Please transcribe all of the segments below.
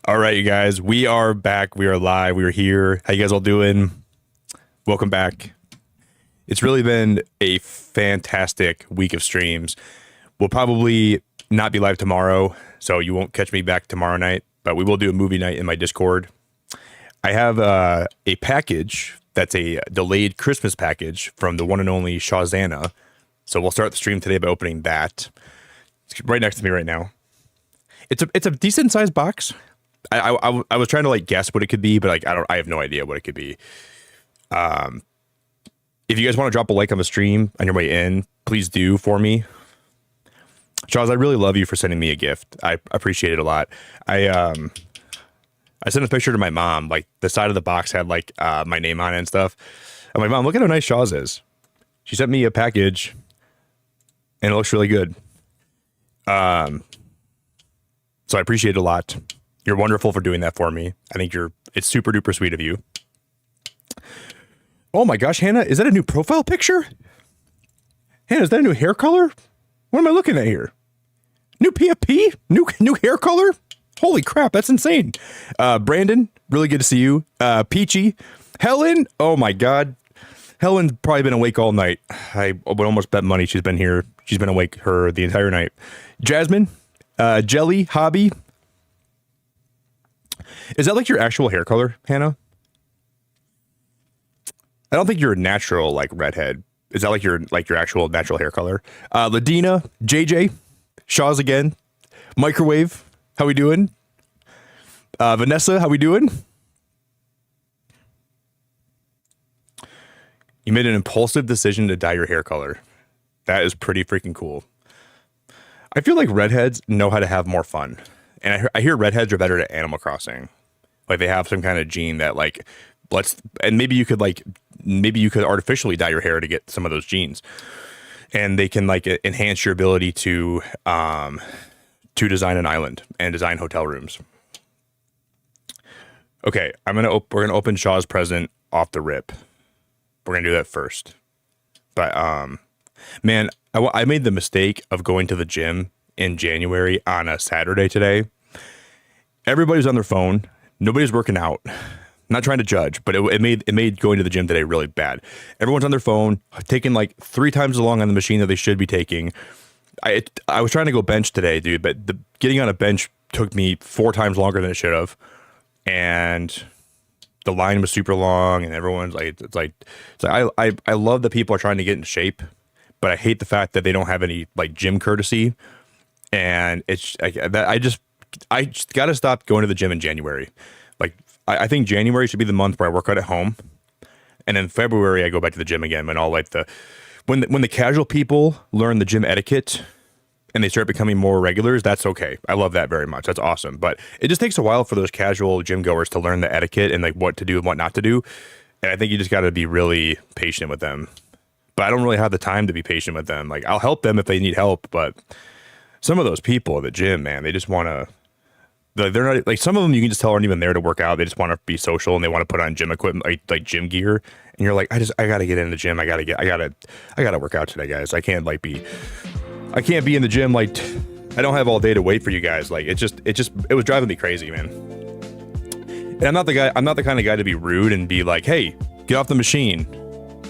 All right, you guys, we are back. We are live. We are here. How you guys all doing? Welcome back. It's really been a fantastic week of streams. We'll probably not be live tomorrow, so you won't catch me back tomorrow night, but we will do a movie night in my Discord. I have a package that's a delayed Christmas package from the one and only Shazana. So we'll start the stream today by opening that. It's right next to me right now. It's a decent sized box. I was trying to like guess what it could be, but like I have no idea what it could be. If you guys want to drop a like on the stream on your way in, please do for me. Charles, I really love you for sending me a gift. I appreciate it a lot. I sent a picture to my mom. Like the side of the box had like my name on it and stuff. I'm like, Mom, look at how nice Shaw's is. She sent me a package, and it looks really good. So I appreciate it a lot. You're wonderful for doing that for me. I think it's super duper sweet of you. Oh my gosh, Hannah, is that a new profile picture? Hannah, is that a new hair color? What am I looking at here? New PFP? New hair color? Holy crap, that's insane. Brandon, really good to see you. Peachy. Helen, oh my God. Helen's probably been awake all night. I would almost bet money she's been here. She's been awake the entire night. Jasmine, Jelly, Hobby. Is that like your actual hair color, Hannah? I don't think you're a natural like redhead. Is that like your actual natural hair color? Ladina, JJ, Shaw's again, Microwave. How we doing? Vanessa, how we doing? You made an impulsive decision to dye your hair color. That is pretty freaking cool. I feel like redheads know how to have more fun. And I hear redheads are better at Animal Crossing. Like they have some kind of gene that like maybe you could artificially dye your hair to get some of those genes. And they can like enhance your ability to design an island and design hotel rooms. Okay, we're gonna open Shaw's present off the rip. We're gonna do that first. But man, I made the mistake of going to the gym in January on a Saturday today. Everybody's on their phone. Nobody's working out. I'm not trying to judge, but it made going to the gym today really bad. Everyone's on their phone, taking like 3 times as long on the machine that they should be taking. I was trying to go bench today, dude, but getting on a bench took me 4 times longer than it should have, and the line was super long, and everyone's like, I love that people are trying to get in shape, but I hate the fact that they don't have any like gym courtesy, and it's like that. I just got to stop going to the gym in January. Like I think January should be the month where I work out at home, and then February I go back to the gym again. When all like when the casual people learn the gym etiquette and they start becoming more regulars, that's okay. I love that very much. That's awesome. But it just takes a while for those casual gym goers to learn the etiquette and like what to do and what not to do. And I think you just got to be really patient with them. But I don't really have the time to be patient with them. Like I'll help them if they need help, but some of those people at the gym, man, they just want to. They're not like some of them. You can just tell aren't even there to work out. They just want to be social and they want to put on gym equipment, like gym gear. And you're like, I gotta get in the gym. I gotta work out today, guys. I can't be in the gym. Like I don't have all day to wait for you guys. Like it was driving me crazy, man. And I'm not the kind of guy to be rude and be like, hey, get off the machine.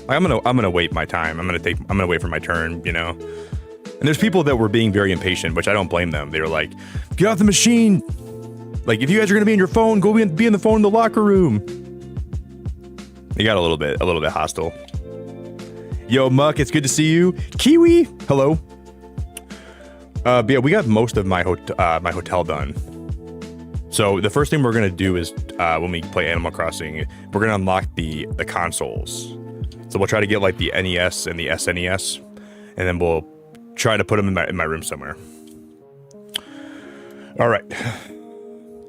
Like, I'm gonna wait my time. I'm gonna wait for my turn, you know. And there's people that were being very impatient, which I don't blame them. They were like, get off the machine. Like, if you guys are gonna be on your phone, go be in the phone in the locker room. They got a little bit hostile. Yo, Muck, it's good to see you. Kiwi, hello. But yeah, we got most of my hotel done. So the first thing we're gonna do is when we play Animal Crossing, we're gonna unlock the consoles. So we'll try to get like the NES and the SNES, and then we'll try to put them in my room somewhere. All right.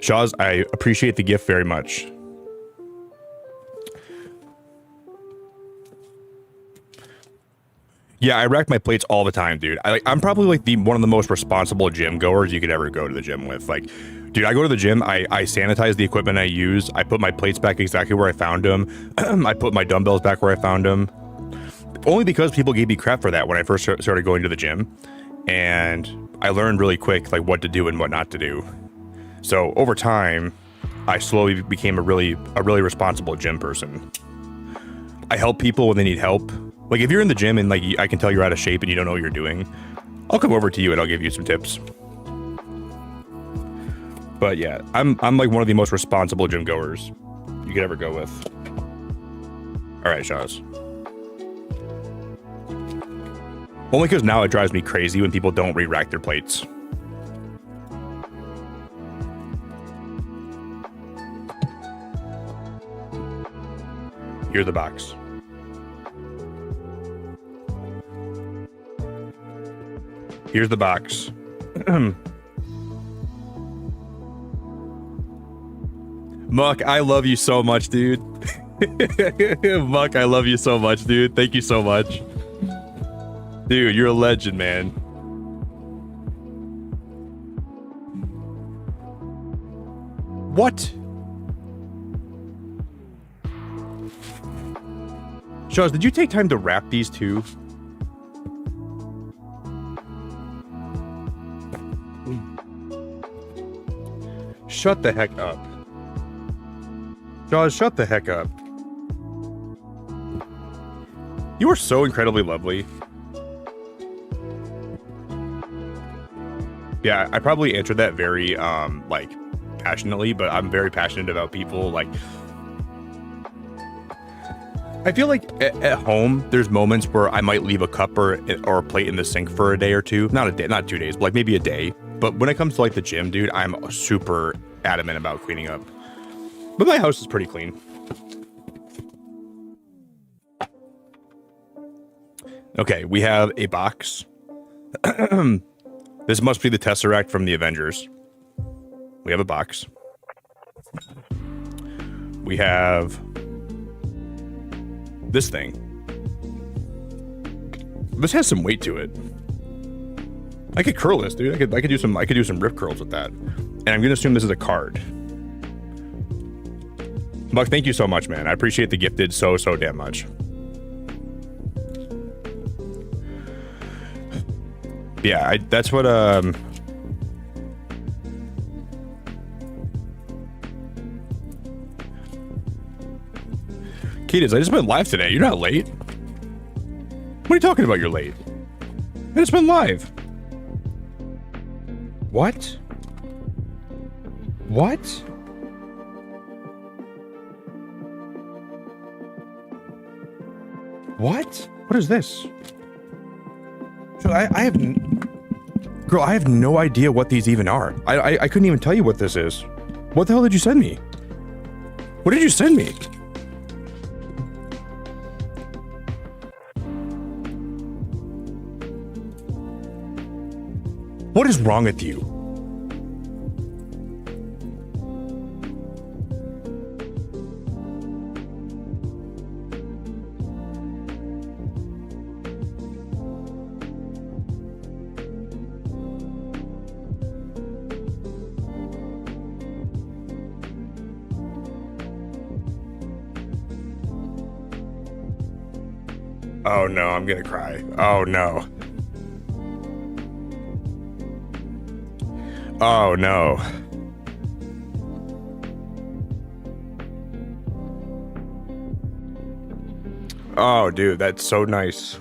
Shaw's, I appreciate the gift very much. Yeah, I rack my plates all the time, dude. I'm probably like one of the most responsible gym goers you could ever go to the gym with. Like, dude, I go to the gym, I sanitize the equipment I use, I put my plates back exactly where I found them, I put my dumbbells back where I found them. Only because people gave me crap for that when I first started going to the gym. And I learned really quick like what to do and what not to do. So over time, I slowly became a really responsible gym person. I help people when they need help. Like if you're in the gym and like I can tell you're out of shape and you don't know what you're doing, I'll come over to you and I'll give you some tips. But yeah, I'm like one of the most responsible gym goers you could ever go with. All right, Shaz. Only because now it drives me crazy when people don't re-rack their plates. Here's the box. Here's the box. Muck, I love you so much, dude. Muck, I love you so much, dude. Thank you so much. Dude, you're a legend, man. What? Shaz, did you take time to wrap these too? Shut the heck up. Shaz, shut the heck up. You are so incredibly lovely. Yeah, I probably answered that very, like, passionately, but I'm very passionate about people, like... I feel like at home, there's moments where I might leave a cup or a plate in the sink for a day or two. Not a day, not 2 days, but like maybe a day. But when it comes to like the gym, dude, I'm super adamant about cleaning up. But my house is pretty clean. Okay, we have a box. This must be the Tesseract from the Avengers. We have a box. We have this thing. This has some weight to it. I could curl this, dude. I could do some rip curls with that. And I'm gonna assume this is a card. Buck, thank you so much, man. I appreciate the gifted so damn much. Yeah, that's what Keatus, I just went live today. You're not late. What are you talking about? You're late. I just went live. What? What? What? What is this? So I have... Girl, I have no idea what these even are. I couldn't even tell you what this is. What the hell did you send me? What did you send me? What is wrong with you? Oh no, I'm gonna cry. Oh no. Oh no. Oh dude, that's so nice.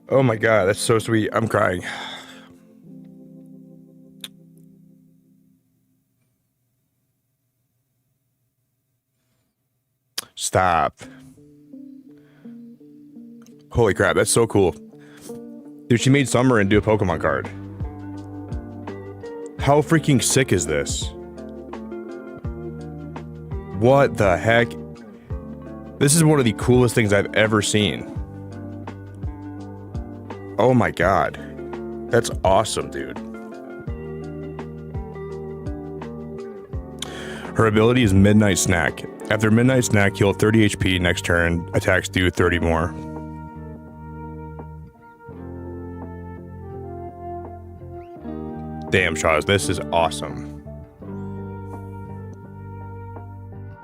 Oh my god, that's so sweet. I'm crying. Stop. Holy crap, that's so cool. Dude, she made Summer into a Pokemon card. How freaking sick is this? What the heck? This is one of the coolest things I've ever seen. Oh my god. That's awesome, dude. Her ability is Midnight Snack. After Midnight Snack, heal 30 HP. Next turn, attacks do 30 more. Damn, Shaz, this is awesome.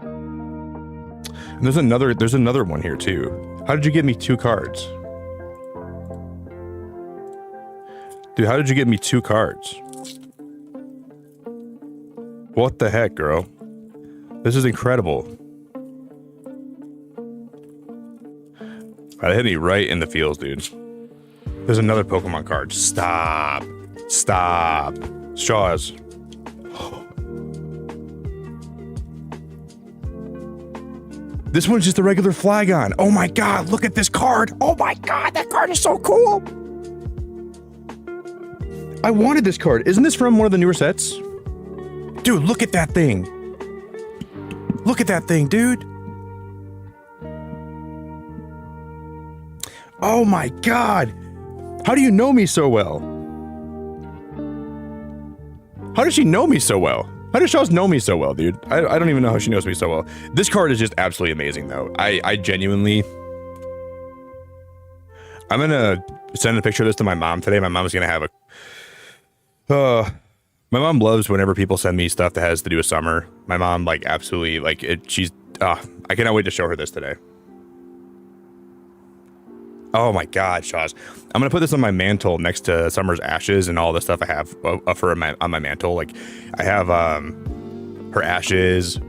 And there's another one here too. How did you give me 2 cards? Dude, how did you get me 2 cards? What the heck, girl? This is incredible. That hit me right in the feels, dude. There's another Pokemon card. Stop. Stop. Shaws. This one's just a regular Flagon. Oh my god, look at this card. Oh my god, that card is so cool. I wanted this card. Isn't this from one of the newer sets? Dude, look at that thing. Look at that thing, dude. Oh my god. How do you know me so well? How does she know me so well? How does Shaws know me so well, dude? I don't even know how she knows me so well. This card is just absolutely amazing, though. I genuinely... I'm gonna send a picture of this to my mom today. My mom's gonna have a... my mom loves whenever people send me stuff that has to do with summer. My mom, like, absolutely, like, she's... I cannot wait to show her this today. Oh my god, Shaws. I'm gonna put this on my mantle next to Summer's ashes and all the stuff I have of her on my mantle. Like, I have her ashes,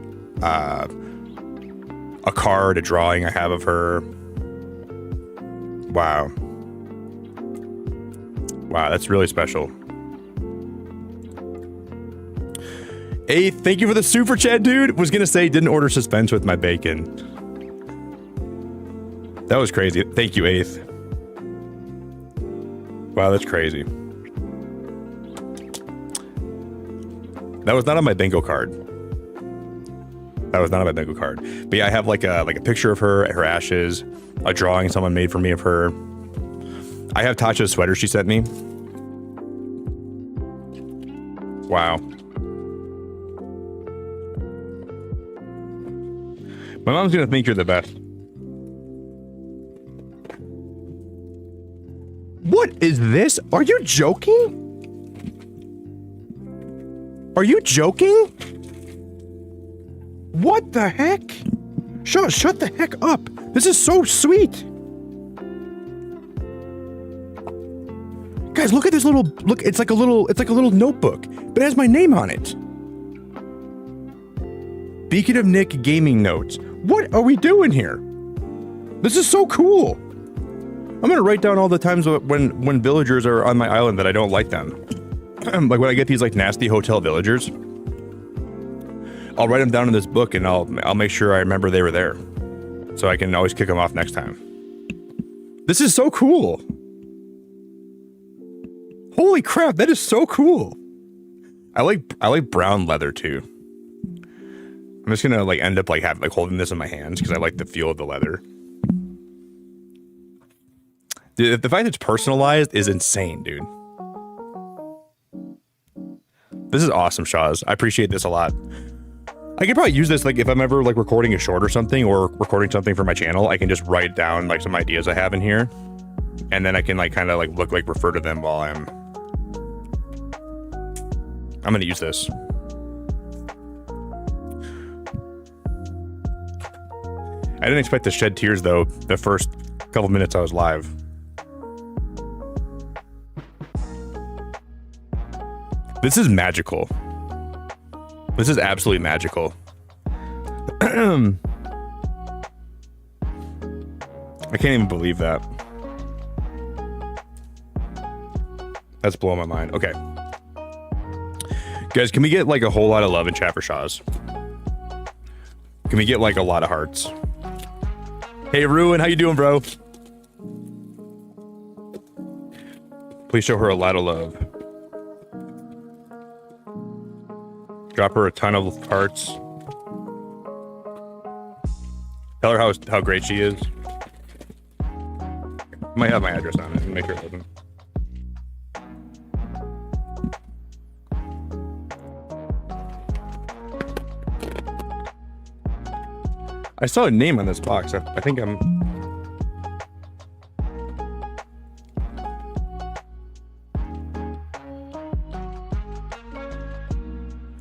a card, a drawing I have of her. Wow. Wow, that's really special. Hey, thank you for the super chat, dude. Was gonna say didn't order suspense with my bacon. That was crazy. Thank you, Eighth. Wow, that's crazy. That was not on my bingo card. That was not on my bingo card. But yeah, I have like a picture of her, her ashes, a drawing someone made for me of her. I have Tasha's sweater she sent me. Wow. My mom's gonna think you're the best. What is this? Are you joking? Are you joking? What the heck? Shut the heck up. This is so sweet. Guys, look at this little, look, it's like a little notebook, but it has my name on it. Beacon of Nick gaming notes. What are we doing here? This is so cool. I'm gonna write down all the times when villagers are on my island that I don't like them. Like when I get these like nasty hotel villagers, I'll write them down in this book and I'll make sure I remember they were there, so I can always kick them off next time. This is so cool. Holy crap, that is so cool. I like brown leather too. I'm just gonna like end up like holding this in my hands because I like the feel of the leather. Dude, the fact that it's personalized is insane, dude. This is awesome, Shaws. I appreciate this a lot. I could probably use this like if I'm ever like recording a short or something, or recording something for my channel. I can just write down like some ideas I have in here, and then I can like kind of like refer to them while I'm gonna use this. I didn't expect to shed tears though the first couple minutes I was live. This is magical. This is absolutely magical. I can't even believe that. That's blowing my mind. Okay. Guys, can we get like a whole lot of love in chat for Shaws? Can we get like a lot of hearts? Hey, Ruin, how you doing, bro? Please show her a lot of love. Drop her a ton of hearts. Tell her how great she is. Might have my address on it and make sure it doesn't. I saw a name on this box. I think I'm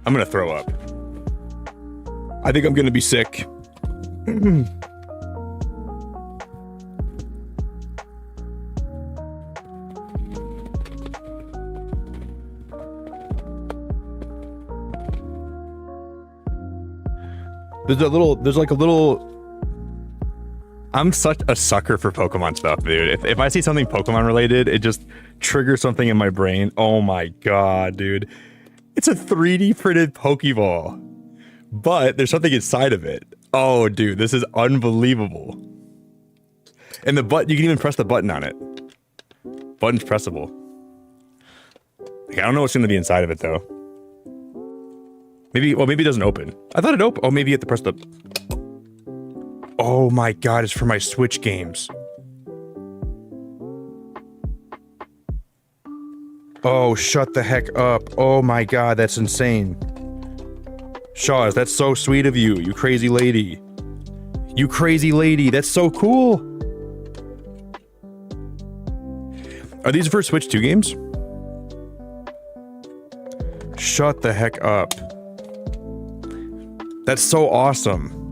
gonna throw up. I think I'm gonna be sick. There's like a little. I'm such a sucker for Pokemon stuff, dude. If I see something Pokemon related, it just triggers something in my brain. Oh my god, dude. It's a 3D printed Pokeball. But there's something inside of it. Oh, dude, this is unbelievable. And the button, you can even press the button on it. Button's pressable. Like, I don't know what's gonna be inside of it though. Maybe it doesn't open. I thought it opened. Oh, maybe you have to press the... Oh my god, it's for my Switch games. Oh, shut the heck up. Oh my god, that's insane. Shaws, that's so sweet of you, you crazy lady. You crazy lady, that's so cool. Are these for Switch 2 games? Shut the heck up. That's so awesome.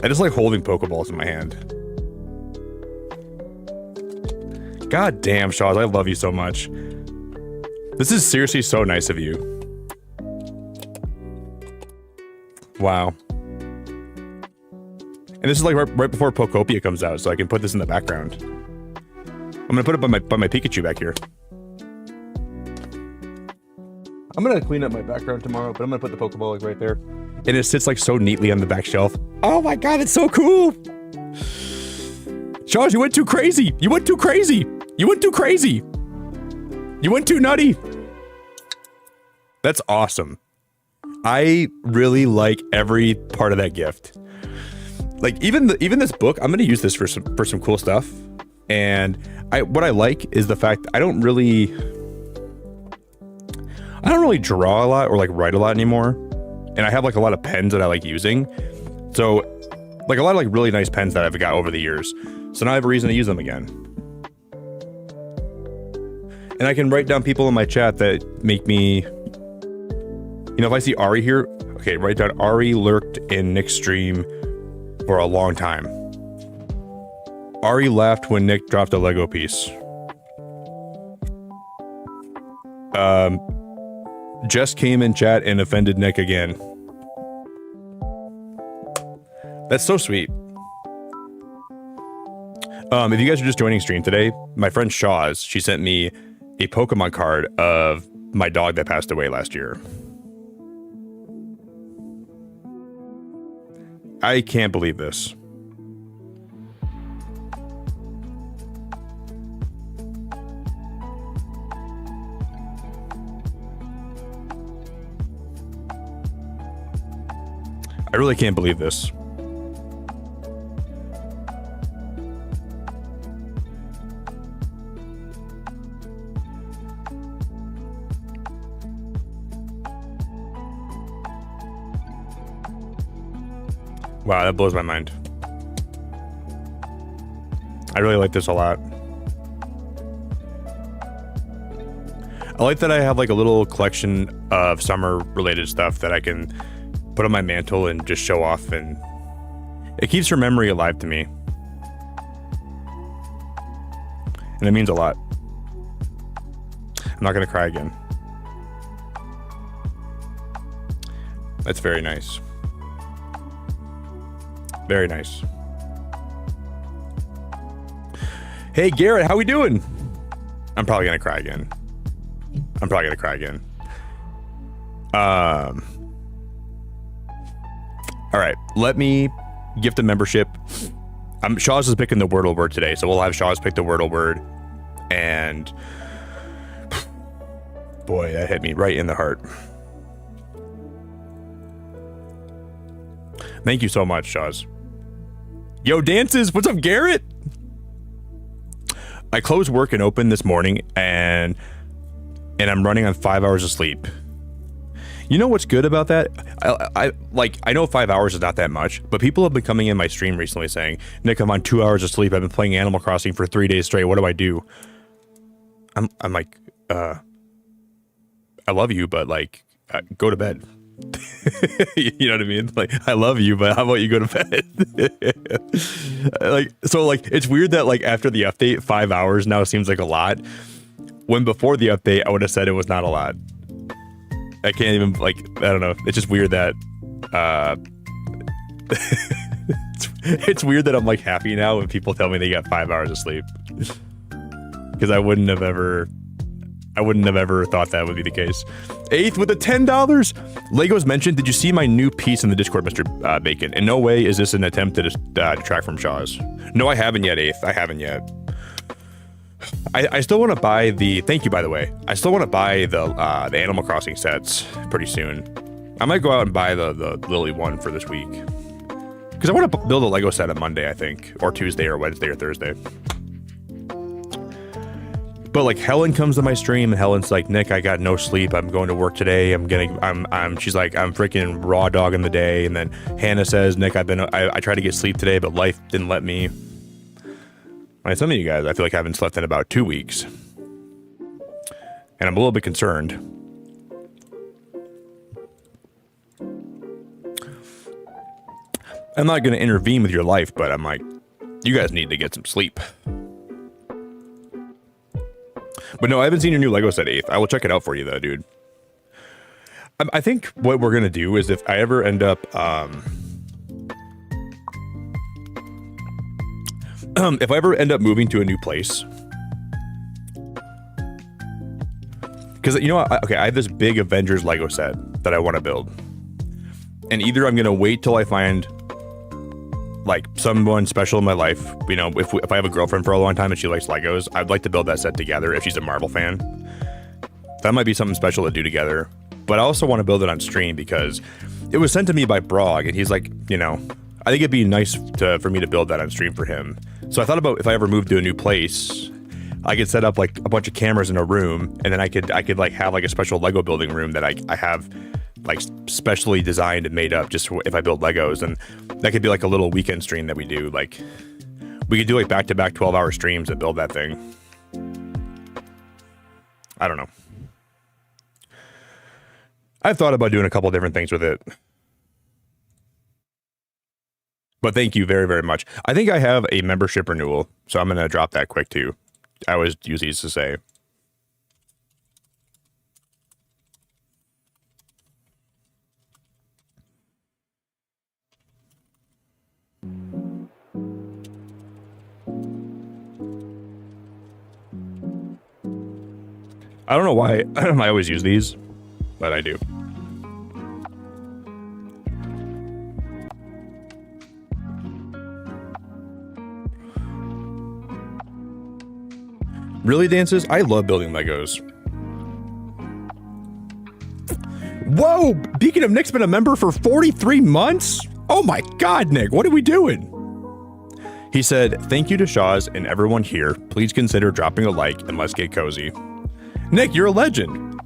I just like holding Pokeballs in my hand. God damn, Shaws, I love you so much. This is seriously so nice of you. Wow. And this is like right before Pokopia comes out, so I can put this in the background. I'm gonna put it by my Pikachu back here. I'm gonna clean up my background tomorrow, but I'm gonna put the Pokeball like right there. And it sits like so neatly on the back shelf. Oh my god, that's so cool! Shaws, you went too crazy! You went too crazy! You went too crazy! You went too nutty! That's awesome. I really like every part of that gift. Like even this book, I'm gonna use this for some cool stuff. And what I like is the fact I don't really draw a lot or like write a lot anymore. And I have like a lot of pens that I like using. So like a lot of like really nice pens that I've got over the years. So now I have a reason to use them again. And I can write down people in my chat that make me, you know, if I see Ari here, okay, write down Ari lurked in Nick's stream for a long time. Ari laughed when Nick dropped a Lego piece. Jess came in chat and offended Nick again. That's so sweet. If you guys are just joining stream today, my friend Shaws, she sent me a Pokemon card of my dog that passed away last year. I can't believe this. I really can't believe this. Wow, that blows my mind. I really like this a lot. I like that I have like a little collection of summer related stuff that I can put on my mantle and just show off, and it keeps her memory alive to me. And it means a lot. I'm not gonna cry again. That's very nice. Very nice. Hey Garrett, how we doing? I'm probably gonna cry again. All right, let me gift a membership. Shaws is picking the Wordle word today, so we'll have Shaws pick the Wordle word. And boy, that hit me right in the heart. Thank you so much, Shaws. Yo, Dances, what's up, Garrett? I closed work and opened this morning, and I'm running on 5 hours of sleep. You know what's good about that? I know 5 hours is not that much, but people have been coming in my stream recently saying, Nick, I'm on 2 hours of sleep. I've been playing Animal Crossing for 3 days straight. What do I do? I'm like, I love you, but like, go to bed. You know what I mean? Like, I love you, but how about you go to bed? Like, so like, it's weird that like after the update, 5 hours now seems like a lot. When before the update, I would have said it was not a lot. I can't even, like, I don't know. It's just weird that It's weird that I'm like happy now when people tell me they got 5 hours of sleep. Because I wouldn't have ever thought that would be the case. Eighth with the $10. Legos mentioned, did you see my new piece in the Discord, Mr. Bacon? In no way is this an attempt to detract from Shaw's. No, I haven't yet, Eighth. I haven't yet. I still want to buy the, thank you by the way, I still want to buy the Animal Crossing sets pretty soon. I might go out and buy the Lily one for this week. Because I want to build a Lego set on Monday, I think. Or Tuesday or Wednesday or Thursday. But like Helen comes to my stream and Helen's like, Nick, I got no sleep. I'm going to work today. She's like, I'm freaking raw dogging the day. And then Hannah says, Nick, I tried to get sleep today, but life didn't let me. Like some of you guys, I feel like I haven't slept in about 2 weeks. And I'm a little bit concerned. I'm not going to intervene with your life, but I'm like, you guys need to get some sleep. But no, I haven't seen your new Lego set, Eighth. I will check it out for you though, dude. I think what we're going to do is if I ever end up, moving to a new place, because you know what, I have this big Avengers Lego set that I want to build, and either I'm gonna wait till I find like someone special in my life, you know, if I have a girlfriend for a long time and she likes Legos, I'd like to build that set together. If she's a Marvel fan, that might be something special to do together. But I also want to build it on stream because it was sent to me by Brog, and he's like, you know, I think it'd be nice for me to build that on stream for him. So I thought about if I ever moved to a new place, I could set up like a bunch of cameras in a room, and then I could like have like a special Lego building room that I have like specially designed and made up just for if I build Legos, and that could be like a little weekend stream that we do. Like we could do like back-to-back 12-hour streams that build that thing. I don't know. I've thought about doing a couple different things with it. But thank you very, very much. I think I have a membership renewal, so I'm going to drop that quick too. I always use these to say. I don't know why I always use these, but I do. Really, Dances? I love building Legos. Whoa! Beacon of Nick's been a member for 43 months? Oh my god, Nick, what are we doing? He said, thank you to Shaw's and everyone here. Please consider dropping a like and let's get cozy. Nick, you're a legend.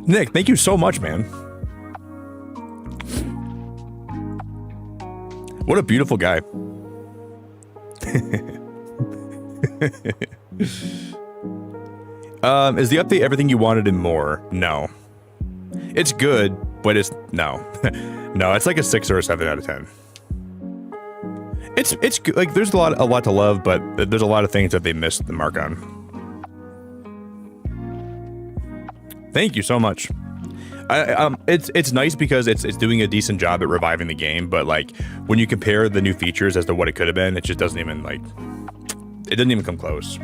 Nick, thank you so much, man. What a beautiful guy. Is the update everything you wanted and more? No. It's good, but it's no. No, it's like a 6 or a 7 out of 10. It's like there's a lot to love, but there's a lot of things that they missed the mark on. Thank you so much. It's nice because it's doing a decent job at reviving the game, but like when you compare the new features as to what it could have been, it just doesn't even it doesn't even come close.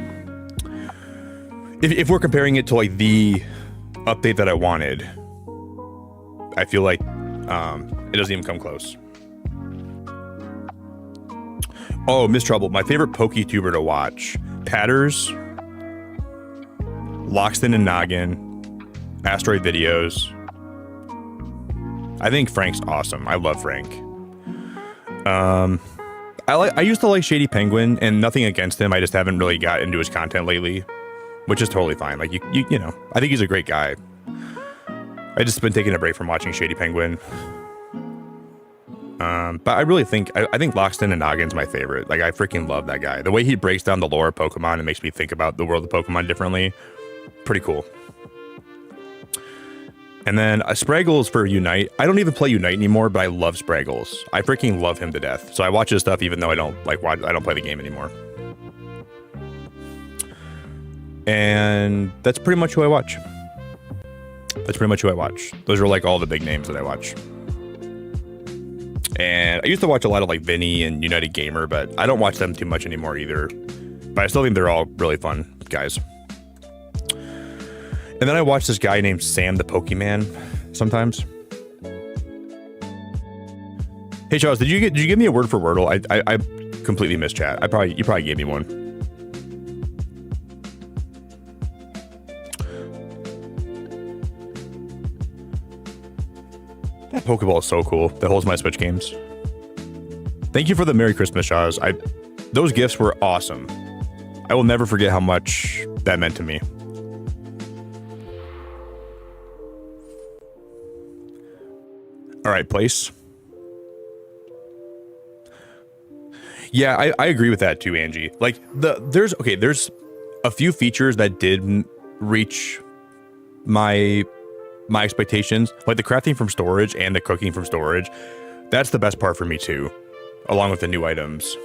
If we're comparing it to like the update that I wanted, I feel like it doesn't even come close. Oh, Miss Trouble, my favorite PokeTuber to watch. Patters, Loxton and Noggin, Asteroid Videos. I think Frank's awesome. I love Frank. I used to like Shady Penguin, and nothing against him. I just haven't really got into his content lately, which is totally fine. Like you know, I think he's a great guy. I just been taking a break from watching Shady Penguin. But I really think I think Loxton and Noggin's my favorite. Like I freaking love that guy. The way he breaks down the lore of Pokemon and makes me think about the world of Pokemon differently. Pretty cool. And then Spraggles for Unite. I don't even play Unite anymore, but I love Spraggles. I freaking love him to death. So I watch his stuff even though I don't play the game anymore. And that's pretty much who I watch. That's pretty much who I watch. Those are like all the big names that I watch. And I used to watch a lot of like Vinny and United Gamer, but I don't watch them too much anymore either. But I still think they're all really fun guys. And then I watch this guy named Sam the Pokemon sometimes. Hey Charles, did you give me a word for Wordle? I completely missed chat. You probably gave me one. That Pokeball is so cool. That holds my Switch games. Thank you for the Merry Christmas, Shaz. Those gifts were awesome. I will never forget how much that meant to me. All right, place. Yeah, I agree with that too, Angie. Like there's a few features that did reach my expectations, like the crafting from storage and the cooking from storage. That's the best part for me too, along with the new items.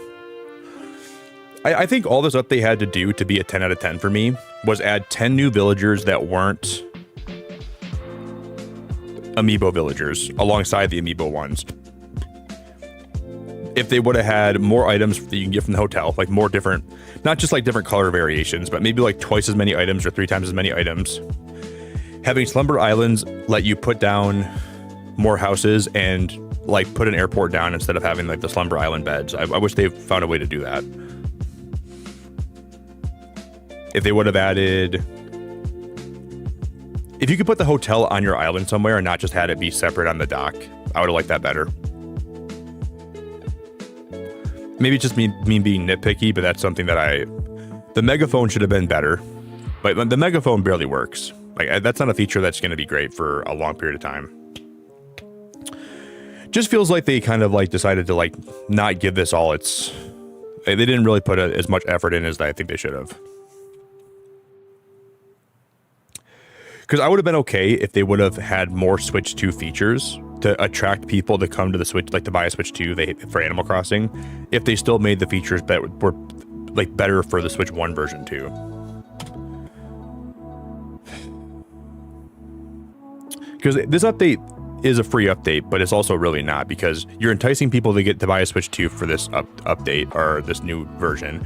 I think all this update had to do to be a 10 out of 10 for me was add 10 new villagers that weren't amiibo villagers alongside the amiibo ones. If they would have had more items that you can get from the hotel, like more different, not just like different color variations, but maybe like twice as many items or 3 times as many items. Having Slumber Islands let you put down more houses and like put an airport down instead of having like the Slumber Island beds. I wish they found a way to do that. If they would have added, if you could put the hotel on your island somewhere and not just had it be separate on the dock, I would have liked that better. Maybe it's just me being nitpicky, but that's something that the megaphone should have been better, but the megaphone barely works. Like that's not a feature that's going to be great for a long period of time. Just feels like they kind of like decided to like not give this all its, they didn't really put as much effort in as I think they should have. Because I would have been okay if they would have had more Switch 2 features to attract people to come to the Switch, like to buy a Switch 2 for Animal Crossing, if they still made the features that were like better for the Switch 1 version too. Because this update is a free update, but it's also really not, because you're enticing people to get to buy a Switch 2 for this update or this new version.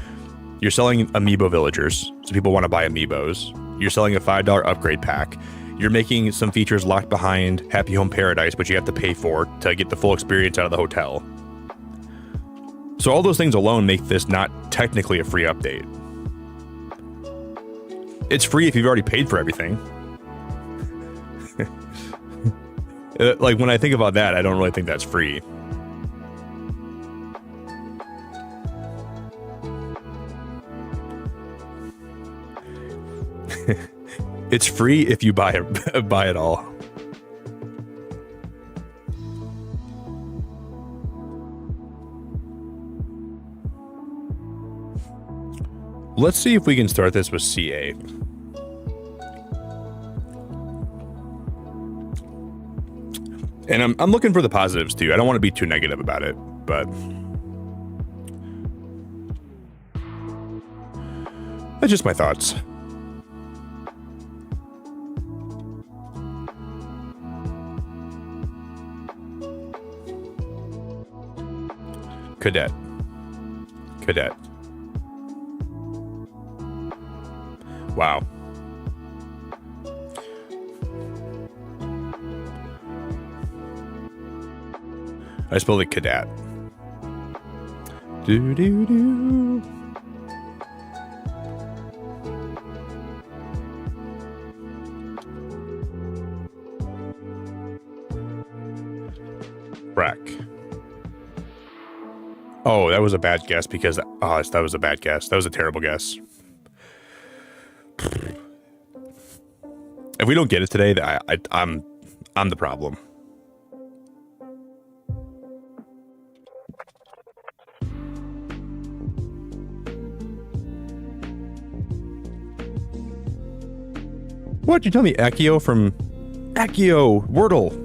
You're selling amiibo villagers, so people want to buy amiibos. You're selling a $5 upgrade pack. You're making some features locked behind Happy Home Paradise, but you have to pay for to get the full experience out of the hotel. So all those things alone make this not technically a free update. It's free if you've already paid for everything. Like when I think about that, I don't really think that's free. It's free if you buy it all. Let's see if we can start this with CA. And I'm looking for the positives too. I don't want to be too negative about it, but that's just my thoughts. Cadet. Wow. I spelled it cadet. Do do do. Brack. Oh, that was a bad guess because that was a bad guess. That was a terrible guess. If we don't get it today, I'm the problem. What? You tell me Accio from Accio Wordle.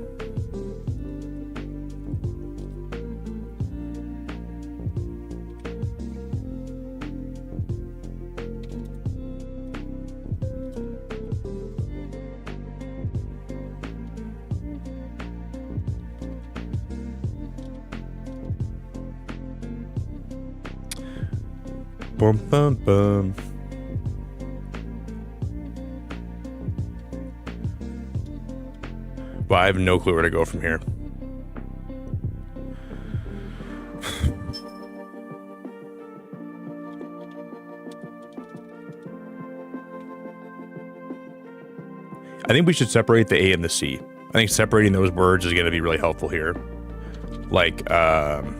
Bum, bum, bum. Well, I have no clue where to go from here. I think we should separate the A and the C. I think separating those words is going to be really helpful here. Like, I'm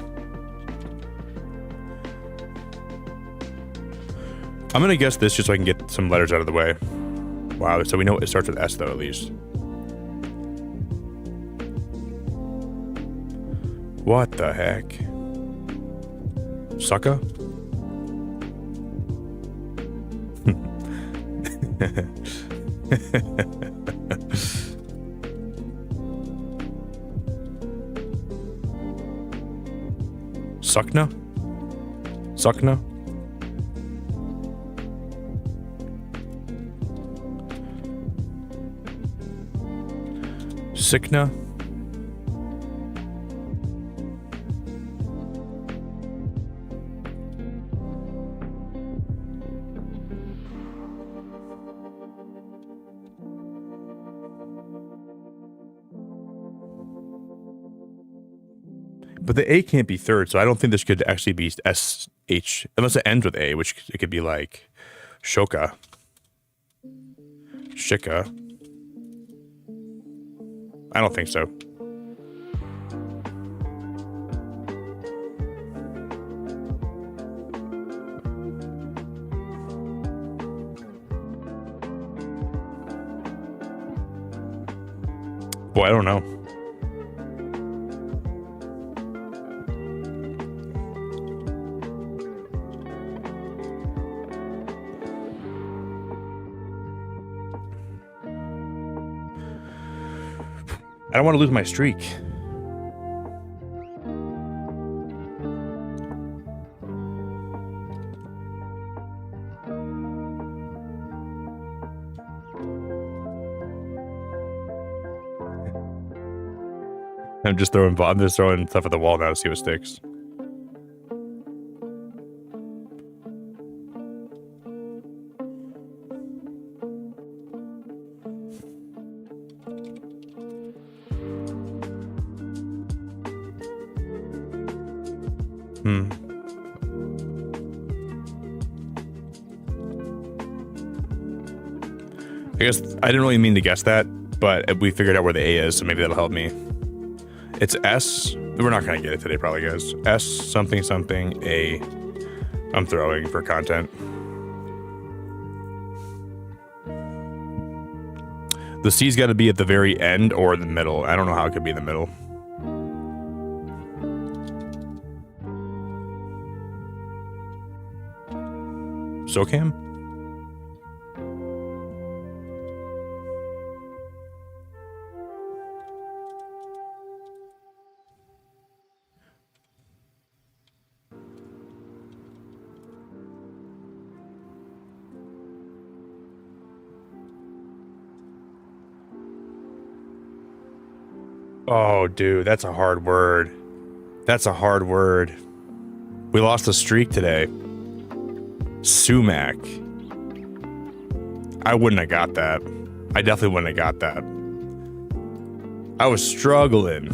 going to guess this just so I can get some letters out of the way. Wow, so we know it starts with S, though, at least. What the heck? Sucka? Suckna? Suckna? Sickna? But the A can't be third, so I don't think this could actually be SH, unless it ends with A, which it could be like Shoka. Shika. I don't think so. Boy, I don't know. I don't want to lose my streak. I'm just throwing stuff at the wall now to see what sticks. I guess I didn't really mean to guess that, but we figured out where the A is, so maybe that'll help me. It's S. We're not going to get it today, probably, guys. S something something A. I'm throwing for content. The C's got to be at the very end or the middle. I don't know how it could be in the middle. SOCAM? Oh, dude, that's a hard word. That's a hard word. We lost a streak today. Sumac. I wouldn't have got that. I definitely wouldn't have got that. I was struggling.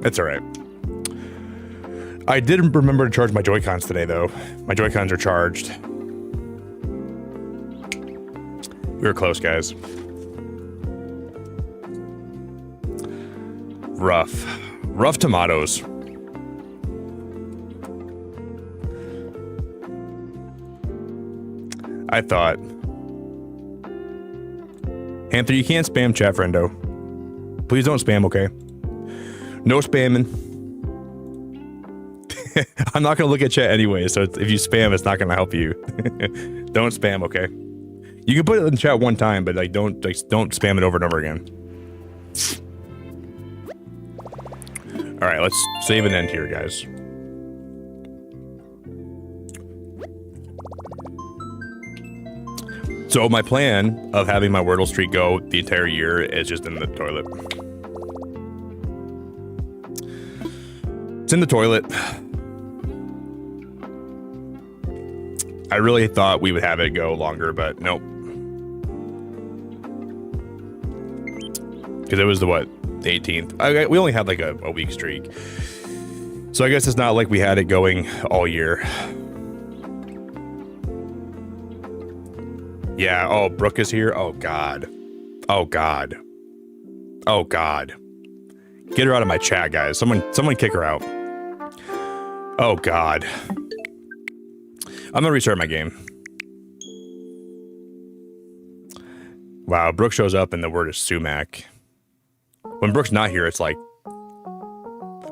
It's all right. I didn't remember to charge my Joy-Cons today, though. My Joy-Cons are charged. We were close, guys. Rough tomatoes. I thought. Panther, you can't spam chat, friendo. Please don't spam, okay? No spamming. I'm not gonna look at chat anyway, so if you spam, it's not gonna help you. Don't spam, okay? You can put it in chat one time, but don't spam it over and over again. All right, let's save and end here, guys. So my plan of having my Wordle streak go the entire year is just in the toilet. It's in the toilet. I really thought we would have it go longer, but nope. Because it was the, what, the 18th. We only had like a week streak. So I guess it's not like we had it going all year. Yeah, oh, Brooke is here? Oh, God. Oh, God. Oh, God. Get her out of my chat, guys. Someone kick her out. Oh, God. I'm gonna restart my game. Wow, Brooke shows up and the word is sumac. When Brooke's not here, it's like,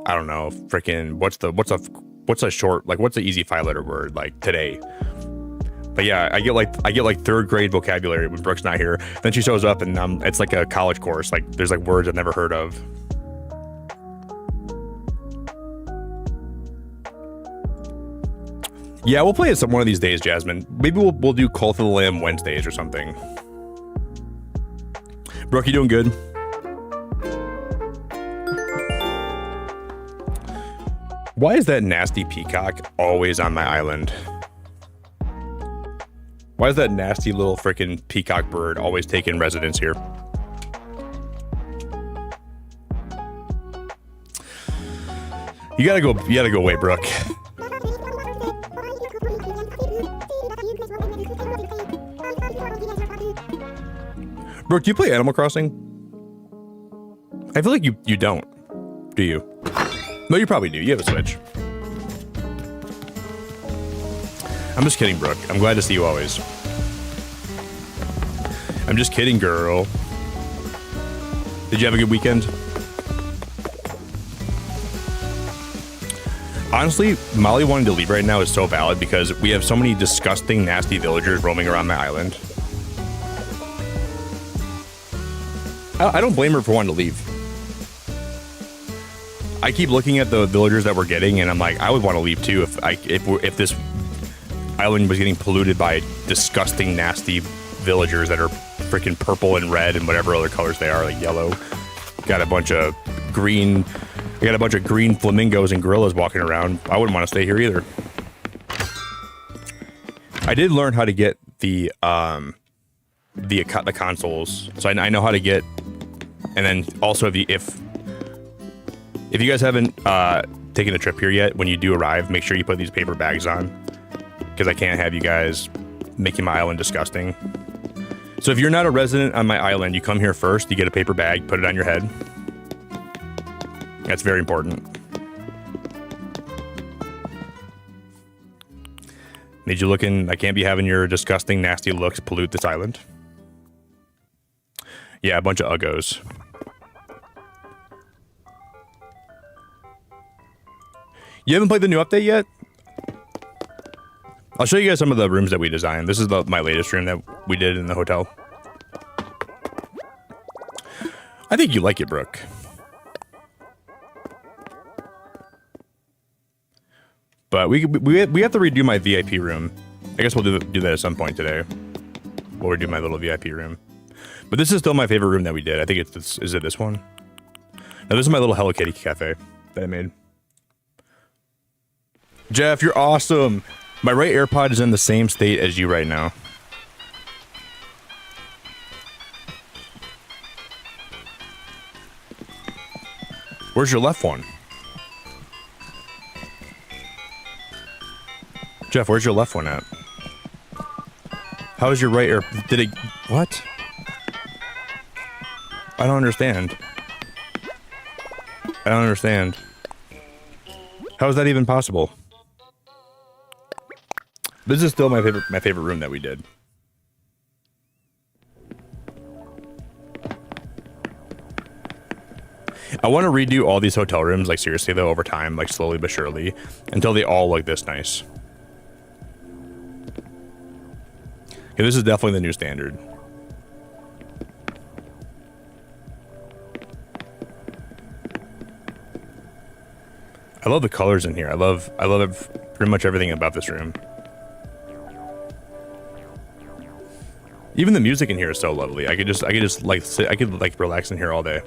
I don't know, freaking what's a short, like what's an easy 5-letter word like today? But yeah, I get like third grade vocabulary when Brooke's not here. Then she shows up and it's like a college course. Like there's like words I've never heard of. Yeah, we'll play it one of these days, Jasmine. Maybe we'll do Cult of the Lamb Wednesdays or something. Brooke, you doing good? Why is that nasty peacock always on my island? Why is that nasty little freaking peacock bird always taking residence here? You gotta go away, Brooke. Brooke, do you play Animal Crossing? I feel like you don't. Do you? No, you probably do. You have a Switch. I'm just kidding, Brooke. I'm glad to see you always. I'm just kidding, girl. Did you have a good weekend? Honestly, Molly wanting to leave right now is so valid because we have so many disgusting, nasty villagers roaming around my island. I don't blame her for wanting to leave. I keep looking at the villagers that we're getting, and I'm like, I would want to leave too if this island was getting polluted by disgusting, nasty villagers that are freaking purple and red and whatever other colors they are, like yellow. Got a bunch of green. We got a bunch of green flamingos and gorillas walking around. I wouldn't want to stay here either. I did learn how to get the consoles, so I know how to get. And then also, if you guys haven't taken a trip here yet, when you do arrive, make sure you put these paper bags on, because I can't have you guys making my island disgusting. So if you're not a resident on my island, you come here first, you get a paper bag, put it on your head. That's very important. Need you looking, I can't be having your disgusting, nasty looks pollute this island. Yeah, a bunch of uggos. You haven't played the new update yet? I'll show you guys some of the rooms that we designed. This is my latest room that we did in the hotel. I think you like it, Brooke. But we have to redo my VIP room. I guess we'll do that at some point today. We'll redo my little VIP room. But this is still my favorite room that we did. I think is it this one? No, this is my little Hello Kitty cafe that I made. Jeff, you're awesome. My right AirPod is in the same state as you right now. Where's your left one? Jeff, where's your left one at? How is your right ear? Did it? What? I don't understand. I don't understand. How is that even possible? This is still my favorite room that we did. I want to redo all these hotel rooms, like seriously though, over time, like slowly but surely, until they all look this nice. Okay, this is definitely the new standard. I love the colors in here. I love pretty much everything about this room. Even the music in here is so lovely. I could just like sit, I could like relax in here all day.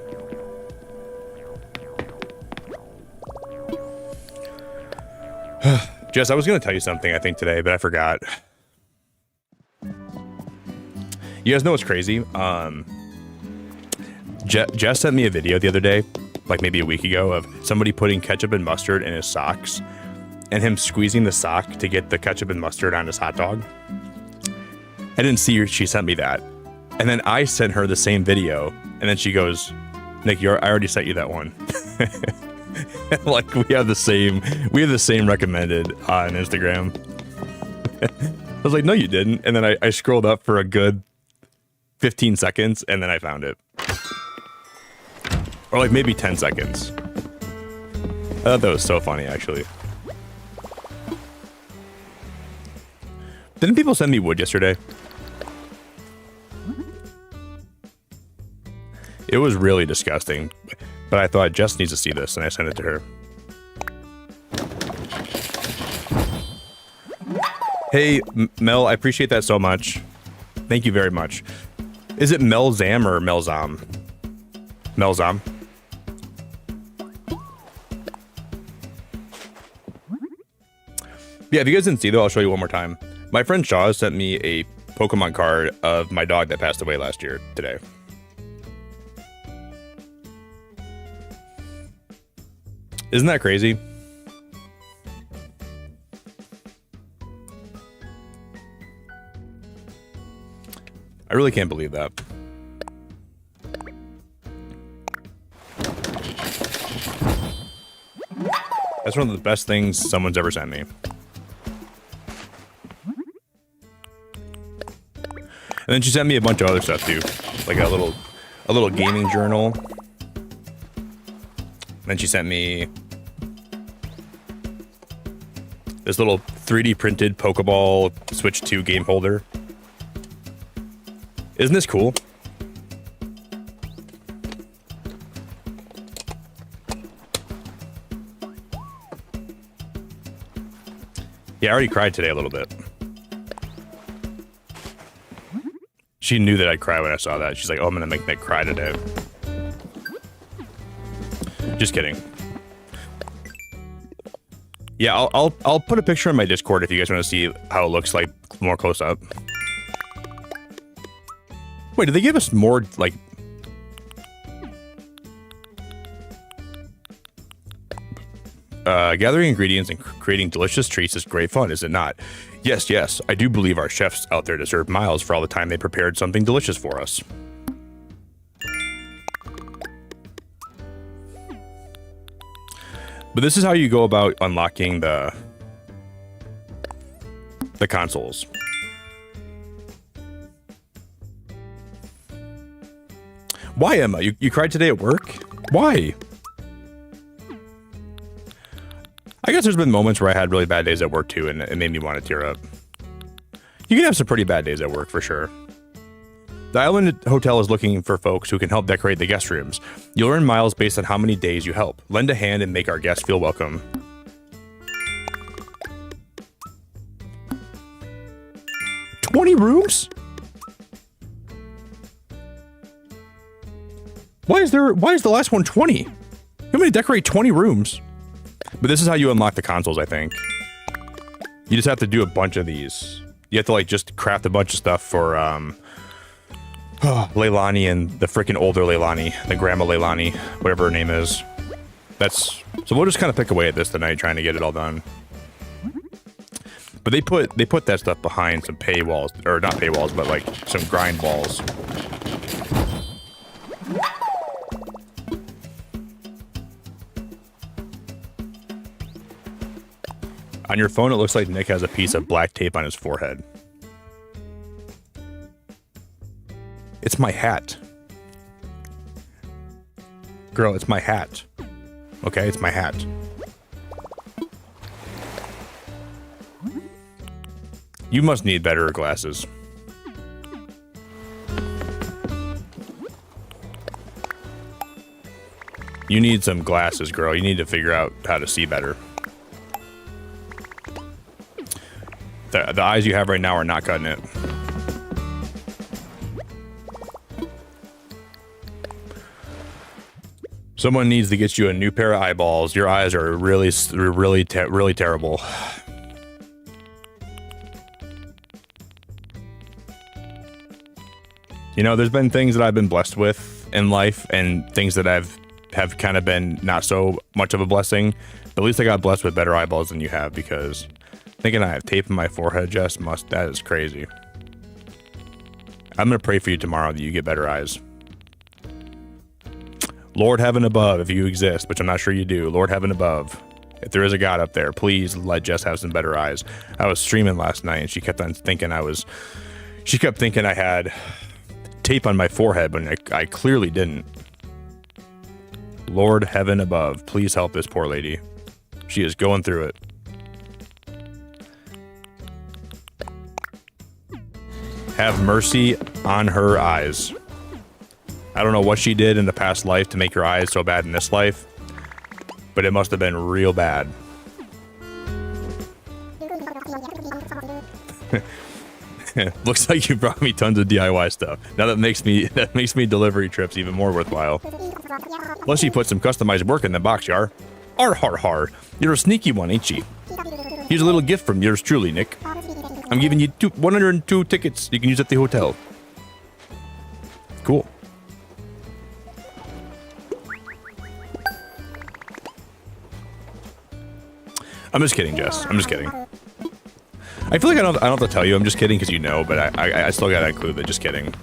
Jess, I was gonna tell you something I think today, but I forgot. You guys know what's crazy? Jess sent me a video the other day, like maybe a week ago, of somebody putting ketchup and mustard in his socks and him squeezing the sock to get the ketchup and mustard on his hot dog. I didn't see her. She sent me that. And then I sent her the same video. And then she goes, Nick, I already sent you that one. Like we have the same recommended on Instagram. I was like, no, you didn't. And then I scrolled up for a good 15 seconds and then I found it. Or like maybe 10 seconds. I thought that was so funny, actually. Didn't people send me wood yesterday? It was really disgusting, but I thought Jess needs to see this, and I sent it to her. Hey, Mel, I appreciate that so much. Thank you very much. Is it Melzam or Melzam? Melzam. Yeah, if you guys didn't see though, I'll show you one more time. My friend Shaw sent me a Pokemon card of my dog that passed away last year today. Isn't that crazy? I really can't believe that. That's one of the best things someone's ever sent me. And then she sent me a bunch of other stuff too, like a little gaming journal. Then she sent me this little 3D printed Pokeball Switch 2 game holder. Isn't this cool? Yeah, I already cried today a little bit. She knew that I'd cry when I saw that. She's like, oh, I'm gonna make Nick cry today. Just kidding. Yeah, I'll put a picture in my Discord if you guys want to see how it looks like more close up. Wait, did they give us more, like... gathering ingredients and creating delicious treats is great fun, is it not? Yes, yes, I do believe our chefs out there deserve miles for all the time they prepared something delicious for us. But this is how you go about unlocking the consoles. Why, Emma? You cried today at work? Why? I guess there's been moments where I had really bad days at work too, and it made me want to tear up. You can have some pretty bad days at work for sure. The Island Hotel is looking for folks who can help decorate the guest rooms. You'll earn miles based on how many days you help. Lend a hand and make our guests feel welcome. $20 rooms? Why is the last one 20? You want me to decorate 20 rooms? But this is how you unlock the consoles, I think. You just have to do a bunch of these. You have to like just craft a bunch of stuff for Leilani and the freaking older Leilani, the grandma Leilani, whatever her name is. So we'll just kind of pick away at this tonight, trying to get it all done. But they put that stuff behind some paywalls, or not paywalls, but like some grind walls. On your phone, it looks like Nick has a piece of black tape on his forehead. It's my hat. Girl, it's my hat. Okay, it's my hat. You must need better glasses. You need some glasses, girl. You need to figure out how to see better. The eyes you have right now are not cutting it. Someone needs to get you a new pair of eyeballs. Your eyes are really terrible. You know, there's been things that I've been blessed with in life and things that have kind of been not so much of a blessing. But at least I got blessed with better eyeballs than you have, because thinking I have tape in my forehead, Jess, that is crazy. I'm going to pray for you tomorrow that you get better eyes. Lord heaven above, if you exist, which I'm not sure you do, Lord heaven above, if there is a God up there, please let Jess have some better eyes. I was streaming last night and she kept on thinking she kept thinking I had tape on my forehead, but I clearly didn't. Lord heaven above, please help this poor lady. She is going through it. Have mercy on her eyes. I don't know what she did in the past life to make her eyes so bad in this life, but it must have been real bad. Looks like you brought me tons of DIY stuff. Now that makes me delivery trips even more worthwhile. Plus you put some customized work in the box, yar. Har har har. You're a sneaky one, ain't she? Here's a little gift from yours truly, Nick. I'm giving you 102 tickets you can use at the hotel. Cool. I'm just kidding, Jess. I'm just kidding. I feel like I don't have to tell you I'm just kidding because you know, but I still gotta include that. Just kidding.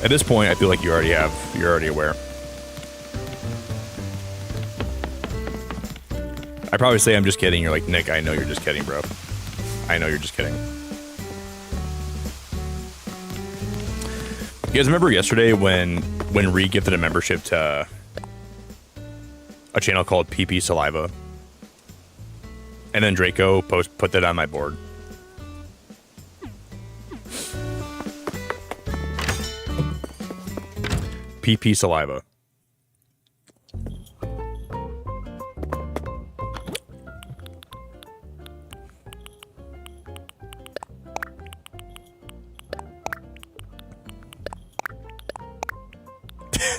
At this point, I feel like you're already aware. I probably say I'm just kidding. You're like, Nick, I know you're just kidding, bro. I know you're just kidding. You guys remember yesterday when Ree gifted a membership to a channel called PP Saliva? And then Draco put that on my board. PP Saliva.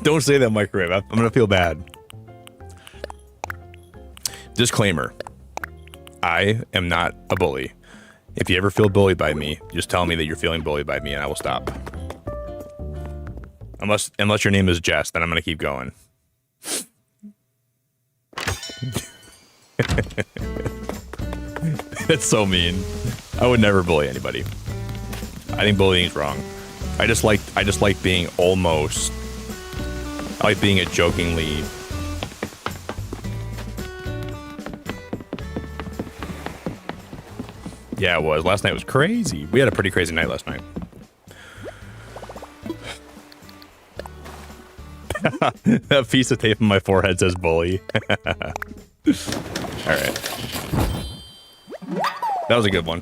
Don't say that, microwave. I'm gonna feel bad. Disclaimer. I am not a bully. If you ever feel bullied by me, just tell me that you're feeling bullied by me and I will stop. Unless your name is Jess, then I'm gonna keep going. That's so mean. I would never bully anybody. I think bullying is wrong. I just like being almost. I like being a jokingly. Yeah, it was. Last night was crazy. We had a pretty crazy night last night. That piece of tape on my forehead says bully. Alright. That was a good one.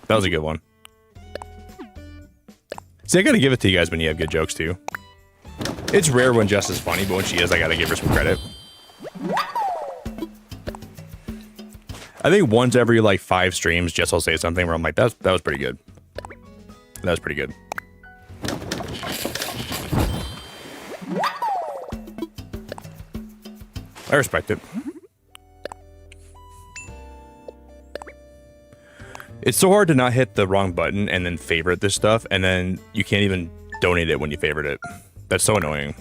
That was a good one. See, I gotta give it to you guys when you have good jokes, too. It's rare when Jess is funny, but when she is, I gotta give her some credit. I think once every, like, 5 streams, Jess will say something where I'm like, that was pretty good. That was pretty good. I respect it. It's so hard to not hit the wrong button and then favorite this stuff, and then you can't even donate it when you favorite it. That's so annoying.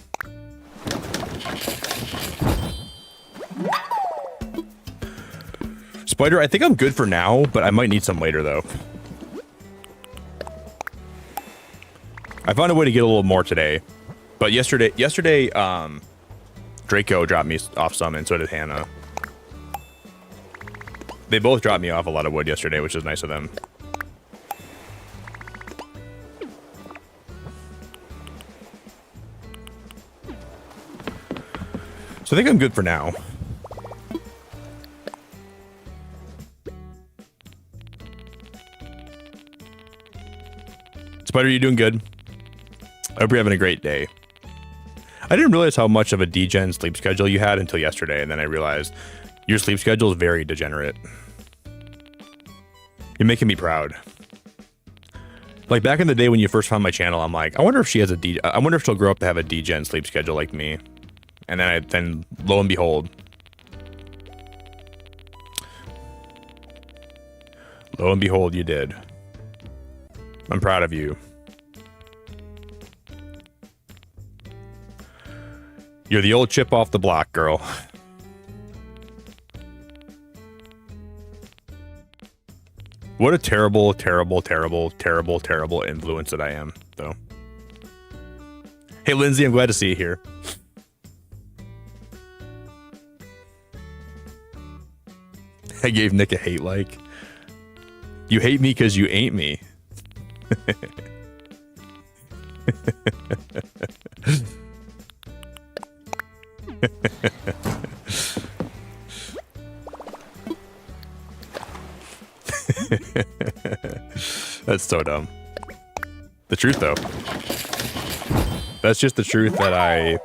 Spider, I think I'm good for now, but I might need some later, though. I found a way to get a little more today. But yesterday, Draco dropped me off some, and so did Hannah. They both dropped me off a lot of wood yesterday, which is nice of them. So I think I'm good for now. Spider, you doing good? I hope you're having a great day. I didn't realize how much of a degen sleep schedule you had until yesterday, and then I realized your sleep schedule is very degenerate. You're making me proud. Like back in the day when you first found my channel, I'm like, I wonder if she has I wonder if she'll grow up to have a degen sleep schedule like me. And then lo and behold. Lo and behold, you did. I'm proud of you. You're the old chip off the block, girl. What a terrible, terrible, terrible, terrible, terrible influence that I am, though. Hey, Lindsay, I'm glad to see you here. I gave Nick a hate like. You hate me because you ain't me. That's so dumb. The truth, though. That's just the truth that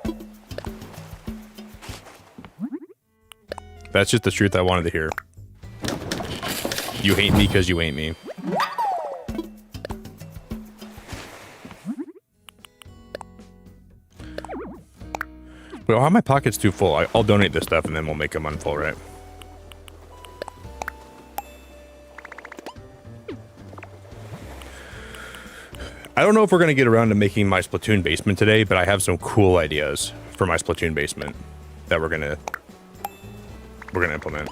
That's just the truth I wanted to hear. You hate me because you ain't me. Well, how are my pockets too full? I'll donate this stuff and then we'll make them unfull, right? I don't know if we're going to get around to making my Splatoon basement today, but I have some cool ideas for my Splatoon basement that we're going to implement.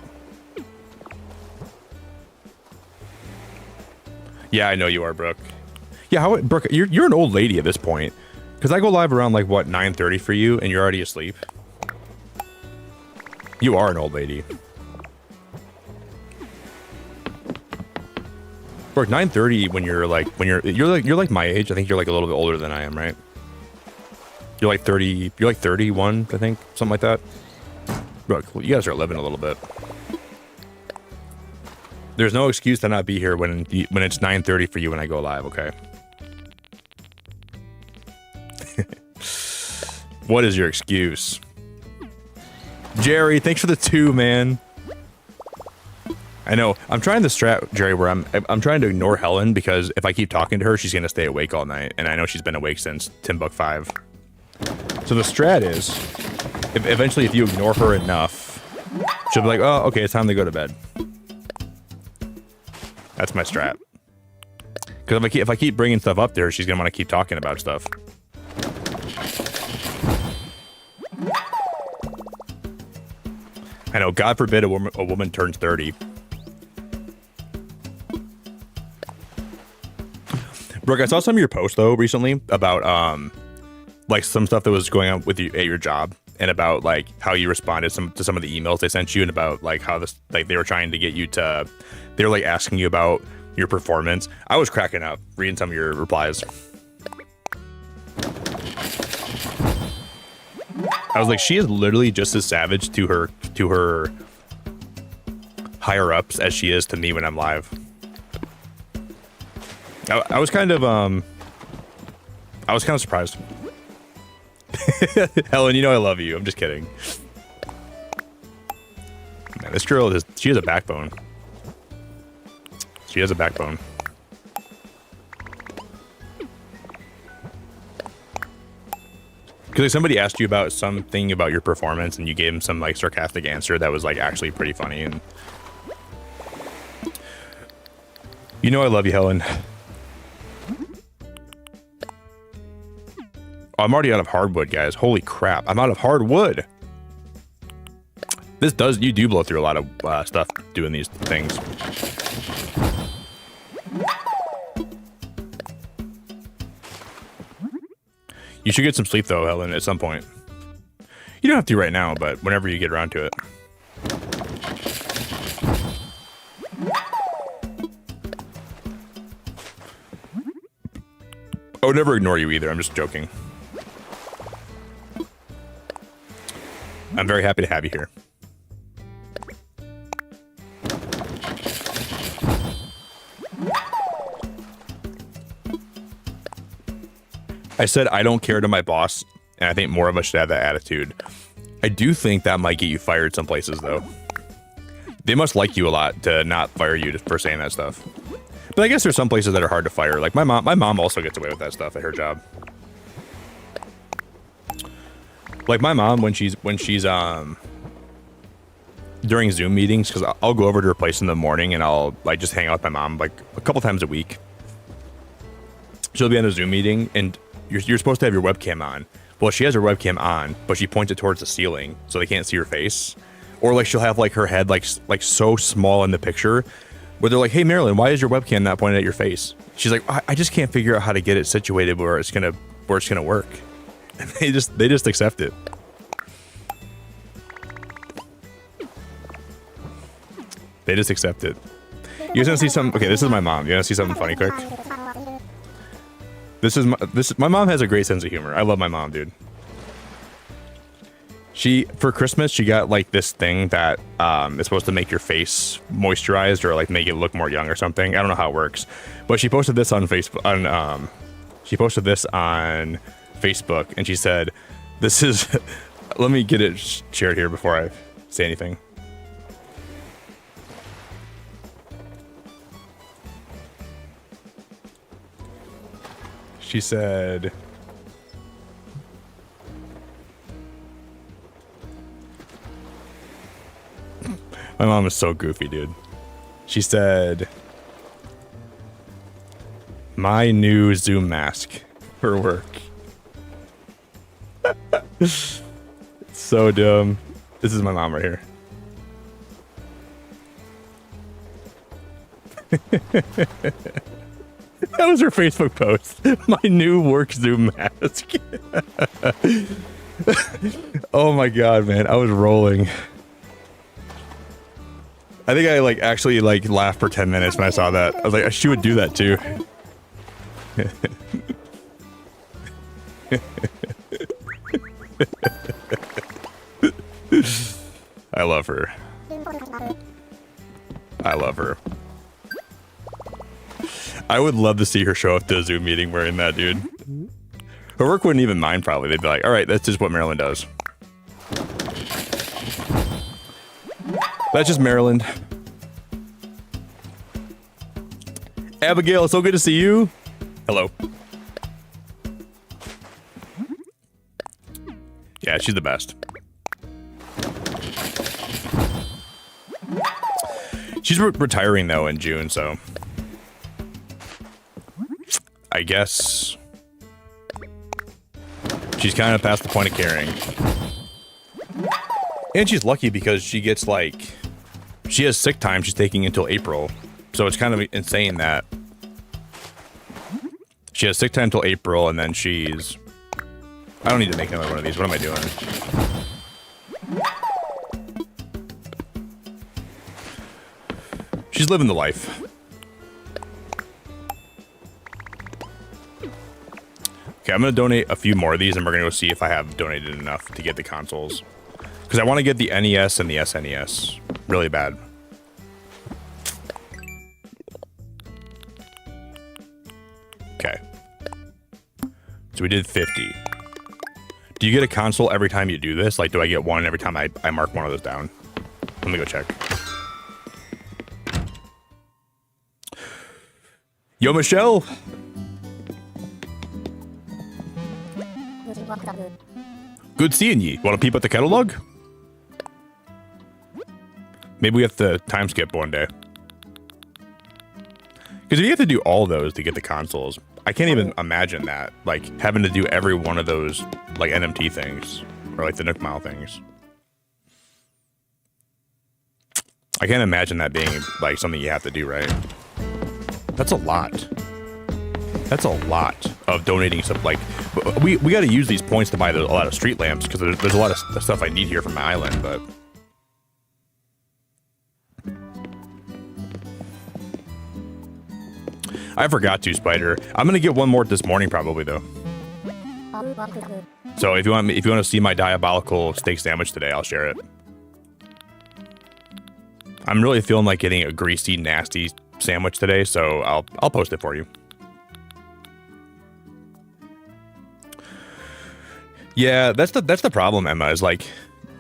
Yeah, I know you are, Brooke. Yeah, Brooke, you're an old lady at this point. Because I go live around, like, what, 9:30 for you, and you're already asleep? You are an old lady. Brooke, 9:30 when you're like my age. I think you're like a little bit older than I am, right? You're like 30, you're like 31, I think, something like that. Brooke, you gotta start living a little bit. There's no excuse to not be here when it's 9:30 for you when I go live, okay? What is your excuse? Jerry, thanks for the 2, man. I know. I'm trying the strat, Jerry, where I'm trying to ignore Helen because if I keep talking to her, she's gonna stay awake all night, and I know she's been awake since Timbuk 5. So the strat is, eventually, if you ignore her enough, she'll be like, "Oh, okay, it's time to go to bed." That's my strat. Because if I keep bringing stuff up there, she's gonna want to keep talking about stuff. I know. God forbid a woman turns 30. Brooke, I saw some of your posts though recently about like some stuff that was going on with you at your job, and about like how you responded to some of the emails they sent you, and about like how this, like, they were trying to get you to, they were like asking you about your performance. I was cracking up reading some of your replies. I was like, she is literally just as savage to her higher ups as she is to me when I'm live. I was kind of surprised. Helen, you know I love you. I'm just kidding. Man, this girl she has a backbone. She has a backbone. Because like, somebody asked you about something about your performance, and you gave them some like sarcastic answer that was like actually pretty funny. And you know I love you, Helen. Oh, I'm already out of hardwood, guys. Holy crap! I'm out of hardwood. You do blow through a lot of stuff doing these things. You should get some sleep though, Helen, at some point. You don't have to right now, but whenever you get around to it. I would never ignore you either. I'm just joking. I'm very happy to have you here. I said I don't care to my boss, and I think more of us should have that attitude. I do think that might get you fired some places, though. They must like you a lot to not fire you for saying that stuff. But I guess there's some places that are hard to fire. Like my mom also gets away with that stuff at her job. Like my mom, when she's during Zoom meetings, because I'll go over to her place in the morning and I'll like just hang out with my mom like a couple times a week. She'll be on a Zoom meeting and you're supposed to have your webcam on. Well, she has her webcam on, but she points it towards the ceiling so they can't see her face. Or like she'll have like her head like so small in the picture where they're like, "Hey Marilyn, why is your webcam not pointed at your face?" She's like, I just can't figure out how to get it situated where it's gonna work. And they just accept it. They just accept it. You guys wanna see something? Okay, this is my mom. You wanna see something funny quick? My mom has a great sense of humor. I love my mom, dude. For Christmas, she got like this thing that is supposed to make your face moisturized or like make it look more young or something. I don't know how it works, but she posted this on Facebook. She posted this on Facebook, and she said, "This is." Let me get it shared here before I say anything. She said, my mom is so goofy, dude. She said, "My new Zoom mask for work." It's so dumb. This is my mom right here. That was her Facebook post. My new work Zoom mask. Oh my god, man. I was rolling. I think I like actually like laughed for 10 minutes when I saw that. I was like, she would do that too. I love her. I love her. I would love to see her show up to a Zoom meeting wearing that, dude. Her work wouldn't even mind, probably. They'd be like, all right, that's just what Maryland does. That's just Maryland. Abigail, so good to see you. Hello. Yeah, she's the best. She's retiring, though, in June, so... I guess... she's kind of past the point of caring. And she's lucky because she gets, like... she has sick time she's taking until April. So it's kind of insane that... she has sick time until April, and then she's... I don't need to make another one of these. What am I doing? She's living the life. Okay, I'm going to donate a few more of these, and we're going to go see if I have donated enough to get the consoles. Because I want to get the NES and the SNES really bad. Okay. So we did 50. Do you get a console every time you do this? Like, do I get one every time I mark one of those down? Let me go check. Yo, Michelle! Good seeing ye. Want to peep at the catalog? Maybe we have to time skip one day. Because if you have to do all those to get the consoles, I can't even imagine that. Like, having to do every one of those, like, NMT things. Or, like, the Nook Mile things. I can't imagine that being, like, something you have to do, right? That's a lot. That's a lot of donating stuff. Like, we got to use these points to buy a lot of street lamps, because there's a lot of stuff I need here for my island, but... I forgot to, Spider. I'm gonna get one more this morning, probably, though. So if you want to see my diabolical steak sandwich today, I'll share it. I'm really feeling like getting a greasy, nasty sandwich today, so I'll post it for you. Yeah, that's the problem, Emma, is like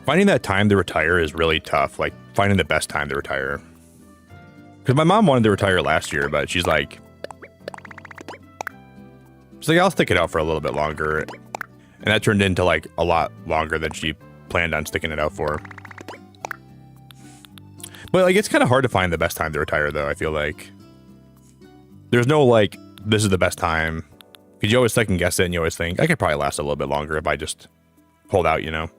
finding that time to retire is really tough. Like finding the best time to retire. Because my mom wanted to retire last year, but she's like, I'll stick it out for a little bit longer. And that turned into like a lot longer than she planned on sticking it out for. But like, it's kind of hard to find the best time to retire, though. I feel like there's no like, this is the best time. Because you always second guess it, and you always think I could probably last a little bit longer if I just hold out, you know.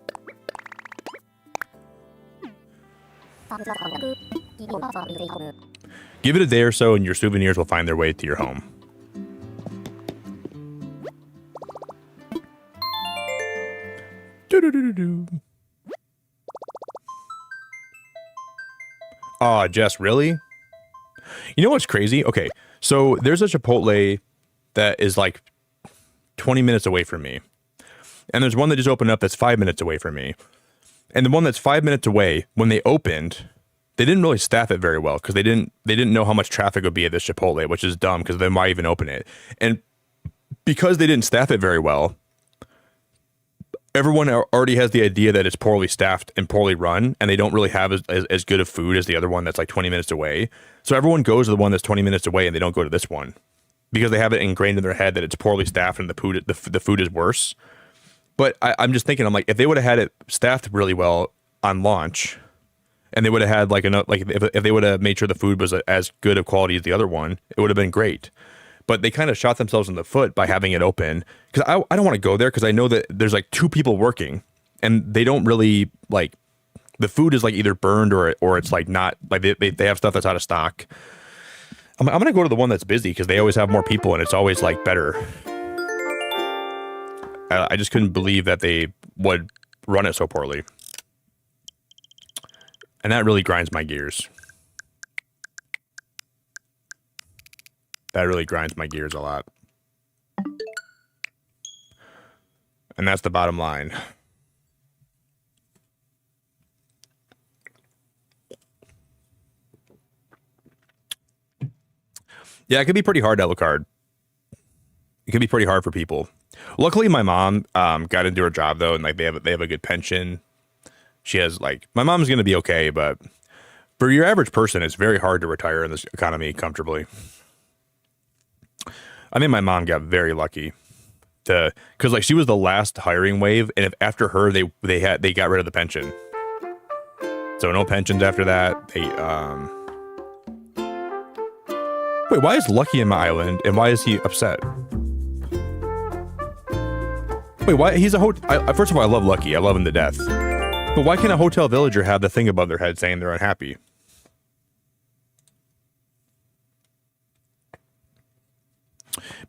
Give it a day or so, and your souvenirs will find their way to your home. Aw, Jess, really? You know what's crazy? Okay, so there's a Chipotle that is like 20 minutes away from me. And there's one that just opened up that's 5 minutes away from me. And the one that's 5 minutes away, when they opened, they didn't really staff it very well because they didn't know how much traffic would be at this Chipotle, which is dumb because then why even open it? And because they didn't staff it very well, everyone already has the idea that it's poorly staffed and poorly run, and they don't really have as good of food as the other one that's like 20 minutes away. So everyone goes to the one that's 20 minutes away, and they don't go to this one because they have it ingrained in their head that it's poorly staffed and the food is worse. But I'm just thinking, I'm like, if they would have had it staffed really well on launch, and they would have had like enough, like if they would have made sure the food was as good of quality as the other one, it would have been great. But they kind of shot themselves in the foot by having it open because I don't want to go there because I know that there's like 2 people working, and they don't really like, the food is like either burned or it's like not, like they have stuff that's out of stock. I'm going to go to the one that's busy because they always have more people and it's always like better. I just couldn't believe that they would run it so poorly. And that really grinds my gears. That really grinds my gears a lot. And that's the bottom line. Yeah, it could be pretty hard, Alucard. It can be pretty hard for people. Luckily, my mom got into her job though, and like they have a good pension. She has like, my mom's gonna be okay, but for your average person, it's very hard to retire in this economy comfortably. I think my mom got very lucky because like she was the last hiring wave, and if after her they got rid of the pension, so no pensions after that. They wait, why is Lucky in my island, and why is he upset? Wait, why? He's a first of all, I love Lucky. I love him to death. But why can't a hotel villager have the thing above their head saying they're unhappy?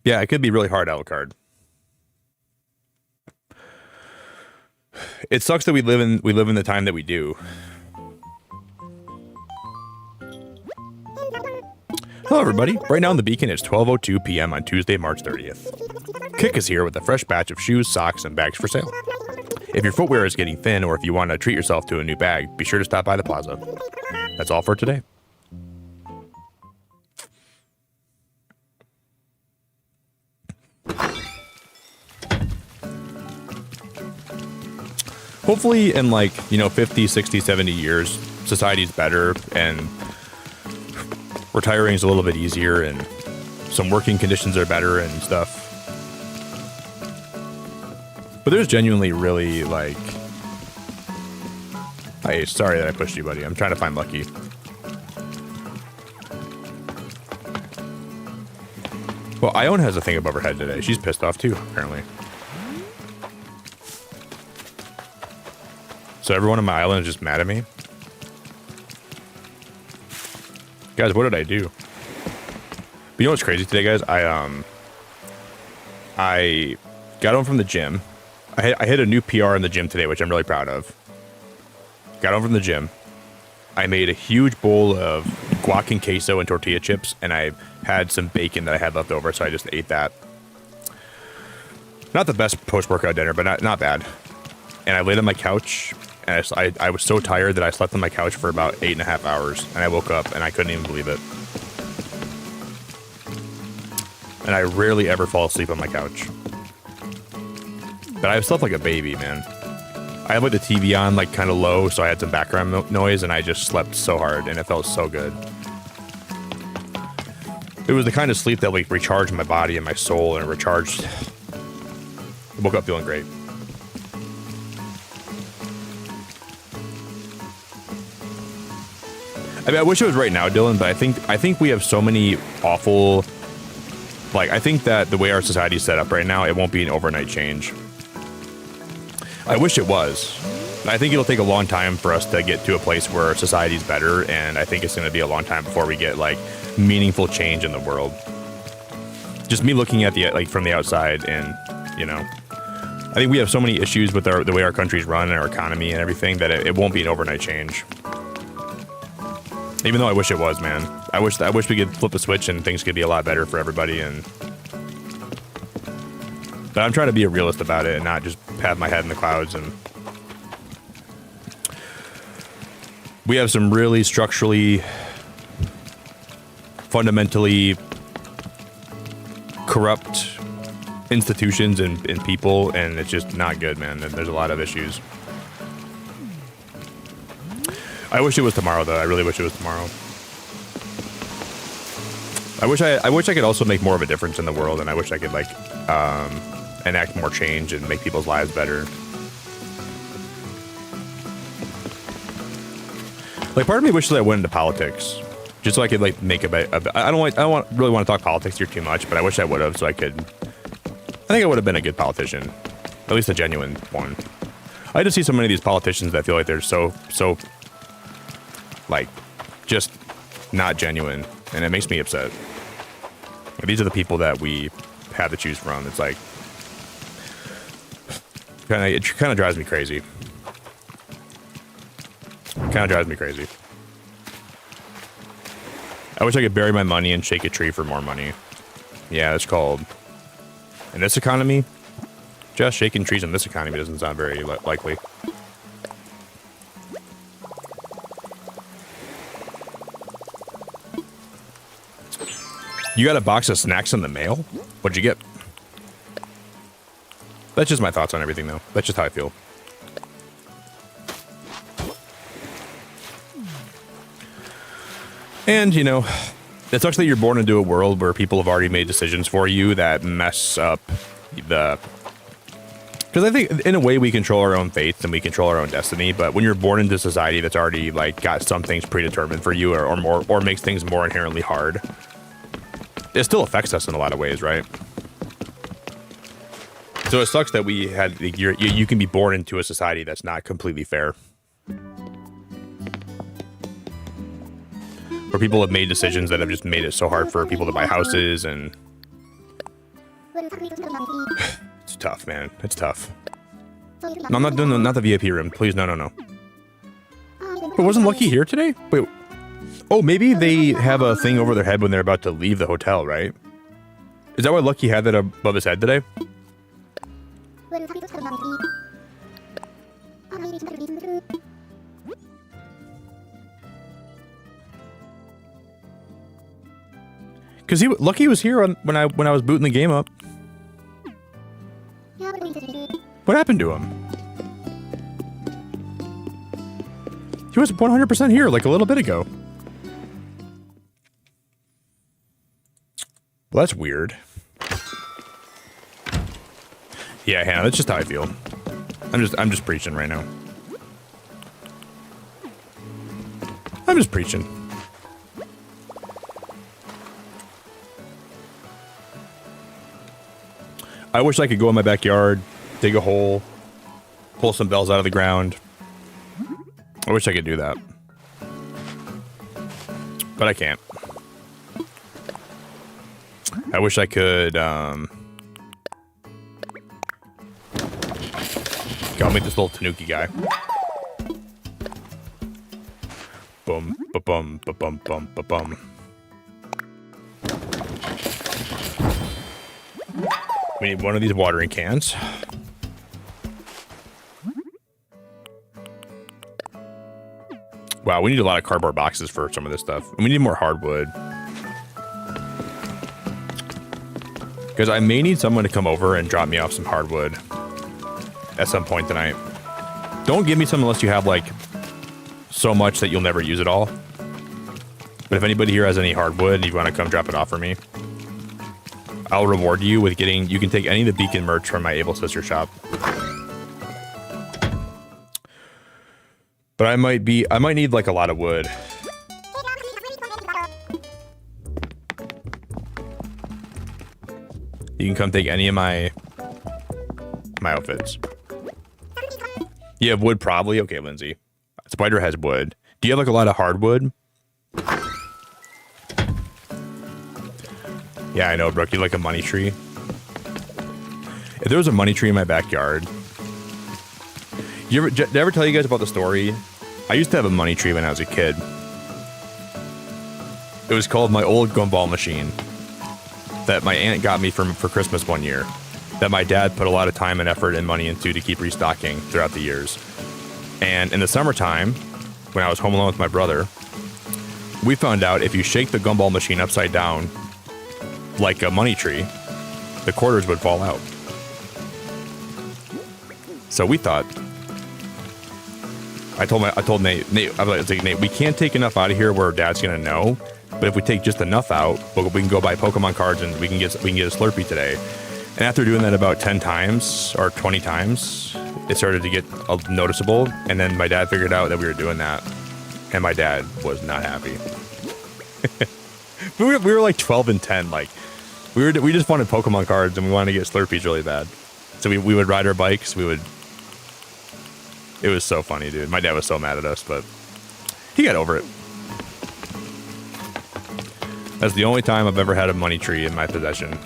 Yeah, it could be really hard, Alucard. It sucks that we live in the time that we do. Hello, everybody. Right now in the Beacon, it's 12:02 p.m. on Tuesday, March 30th. Kick is here with a fresh batch of shoes, socks, and bags for sale. If your footwear is getting thin, or if you want to treat yourself to a new bag, be sure to stop by the plaza. That's all for today. Hopefully in like, 50, 60, 70 years, society's better and retiring is a little bit easier and some working conditions are better and stuff. But there's genuinely really like, hey, sorry that I pushed you, buddy. I'm trying to find Lucky. Well, Ione has a thing above her head today. She's pissed off too, apparently. So everyone on my island is just mad at me? Guys, what did I do? But you know what's crazy today, guys? I got home from the gym. I hit a new PR in the gym today, which I'm really proud of. Got home from the gym. I made a huge bowl of guac and queso and tortilla chips, and I had some bacon that I had left over, so I just ate that. Not the best post-workout dinner, but not bad. And I laid on my couch, and I was so tired that I slept on my couch for about 8.5 hours, and I woke up, and I couldn't even believe it. And I rarely ever fall asleep on my couch. But I slept like a baby, man. I had like the TV on like kind of low, so I had some background noise, and I just slept so hard, and it felt so good. It was the kind of sleep that like recharged my body and my soul, and recharged. I woke up feeling great. I mean, I wish it was right now, Dylan, but I think we have so many awful. Like, I think that the way our society is set up right now, it won't be an overnight change. I wish it was. I think it'll take a long time for us to get to a place where society's better, and I think it's going to be a long time before we get like meaningful change in the world. Just me looking at the like from the outside, and you know, I think we have so many issues with the way our country's run and our economy and everything that it won't be an overnight change. Even though I wish it was, man. I wish we could flip a switch and things could be a lot better for everybody. But I'm trying to be a realist about it and not just have my head in the clouds. And we have some really structurally, fundamentally corrupt institutions and people, and it's just not good, man. There's a lot of issues. I wish it was tomorrow, though. I really wish it was tomorrow. I wish I could also make more of a difference in the world, and I wish I could like enact more change and make people's lives better. Like, part of me wishes I went into politics, just so I could like make I don't really want to talk politics here too much, but I wish I would have, so I could. I think I would have been a good politician, at least a genuine one. I just see so many of these politicians that feel like they're so like just not genuine, and it makes me upset. These are the people that we have to choose from. It's like it kind of drives me crazy. Kind of drives me crazy. I wish I could bury my money and shake a tree for more money. Yeah, it's called. In this economy, just shaking trees in this economy doesn't sound very likely. You got a box of snacks in the mail? What'd you get? That's just my thoughts on everything, though. That's just how I feel. And, you know, it sucks that you're born into a world where people have already made decisions for you that mess up the... Because I think, in a way, we control our own fate and we control our own destiny, but when you're born into society that's already, like, got some things predetermined for you or makes things more inherently hard, it still affects us in a lot of ways, right? So it sucks that we had you can be born into a society that's not completely fair, where people have made decisions that have just made it so hard for people to buy houses, and it's tough, man. It's tough. No, I'm not doing not the VIP room, please. No. But wasn't Lucky here today? Wait. Oh, maybe they have a thing over their head when they're about to leave the hotel, right? Is that why Lucky had that above his head today? Because Lucky was here when I was booting the game up. What happened to him? He was 100% here like a little bit ago. Well, that's weird. Yeah, Hannah, that's just how I feel. I'm just preaching right now. I'm just preaching. I wish I could go in my backyard, dig a hole, pull some bells out of the ground. I wish I could do that. But I can't. I wish I could, I'll make this little tanuki guy. Boom, ba-bum, ba-bum, bum, ba-bum. We need one of these watering cans. Wow, we need a lot of cardboard boxes for some of this stuff. And we need more hardwood. Because I may need someone to come over and drop me off some hardwood at some point tonight. Don't give me some unless you have, like, so much that you'll never use it all. But if anybody here has any hardwood and you want to come drop it off for me, I'll reward you with getting... You can take any of the Beacon merch from my Able Sister shop. But I might need, like, a lot of wood. You can come take any of my outfits. You have wood probably? Okay, Lindsay. Spider has wood. Do you have like a lot of hardwood? Yeah, I know, Brooke. You like a money tree? If there was a money tree in my backyard... Did I ever tell you guys about the story? I used to have a money tree when I was a kid. It was called my old gumball machine that my aunt got me for Christmas one year, that my dad put a lot of time and effort and money into to keep restocking throughout the years. And in the summertime, when I was home alone with my brother, we found out if you shake the gumball machine upside down like a money tree, the quarters would fall out. So we thought, I told Nate, I was like, Nate, we can't take enough out of here where Dad's gonna know. But if we take just enough out, we can go buy Pokemon cards and we can get a Slurpee today. And after doing that about 10 times or 20 times, it started to get noticeable. And then my dad figured out that we were doing that, and my dad was not happy. we were like 12 and 10, like we just wanted Pokemon cards and we wanted to get Slurpees really bad. So we would ride our bikes. It was so funny, dude. My dad was so mad at us, but he got over it. That's the only time I've ever had a money tree in my possession.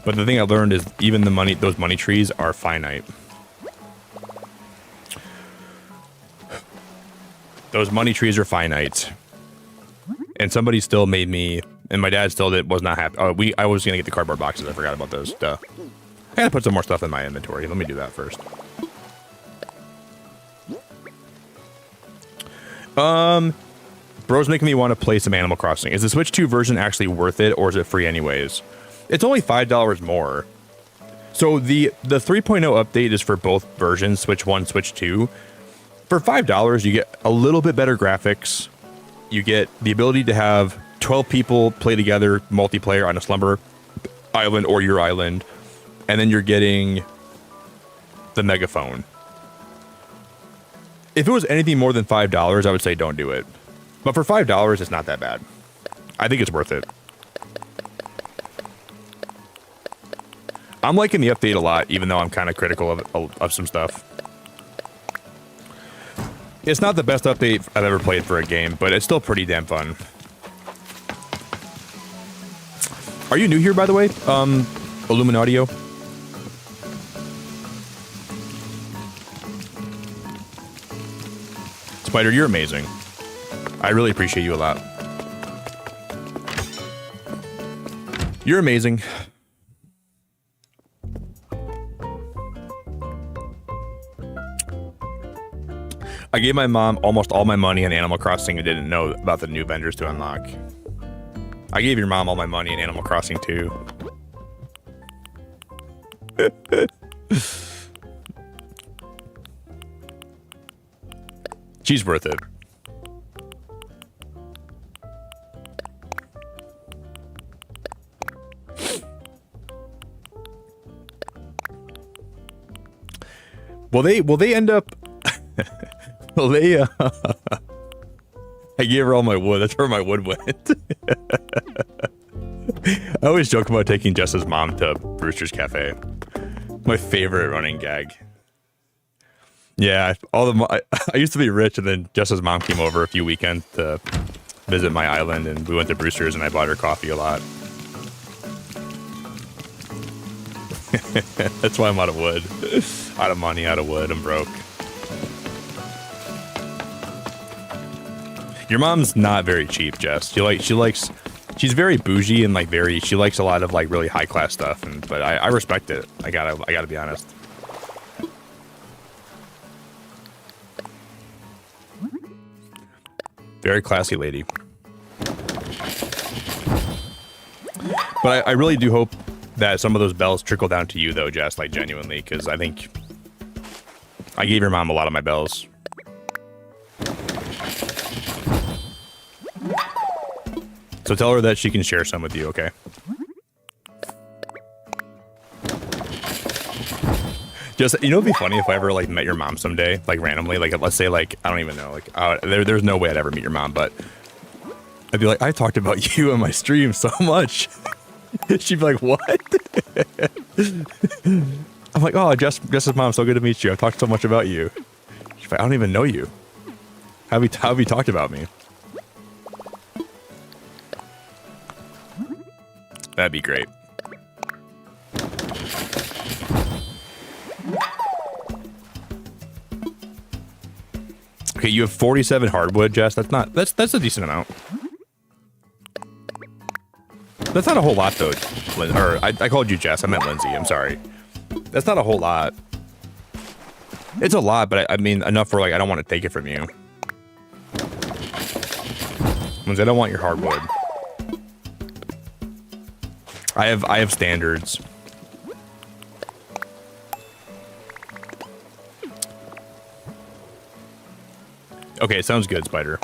But the thing I learned is even those money trees are finite. Those money trees are finite. And somebody still made me, and my dad still was not happy. Oh, I was going to get the cardboard boxes. I forgot about those. Duh. I gotta put some more stuff in my inventory. Let me do that first. Bro's making me want to play some Animal Crossing. Is the Switch 2 version actually worth it, or is it free anyways? It's only $5 more. So the 3.0 update is for both versions, Switch 1, Switch 2. For $5, you get a little bit better graphics. You get the ability to have 12 people play together, multiplayer on a Slumber Island or your island. And then you're getting the megaphone. If it was anything more than $5, I would say don't do it. But for $5, it's not that bad. I think it's worth it. I'm liking the update a lot, even though I'm kind of critical of some stuff. It's not the best update I've ever played for a game, but it's still pretty damn fun. Are you new here, by the way? Illuminaudio? Spider, you're amazing. I really appreciate you a lot. You're amazing. I gave my mom almost all my money on Animal Crossing and didn't know about the new vendors to unlock. I gave your mom all my money in Animal Crossing too. She's worth it. Will they end up? Well, they. I gave her all my wood. That's where my wood went. I always joke about taking Jess's mom to Brewster's Cafe. My favorite running gag. Yeah, I used to be rich, and then Jess's mom came over a few weekends to visit my island, and we went to Brewster's, and I bought her coffee a lot. That's why I'm out of wood. Out of money, out of wood. I'm broke. Your mom's not very cheap, Jess. She's very bougie and she likes a lot of like really high class stuff, but I respect it. I gotta be honest. Very classy lady. But I really do hope that some of those bells trickle down to you though, Jess, like genuinely, because I think I gave your mom a lot of my bells. So tell her that she can share some with you, okay? Just, you know, it'd be funny if I ever like met your mom someday, like randomly, like let's say like, I don't even know, like there's no way I'd ever meet your mom, but I'd be like, I talked about you on my stream so much. She'd be like, what? I'm like, oh, Jess's mom, so good to meet you. I've talked so much about you. She's like, I don't even know you. How have you talked about me? That'd be great. Okay, you have 47 hardwood, Jess. That's a decent amount. That's not a whole lot, though. Or I called you Jess. I meant Lindsay. I'm sorry. That's not a whole lot. It's a lot, but I mean enough for like I don't want to take it from you. Lindsay, I don't want your hardwood. I have standards. Okay, sounds good, Spider.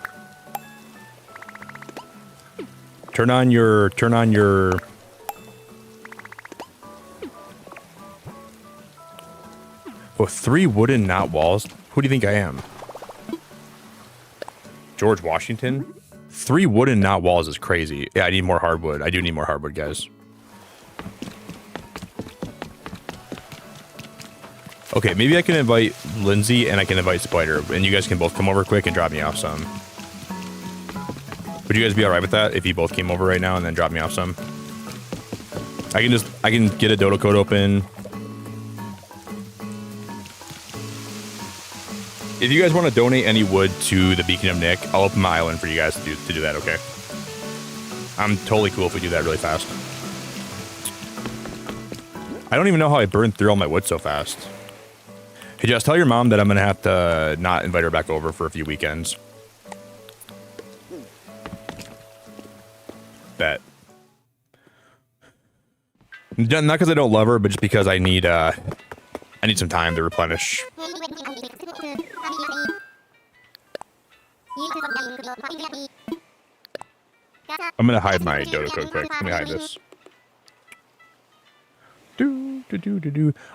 Turn on your Oh, 3 wooden, not walls? Who do you think I am? George Washington? 3 wooden, not walls is crazy. Yeah, I need more hardwood. I do need more hardwood, guys. Okay, maybe I can invite Lindsay and I can invite Spider, and you guys can both come over quick and drop me off some. Would you guys be alright with that if you both came over right now and then drop me off some? I can get a dodo code open. If you guys want to donate any wood to the Beacon of Nick, I'll open my island for you guys to do that, okay? I'm totally cool if we do that really fast. I don't even know how I burned through all my wood so fast. Hey, Jess, tell your mom that I'm going to have to not invite her back over for a few weekends. Bet. Not because I don't love her, but just because I need some time to replenish. I'm gonna hide my dodo code quick. Let me hide this.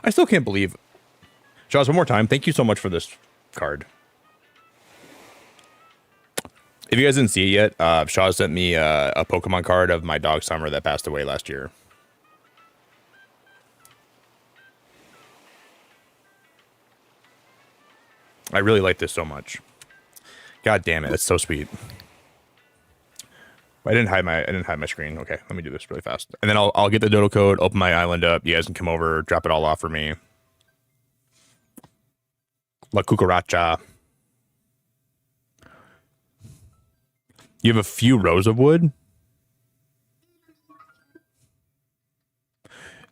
I still can't believe. Jaws, one more time. Thank you so much for this card. If you guys didn't see it yet, Shaw sent me a Pokemon card of my dog Summer that passed away last year. I really like this so much. God damn it, it's so sweet. I didn't hide my screen. Okay, let me do this really fast. And then I'll get the dodo code, open my island up. You guys can come over, drop it all off for me. La cucaracha. You have a few rows of wood?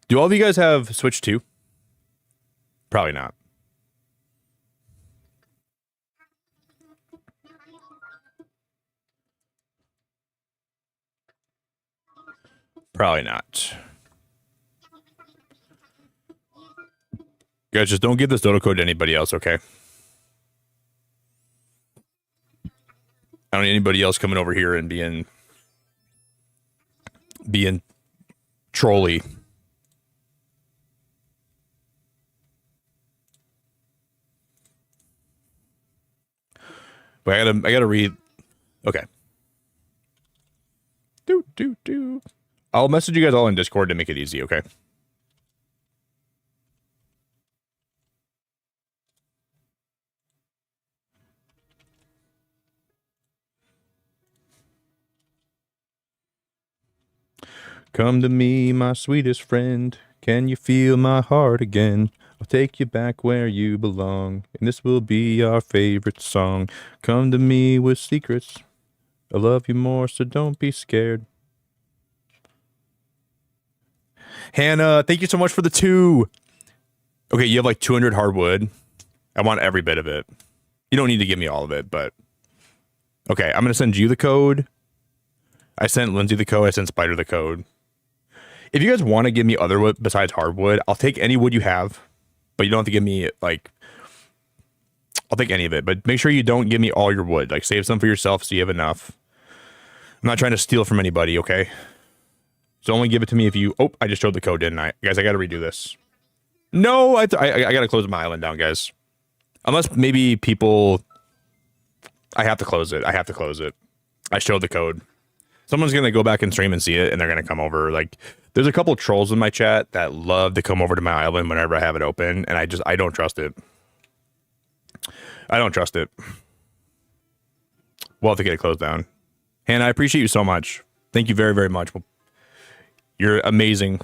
Do all of you guys have Switch 2? Probably not. Probably not. Guys, just don't give this dodo code to anybody else, okay? I don't need anybody else coming over here and being trolly. But I gotta read. Okay. I'll message you guys all in Discord to make it easy, okay? Come to me, my sweetest friend. Can you feel my heart again? I'll take you back where you belong, and this will be our favorite song. Come to me with secrets. I love you more, so don't be scared. Hannah, thank you so much for the 2. Okay, you have like 200 hardwood. I want every bit of it. You don't need to give me all of it, but... Okay, I'm going to send you the code. I sent Lindsay the code. I sent Spider the code. If you guys want to give me other wood besides hardwood, I'll take any wood you have. But you don't have to give me, like... I'll take any of it. But make sure you don't give me all your wood. Like, save some for yourself so you have enough. I'm not trying to steal from anybody, okay? So only give it to me if you... Oh, I just showed the code, didn't I? Guys, I got to redo this. No, I got to close my island down, guys. Unless maybe people... I have to close it. I showed the code. Someone's gonna go back and stream and see it, and they're gonna come over. Like, there's a couple trolls in my chat that love to come over to my island whenever I have it open, and I don't trust it. I don't trust it. We'll have to get it closed down. Hannah, I appreciate you so much. Thank you very, very much. You're amazing.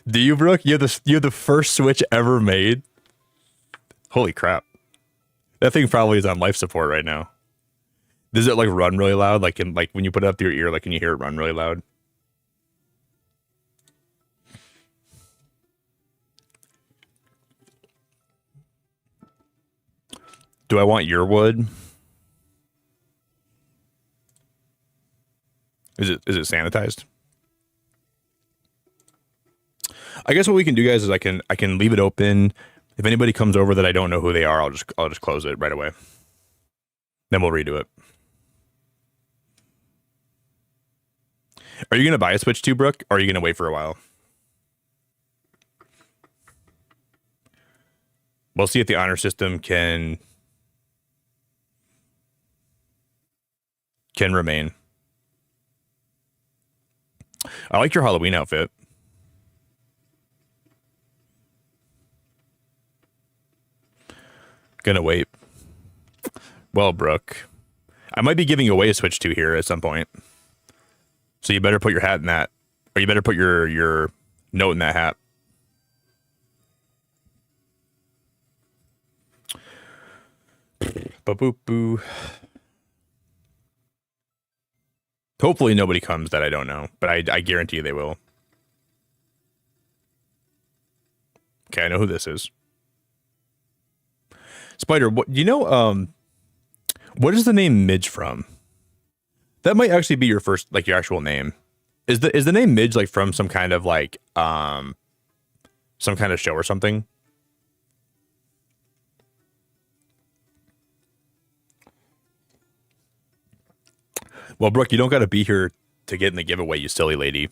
Do you, Brooke? You're the first Switch ever made. Holy crap! That thing probably is on life support right now. Does it like run really loud? Like when you put it up to your ear, like can you hear it run really loud? Do I want your wood? Is it sanitized? I guess what we can do, guys, is I can leave it open. If anybody comes over that I don't know who they are, I'll just close it right away. Then we'll redo it. Are you gonna buy a Switch too, Brooke? Or are you gonna wait for a while? We'll see if the honor system can remain. I like your Halloween outfit. Gonna wait. Well, Brooke, I might be giving away a Switch 2 here at some point. So you better put your hat in that. Or you better put your note in that hat. Ba-boop-boo. Hopefully nobody comes that I don't know, but I guarantee they will. Okay, I know who this is. Spider, what you know? What is the name Midge from? That might actually be your first, like your actual name. Is the name Midge like from some kind of like some kind of show or something? Well, Brooke, you don't got to be here to get in the giveaway, you silly lady.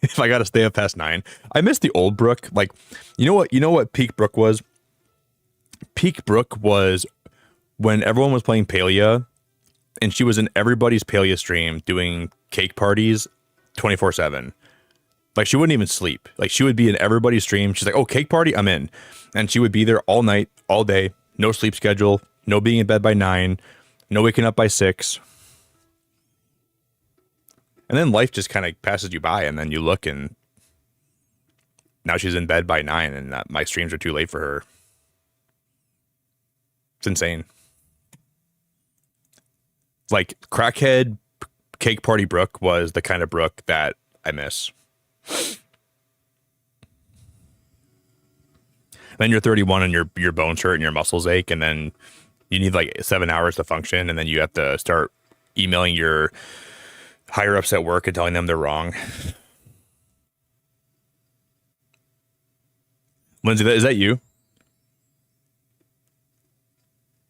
If I got to stay up past 9, I miss the old Brooke. Like, you know what peak Brooke was? Peak Brooke was when everyone was playing Palia, and she was in everybody's Palia stream doing cake parties 24/7. Like, she wouldn't even sleep. Like, she would be in everybody's stream. She's like, "Oh, cake party, I'm in," and she would be there all night, all day, no sleep schedule, no being in bed by 9, no waking up by 6. And then life just kind of passes you by, and then you look, and now she's in bed by 9, and my streams are too late for her. It's insane. Like, crackhead cake party Brooke was the kind of Brooke that I miss. Then you're 31 and your bones hurt and your muscles ache, and then you need like 7 hours to function, and then you have to start emailing your higher ups at work and telling them they're wrong. Lindsay, is that you?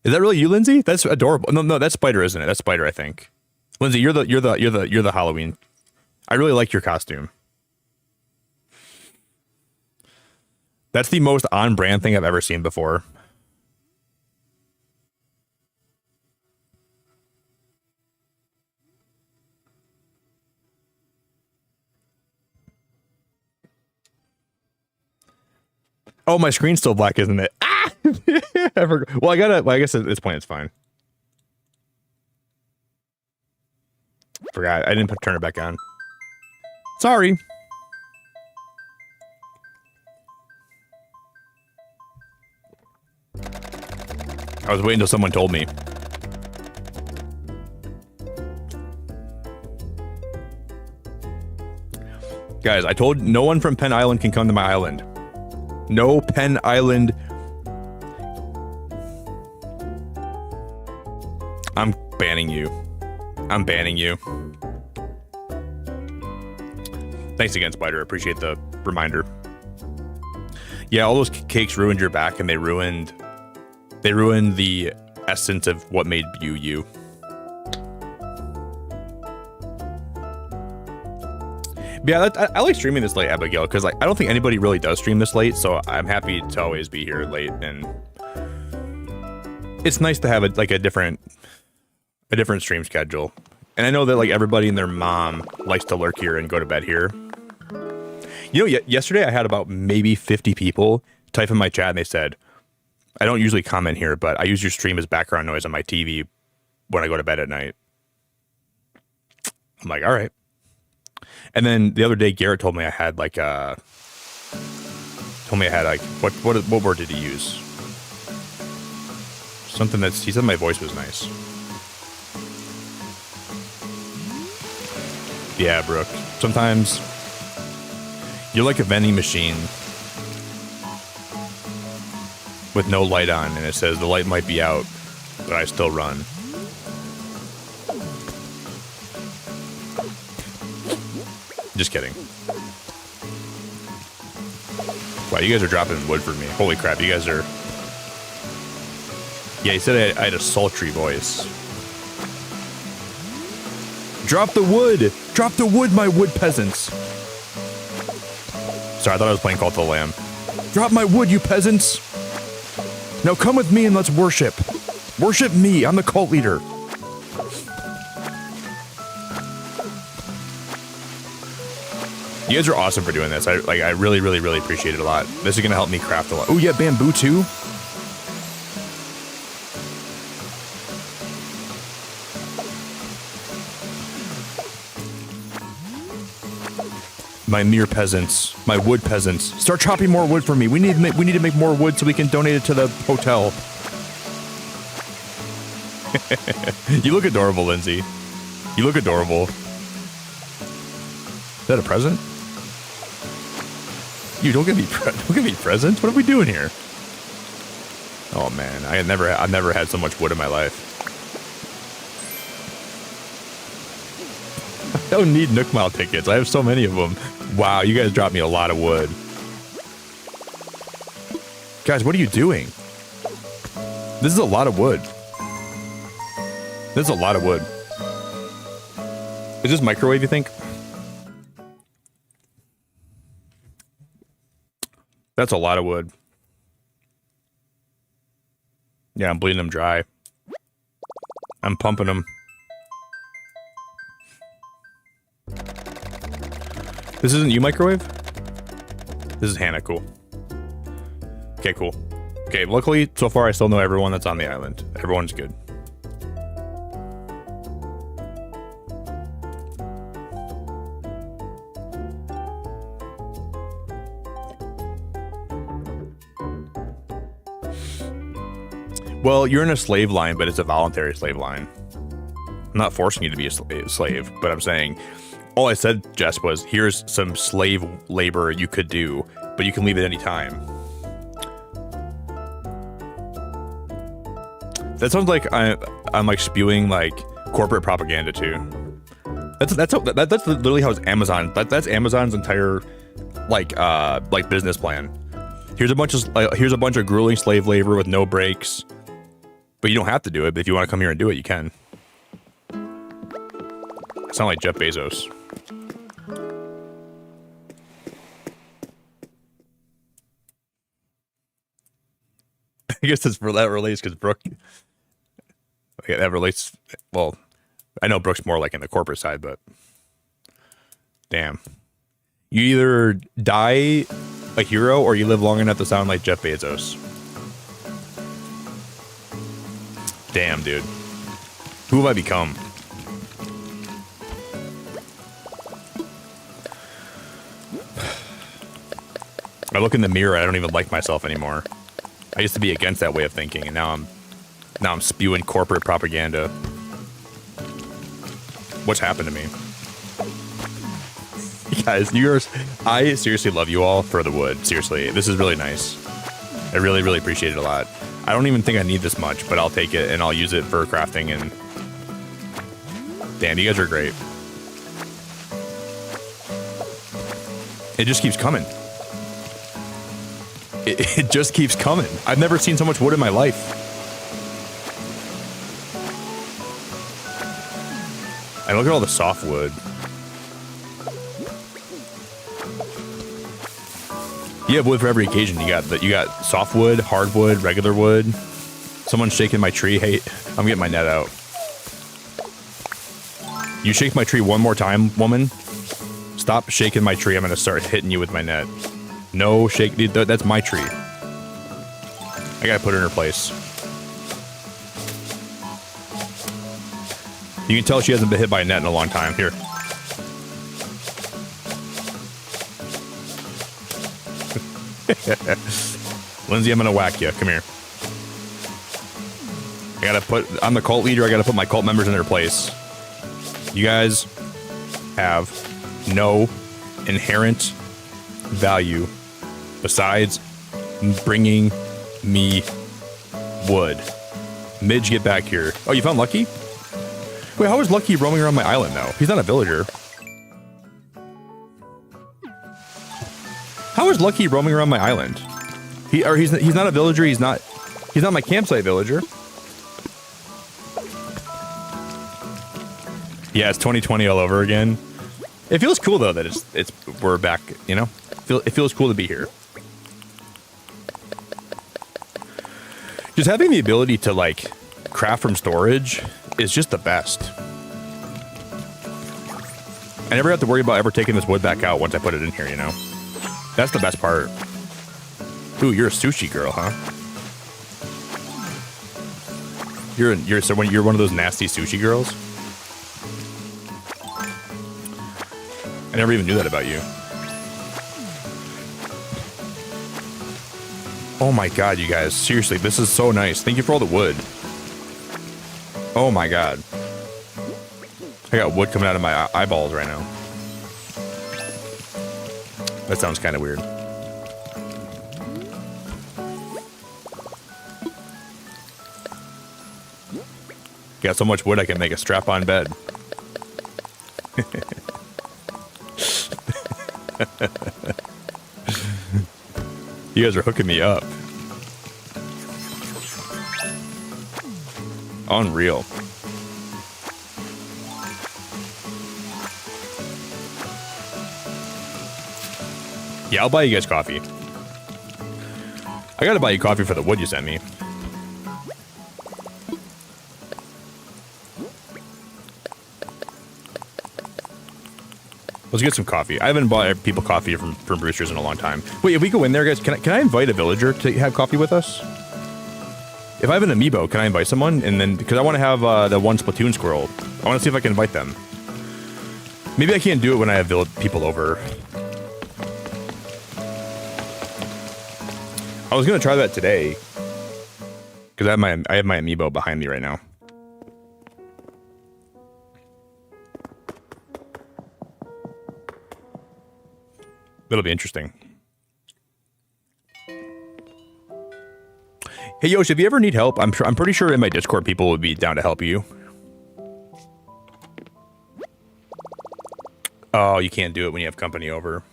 Is that really you, Lindsay? That's adorable. No, that's Spider, isn't it? That's Spider, I think. Lindsay, you're the Halloween. I really like your costume. That's the most on-brand thing I've ever seen before. Oh, my screen's still black, isn't it? Ah! Well, I guess at this point it's fine. Forgot. I didn't turn it back on. Sorry. I was waiting until someone told me. Guys, I told no one from Penn Island can come to my island. No Penn Island. I'm banning you. I'm banning you. Thanks again, Spider. Appreciate the reminder. Yeah, all those cakes ruined your back, and they ruined the essence of what made you you. Yeah, I like streaming this late, Abigail, because like I don't think anybody really does stream this late, so I'm happy to always be here late and it's nice to have a different stream schedule. And I know that like everybody and their mom likes to lurk here and go to bed here. You know, yesterday I had about maybe 50 people type in my chat and they said, I don't usually comment here, but I use your stream as background noise on my TV when I go to bed at night. I'm like, all right. And then the other day, Garrett told me I had like what word did he use? Something he said my voice was nice. Yeah, Brooke. Sometimes you're like a vending machine with no light on, and it says the light might be out, but I still run. Just kidding. Wow, you guys are dropping wood for me. Holy crap, you guys are... Yeah, he said I had a sultry voice. Drop the wood! Drop the wood, my wood peasants! Sorry, I thought I was playing Cult of the Lamb. Drop my wood, you peasants! Now come with me and let's worship. Worship me, I'm the cult leader. You guys are awesome for doing this. I really, really, really appreciate it a lot. This is gonna help me craft a lot. Oh, yeah, bamboo too? My mere peasants, my wood peasants, start chopping more wood for me. We need to make more wood so we can donate it to the hotel. You look adorable, Lindsay. You look adorable. Is that a present? You don't give me presents. What are we doing here? Oh man, I've never had so much wood in my life. I don't need Nook Mile tickets. I have so many of them. Wow, you guys dropped me a lot of wood. Guys, what are you doing? This is a lot of wood. This is a lot of wood. Is this microwave, you think? That's a lot of wood. Yeah, I'm bleeding them dry. I'm pumping them. This isn't you, microwave? This is Hannah, cool. Okay, cool. Okay, luckily, so far I still know everyone that's on the island. Everyone's good. Well, you're in a slave line, but it's a voluntary slave line. I'm not forcing you to be a slave, but I'm saying... All I said, Jess, was here's some slave labor you could do, but you can leave at any time. That sounds like I'm like spewing like corporate propaganda too. That's literally how it's Amazon. That's Amazon's entire like business plan. Here's a bunch of grueling slave labor with no breaks, but you don't have to do it. But if you want to come here and do it, you can. I sound like Jeff Bezos. I guess that relates because Brooke. Okay, that relates. Well, I know Brooke's more like in the corporate side, but damn, you either die a hero or you live long enough to sound like Jeff Bezos. Damn, dude, who have I become? I look in the mirror, I don't even like myself anymore. I used to be against that way of thinking, and now I'm spewing corporate propaganda. What's happened to me? Guys, I seriously love you all for the wood. Seriously, this is really nice. I really, really appreciate it a lot. I don't even think I need this much, but I'll take it and I'll use it for crafting. And damn, you guys are great. It just keeps coming. It just keeps coming. I've never seen so much wood in my life. And look at all the soft wood. You have wood for every occasion. You got soft wood, hardwood, regular wood, Someone's shaking my tree. Hey, I'm getting my net out. You shake my tree one more time, woman. Stop shaking my tree. I'm gonna start hitting you with my net. No shake. Dude, that's my tree. I gotta put her in her place. You can tell she hasn't been hit by a net in a long time. Here. Lindsay, I'm gonna whack you. Come here. I'm the cult leader. I gotta put my cult members in their place. You guys have no inherent value besides bringing me wood. Midge, get back here. Oh, you found Lucky? Wait, how is Lucky roaming around my island though? He's not a villager. How is Lucky roaming around my island? He's not a villager. He's not my campsite villager. Yeah, it's 2020 all over again. It feels cool though that we're back. You know, it feels cool to be here. Just having the ability to like craft from storage is just the best. I never have to worry about ever taking this wood back out once I put it in here. You know, that's the best part. Ooh, you're a sushi girl, huh? You're one of those nasty sushi girls. I never even knew that about you. Oh my god, you guys. Seriously, this is so nice. Thank you for all the wood. Oh my god. I got wood coming out of my eyeballs right now. That sounds kind of weird. Got so much wood I can make a strap-on bed. You guys are hooking me up. Unreal. Yeah, I'll buy you guys coffee. I gotta buy you coffee for the wood you sent me. Let's get some coffee. I haven't bought people coffee from Brewster's in a long time. Wait, if we go in there, guys, can I invite a villager to have coffee with us? If I have an amiibo, can I invite someone? And then, because I want to have the one Splatoon squirrel. I want to see if I can invite them. Maybe I can't do it when I have people over. I was going to try that today. Because I have my amiibo behind me right now. That'll be interesting. Hey Yosh, if you ever need help, I'm pretty sure in my Discord people would be down to help you. Oh, you can't do it when you have company over.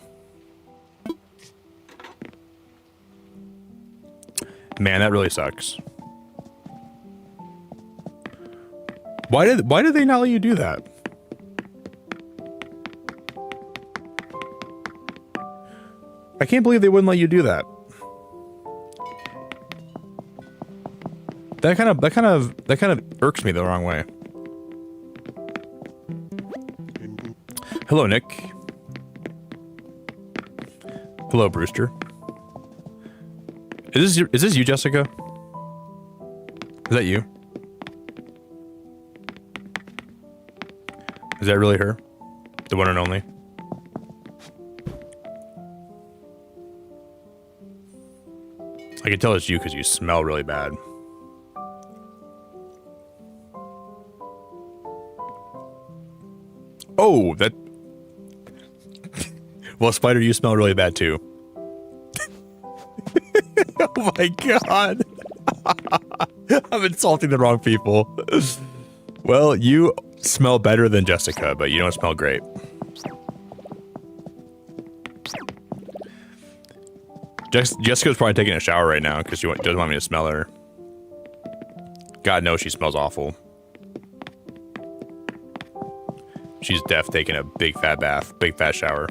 Man, that really sucks. Why did they not let you do that? I can't believe they wouldn't let you do that. That kind of irks me the wrong way. Hello, Nick. Hello, Brewster. Is this you, Jessica? Is that you? Is that really her? The one and only? I can tell it's you because you smell really bad. Oh, that... Well, Spider, you smell really bad too. Oh my god. I'm insulting the wrong people. Well, you smell better than Jessica, but you don't smell great. Jessica's probably taking a shower right now because she doesn't want me to smell her. God knows she smells awful. She's deaf taking a big fat bath, big fat shower.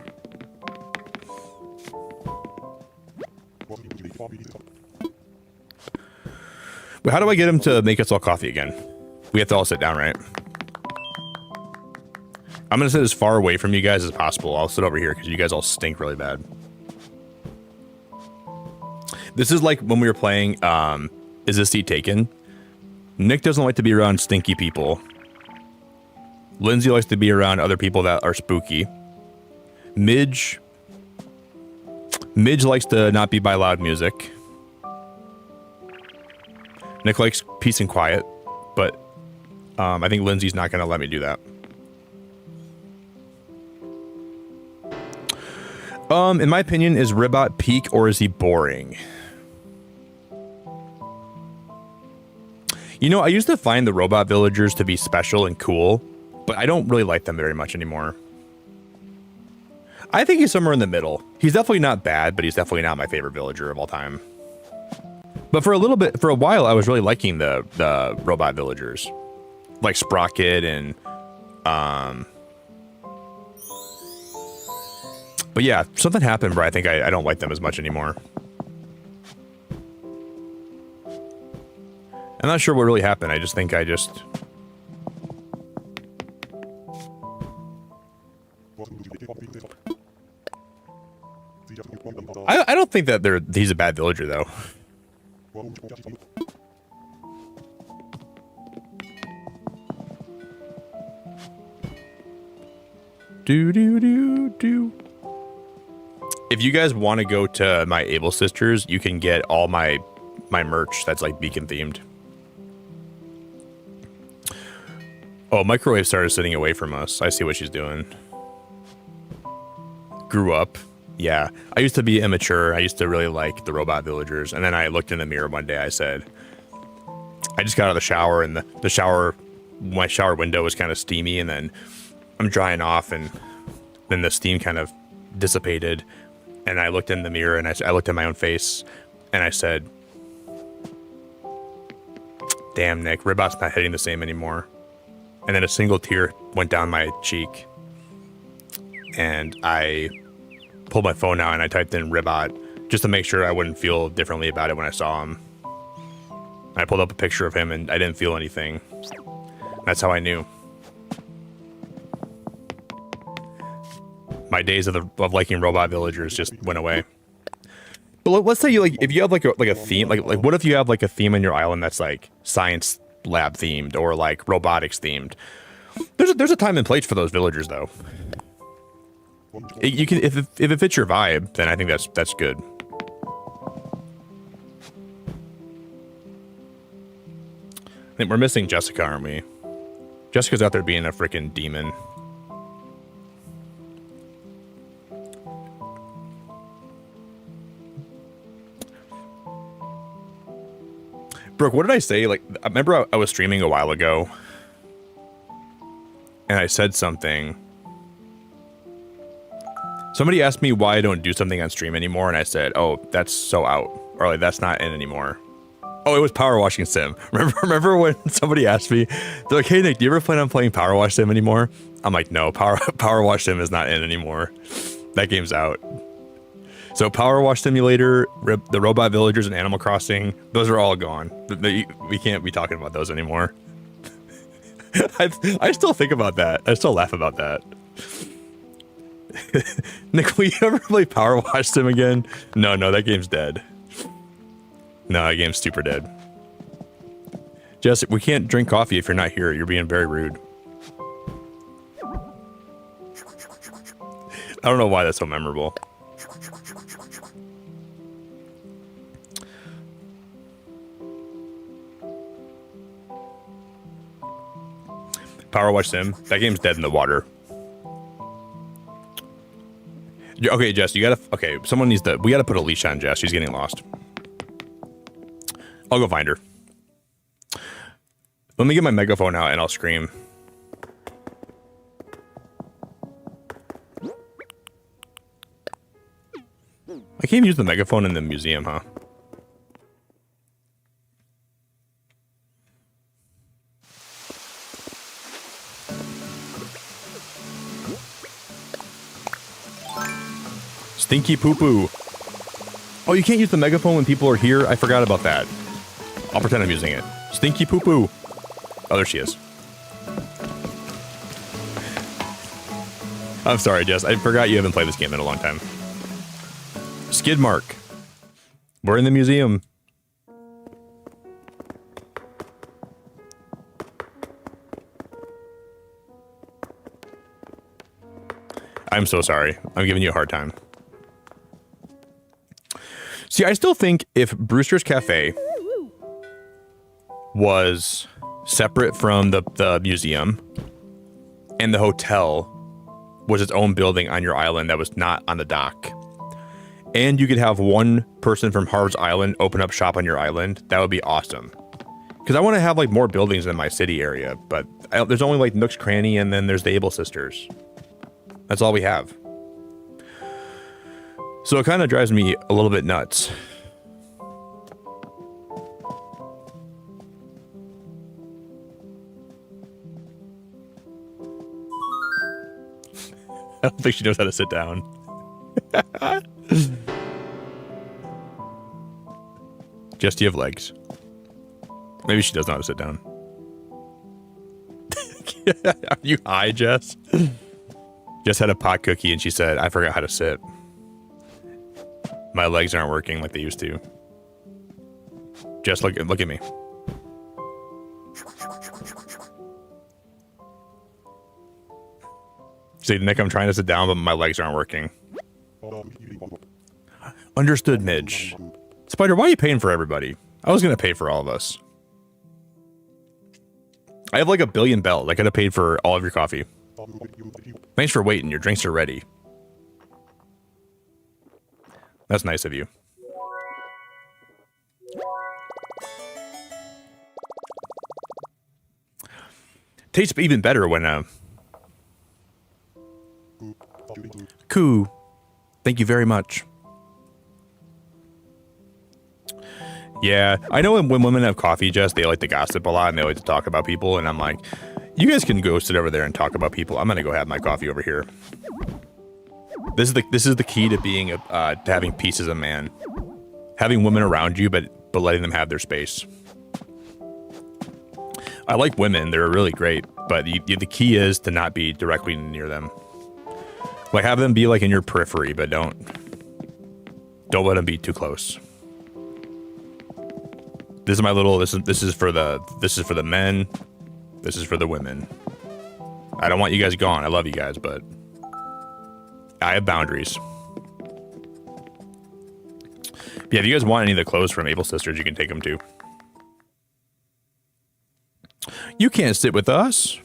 Wait, How do I get him to make us all coffee again? We have to all sit down, right? I'm going to sit as far away from you guys as possible. I'll sit over here because you guys all stink really bad. This is like when we were playing Is This Seat Taken? Nick doesn't like to be around stinky people. Lindsay likes to be around other people that are spooky. Midge likes to not be by loud music. Nick likes peace and quiet, but I think Lindsay's not going to let me do that. In my opinion, is Ribot peak or is he boring? You know, I used to find the robot villagers to be special and cool, but I don't really like them very much anymore. I think he's somewhere in the middle. He's definitely not bad, but he's definitely not my favorite villager of all time. But for a while, I was really liking the robot villagers, like Sprocket and but yeah, something happened where I think I don't like them as much anymore. I'm not sure what really happened. I just think I don't think that he's a bad villager though. Do. If you guys want to go to my Able Sisters, you can get all my merch that's like beacon themed. Oh, Microwave started sitting away from us. I see what she's doing. Grew up. Yeah, I used to be immature. I used to really like the robot villagers. And then I looked in the mirror one day. I said, I just got out of the shower and my shower window was kind of steamy. And then I'm drying off and then the steam kind of dissipated. And I looked in the mirror and I looked at my own face and I said, damn, Nick, Ribot's not hitting the same anymore. And then a single tear went down my cheek. And I pulled my phone out and I typed in Ribot just to make sure I wouldn't feel differently about it when I saw him. I pulled up a picture of him and I didn't feel anything. That's how I knew. My days of liking robot villagers just went away. But let's say if you have like a theme, like what if you have like a theme in your island that's like science lab themed or like robotics themed? There's a time and place for those villagers though. You can if it fits your vibe, then I think that's good. I think we're missing Jessica, aren't we? Jessica's out there being a freaking demon. Brooke, what did I say? Like, I remember I was streaming a while ago, and I said something. Somebody asked me why I don't do something on stream anymore, and I said, "Oh, that's so out," or like, "That's not in anymore." Oh, it was Power Washing Sim. Remember when somebody asked me, they're like, "Hey Nick, do you ever plan on playing Power Wash Sim anymore?" I'm like, "No, Power Wash Sim is not in anymore. That game's out." So Power Wash Simulator, the Robot Villagers, and Animal Crossing, those are all gone. We can't be talking about those anymore. I still think about that. I still laugh about that. Nick, will you ever play Power Wash Sim again? No, that game's dead. No, that game's super dead. Jess, we can't drink coffee if you're not here. You're being very rude. I don't know why that's so memorable. Power Wash Sim, that game's dead in the water. Okay, Jess, we gotta put a leash on Jess. She's getting lost. I'll go find her. Let me get my megaphone out and I'll scream. I can't even use the megaphone in the museum, huh? Stinky poo-poo. Oh, you can't use the megaphone when people are here? I forgot about that. I'll pretend I'm using it. Stinky poo poo. Oh, there she is. I'm sorry, Jess. I forgot you haven't played this game in a long time. Skid mark. We're in the museum. I'm so sorry. I'm giving you a hard time. See, I still think if Brewster's Cafe was separate from the museum and the hotel was its own building on your island that was not on the dock, and you could have one person from Harv's Island open up shop on your island, that would be awesome. Because I want to have like more buildings in my city area, but there's only like Nook's Cranny and then there's the Able Sisters. That's all we have. So it kind of drives me a little bit nuts. I don't think she knows how to sit down. Jess, do you have legs? Maybe she does know how to sit down. Are you high, Jess? Jess had a pot cookie and she said, I forgot how to sit. My legs aren't working like they used to. Jess, look at me. See, Nick, I'm trying to sit down, but my legs aren't working. Understood, Midge. Spider, why are you paying for everybody? I was going to pay for all of us. I have like 1 billion bells. I could have paid for all of your coffee. Thanks for waiting. Your drinks are ready. That's nice of you. Tastes even better when Coo. Thank you very much. Yeah, I know when women have coffee, Jess, they like to gossip a lot and they like to talk about people, and I'm like, you guys can go sit over there and talk about people. I'm gonna go have my coffee over here. This is the key to being to having peace as a man. Having women around you, but letting them have their space. I like women; they're really great, but the key is to not be directly near them. Like, have them be like in your periphery, but don't let them be too close. This is my little. This is for the men. This is for the women. I don't want you guys gone. I love you guys, but I have boundaries. Yeah, if you guys want any of the clothes from Able Sisters, you can take them too. You can't sit with us.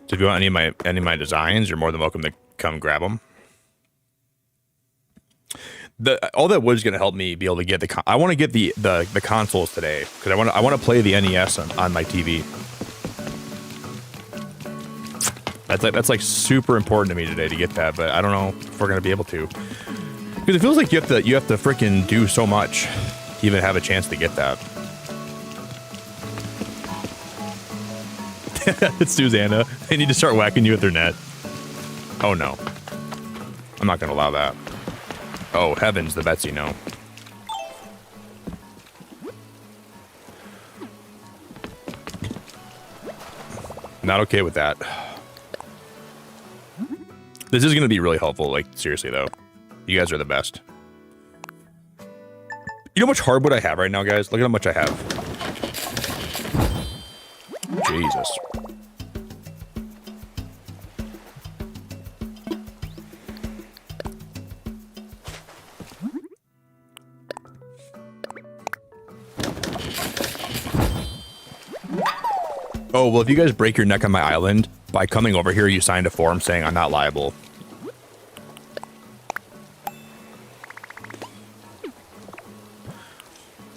So if you want any of my designs, you're more than welcome to come grab them. All that wood is going to help me be able to get I want to get the consoles today because I want to play the NES on my TV. That's like super important to me today to get that, but I don't know if we're going to be able to, because it feels like you have to freaking do so much to even have a chance to get that. It's Susanna. They need to start whacking you with their net. Oh no, I'm not going to allow that. Oh, heavens, the Betsy, no. Not okay with that. This is going to be really helpful, like, seriously, though. You guys are the best. You know how much hardwood I have right now, guys? Look at how much I have. Jesus. Oh, well, if you guys break your neck on my island, by coming over here, you signed a form saying I'm not liable.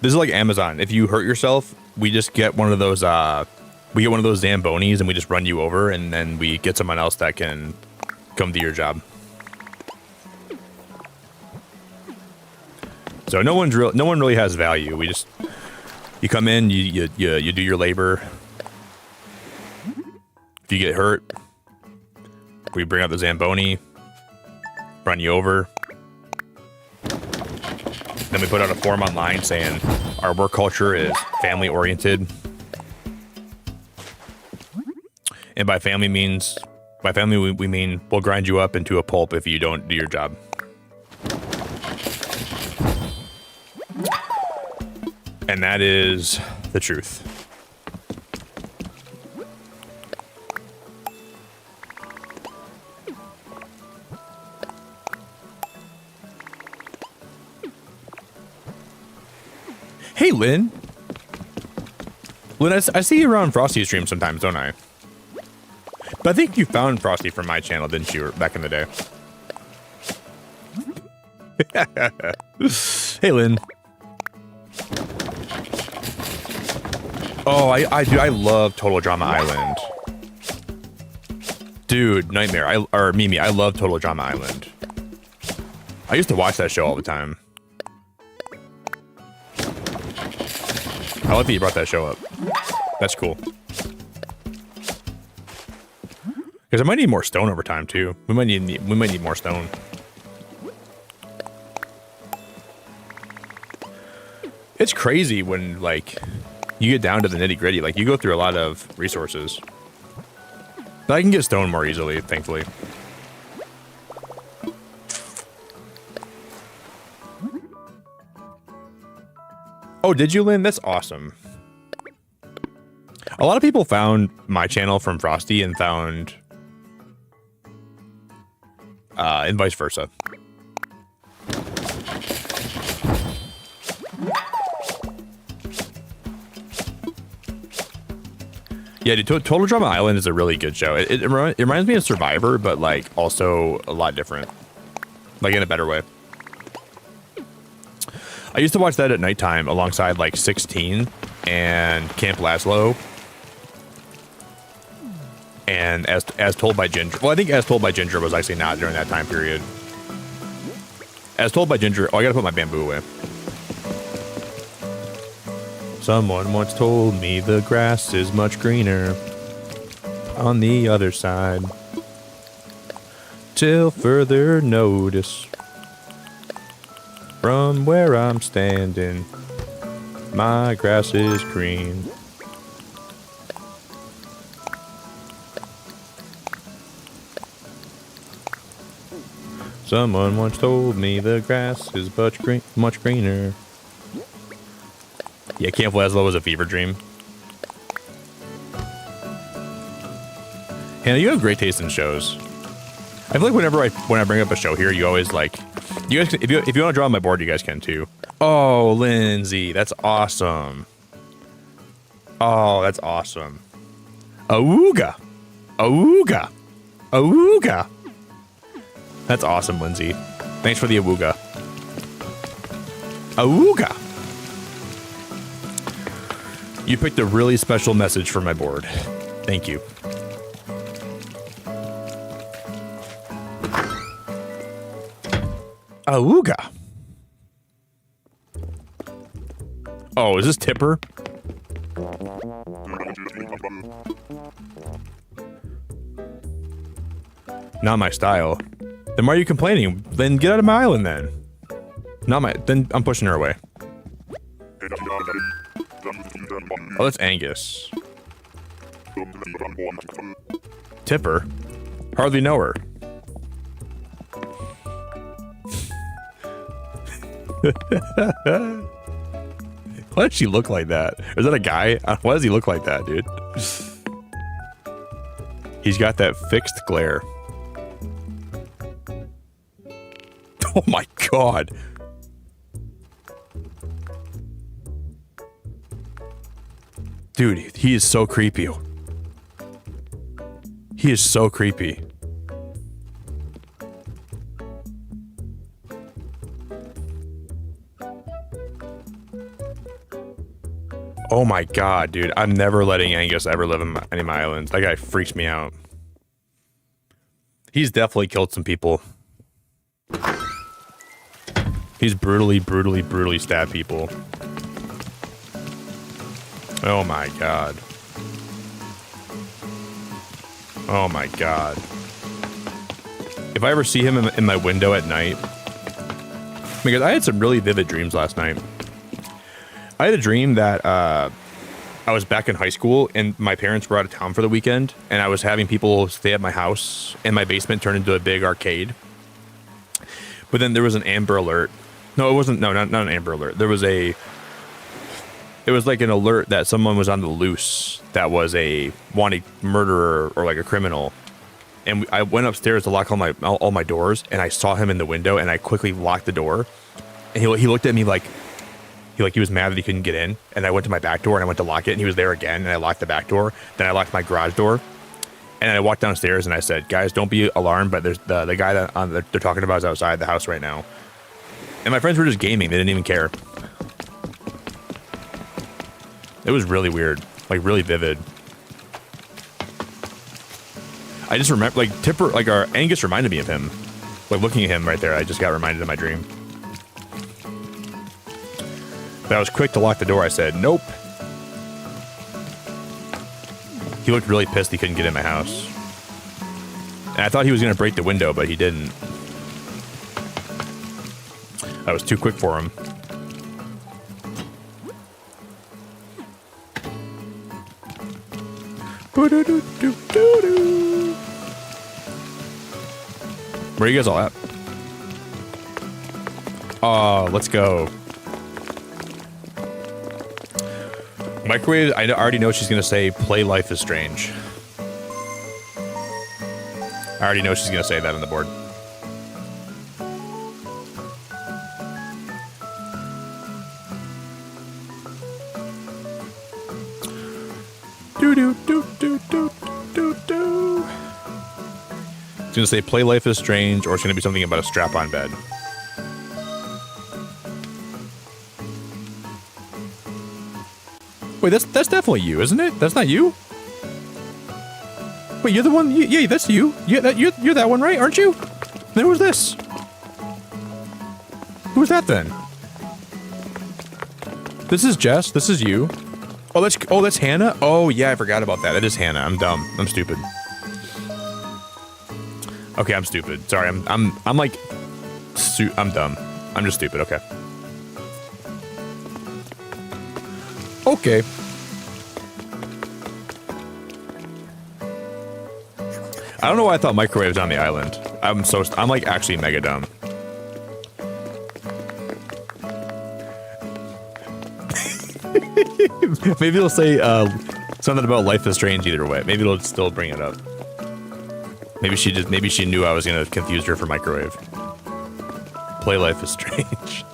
This is like Amazon. If you hurt yourself, we just get one of those, we get one of those Zambonis and we just run you over, and then we get someone else that can come do your job. So no one really has value. You come in, you do your labor. If you get hurt, we bring out the Zamboni, run you over. Then we put out a forum online saying our work culture is family oriented. And by family we mean we'll grind you up into a pulp if you don't do your job. And that is the truth. Hey, Lynn. Lynn, I see you around Frosty's stream sometimes, don't I? But I think you found Frosty from my channel, didn't you, back in the day? Hey, Lynn. Oh, I love Total Drama Island. Dude, nightmare. Mimi, I love Total Drama Island. I used to watch that show all the time. I like that you brought that show up. That's cool. Because I might need more stone over time too. We might need more stone. It's crazy when like you get down to the nitty gritty. Like you go through a lot of resources. But I can get stone more easily, thankfully. Oh, did you, Lynn? That's awesome. A lot of people found my channel from Frosty and found and vice versa. Yeah, dude, Total Drama Island is a really good show. It reminds me of Survivor, but like also a lot different, like in a better way. I used to watch that at nighttime alongside like 16 and Camp Laszlo. And as Told by Ginger. Well, I think As Told by Ginger was actually not during that time period. As Told by Ginger. Oh, I gotta put my bamboo away. Someone once told me the grass is much greener on the other side. Till further notice. From where I'm standing, my grass is green. Someone once told me the grass is much greener. Yeah, Camp Laszlo was a fever dream. Hannah, you have great taste in shows. I feel like when I bring up a show here, you always like. You guys can, if you want to draw on my board, you guys can too. Oh, Lindsay, that's awesome. Oh, that's awesome. Awooga, awooga, awooga. That's awesome, Lindsay. Thanks for the awooga. Awooga. You picked a really special message for my board. Thank you. Awooga. Oh, is this Tipper? Not my style. Then why are you complaining? Then get out of my island then. Then I'm pushing her away. Oh, that's Angus. Tipper? Hardly know her. Why does she look like that? Is that a guy? Why does he look like that, dude? He's got that fixed glare. Oh my god. Dude, he is so creepy. He is so creepy. Oh my god, dude. I'm never letting Angus ever live in any of my islands. That guy freaks me out. He's definitely killed some people. He's brutally stabbed people. Oh my god. Oh my god. If I ever see him in my window at night, Because I had some really vivid dreams last night. I had a dream that I was back in high school and my parents were out of town for the weekend, and I was having people stay at my house, and my basement turned into a big arcade. But then there was an Amber Alert. No, it wasn't. No, not an Amber Alert. It was like an alert that someone was on the loose that was a wanted murderer or like a criminal. And I went upstairs to lock all my doors, and I saw him in the window, and I quickly locked the door. And he looked at me like he was mad that he couldn't get in. And I went to my back door and I went to lock it, and he was there again. And I locked the back door. Then I locked my garage door. And I walked downstairs and I said, "Guys, don't be alarmed, but there's the guy that they're talking about is outside the house right now." And my friends were just gaming; they didn't even care. It was really weird, like really vivid. I just remember, like Tipper, like our Angus reminded me of him. Like looking at him right there, I just got reminded of my dream. But I was quick to lock the door. I said, "Nope." He looked really pissed he couldn't get in my house. And I thought he was going to break the window, but he didn't. I was too quick for him. Where are you guys all at? Oh, let's go. Microwave, I already know she's going to say, "Play Life is Strange." I already know she's going to say that on the board. It's going to say, "Play Life is Strange," or it's going to be something about a strap-on bed. Wait, that's definitely you, isn't it? That's not you? Wait, you're the one? Yeah, that's you. Yeah, you're that one, right? Aren't you? Then who's this? Who's that then? This is Jess. This is you. Oh, that's Hannah. Oh yeah, I forgot about that. That is Hannah. I'm dumb. I'm stupid. Okay, I'm stupid. Sorry, I'm like, I'm dumb. I'm just stupid. Okay. Okay. I don't know why I thought Microwave was on the island. I'm like actually mega dumb. Maybe it'll say something about Life is Strange either way. Maybe it'll still bring it up. Maybe she knew I was gonna confuse her for Microwave. Play Life is Strange.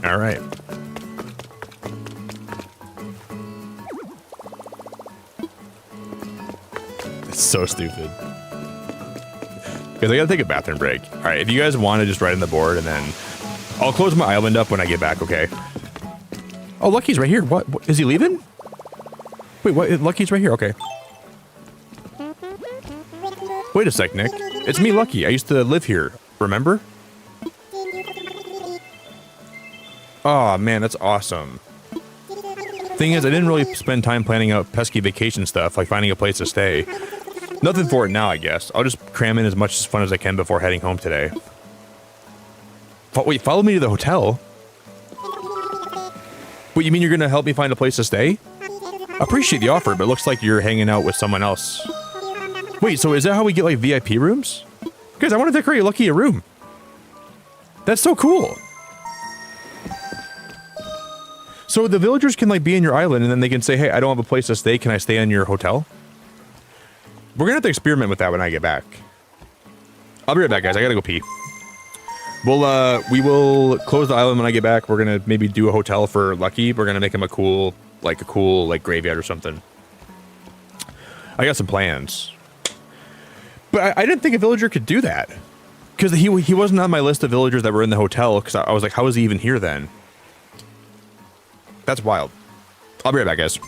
All right. It's so stupid. Guys, I gotta take a bathroom break. All right, if you guys want to just write on the board, and then I'll close my island up when I get back, okay? Oh, Lucky's right here. What is he leaving? Wait, what? Lucky's right here. Okay. Wait a sec, Nick. It's me, Lucky. I used to live here. Remember? Oh, man, that's awesome. Thing is, I didn't really spend time planning out pesky vacation stuff, like finding a place to stay. Nothing for it now, I guess. I'll just cram in as much fun as I can before heading home today. Wait, follow me to the hotel? Wait, you mean you're going to help me find a place to stay? Appreciate the offer, but it looks like you're hanging out with someone else. Wait, so is that how we get, like, VIP rooms? Guys, I want to decorate Lucky a room. That's so cool. So the villagers can, like, be in your island, and then they can say, "Hey, I don't have a place to stay. Can I stay in your hotel?" We're gonna have to experiment with that when I get back. I'll be right back, guys. I gotta go pee. We will close the island when I get back. We're gonna maybe do a hotel for Lucky. We're gonna make him a cool graveyard or something. I got some plans. But I didn't think a villager could do that. Because he wasn't on my list of villagers that were in the hotel, because I was like, how is he even here then? That's wild. I'll be right back, guys.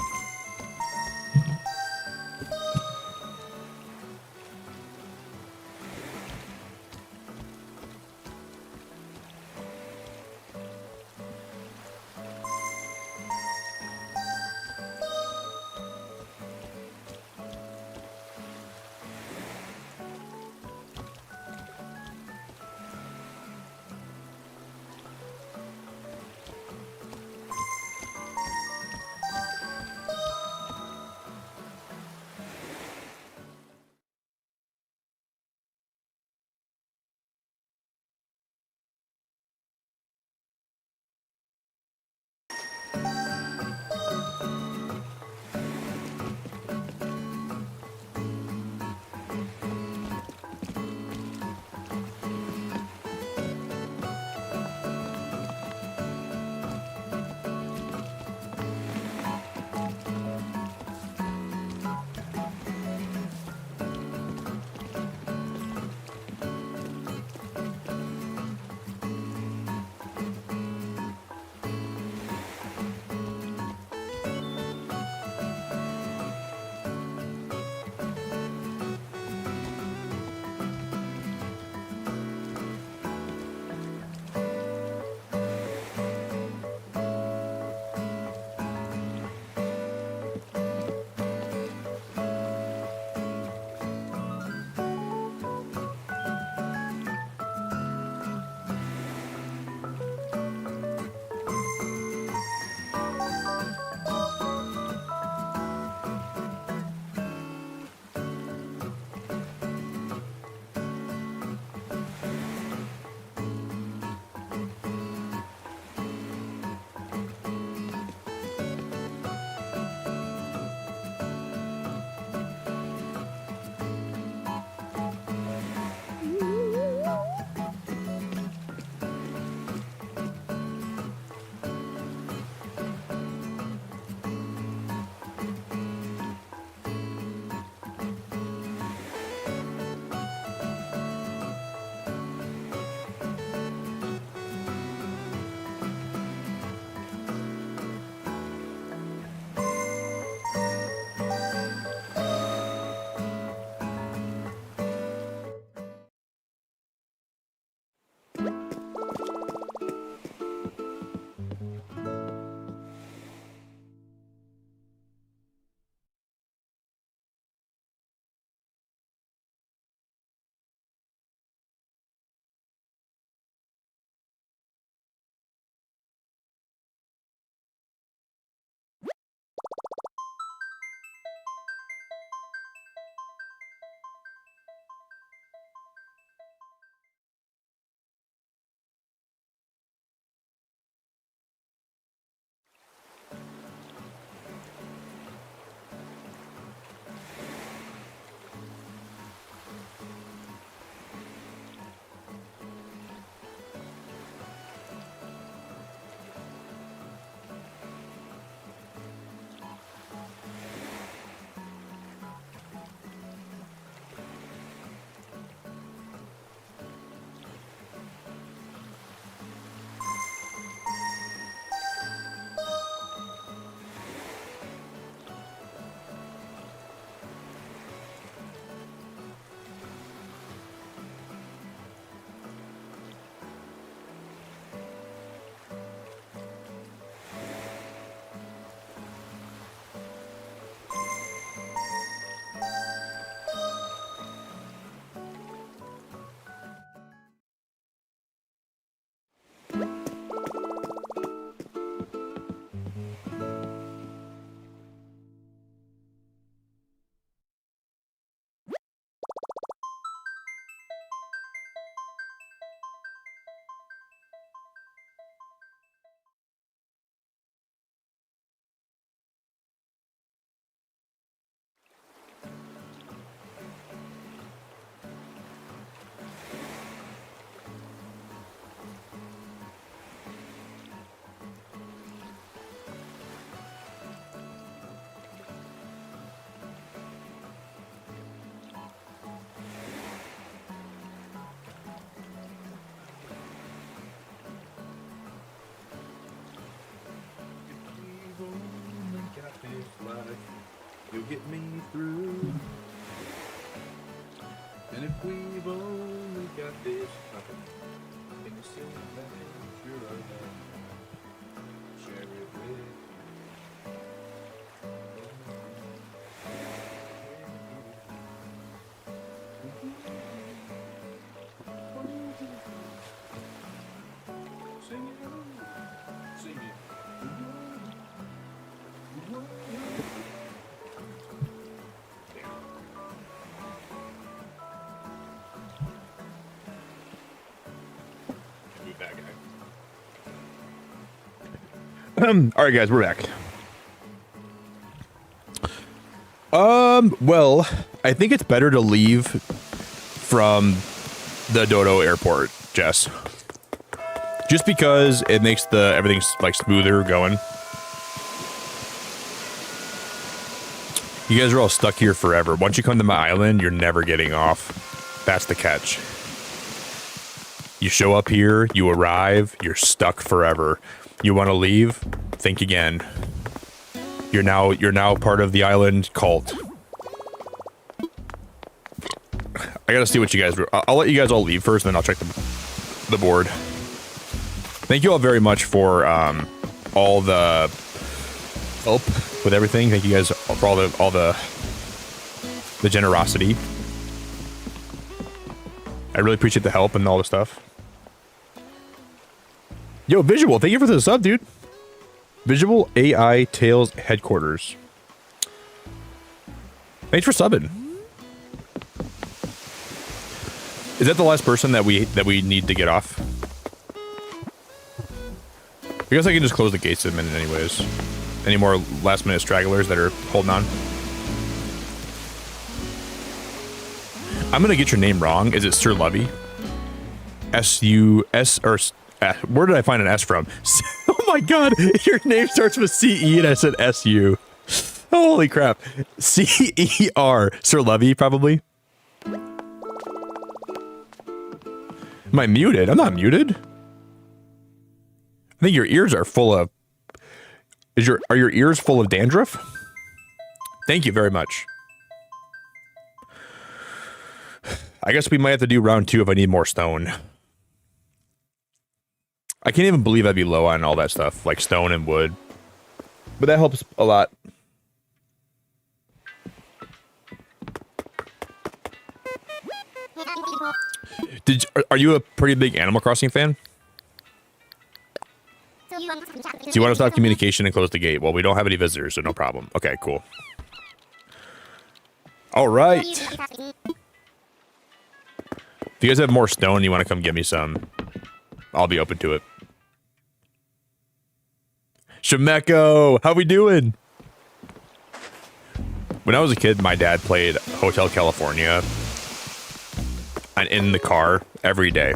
get me through. And if we've only got this time, I think it's so bad you're alone. Share it with you. Sing it. Sing it. All right, guys, we're back. Well, I think it's better to leave from the Dodo airport, Jess. Just because it makes everything's like smoother going. You guys are all stuck here forever. Once you come to my island, you're never getting off. That's the catch. You show up here, you arrive, you're stuck forever. You want to leave? Think again. You're now part of the island cult. I gotta see what you guys. I'll let you guys all leave first, and then I'll check the board. Thank you all very much for all the help with everything. Thank you guys for all the generosity. I really appreciate the help and all the stuff. Yo, Visual, thank you for the sub, dude. Visual AI Tails Headquarters. Thanks for subbing. Is that the last person that we need to get off? I guess I can just close the gates in a minute anyways. Any more last minute stragglers that are holding on? I'm gonna get your name wrong. Is it Sir Lovey? S-U-S or where did I find an S from? Oh my god, your name starts with C-E and I said S-U. Holy crap. C-E-R. Sir Lovey, probably. Am I muted? I'm not muted. I think your ears are full of... Are your ears full of dandruff? Thank you very much. I guess we might have to do round 2 if I need more stone. I can't even believe I'd be low on all that stuff, like stone and wood. But that helps a lot. Are you a pretty big Animal Crossing fan? Do you want to stop communication and close the gate? Well, we don't have any visitors, so no problem. Okay, cool. All right. If you guys have more stone and you want to come get me some, I'll be open to it. Shemeko, how we doing? When I was a kid, my dad played Hotel California in the car every day.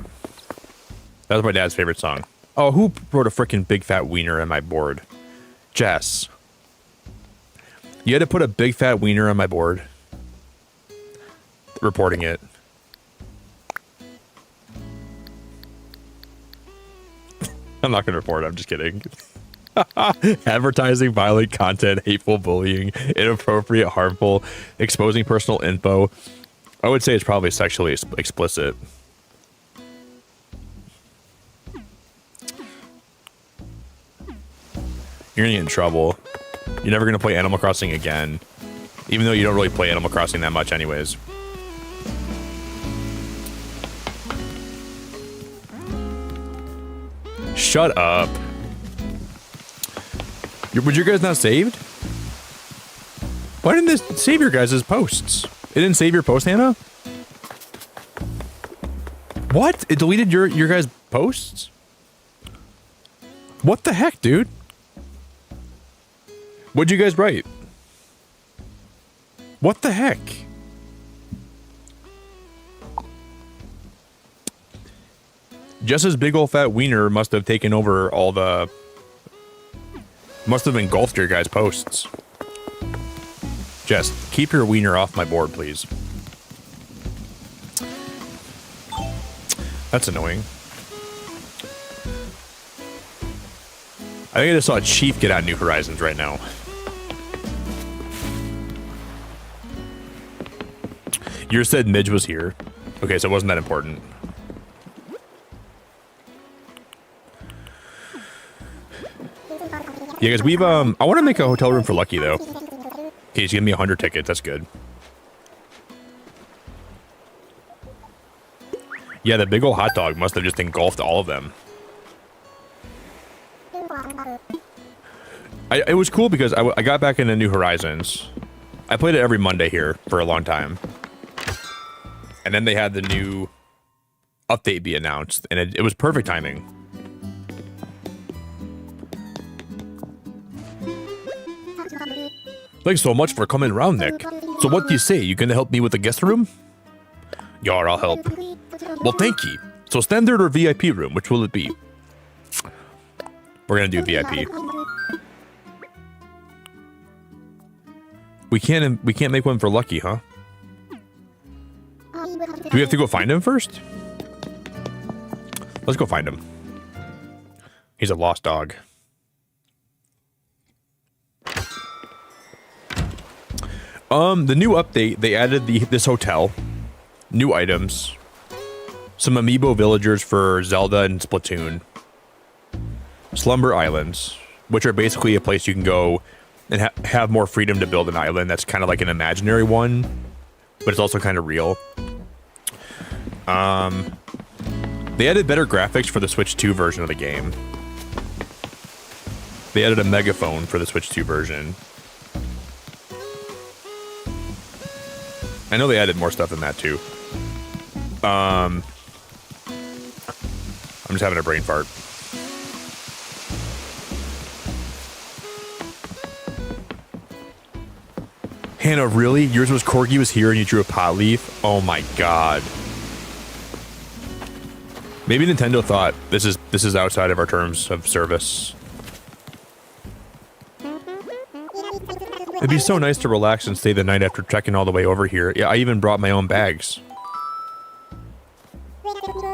That was my dad's favorite song. Oh, who wrote a freaking big fat wiener on my board? Jess. You had to put a big fat wiener on my board. Reporting it. I'm not going to report it. I'm just kidding. Advertising, violent content, hateful bullying, inappropriate, harmful, exposing personal info. I would say it's probably sexually explicit. You're going to get in trouble. You're never going to play Animal Crossing again. Even though you don't really play Animal Crossing that much anyways. Shut up. Were you guys not saved? Why didn't this save your guys' posts? It didn't save your post, Hannah? What? It deleted your guys' posts? What the heck, dude? What'd you guys write? What the heck? Jess's big old fat wiener must have taken over all the... Must have engulfed your guys' posts. Jess, keep your wiener off my board, please. That's annoying. I think I just saw a chief get on New Horizons right now. Yours said Midge was here. Okay, so it wasn't that important. Yeah, guys, we've, I want to make a hotel room for Lucky, though. Okay, he's giving me 100 tickets. That's good. Yeah, the big old hot dog must have just engulfed all of them. It was cool because I got back into New Horizons. I played it every Monday here for a long time. And then they had the new update be announced, and it was perfect timing. Thanks so much for coming around, Nick. So what do you say? You gonna help me with the guest room? Yar, I'll help. Well, thank you. So standard or VIP room, which will it be? We're gonna do VIP. We can't make one for Lucky, huh? Do we have to go find him first? Let's go find him. He's a lost dog. The new update, they added this hotel, new items, some amiibo villagers for Zelda and Splatoon, Slumber Islands, which are basically a place you can go and have more freedom to build an island that's kind of like an imaginary one, but it's also kind of real. They added better graphics for the Switch 2 version of the game. They added a megaphone for the Switch 2 version. I know they added more stuff than that too. I'm just having a brain fart. Hannah, really? Yours was Corgi was here and you drew a pot leaf? Oh my god. Maybe Nintendo thought this is outside of our terms of service. It'd be so nice to relax and stay the night after trekking all the way over here. Yeah, I even brought my own bags.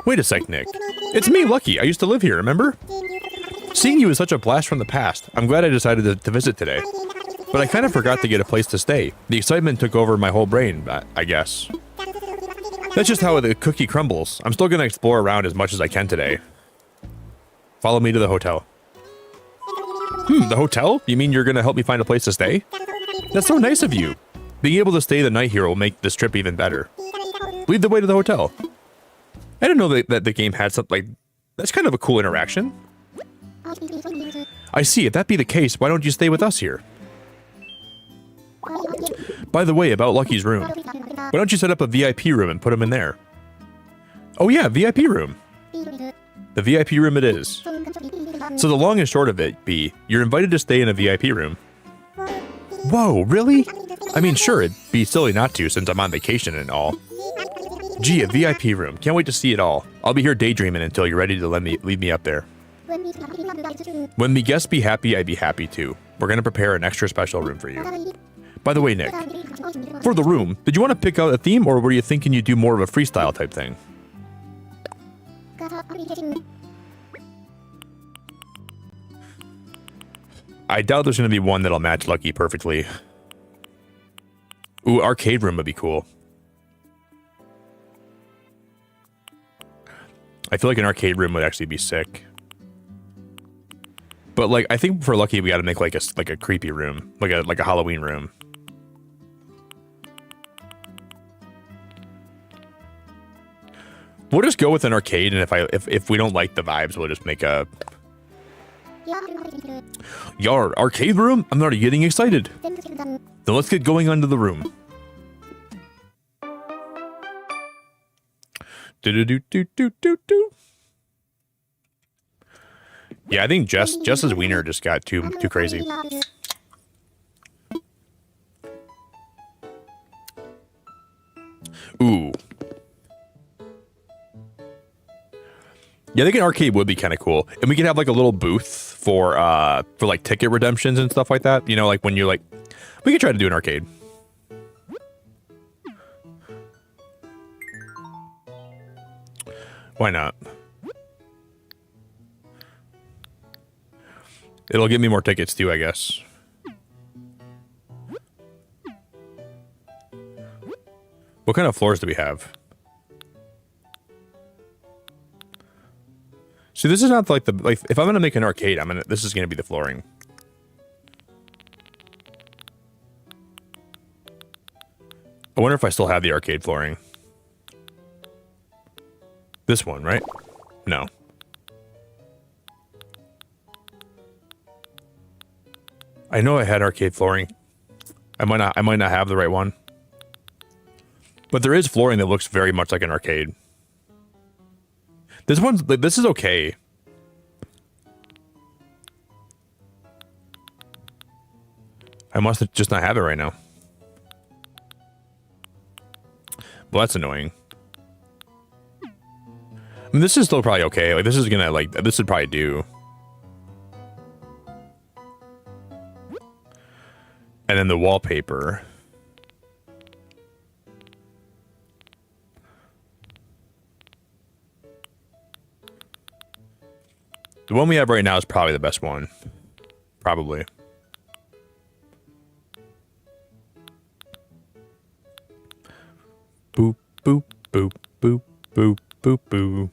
Wait a sec, Nick. It's me, Lucky. I used to live here, remember? Seeing you is such a blast from the past. I'm glad I decided to visit today. But I kind of forgot to get a place to stay. The excitement took over my whole brain, I guess. That's just how the cookie crumbles. I'm still gonna explore around as much as I can today. Follow me to the hotel. The hotel? You mean you're gonna help me find a place to stay? That's so nice of you. Being able to stay the night here will make this trip even better. Lead the way to the hotel. I didn't know that the game had something like... That's kind of a cool interaction. I see. If that be the case, why don't you stay with us here? By the way, about Lucky's room. Why don't you set up a VIP room and put him in there? Oh yeah, VIP room. The VIP room it is. So the long and short of it be, you're invited to stay in a VIP room. Whoa, really? I mean, sure, it'd be silly not to since I'm on vacation and all. Gee, a VIP room. Can't wait to see it all. I'll be here daydreaming until you're ready to lead me up there. When the guests be happy, I'd be happy too. We're gonna prepare an extra special room for you. By the way, Nick, for the room, did you want to pick out a theme or were you thinking you'd do more of a freestyle type thing? I doubt there's going to be one that'll match Lucky perfectly. Ooh, arcade room would be cool. I feel like an arcade room would actually be sick. But like, I think for Lucky we got to make like a creepy room, like a Halloween room. We'll just go with an arcade, and if we don't like the vibes, we'll just make a... Yar, arcade room? I'm already getting excited. Then let's get going onto the room. Do-do-do-do-do-do-do. Yeah, I think Jess's wiener just got too crazy. Ooh. Yeah, I think an arcade would be kind of cool, and we could have like a little booth for like ticket redemptions and stuff like that. You know, like when you're like, we could try to do an arcade. Why not? It'll give me more tickets too, I guess. What kind of floors do we have? See, this is not like the like. If I'm gonna make an arcade, this is gonna be the flooring. I wonder if I still have the arcade flooring. This one, right? No. I know I had arcade flooring. I might not have the right one. But there is flooring that looks very much like an arcade. This is okay. I must just not have it right now. Well, that's annoying. I mean, this is still probably okay. Like, this is gonna, like, this would probably do. And then the wallpaper. The one we have right now is probably the best one. Probably. Boop, boop, boop, boop, boop, boop, boop.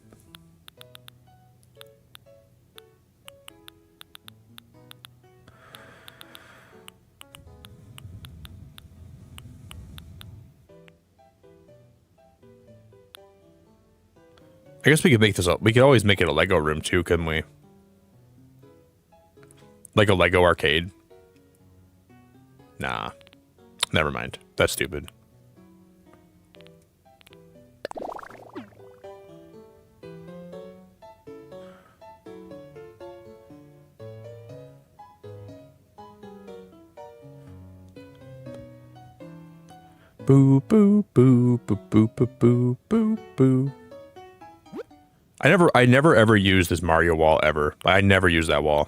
I guess we could make this up. We could always make it a Lego room too, couldn't we? Like a Lego arcade. Nah. Never mind. That's stupid. Boo boo boo boo boo boo boo boo boo. I never ever used this Mario wall ever. I never used that wall.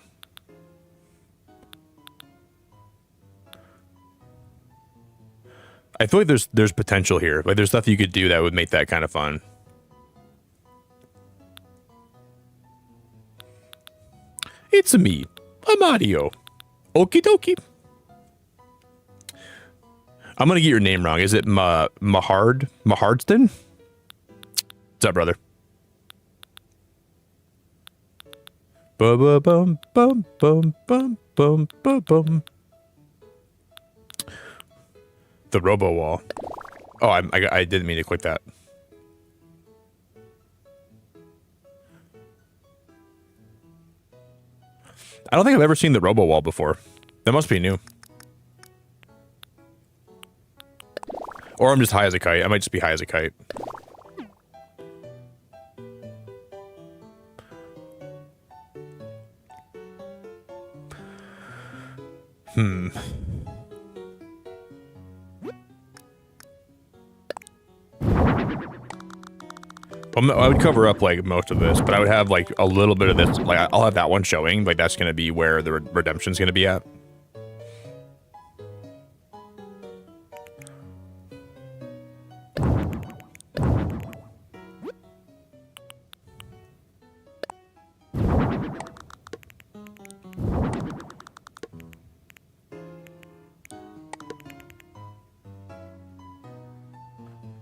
I feel like there's potential here. Like there's stuff you could do that would make that kind of fun. It's me, a Mario. Okie dokie. I'm gonna get your name wrong. Is it Mahardston? What's up, brother? Bum bum bum bum bum bum bum bum. The Robo Wall. Oh, I didn't mean to click that. I don't think I've ever seen the Robo Wall before. That must be new. Or I'm just high as a kite. I might just be high as a kite. I would cover up like most of this, but I would have like a little bit of this. Like I'll have that one showing. Like that's gonna be where the redemption's gonna be at.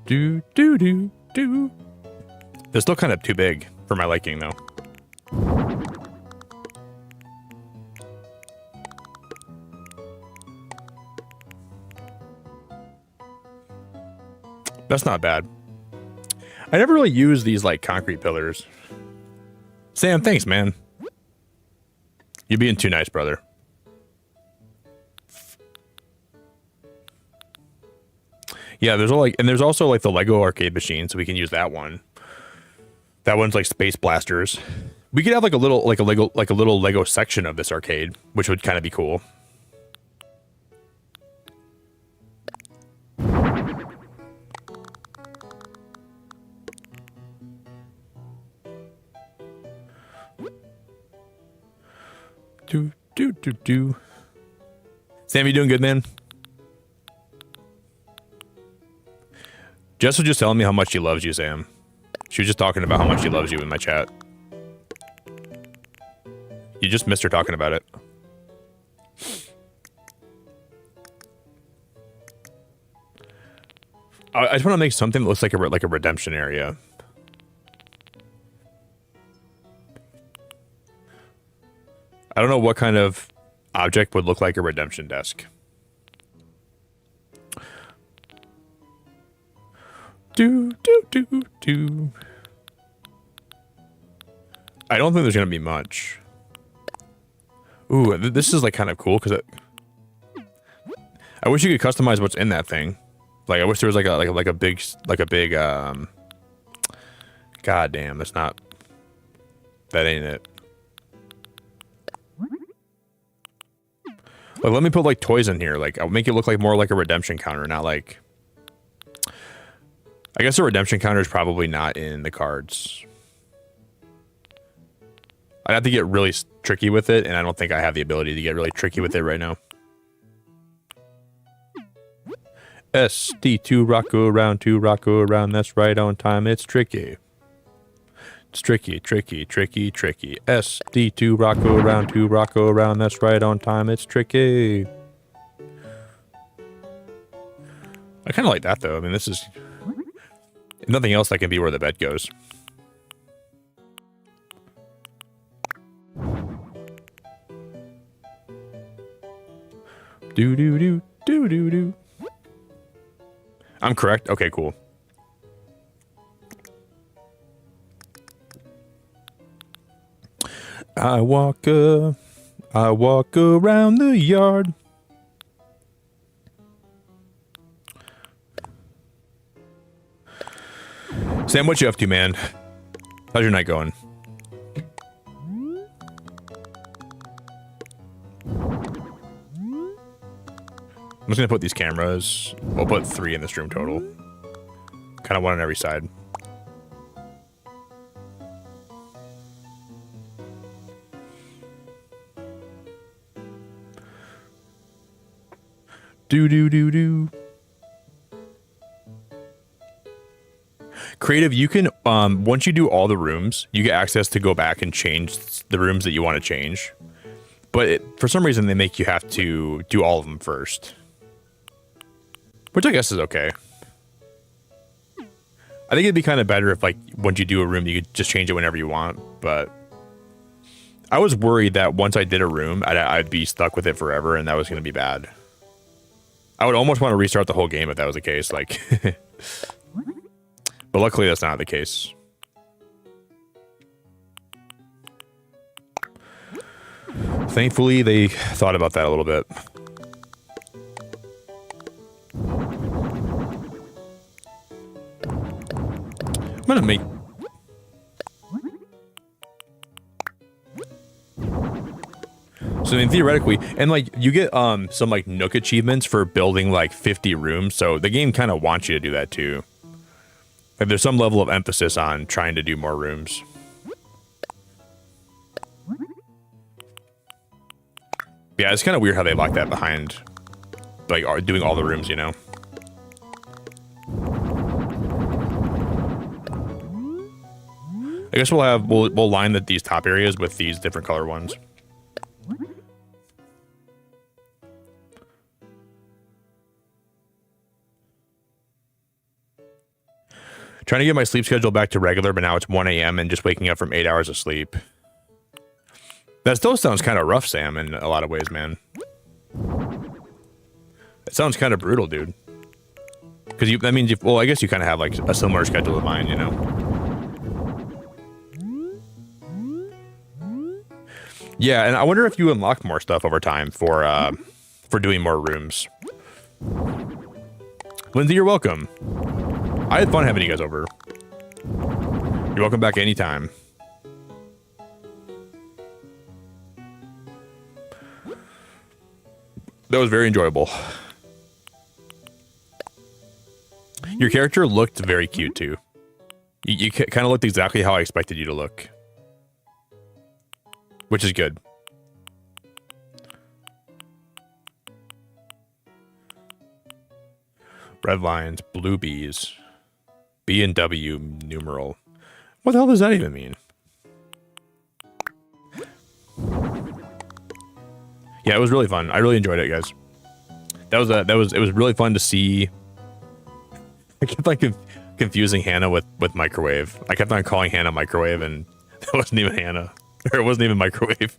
Do do do do. They're still kind of too big for my liking, though. That's not bad. I never really use these, like, concrete pillars. Sam, thanks, man. You're being too nice, brother. Yeah, there's also like the Lego arcade machine, so we can use that one. That one's like Space Blasters. We could have like a little Lego section of this arcade, which would kind of be cool. Do do do do. Sam, you doing good, man? Jess was just telling me how much she loves you, Sam. She was just talking about how much she loves you in my chat. You just missed her talking about it. I just want to make something that looks like a redemption area. I don't know what kind of object would look like a redemption desk. Do. I don't think there's gonna be much. Ooh, this is like kind of cool because I wish you could customize what's in that thing. Like I wish there was like a big God damn, that's not. That ain't it. Like, let me put like toys in here. Like I'll make it look like more like a redemption counter, not like. I guess the redemption counter is probably not in the cards. I'd have to get really tricky with it, and I don't think I have the ability to get really tricky with it right now. SD2 rocko around, that's right on time, it's tricky. It's tricky. SD2 rocko around, that's right on time, it's tricky. I kind of like that, though. I mean, this is... If nothing else, that can be where the bed goes. Do. I'm correct? Okay, cool. I walk around the yard. Sam, what you up to, man? How's your night going? I'm just gonna put these cameras. We'll put 3 in this room total. Kind of one on every side. Do. Creative, you can, once you do all the rooms, you get access to go back and change the rooms that you want to change. But for some reason, they make you have to do all of them first. Which I guess is okay. I think it'd be kind of better if, like, once you do a room, you could just change it whenever you want. But I was worried that once I did a room, I'd be stuck with it forever, and that was going to be bad. I would almost want to restart the whole game if that was the case. Like, but luckily that's not the case. Thankfully, they thought about that a little bit. I'm gonna make... So, I mean, theoretically, and like, you get some like Nook achievements for building like 50 rooms, so the game kind of wants you to do that too. Like, there's some level of emphasis on trying to do more rooms. Yeah, it's kind of weird how they lock that behind, like, doing all the rooms, you know? I guess we'll line these top areas with these different color ones. Trying to get my sleep schedule back to regular, but now it's 1 a.m. and just waking up from 8 hours of sleep. That still sounds kind of rough, Sam, in a lot of ways, man. It sounds kind of brutal, dude. Because that means well, I guess you kind of have like a similar schedule to mine, you know? Yeah, and I wonder if you unlock more stuff over time for doing more rooms. Lindsay, you're welcome. I had fun having you guys over. You're welcome back anytime. That was very enjoyable. Your character looked very cute too. You kind of looked exactly how I expected you to look. Which is good. Red lines, blue bees. B and W numeral. What the hell does that even mean? Yeah, it was really fun. I really enjoyed it, guys. It was really fun to see I kept like confusing Hannah with microwave. I kept on calling Hannah microwave, and that wasn't even Hannah, or it wasn't even microwave.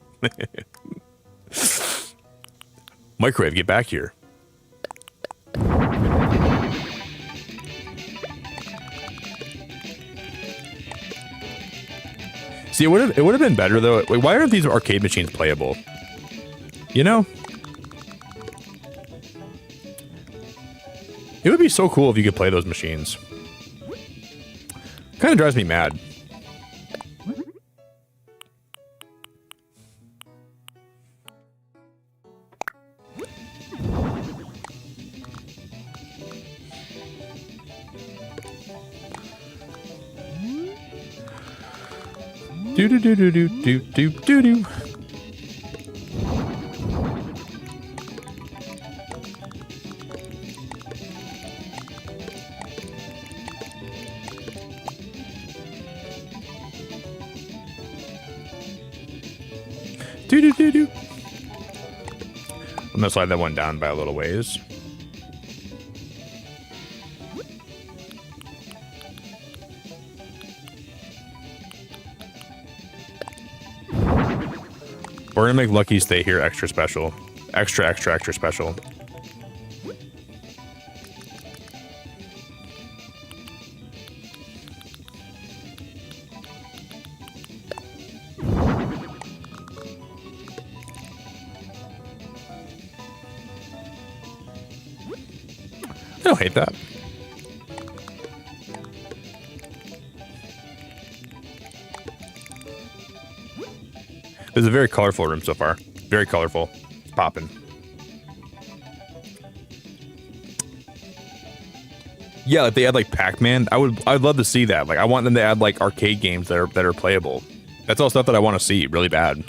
Microwave, get back here. See, it would have been better though. Like, why aren't these arcade machines playable? You know, it would be so cool if you could play those machines. Kind of drives me mad. Do do do do do do do do do. Do do do do. I'm gonna slide that one down by a little ways. We're gonna make Lucky stay here extra special. Extra, extra, extra special. I don't hate that. This is a very colorful room so far. Very colorful. It's popping. Yeah, if they add like Pac-Man, I'd love to see that. Like, I want them to add like arcade games that are playable. That's all stuff that I want to see really bad.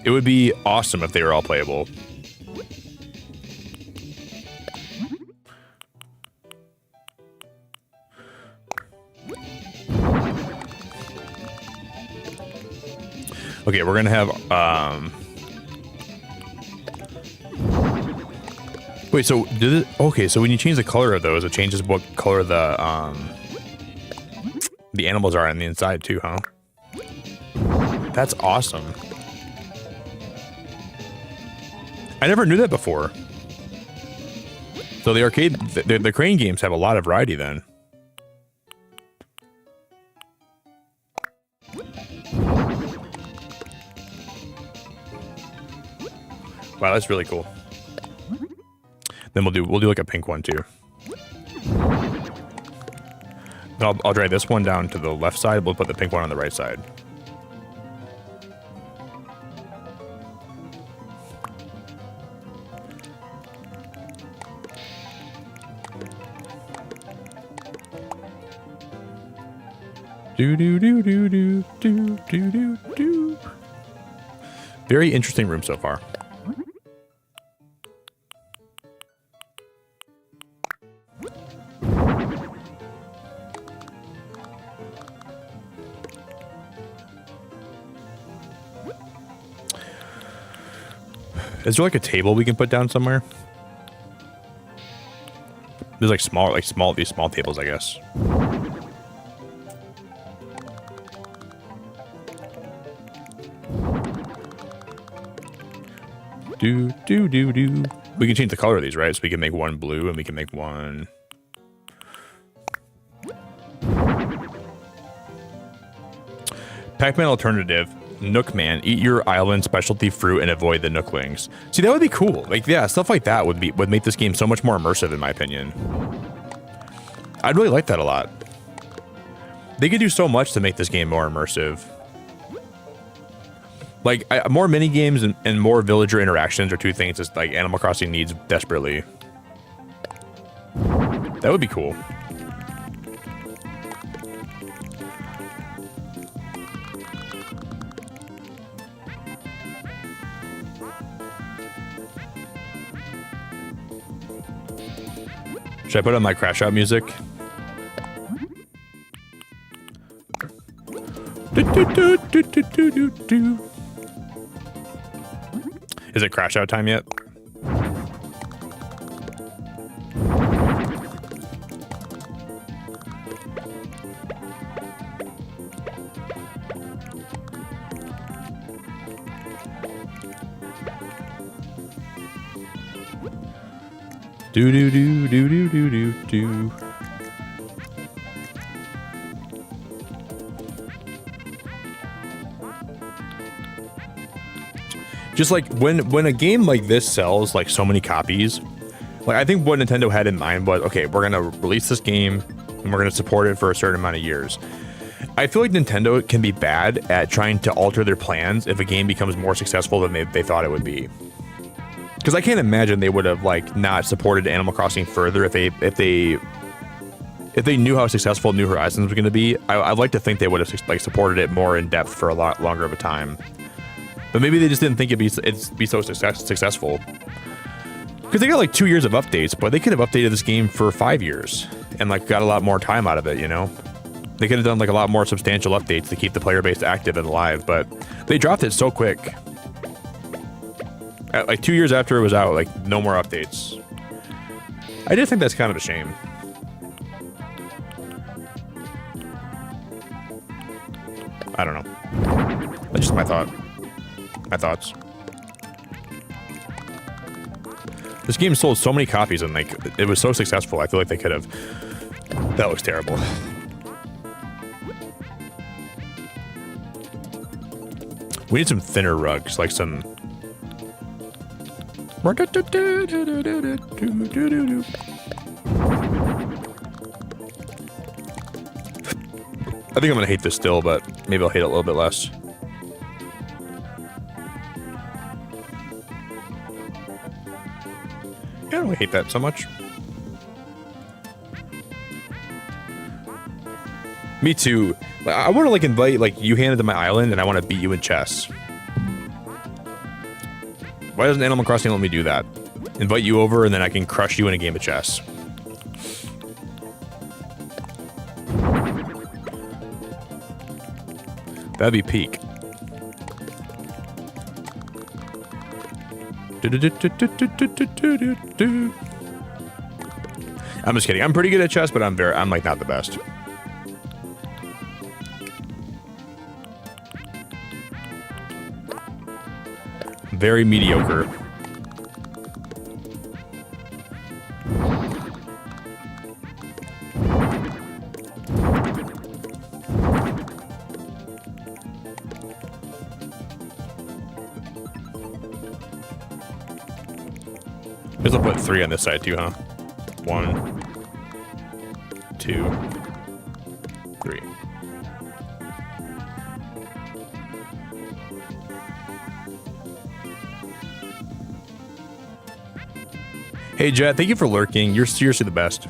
It would be awesome if they were all playable. Okay, we're gonna have wait, so did it okay, so when you change the color of those, it changes what color the animals are on the inside too, huh? That's awesome. I never knew that before. So the arcade the crane games have a lot of variety then. Wow, that's really cool. Then we'll do like a pink one too. I'll drag this one down to the left side. We'll put the pink one on the right side. Do do do do do do do do do. Very interesting room so far. Is there like a table we can put down somewhere? There's like these small tables, I guess. Do do do do. We can change the color of these, right? So we can make one blue and we can make one. Pac-Man alternative. Nookman, eat your island specialty fruit and avoid the Nooklings. See, that would be cool. Like, yeah, stuff like that would make this game so much more immersive, in my opinion. I'd really like that a lot. They could do so much to make this game more immersive. Like, more mini games and more villager interactions are two things that like Animal Crossing needs desperately. That would be cool. Should I put on my crash out music? Is it crash out time yet? Do do do do do do do do. Just like when a game like this sells like so many copies, like I think what Nintendo had in mind was, okay, we're gonna release this game and we're gonna support it for a certain amount of years. I feel like Nintendo can be bad at trying to alter their plans if a game becomes more successful than they thought it would be. Because I can't imagine they would have like not supported Animal Crossing further if they knew how successful New Horizons was going to be. I'd like to think they would have like supported it more in depth for a lot longer of a time. But maybe they just didn't think it'd be so successful. Because they got like 2 years of updates, but they could have updated this game for 5 years and like got a lot more time out of it, you know? They could have done like a lot more substantial updates to keep the player base active and alive, but they dropped it so quick. Like 2 years after it was out, like no more updates. I just think that's kind of a shame. I don't know. That's just my thoughts. This game sold so many copies and like it was so successful. I feel like they could have. That looks terrible. We need some thinner rugs, like some. I think I'm gonna hate this still, but maybe I'll hate it a little bit less. I don't really hate that so much. Me too. I want to like invite like you handed to my island, and I want to beat you in chess. Why doesn't Animal Crossing let me do that? Invite you over, and then I can crush you in a game of chess. That'd be peak. I'm just kidding. I'm pretty good at chess, but I'm like not the best. Very mediocre. Guess I'll put 3 on this side too, huh? 1, 2, 3. Hey Jet, thank you for lurking. You're seriously the best.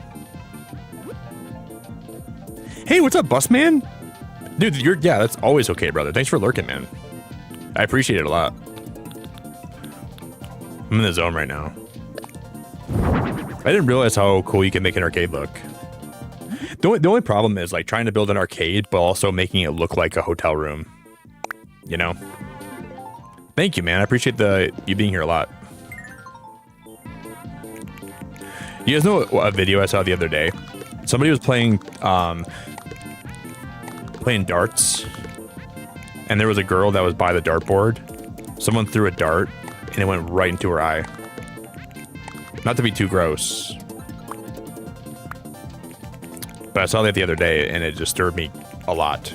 Hey, what's up, Busman? Dude, yeah, that's always okay, brother. Thanks for lurking, man. I appreciate it a lot. I'm in the zone right now. I didn't realize how cool you can make an arcade look. The only problem is like trying to build an arcade, but also making it look like a hotel room. You know? Thank you, man. I appreciate you being here a lot. You guys know a video I saw the other day? Somebody was playing darts, and there was a girl that was by the dartboard. Someone threw a dart, and it went right into her eye. Not to be too gross, but I saw that the other day, and it disturbed me a lot.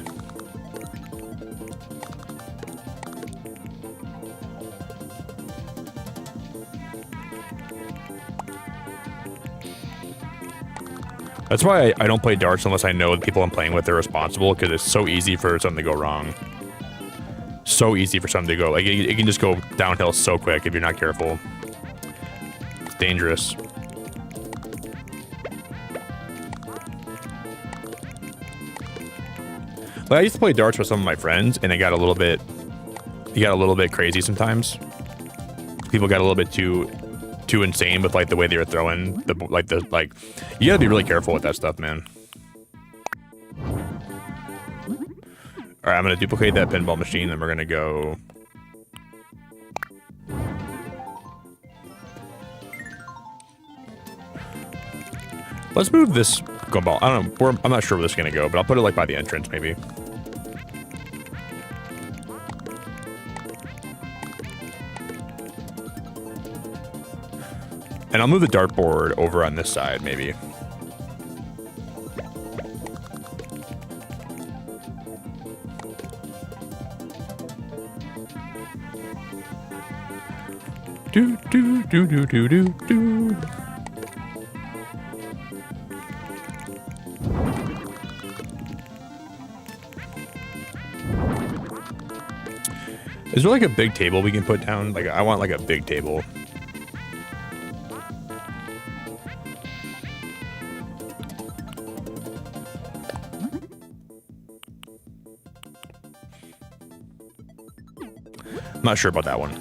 That's why I don't play darts unless I know the people I'm playing with are responsible, because it's so easy for something to go wrong. So easy for something to go, like it can just go downhill so quick if you're not careful. It's dangerous. Like I used to play darts with some of my friends, and it got a little bit crazy sometimes. People got a little bit too insane with like the way they were throwing you gotta be really careful with that stuff, man. All right, I'm gonna duplicate that pinball machine, and we're gonna go. Let's move this gumball. I don't know. I'm not sure where this is gonna go, but I'll put it like by the entrance, maybe. And I'll move the dartboard over on this side, maybe. Do, do, do, do, do, do, do. Is there like a big table we can put down? Like, I want like a big table. I'm not sure about that one.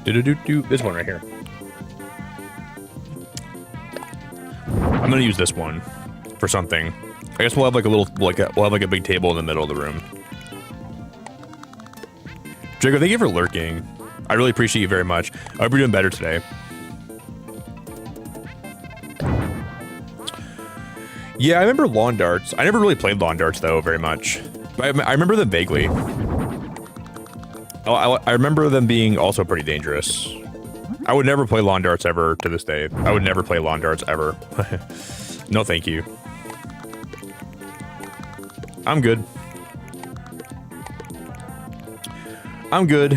Do-do-do-do. This one right here. I'm gonna use this one for something. I guess we'll have like a little, we'll have like a big table in the middle of the room. Draco, thank you for lurking. I really appreciate you very much. I hope you're doing better today. Yeah, I remember lawn darts. I never really played lawn darts though very much. But I remember them vaguely. I remember them being also pretty dangerous. I would never play lawn darts ever to this day. I would never play lawn darts ever. No, thank you. I'm good. I'm good.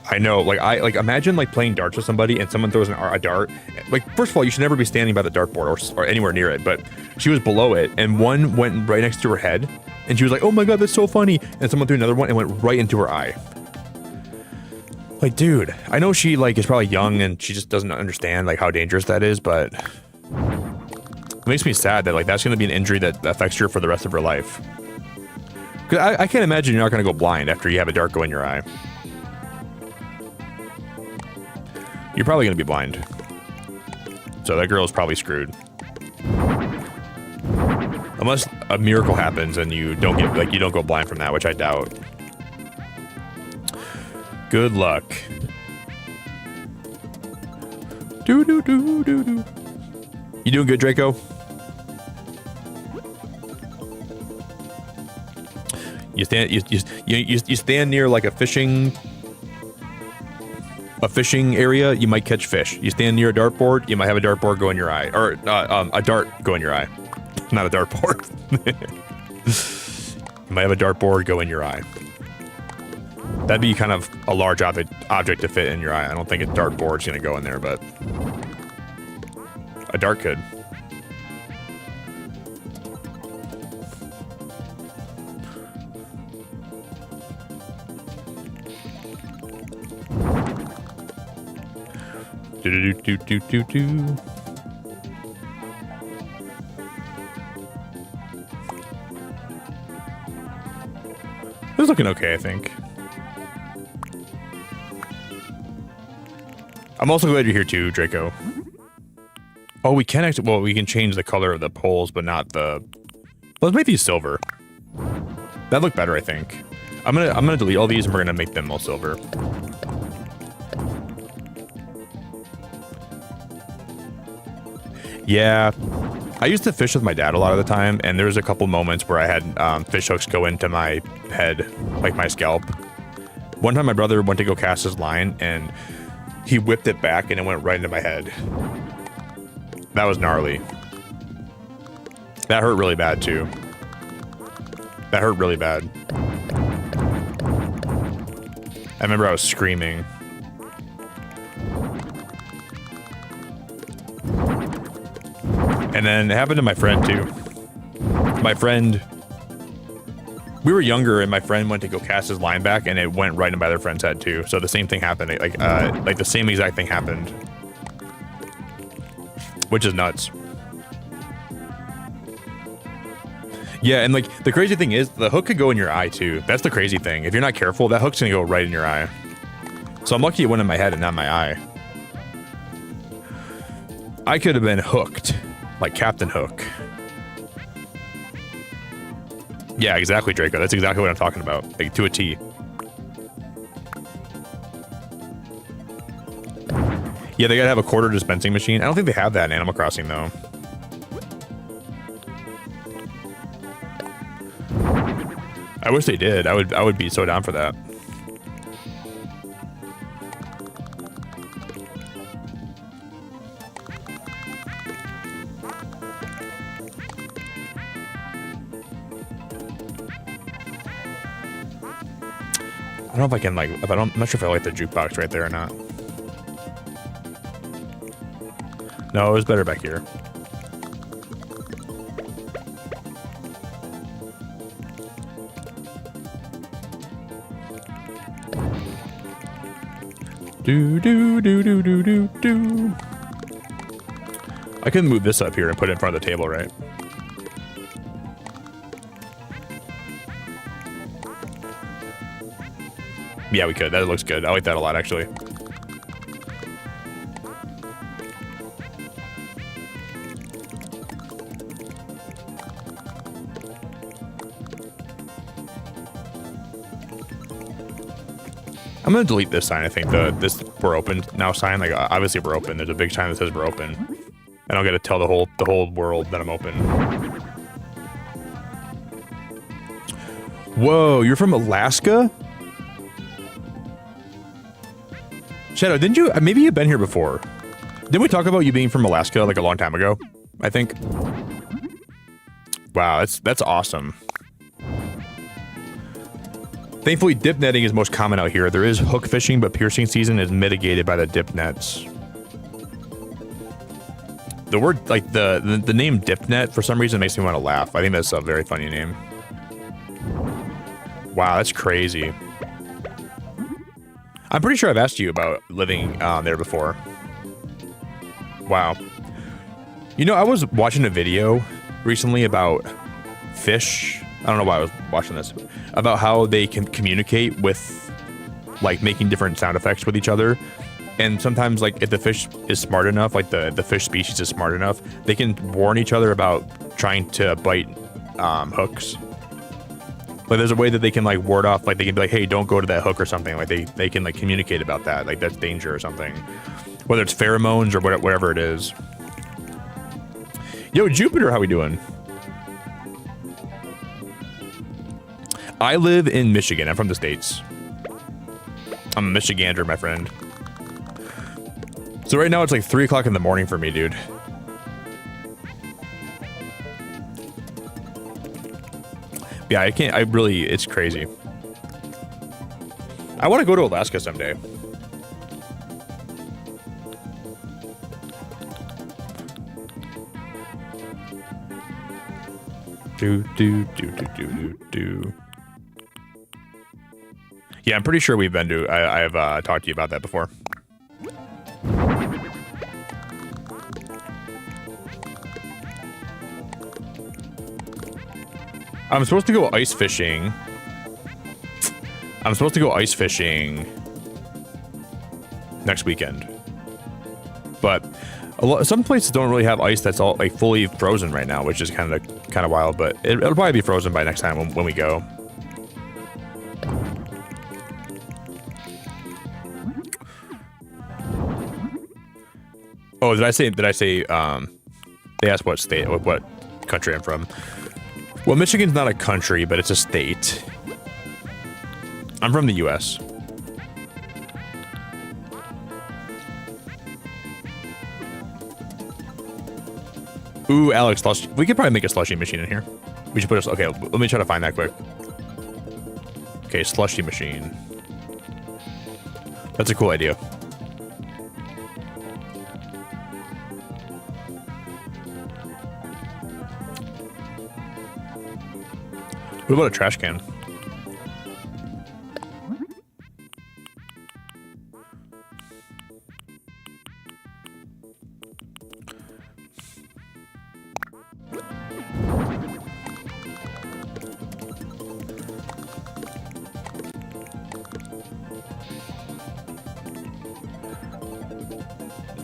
I know, like imagine like playing darts with somebody and someone throws a dart. Like, first of all, you should never be standing by the dartboard or anywhere near it, but she was below it and one went right next to her head and she was like, oh my god, that's so funny. And someone threw another one and went right into her eye. Like, dude, I know she like is probably young and she just doesn't understand like how dangerous that is, but it makes me sad that like that's going to be an injury that affects her for the rest of her life. Cause I can't imagine you're not going to go blind after you have a dart go in your eye. You're probably going to be blind. So that girl's probably screwed. Unless a miracle happens and you don't get like you don't go blind from that, which I doubt. Good luck. Do do do do do. You doing good, Draco? You stand near like a fishing area, you might catch fish. You stand near a dartboard, you might have a dartboard go in your eye, or a dart go in your eye. Not a dartboard. You might have a dartboard go in your eye. That'd be kind of a large object to fit in your eye. I don't think a dartboard's gonna go in there, but a dart could. Do do do do do do. This is looking okay, I think. I'm also glad you're here too, Draco. Oh, we can actually, well, we can change the color of the poles, but not the. Let's make these silver. That look better, I think. I'm gonna delete all these and we're gonna make them all silver. Yeah, I used to fish with my dad a lot of the time, and there was a couple moments where I had fish hooks go into my head, like my scalp. One time my brother went to go cast his line, and he whipped it back, and it went right into my head. That was gnarly. That hurt really bad, too. That hurt really bad. I remember I was screaming. And then it happened to my friend too. My friend, we were younger and my friend went to go cast his line back and it went right into my other friend's head too. So the same thing happened, like the same exact thing happened. Which is nuts. Yeah, and like the crazy thing is the hook could go in your eye too. That's the crazy thing. If you're not careful, that hook's gonna go right in your eye. So I'm lucky it went in my head and not my eye. I could have been hooked. Like Captain Hook. Yeah, exactly, Draco. That's exactly what I'm talking about. Like, to a T. Yeah, they gotta have a quarter dispensing machine. I don't think they have that in Animal Crossing, though. I wish they did. I would be so down for that. I don't know if I can like I'm not sure if I like the jukebox right there or not. No, it was better back here. Do do do do do do do. I can move this up here and put it in front of the table, right? Yeah, we could. That looks good. I like that a lot, actually. I'm gonna delete this sign. I think this "we're open now" sign. Like, obviously we're open. There's a big sign that says we're open, and I'll get to tell the whole world that I'm open. Whoa, you're from Alaska? Shadow, didn't you? Maybe you've been here before. Didn't we talk about you being from Alaska like a long time ago? I think. Wow, that's awesome. Thankfully, dip netting is most common out here. There is hook fishing, but piercing season is mitigated by the dip nets. The word, like the name dip net, for some reason makes me want to laugh. I think that's a very funny name. Wow, that's crazy. I'm pretty sure I've asked you about living there before. Wow. You know, I was watching a video recently about fish. I don't know why I was watching this. About how they can communicate with, like, making different sound effects with each other. And sometimes, like, if the fish is smart enough, like the fish species is smart enough, they can warn each other about trying to bite hooks. Like, there's a way that they can, like, ward off, like, they can be like, hey, don't go to that hook or something. Like, they can, like, communicate about that. Like, that's danger or something. Whether it's pheromones or whatever it is. Yo, Jupiter, how we doing? I live in Michigan. I'm from the States. I'm a Michigander, my friend. So right now it's like 3 o'clock in the morning for me, dude. Yeah, I can't, it's crazy. I want to go to Alaska someday. Do. Yeah, I'm pretty sure we've been to, I've talked to you about that before. I'm supposed to go ice fishing. Next weekend. But some places don't really have ice that's all like fully frozen right now, which is kind of wild. But it'll probably be frozen by next time when we go. Oh, did I say? They asked what state, what country I'm from. Well, Michigan's not a country, but it's a state. I'm from the U.S. Ooh, Alex, we could probably make a slushy machine in here. We should put a, okay, let me try to find that quick. Okay, slushy machine. That's a cool idea. What about a trash can?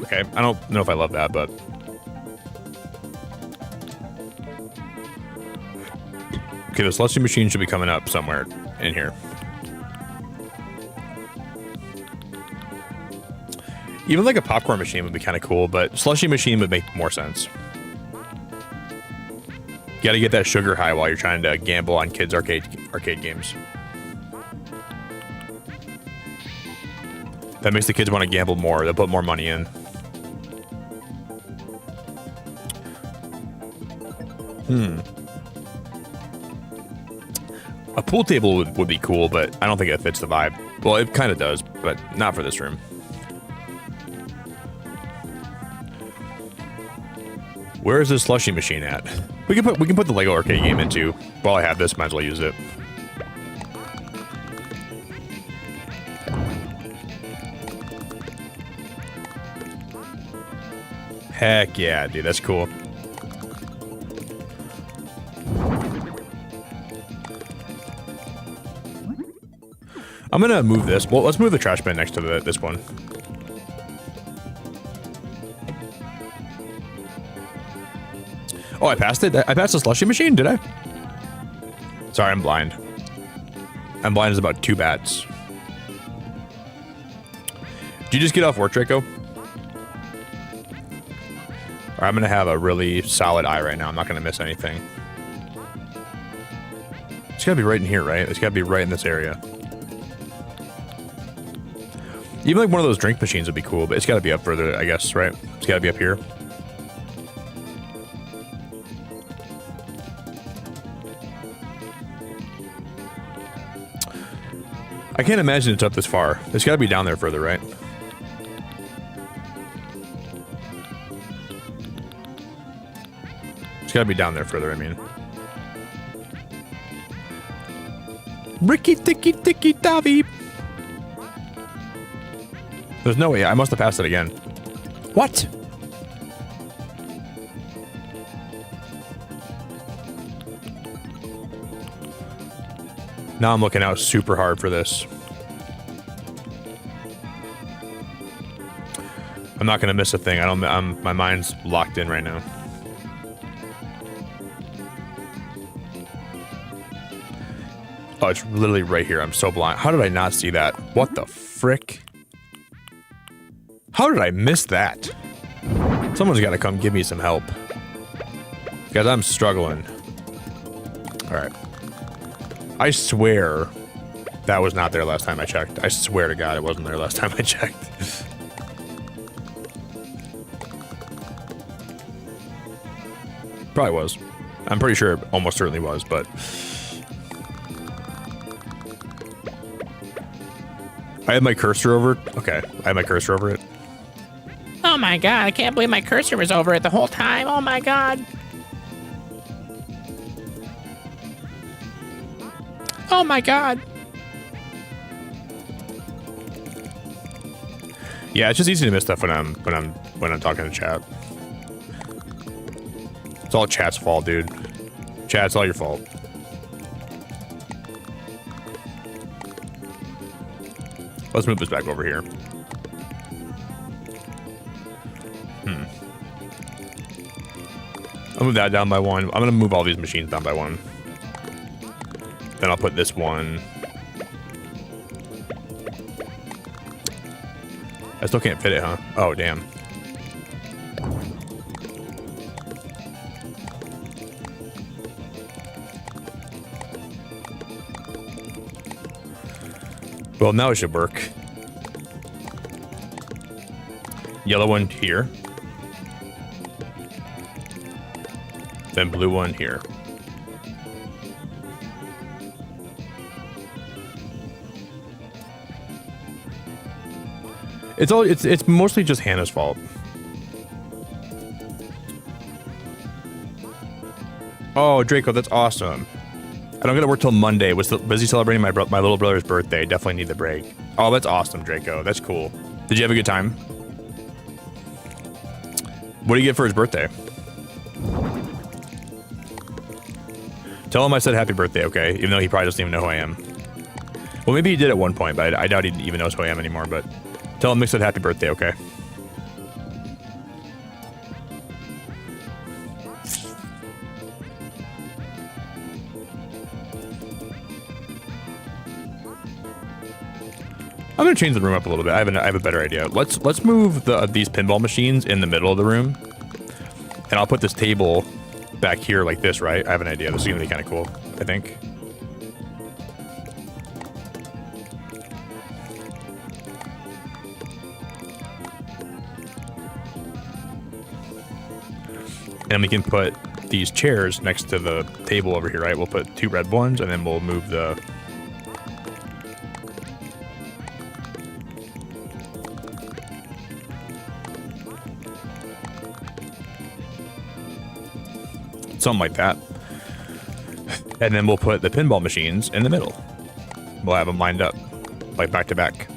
Okay, I don't know if I love that, but... Okay, the slushy machine should be coming up somewhere in here. Even like a popcorn machine would be kind of cool, but slushy machine would make more sense. Got to get that sugar high while you're trying to gamble on kids' arcade games. That makes the kids want to gamble more. They'll put more money in. A pool table would be cool, but I don't think it fits the vibe. Well, it kind of does, but not for this room. Where is this slushie machine at? We can put the Lego arcade game in too. While I have this, might as well use it. Heck yeah, dude, that's cool. I'm gonna move this. Well, let's move the trash bin next to this one. Oh, I passed it? I passed the slushie machine, did I? Sorry, I'm blind. I'm blind as about 2 bats. Did you just get off work, Draco? Or I'm gonna have a really solid eye right now. I'm not gonna miss anything. It's gotta be right in here, right? It's gotta be right in this area. Even like one of those drink machines would be cool, but it's gotta be up further, I guess, right? It's gotta be up here. I can't imagine it's up this far. It's gotta be down there further, right? It's gotta be down there further, I mean. Ricky ticky ticky Davy. There's no way. I must have passed it again. What? Now I'm looking out super hard for this. I'm not gonna miss a thing. My mind's locked in right now. Oh, it's literally right here. I'm so blind. How did I not see that? What the frick? How did I miss that? Someone's got to come give me some help. Guys, I'm struggling. All right. I swear that was not there last time I checked. I swear to God it wasn't there last time I checked. Probably was. I'm pretty sure it almost certainly was, but... I had my cursor over it. Okay, I had my cursor over it. Oh my god, I can't believe my cursor was over it the whole time. Oh my god. Oh my god. Yeah, it's just easy to miss stuff when I'm talking to chat. It's all chat's fault, dude. Chat, it's all your fault. Let's move this back over here. I'll move that down by 1. I'm gonna move all these machines down by 1. Then I'll put this one. I still can't fit it, huh? Oh, damn. Well, now it should work. Yellow one here. Then blue one here. It's mostly just Hannah's fault. Oh, Draco, that's awesome. I don't gotta work till Monday. Was busy celebrating my little brother's birthday. Definitely need the break. Oh, that's awesome, Draco. That's cool. Did you have a good time? What do you get for his birthday? Tell him I said happy birthday, okay? Even though he probably doesn't even know who I am. Well, maybe he did at one point, but I doubt he even knows who I am anymore. But tell him I said happy birthday, okay? I'm gonna change the room up a little bit. I have a better idea. Let's move these pinball machines in the middle of the room, and I'll put this table back here like this, right? I have an idea. This is gonna be kind of cool, I think. And we can put these chairs next to the table over here, right? We'll put 2 red ones, and then we'll move the... something like that. And then we'll put the pinball machines in the middle. We'll have them lined up, like back to back.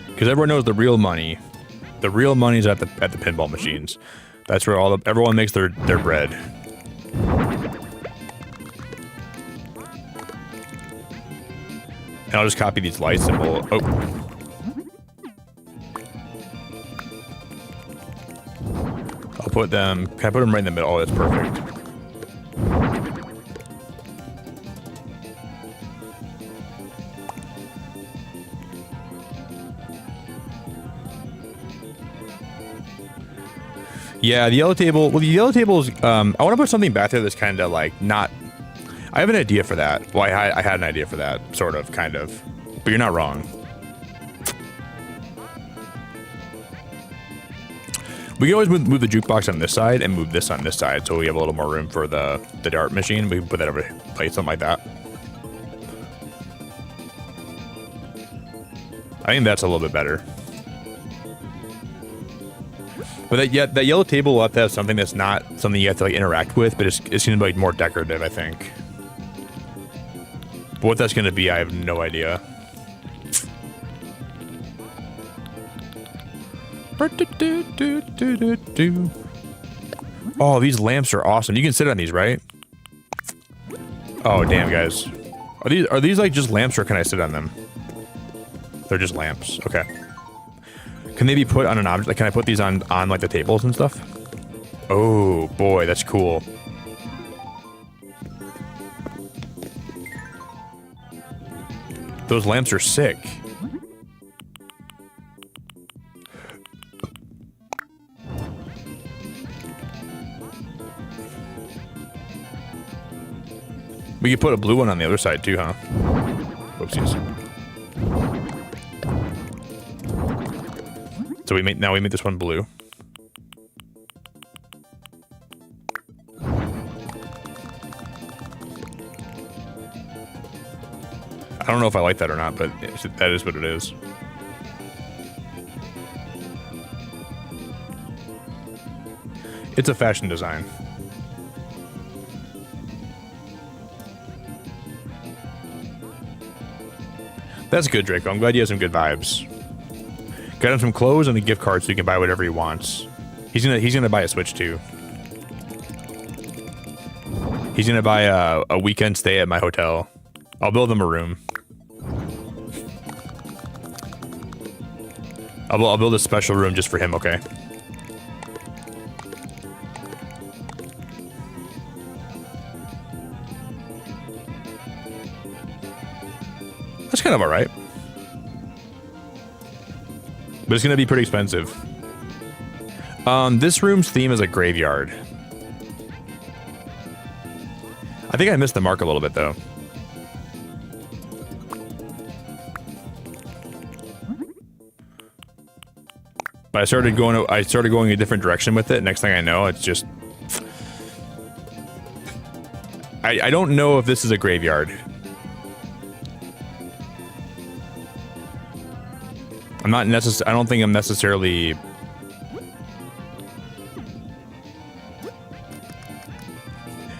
Because everyone knows the real money. The real money's at the pinball machines. That's where everyone makes their bread. And I'll just copy these lights and we'll... Oh. I'll put them... Can I put them right in the middle? Oh, that's perfect. Yeah, the yellow table... Well, the yellow table is... I want to put something back there that's kind of like not... I have an idea for that. Well, I had an idea for that, sort of, kind of. But you're not wrong. We can always move the jukebox on this side and move this on this side, so we have a little more room for the dart machine. We can put that over place, something like that. I think that's a little bit better. But that yellow table will have to have something that's not something you have to like interact with, but it's going to be like more decorative, I think. But what that's going to be, I have no idea. Oh, these lamps are awesome. You can sit on these, right? Oh, damn, guys. Are these like just lamps, or can I sit on them? They're just lamps. Okay. Can they be put on an object? Like, can I put these on like the tables and stuff? Oh boy, that's cool. Those lamps are sick. We could put a blue one on the other side too, huh? Whoopsies. So we made this one blue. I don't know if I like that or not, but that is what it is. It's a fashion design. That's good, Draco. I'm glad you have some good vibes. Got him some clothes and a gift card so he can buy whatever he wants. He's gonna buy a Switch too. He's gonna buy a weekend stay at my hotel. I'll build him a room. I'll build a special room just for him, okay? That's kind of alright. But it's going to be pretty expensive. This room's theme is a graveyard. I think I missed the mark a little bit, though. But I started going a different direction with it. Next thing I know, it's just... I don't know if this is a graveyard. I don't think I'm necessarily...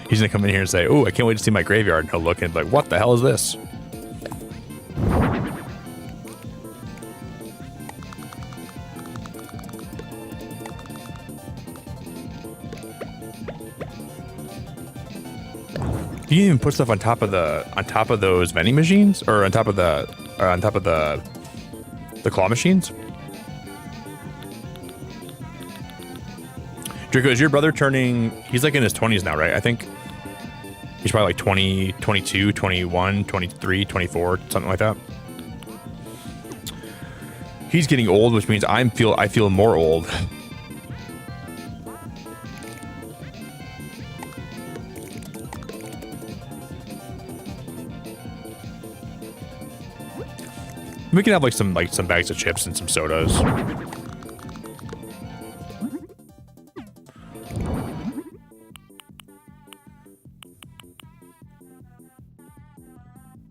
He's gonna come in here and say, "Oh, I can't wait to see my graveyard." And he'll look and be like, "What the hell is this?" You can even put stuff on top of those vending machines, or on top of the claw machines. Draco, is your brother turning... He's like in his 20s now, right? I think. He's probably like 20, 22, 21, 23, 24, something like that. He's getting old, which means I feel more old. We can have like some bags of chips and some sodas.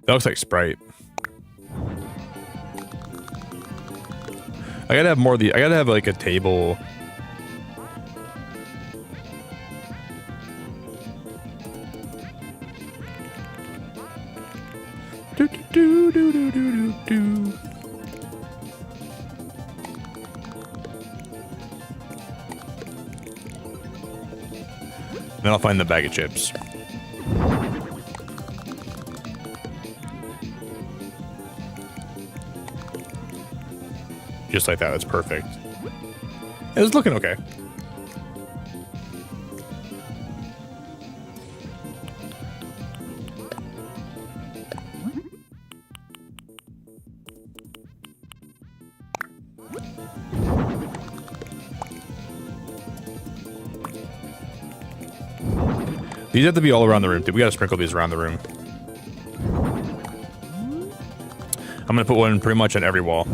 That looks like Sprite. I gotta have more of the. I gotta have like a table. Do do do do do do do. Then I'll find the bag of chips. Just like that, that's perfect. It was looking okay. These have to be all around the room. We gotta sprinkle these around the room. I'm gonna put one pretty much on every wall.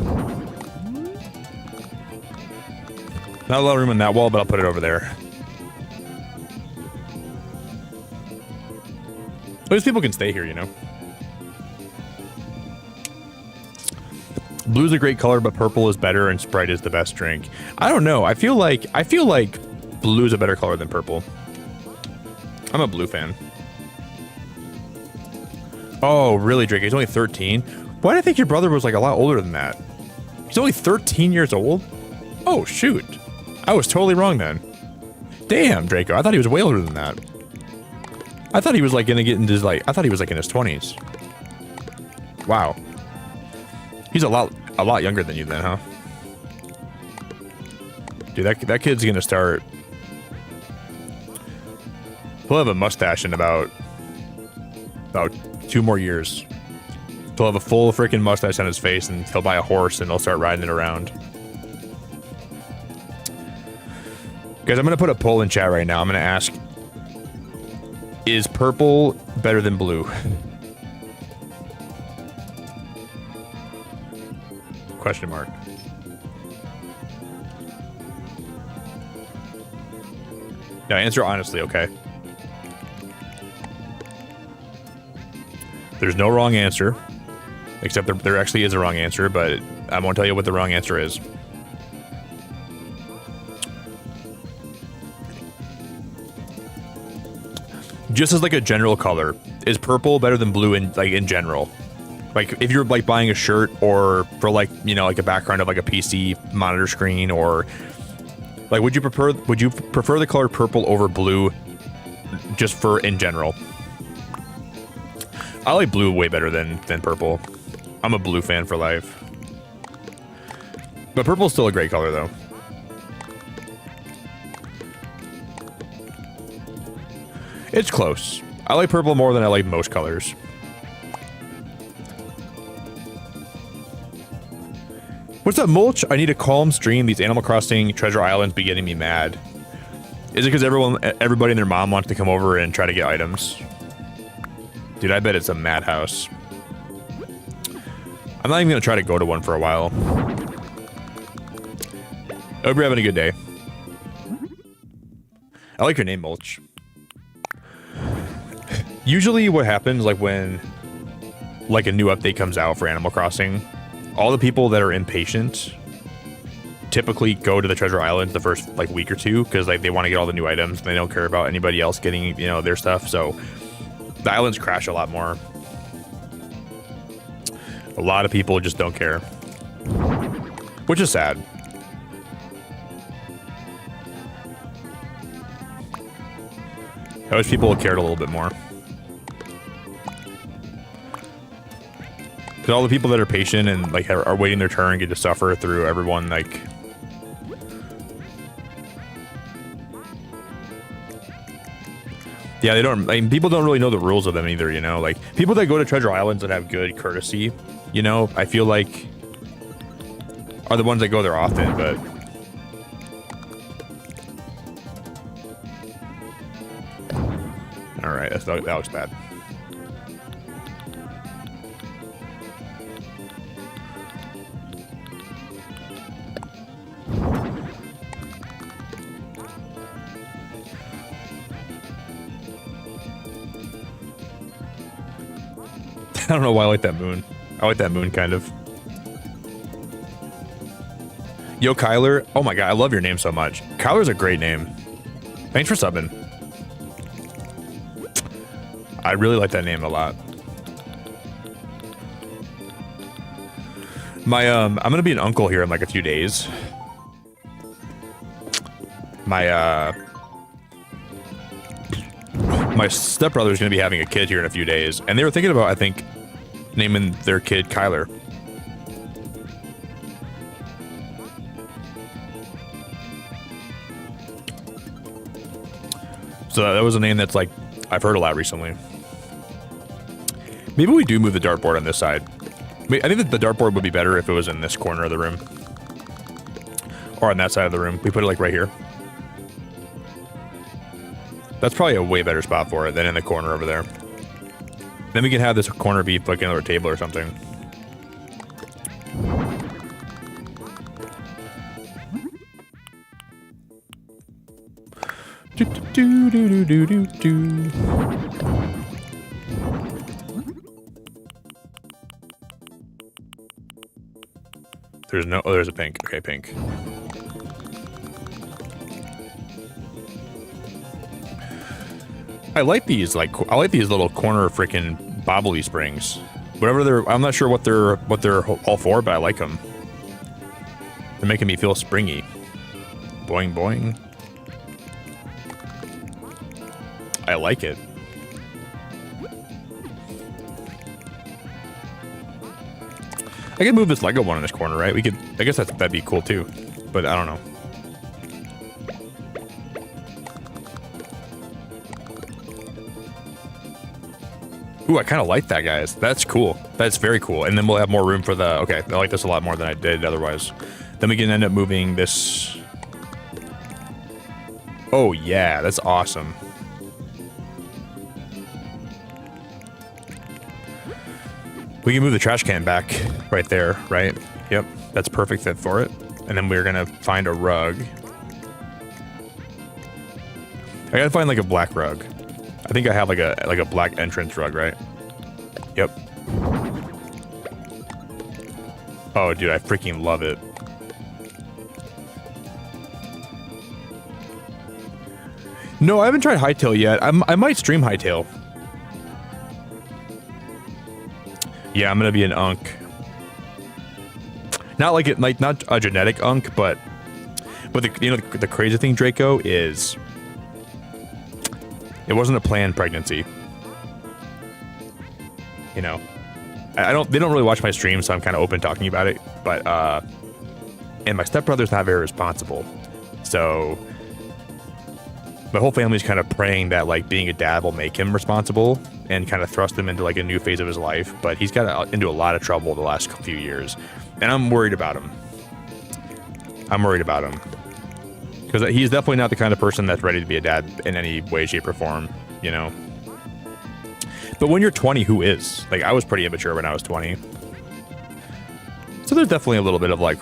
Not a lot of room on that wall, but I'll put it over there. At least people can stay here, you know. Blue's a great color, but purple is better, and Sprite is the best drink. I don't know. I feel like blue is a better color than purple. I'm a blue fan. Oh, really, Drake? He's only 13. Why did I think your brother was like a lot older than that? He's only 13 years old. Oh shoot. I was totally wrong then. Damn, Draco. I thought he was way older than that. I thought he was like gonna get into like I thought he was like in his 20s. Wow. He's a lot younger than you then, huh? Dude, that kid's gonna start. He'll have a mustache in about 2 more years. He'll have a full freaking mustache on his face, and he'll buy a horse and he'll start riding it around. Guys, I'm going to put a poll in chat right now. I'm going to ask, is purple better than blue? Question mark. Yeah, answer honestly, okay? There's no wrong answer. Except there actually is a wrong answer, but I won't tell you what the wrong answer is. Just as like a general color, is purple better than blue in general? Like if you're like buying a shirt or for like, you know, like a background of like a PC monitor screen, or like would you prefer the color purple over blue just for in general? I like blue way better than purple. I'm a blue fan for life. But purple's still a great color though. It's close. I like purple more than I like most colors. What's up, Mulch? I need a calm stream. These Animal Crossing Treasure Islands be getting me mad. Is it because everybody and their mom wants to come over and try to get items? Dude, I bet it's a madhouse. I'm not even going to try to go to one for a while. I hope you're having a good day. I like your name, Mulch. Usually what happens, like when like a new update comes out for Animal Crossing, all the people that are impatient typically go to the Treasure Islands the first like week or two because like they want to get all the new items and they don't care about anybody else getting, you know, their stuff. So the islands crash a lot more. A lot of people just don't care, which is sad. I wish people cared a little bit more. Because all the people that are patient and like are waiting their turn get to suffer through everyone like. Yeah, they don't. I mean, people don't really know the rules of them either. You know, like people that go to treasure islands and have good courtesy. You know, I feel like are the ones that go there often, but. All right, that looks bad. I don't know why I like that moon. I like that moon kind of. Yo, Kyler. Oh my god, I love your name so much. Kyler's a great name. Thanks for subbing. I really like that name a lot. I'm gonna be an uncle here in like a few days. My stepbrother is gonna be having a kid here in a few days, and they were thinking about, I think, naming their kid Kyler. So that was a name that's like I've heard a lot recently. Maybe we do move the dartboard on this side. I think that the dartboard would be better if it was in this corner of the room. Or on that side of the room. We put it like right here. That's probably a way better spot for it than in the corner over there. Then we can have this corner be like another table or something. Do, do, do, do, do, do. There's no. Oh, there's a pink. Okay, pink. I like these. Like, I like these little corner freaking bobbly springs. Whatever they're. I'm not sure what they're all for, but I like them. They're making me feel springy. Boing boing. I like it. I could move this Lego one in this corner, right? We could. I guess that'd be cool too, but I don't know. Ooh, I kind of like that, guys. That's cool. That's very cool. And then we'll have more room for the. Okay, I like this a lot more than I did otherwise. Then we can end up moving this. Oh yeah, that's awesome. We can move the trash can back right there, right? Yep, that's perfect fit for it. And then we're gonna find a rug. I gotta find like a black rug. I think I have like a black entrance rug, right? Yep. Oh, dude, I freaking love it. No, I haven't tried hightail yet. I might stream hightail. Yeah, I'm gonna be an unk. Not like it, like not a genetic unk, but the crazy thing, Draco, is it wasn't a planned pregnancy. You know, they don't really watch my streams, so I'm kind of open talking about it. But and my stepbrother's not very responsible, so my whole family's kind of praying that like being a dad will make him responsible and kind of thrust him into like a new phase of his life. But he's got into a lot of trouble the last few years, and I'm worried about him. Because he's definitely not the kind of person that's ready to be a dad in any way, shape, or form, you know. But when you're 20, who is? Like, I was pretty immature when I was 20. So there's definitely a little bit of like,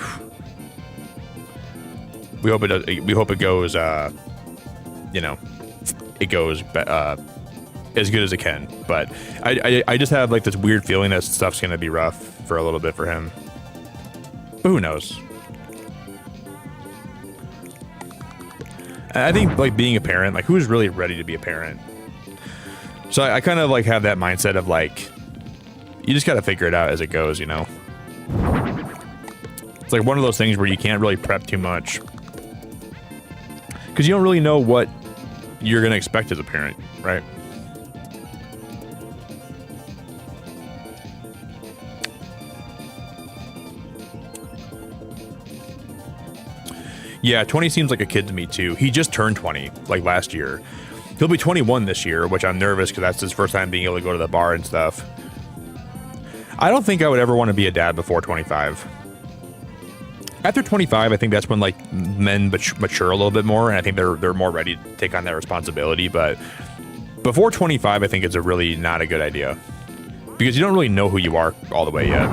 we hope it goes, you know, it goes as good as it can. But I just have like this weird feeling that stuff's gonna be rough for a little bit for him. But who knows? I think like being a parent, like who's really ready to be a parent? So I kind of like have that mindset of like, you just got to figure it out as it goes, you know? It's like one of those things where you can't really prep too much because you don't really know what you're going to expect as a parent, right? Yeah, 20 seems like a kid to me too. He just turned 20 like last year. He'll be 21 this year, which I'm nervous because that's his first time being able to go to the bar and stuff. I don't think I would ever want to be a dad before 25. After 25, I think that's when like men mature a little bit more, and I think they're more ready to take on that responsibility. But before 25, I think it's a really not a good idea because you don't really know who you are all the way yet.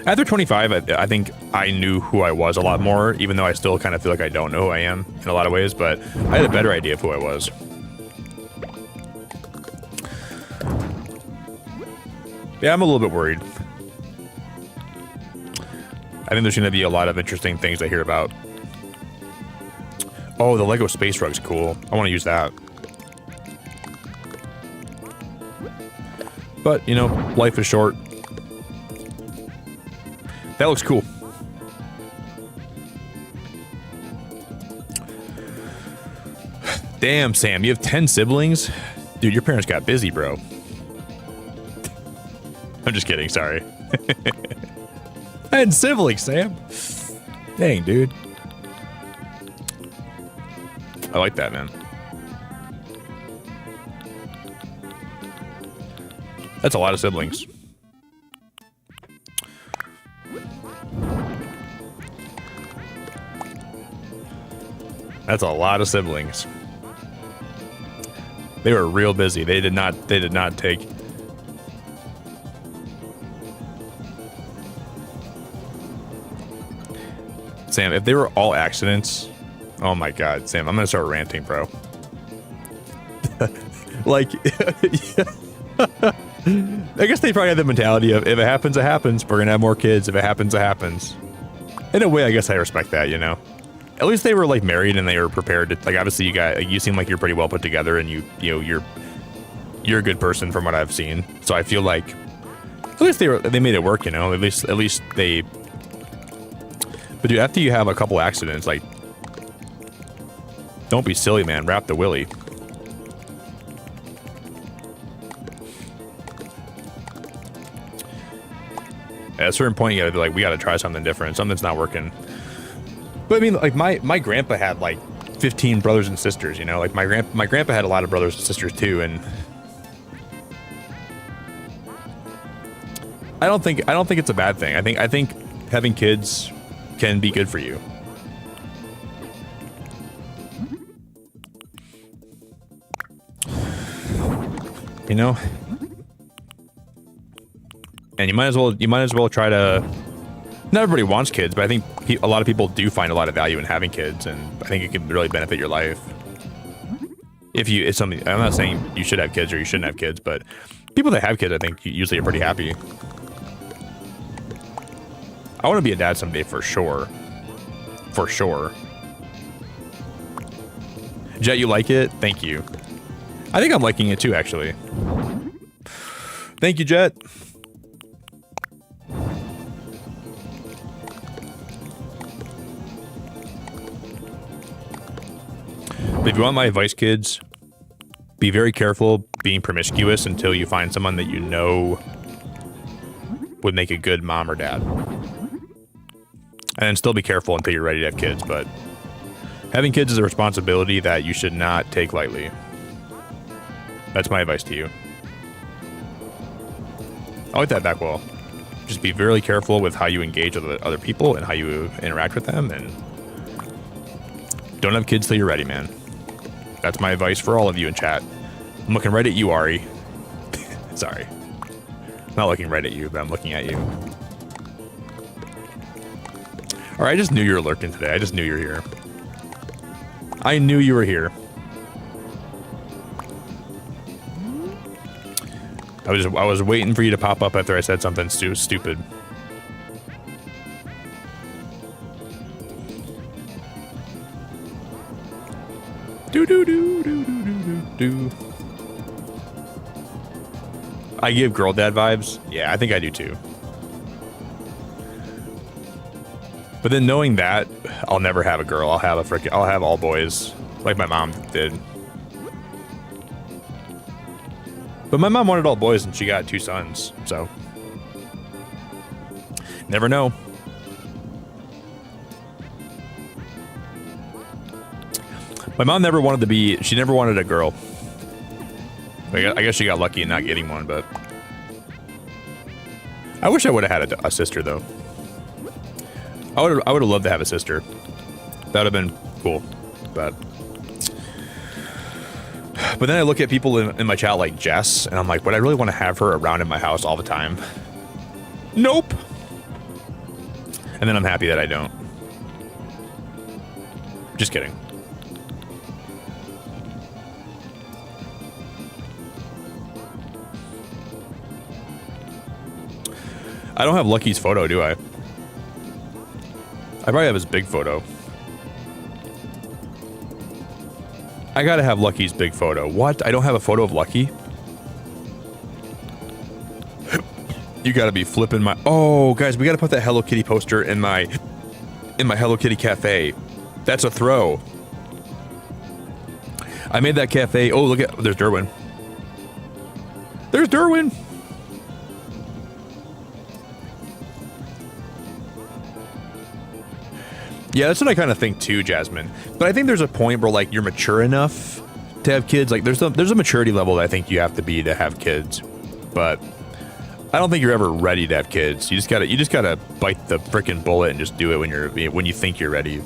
After 25, I think I knew who I was a lot more, even though I still kind of feel like I don't know who I am in a lot of ways, but I had a better idea of who I was. Yeah, I'm a little bit worried. I think there's going to be a lot of interesting things I hear about. Oh, the Lego space rug's cool. I want to use that. But, you know, life is short. That looks cool. Damn, Sam, you have 10 siblings? Dude, your parents got busy, bro. I'm just kidding, sorry. 10 siblings, Sam. Dang, dude. I like that, man. That's a lot of siblings. That's a lot of siblings. They were real busy. They did not take. Sam, if they were all accidents, oh my god, Sam, I'm gonna start ranting, bro. Like, I guess they probably had the mentality of if it happens, it happens. We're gonna have more kids. If it happens, it happens. In a way, I guess I respect that, you know. At least they were like married and they were prepared to, like, obviously you seem like you're pretty well put together and you know you're a good person from what I've seen. So I feel like at least they made it work, you know. At least they. But dude, after you have a couple accidents, like, don't be silly, man. Wrap the willy. At a certain point, you gotta be like, we gotta try something different. Something's not working. But I mean, like my grandpa had like 15 brothers and sisters, you know. Like my grandpa had a lot of brothers and sisters too, and I don't think it's a bad thing. I think having kids can be good for you. You know? And you might as well try to. Not everybody wants kids, but I think a lot of people do find a lot of value in having kids, and I think it can really benefit your life. It's something. I'm not saying you should have kids or you shouldn't have kids, but people that have kids, I think, usually are pretty happy. I want to be a dad someday for sure. For sure. Jet, you like it? Thank you. I think I'm liking it too, actually. Thank you, Jet. If you want my advice, kids, be very careful being promiscuous until you find someone that you know would make a good mom or dad. And then still be careful until you're ready to have kids, but having kids is a responsibility that you should not take lightly. That's my advice to you. I like that back wall. Just be very careful with how you engage with other people and how you interact with them, and don't have kids till you're ready, man. That's my advice for all of you in chat. I'm looking right at you, Ari. Sorry. I'm not looking right at you, but I'm looking at you. Alright, I just knew you were lurking today. I just knew you were here. I knew you were here. I was waiting for you to pop up after I said something stupid. Do. I give girl dad vibes. Yeah, I think I do too. But then knowing that, I'll never have a girl. I'll have all boys, like my mom did. But my mom wanted all boys and she got 2 sons, so never know. My mom never wanted to be. She never wanted a girl. I guess she got lucky in not getting one, but I wish I would have had a sister though. I would have loved to have a sister. That would have been cool, but then I look at people in my chat like Jess, and I'm like, would I really want to have her around in my house all the time? Nope. And then I'm happy that I don't. Just kidding. I don't have Lucky's photo, do I? I probably have his big photo. I gotta have Lucky's big photo. What? I don't have a photo of Lucky? You gotta be flipping my... Oh, guys, we gotta put that Hello Kitty poster in my Hello Kitty cafe. That's a throw. I made that cafe... Oh, look at... There's Derwin. There's Derwin! Yeah, that's what I kind of think too, Jasmine. But I think there's a point where like you're mature enough to have kids. Like there's a maturity level that I think you have to be to have kids. But I don't think you're ever ready to have kids. You just gotta bite the frickin' bullet and just do it when you think you're ready.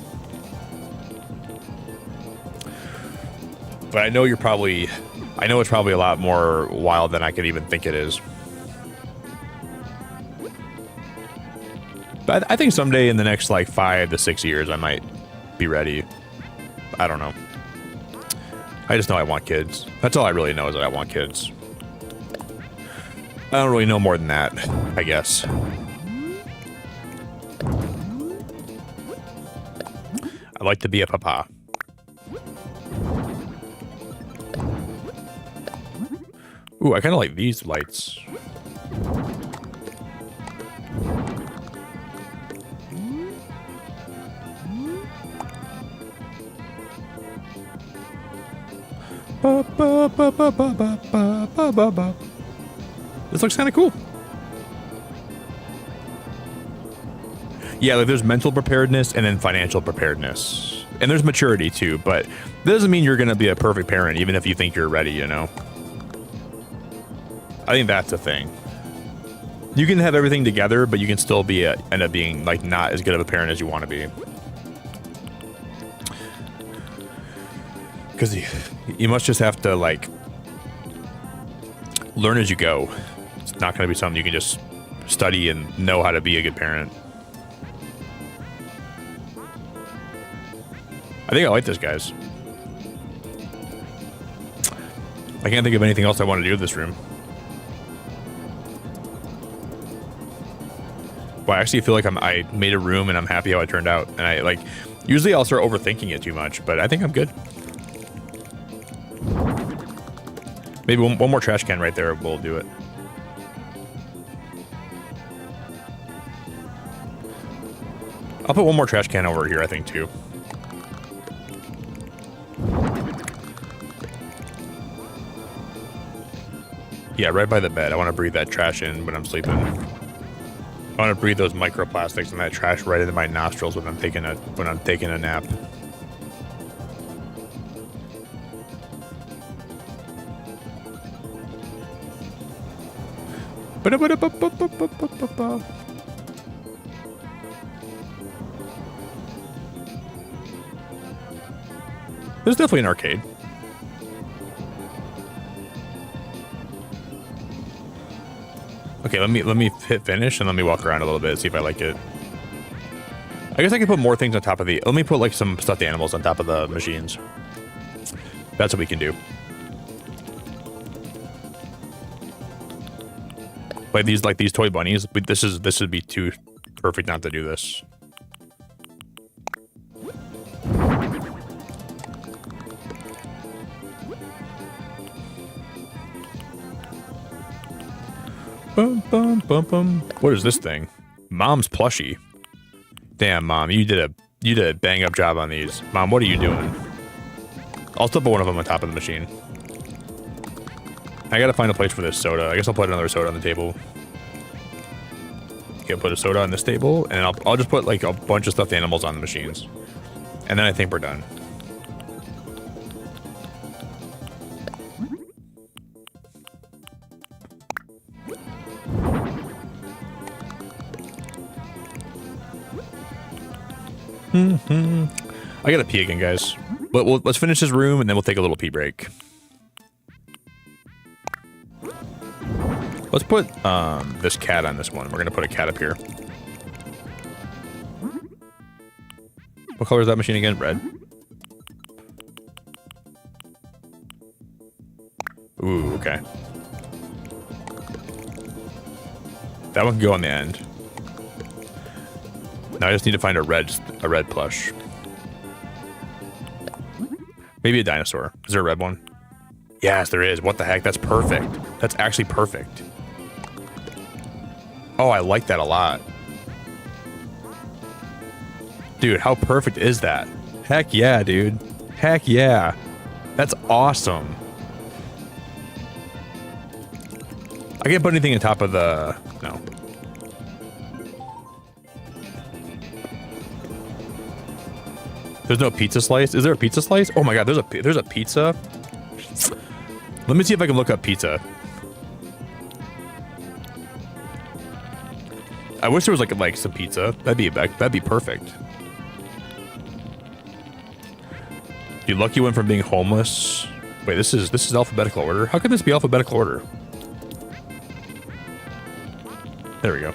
But I know it's probably a lot more wild than I could even think it is. But I think someday in the next like 5 to 6 years, I might be ready. I don't know. I just know I want kids. That's all I really know is that I want kids. I don't really know more than that, I guess. I'd like to be a papa. Ooh, I kind of like these lights. This looks kind of cool. Yeah, like there's mental preparedness and then financial preparedness. And there's maturity too, but that doesn't mean you're going to be a perfect parent even if you think you're ready, you know? I think that's the thing. You can have everything together, but you can still be end up being like not as good of a parent as you want to be. Because you must just have to like learn as you go. It's not going to be something you can just study and know how to be a good parent. I think I like this, guys. I can't think of anything else I want to do with this room. Well, I actually feel like I made a room and I'm happy how it turned out. And I like, usually I'll start overthinking it too much, but I think I'm good. Maybe one more trash can right there will do it. I'll put one more trash can over here, I think, too. Yeah, right by the bed. I want to breathe that trash in when I'm sleeping. I want to breathe those microplastics and that trash right into my nostrils when I'm taking a nap. There's definitely an arcade. Okay, let me hit finish and let me walk around a little bit, see if I like it. I guess I could put more things on top of the... Let me put like some stuffed animals on top of the machines. That's what we can do. Like these toy bunnies, but this would be too perfect not to do this. Bum, bum, bum, bum. What is this thing? Mom's plushie. Damn, Mom, you did a bang up job on these. Mom, what are you doing? I'll still put one of them on top of the machine. I gotta find a place for this soda. I guess I'll put another soda on the table. Okay, put a soda on this table, and I'll just put like a bunch of stuffed animals on the machines. And then I think we're done. I gotta pee again, guys. But let's finish this room and then we'll take a little pee break. Let's put this cat on this one. We're gonna put a cat up here. What color is that machine again? Red. Ooh, okay. That one can go on the end. Now I just need to find a red plush. Maybe a dinosaur. Is there a red one? Yes, there is. What the heck? That's perfect. That's actually perfect. Oh, I like that a lot. Dude, how perfect is that? Heck yeah, dude. Heck yeah. That's awesome. I can't put anything on top of the... No. There's no pizza slice? Is there a pizza slice? Oh my god, there's a pizza? Let me see if I can look up pizza. I wish there was like some pizza. That'd be perfect. You lucky one from being homeless. Wait, this is alphabetical order. How can this be alphabetical order? There we go.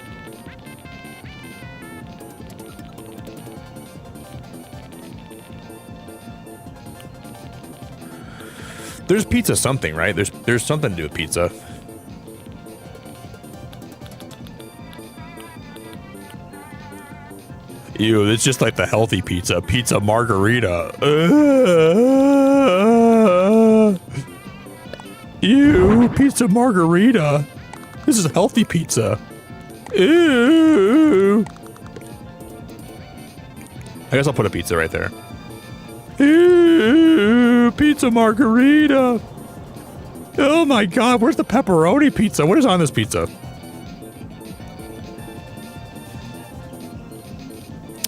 There's pizza something, right? There's something to do with pizza. Ew, it's just like the healthy pizza. Pizza margarita. Ew, pizza margarita. This is healthy pizza. Ew. I guess I'll put a pizza right there. Ew, pizza margarita. Oh my god, where's the pepperoni pizza? What is on this pizza?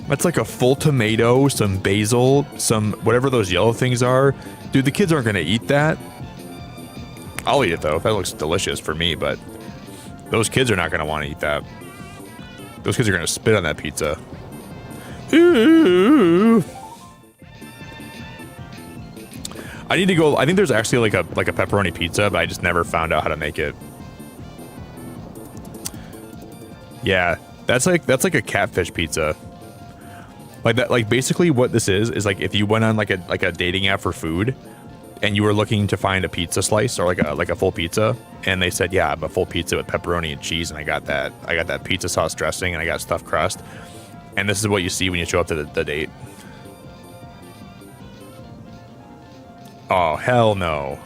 That's like a full tomato, some basil, some whatever those yellow things are. Dude, the kids aren't gonna eat that. I'll eat it though, if that looks delicious for me, but those kids are not gonna want to eat that. Those kids are gonna spit on that pizza. Ooh. I need to go. I think there's actually like a pepperoni pizza, but I just never found out how to make it. Yeah, that's like a catfish pizza. Like that, like basically what this is like if you went on like a dating app for food, and you were looking to find a pizza slice or like a full pizza, and they said, yeah, I'm a full pizza with pepperoni and cheese, and I got that pizza sauce dressing, and I got stuffed crust, and this is what you see when you show up to the date. Oh, hell no.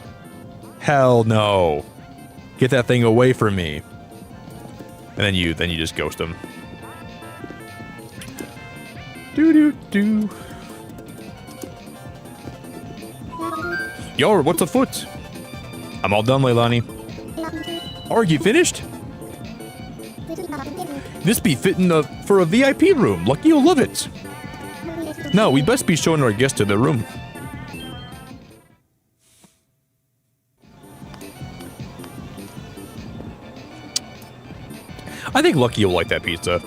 Hell no. Get that thing away from me. And then you just ghost them. Do. Yo, what's afoot? I'm all done, Leilani. Are you finished? This be fitting for a VIP room. Lucky you'll love it. Now, we best be showing our guests to their room. I think Lucky will like that pizza.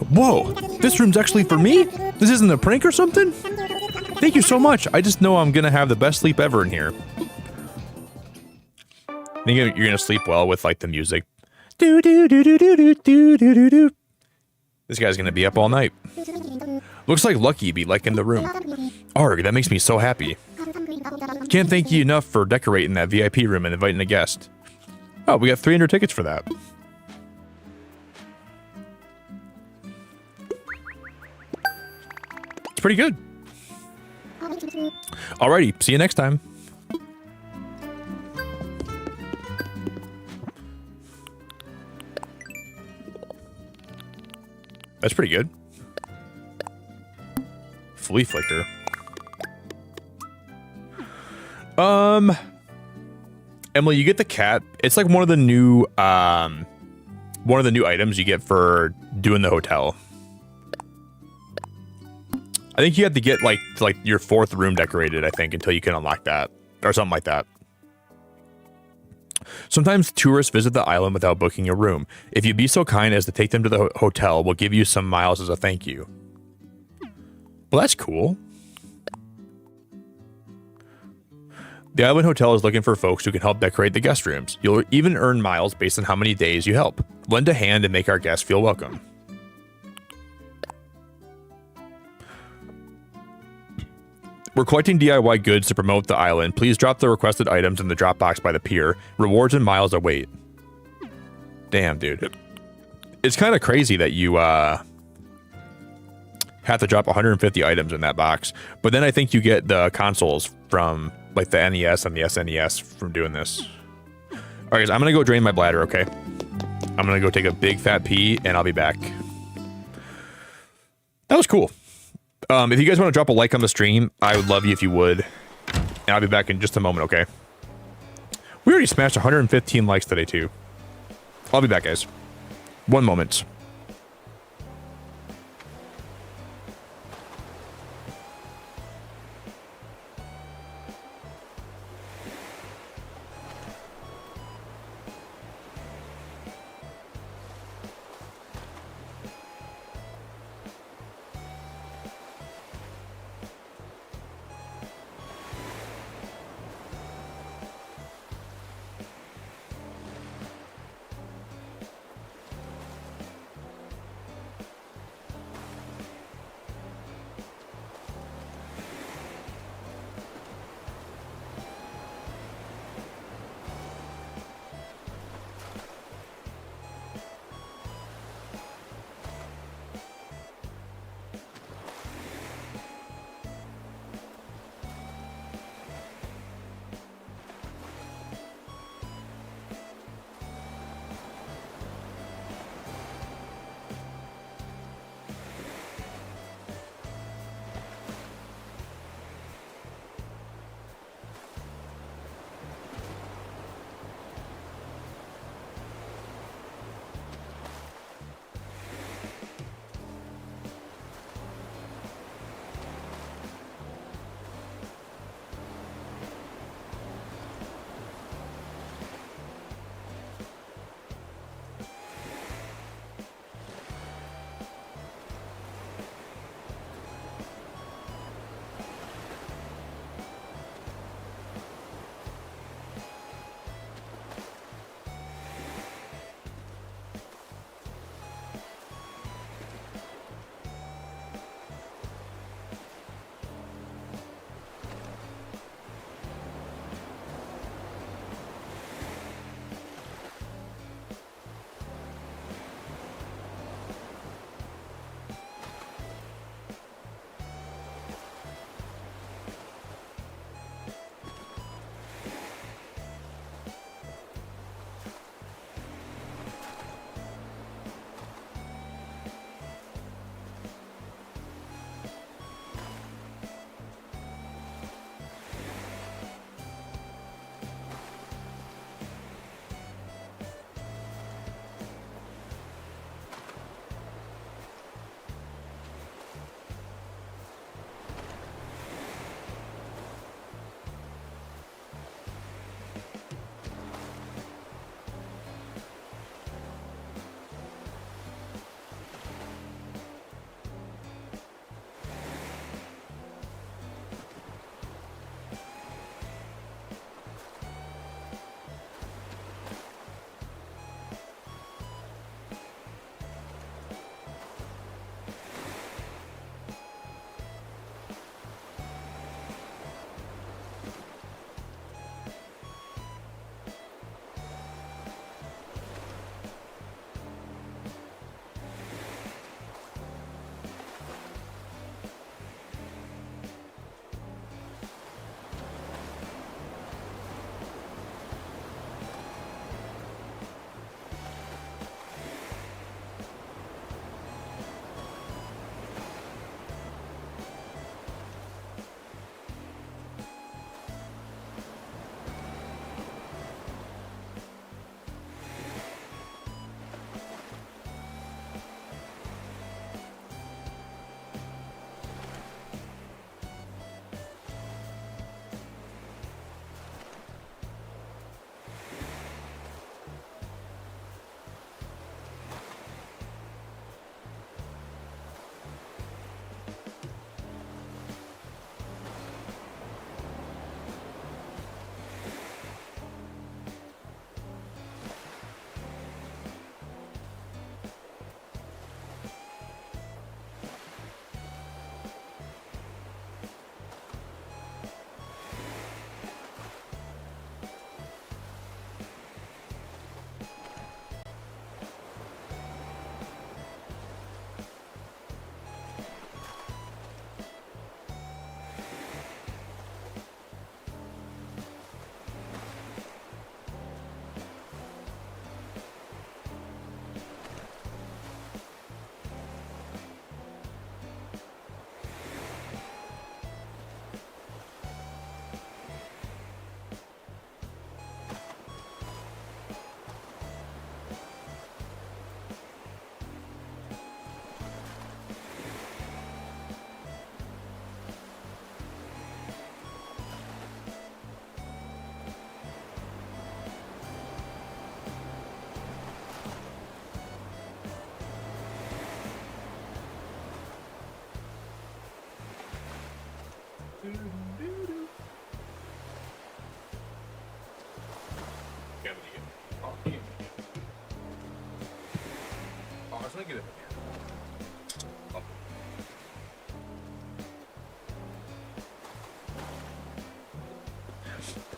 Whoa, this room's actually for me? This isn't a prank or something? Thank you so much. I just know I'm gonna have the best sleep ever in here. I think you're gonna sleep well with like the music. Do do do do do do do do do. This guy's gonna be up all night. Looks like Lucky be liking the room. Arg, that makes me so happy. Can't thank you enough for decorating that VIP room and inviting a guest. Oh, we got 300 tickets for that. It's pretty good. Alrighty, see you next time. That's pretty good. Flea flicker. Emily, you get the cat. It's like one of the new items you get for doing the hotel. I think you have to get like your 4th room decorated, I think, until you can unlock that or something like that. Sometimes tourists visit the island without booking a room. If you'd be so kind as to take them to the hotel, we'll give you some miles as a thank you. Well, that's cool. The Island Hotel is looking for folks who can help decorate the guest rooms. You'll even earn miles based on how many days you help. Lend a hand and make our guests feel welcome. We're collecting DIY goods to promote the island. Please drop the requested items in the drop box by the pier. Rewards and miles await. Damn, dude. It's kind of crazy that you have to drop 150 items in that box. But then I think you get the consoles from like the NES and the SNES from doing this. All right, guys, I'm going to go drain my bladder, okay? I'm going to go take a big fat pee, and I'll be back. That was cool. If you guys want to drop a like on the stream, I would love you if you would. And I'll be back in just a moment, okay? We already smashed 115 likes today, too. I'll be back, guys. One moment.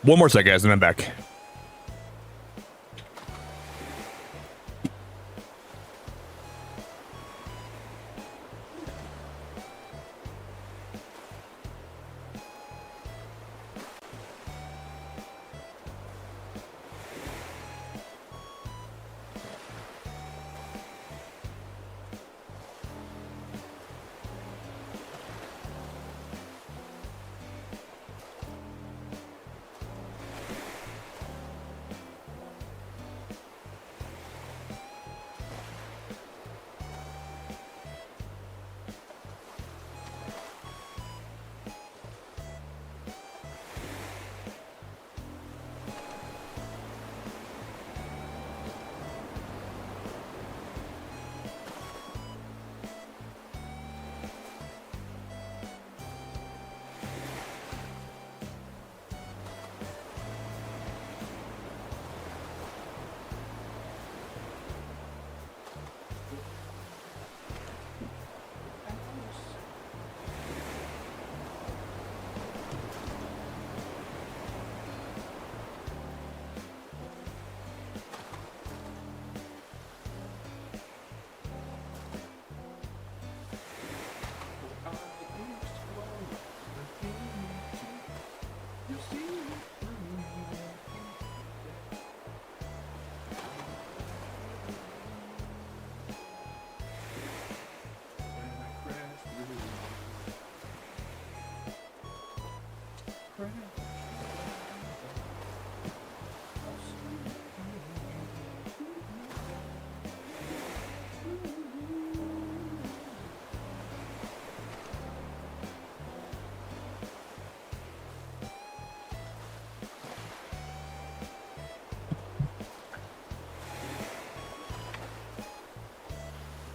One more sec, guys, and I'm back.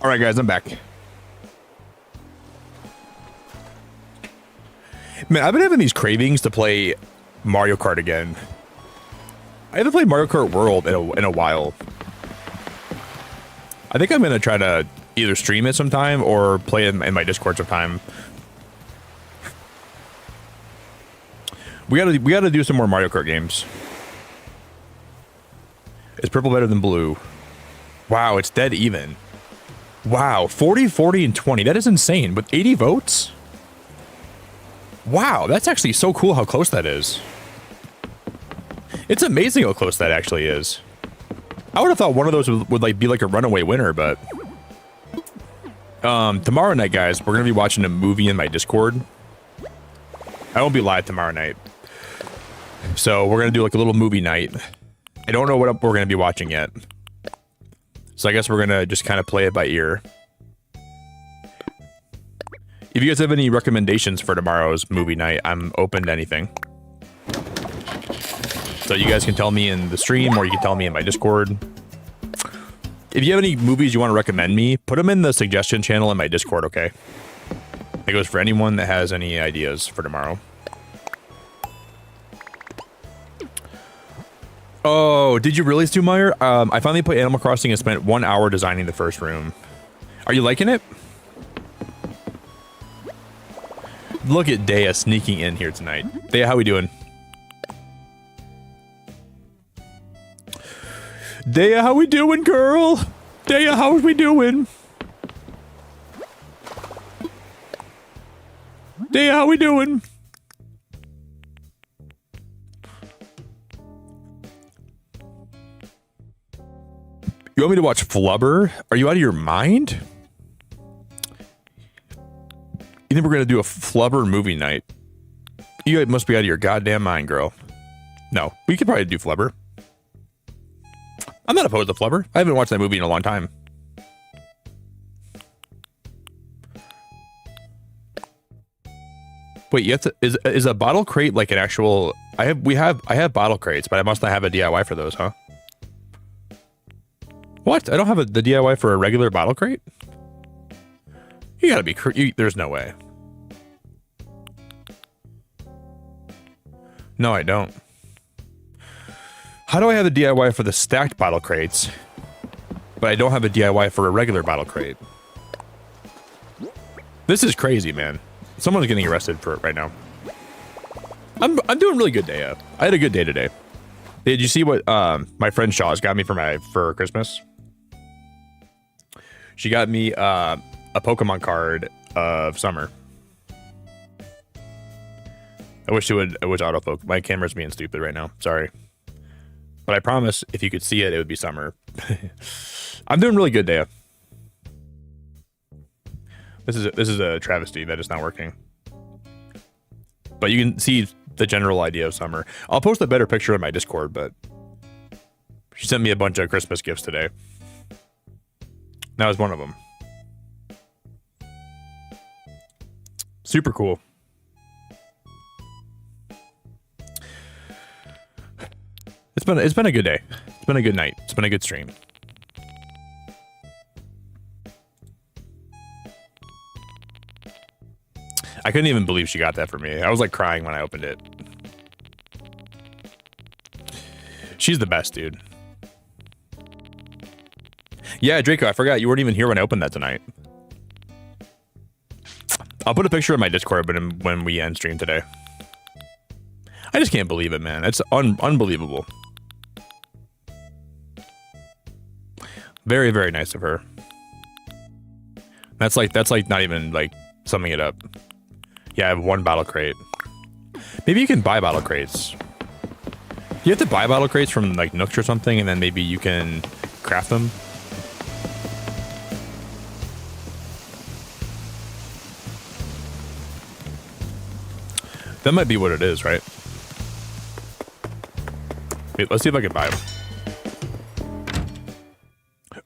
All right, guys, I'm back. Man, I've been having these cravings to play Mario Kart again. I haven't played Mario Kart World in a while. I think I'm gonna try to either stream it sometime or play it in my Discord sometime. We gotta do some more Mario Kart games. Is purple better than blue? Wow, it's dead even. Wow, 40, 40, and 20. That is insane. With 80 votes? Wow, that's actually so cool how close that is. It's amazing how close that actually is. I would have thought one of those would like be like a runaway winner, but tomorrow night, guys, we're gonna be watching a movie in my Discord. I won't be live tomorrow night, so we're gonna do like a little movie night. I don't know what we're gonna be watching yet, so I guess we're gonna just kind of play it by ear. If you guys have any recommendations for tomorrow's movie night, I'm open to anything. So you guys can tell me in the stream, or you can tell me in my Discord. If you have any movies you want to recommend me, put them in the suggestion channel in my Discord, okay? It goes for anyone that has any ideas for tomorrow. Oh, did you really, Stu Meyer? I finally played Animal Crossing and spent 1 hour designing the first room. Are you liking it? Look at Dea sneaking in here tonight. Dea, how we doing? Dea, how we doing, girl? Dea, how we doing? Dea, how we doing? You want me to watch Flubber? Are you out of your mind? You think we're gonna do a Flubber movie night? You must be out of your goddamn mind, girl. No, we could probably do Flubber. I'm not opposed to Flubber. I haven't watched that movie in a long time. Wait, you have to, is a bottle crate like an actual? I have bottle crates, but I must not have a DIY for those, huh? What? I don't have the DIY for a regular bottle crate? You gotta be there's no way. No, I don't. How do I have a DIY for the stacked bottle crates, but I don't have a DIY for a regular bottle crate? This is crazy, man. Someone's getting arrested for it right now. I'm doing really good day. I had a good day today. Did you see what my friend Shaw's got me for Christmas? She got me a Pokemon card of Summer. I wish it was autofocus. My camera's being stupid right now. Sorry. But I promise if you could see it, it would be Summer. I'm doing really good, Dea. This is a travesty that is not working. But you can see the general idea of Summer. I'll post a better picture in my Discord, but she sent me a bunch of Christmas gifts today. That was one of them. Super cool. It's been a good day. It's been a good night. It's been a good stream. I couldn't even believe she got that for me. I was like crying when I opened it. She's the best, dude. Yeah, Draco, I forgot you weren't even here when I opened that tonight. I'll put a picture of my Discord when we end stream today. I just can't believe it, man. It's unbelievable. Very, very nice of her. That's like not even like summing it up. Yeah, I have one bottle crate. Maybe you can buy bottle crates. You have to buy bottle crates from like Nooks or something, and then maybe you can craft them. That might be what it is, right? Wait, let's see if I can buy them.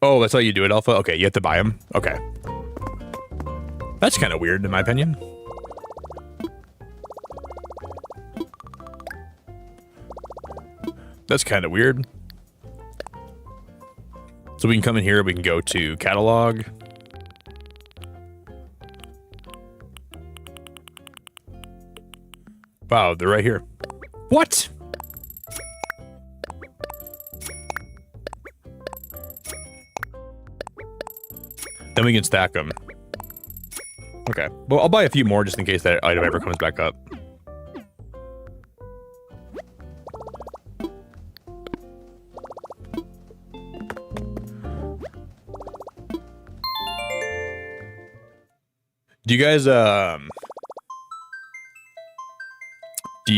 Oh, that's how you do it, Alpha? Okay, you have to buy them? Okay. That's kind of weird, in my opinion. That's kind of weird. So we can come in here, we can go to catalog. Wow, they're right here. What? Then we can stack them. Okay. Well, I'll buy a few more just in case that item ever comes back up. Do you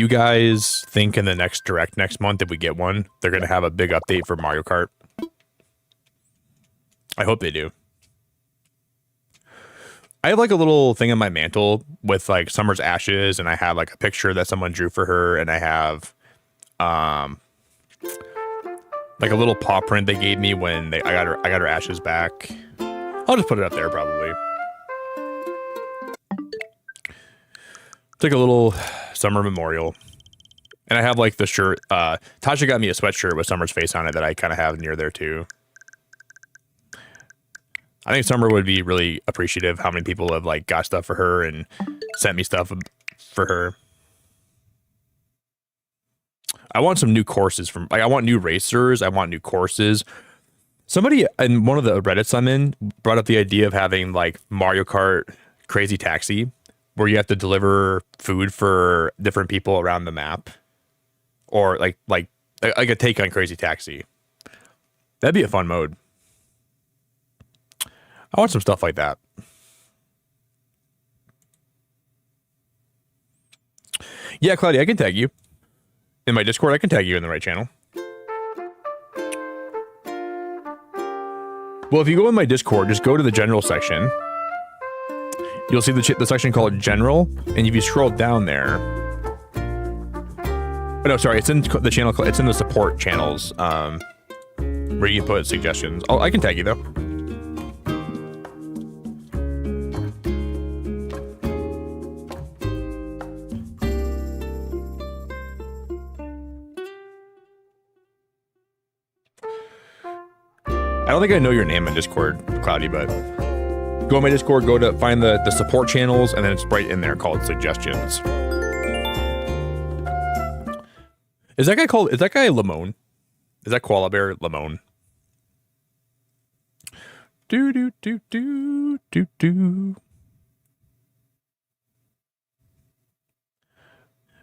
guys think in the next Direct next month, if we get one, they're going to have a big update for Mario Kart? I hope they do. I have like a little thing on my mantle with like Summer's ashes, and I have like a picture that someone drew for her, and I have like a little paw print they gave me when I got her ashes back. I'll just put it up there probably. It's like a little Summer memorial. And I have like the shirt. Tasha got me a sweatshirt with Summer's face on it that I kind of have near there too. I think Summer would be really appreciative how many people have like got stuff for her and sent me stuff for her. I want some new courses I want new racers. I want new courses. Somebody in one of the Reddits I'm in brought up the idea of having like Mario Kart Crazy Taxi, where you have to deliver food for different people around the map, or like a take on Crazy Taxi. That'd be a fun mode. I want some stuff like that. Yeah, Claudia, I can tag you. In my Discord, I can tag you in the right channel. Well, if you go in my Discord, just go to the general section. You'll see the section called General, and if you scroll down there... Oh, no, sorry, it's in the channel. It's in the support channels, where you can put suggestions. Oh, I can tag you, though. I don't think I know your name in Discord, Cloudy, but go on my Discord, go to find the support channels, and then it's right in there called suggestions. Is that guy Lamone? Is that koala bear Lamone? Do do do do do do.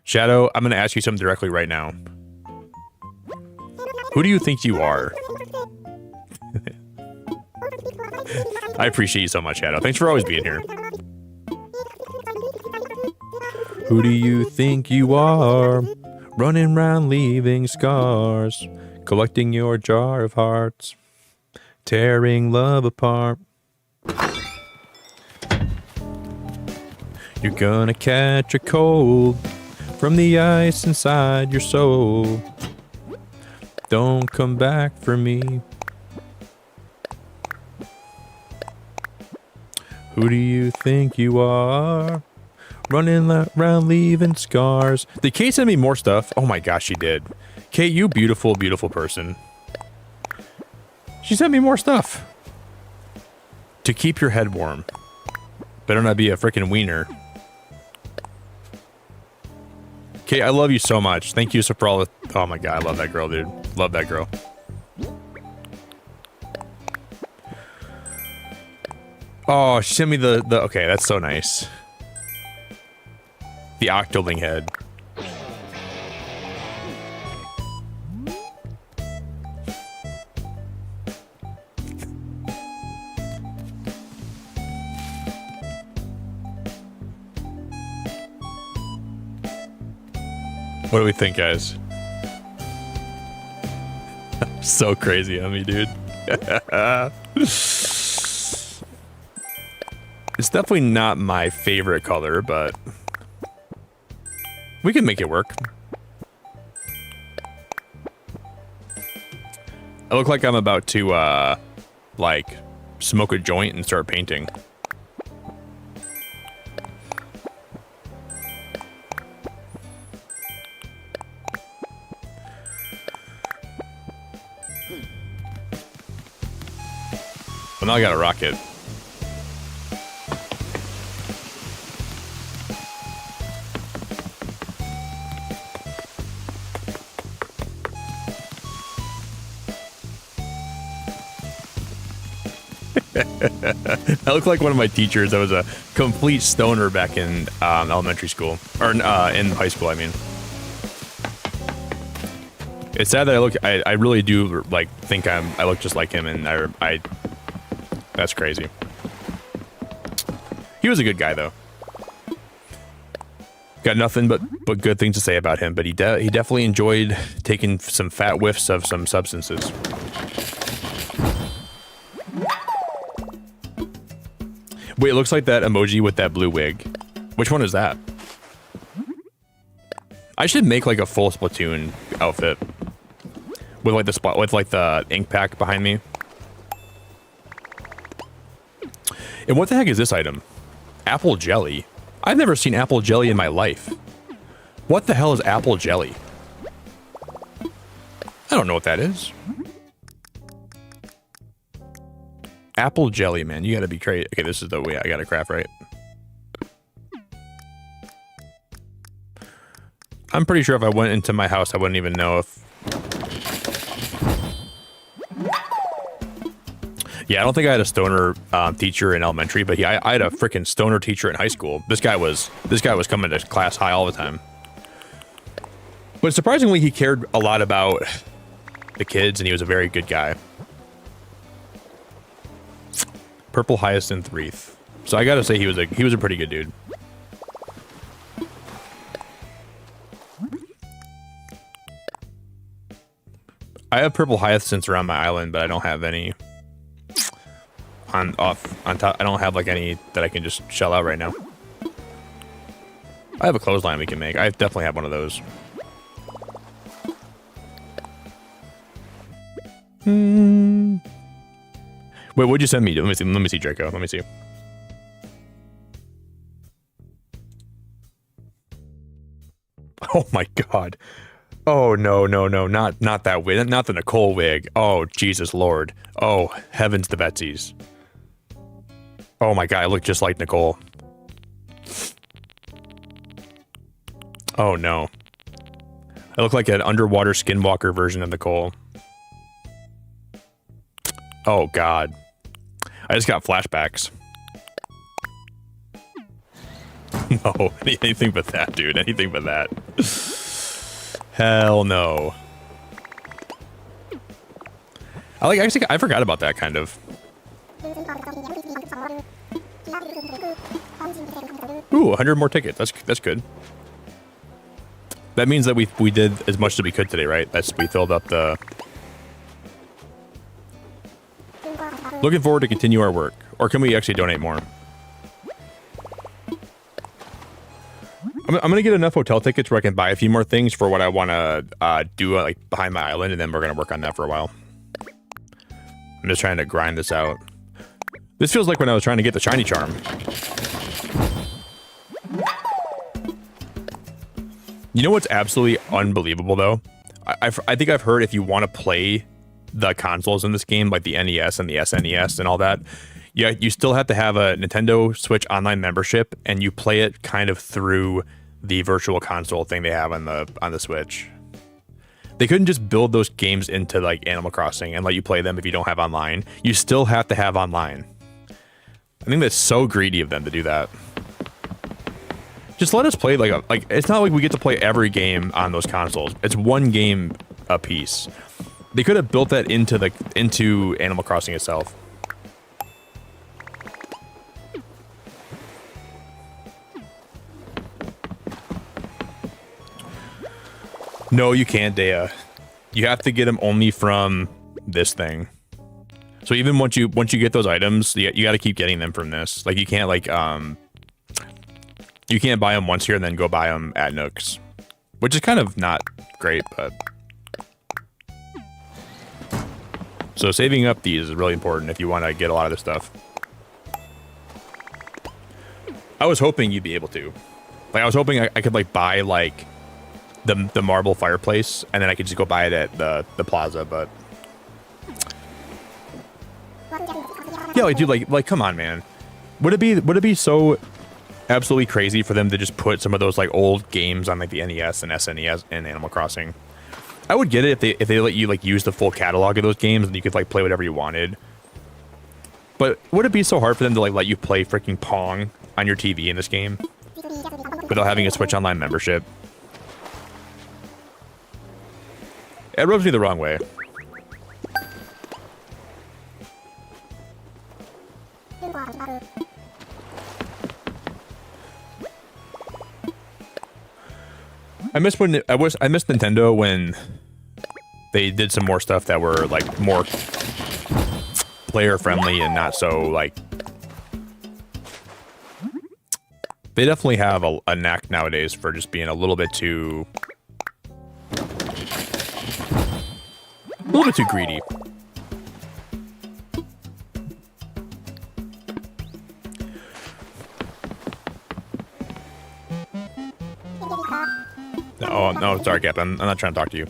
Shadow, I'm gonna ask you something directly right now. Who do you think you are? I appreciate you so much, Shadow. Thanks for always being here. Who do you think you are? Running around leaving scars, collecting your jar of hearts, tearing love apart. You're gonna catch a cold from the ice inside your soul. Don't come back for me. Who do you think you are? Running around leaving scars. Did Kate send me more stuff? Oh my gosh, she did. Kate, you beautiful, beautiful person. She sent me more stuff. To keep your head warm. Better not be a freaking wiener. Kate, I love you so much. Thank you for all the... Oh my god, I love that girl, dude. Love that girl. Oh, she sent me the... Okay, that's so nice. The Octoling head. What do we think, guys? So crazy on me, dude. It's definitely not my favorite color, but we can make it work. I look like I'm about to, like, smoke a joint and start painting. Well, now I got a rocket. I look like one of my teachers. I was a complete stoner back in elementary school, or in high school. I mean, it's sad that I really do like think I look just like him, and I that's crazy. He was a good guy though. Got nothing but good things to say about him, but he definitely enjoyed taking some fat whiffs of some substances. Wait, it looks like that emoji with that blue wig. Which one is that? I should make like a full Splatoon outfit with like the ink pack behind me. And what the heck is this item? Apple jelly. I've never seen apple jelly in my life. What the hell is apple jelly? I don't know what that is. Apple jelly, man. You gotta be crazy. Okay, this is the way I gotta craft, right? I'm pretty sure if I went into my house, I wouldn't even know if... Yeah, I don't think I had a stoner teacher in elementary, but I had a freaking stoner teacher in high school. This guy was coming to class high all the time. But surprisingly, he cared a lot about the kids, and he was a very good guy. Purple hyacinth wreath. So I gotta say he was a pretty good dude. I have purple hyacinths around my island, but I don't have any on top. I don't have like any that I can just shell out right now. I have a clothesline we can make. I definitely have one of those. Wait, what'd you send me? Let me see, Draco. Let me see. Oh my god. Oh no, not that wig, not the Nicole wig. Oh Jesus Lord. Oh heavens to Betsy's. Oh my god, I look just like Nicole. Oh no. I look like an underwater skinwalker version of Nicole. Oh, God. I just got flashbacks. No, anything but that, dude. Anything but that. Hell no. Actually, I forgot about that, kind of. Ooh, 100 more tickets. That's good. That means that we did as much as we could today, right? We filled up the... Looking forward to continue our work. Or can we actually donate more? I'm going to get enough hotel tickets where I can buy a few more things for what I want to do like behind my island, and then we're going to work on that for a while. I'm just trying to grind this out. This feels like when I was trying to get the shiny charm. You know what's absolutely unbelievable, though? I think I've heard if you want to play the consoles in this game, like the NES and the SNES and all that, yeah, you still have to have a Nintendo Switch Online membership, and you play it kind of through the virtual console thing they have on the Switch. They couldn't just build those games into like Animal Crossing and let you play them if you don't have online. You still have to have online. I think that's so greedy of them to do that. Just let us play like it's not like we get to play every game on those consoles. It's one game a piece. They could have built that into Animal Crossing itself. No, you can't, Dea. You have to get them only from this thing. So even once you get those items, you got to keep getting them from this. Like you can't you can't buy them once here and then go buy them at Nooks, which is kind of not great, but so saving up these is really important if you want to get a lot of this stuff. I was hoping you'd be able to. Like I was hoping I could like buy like the marble fireplace, and then I could just go buy it at the plaza, but yeah, like dude, like come on, man. Would it be so absolutely crazy for them to just put some of those like old games on like the NES and SNES and Animal Crossing? I would get it if they let you like use the full catalog of those games and you could like play whatever you wanted. But would it be so hard for them to like let you play freaking Pong on your TV in this game without having a Switch Online membership? It rubs me the wrong way. I miss Nintendo when they did some more stuff that were like more player friendly and not so like. They definitely have a knack nowadays for just being a little bit too greedy. Oh, no, sorry, Cap. I'm not trying to talk to you.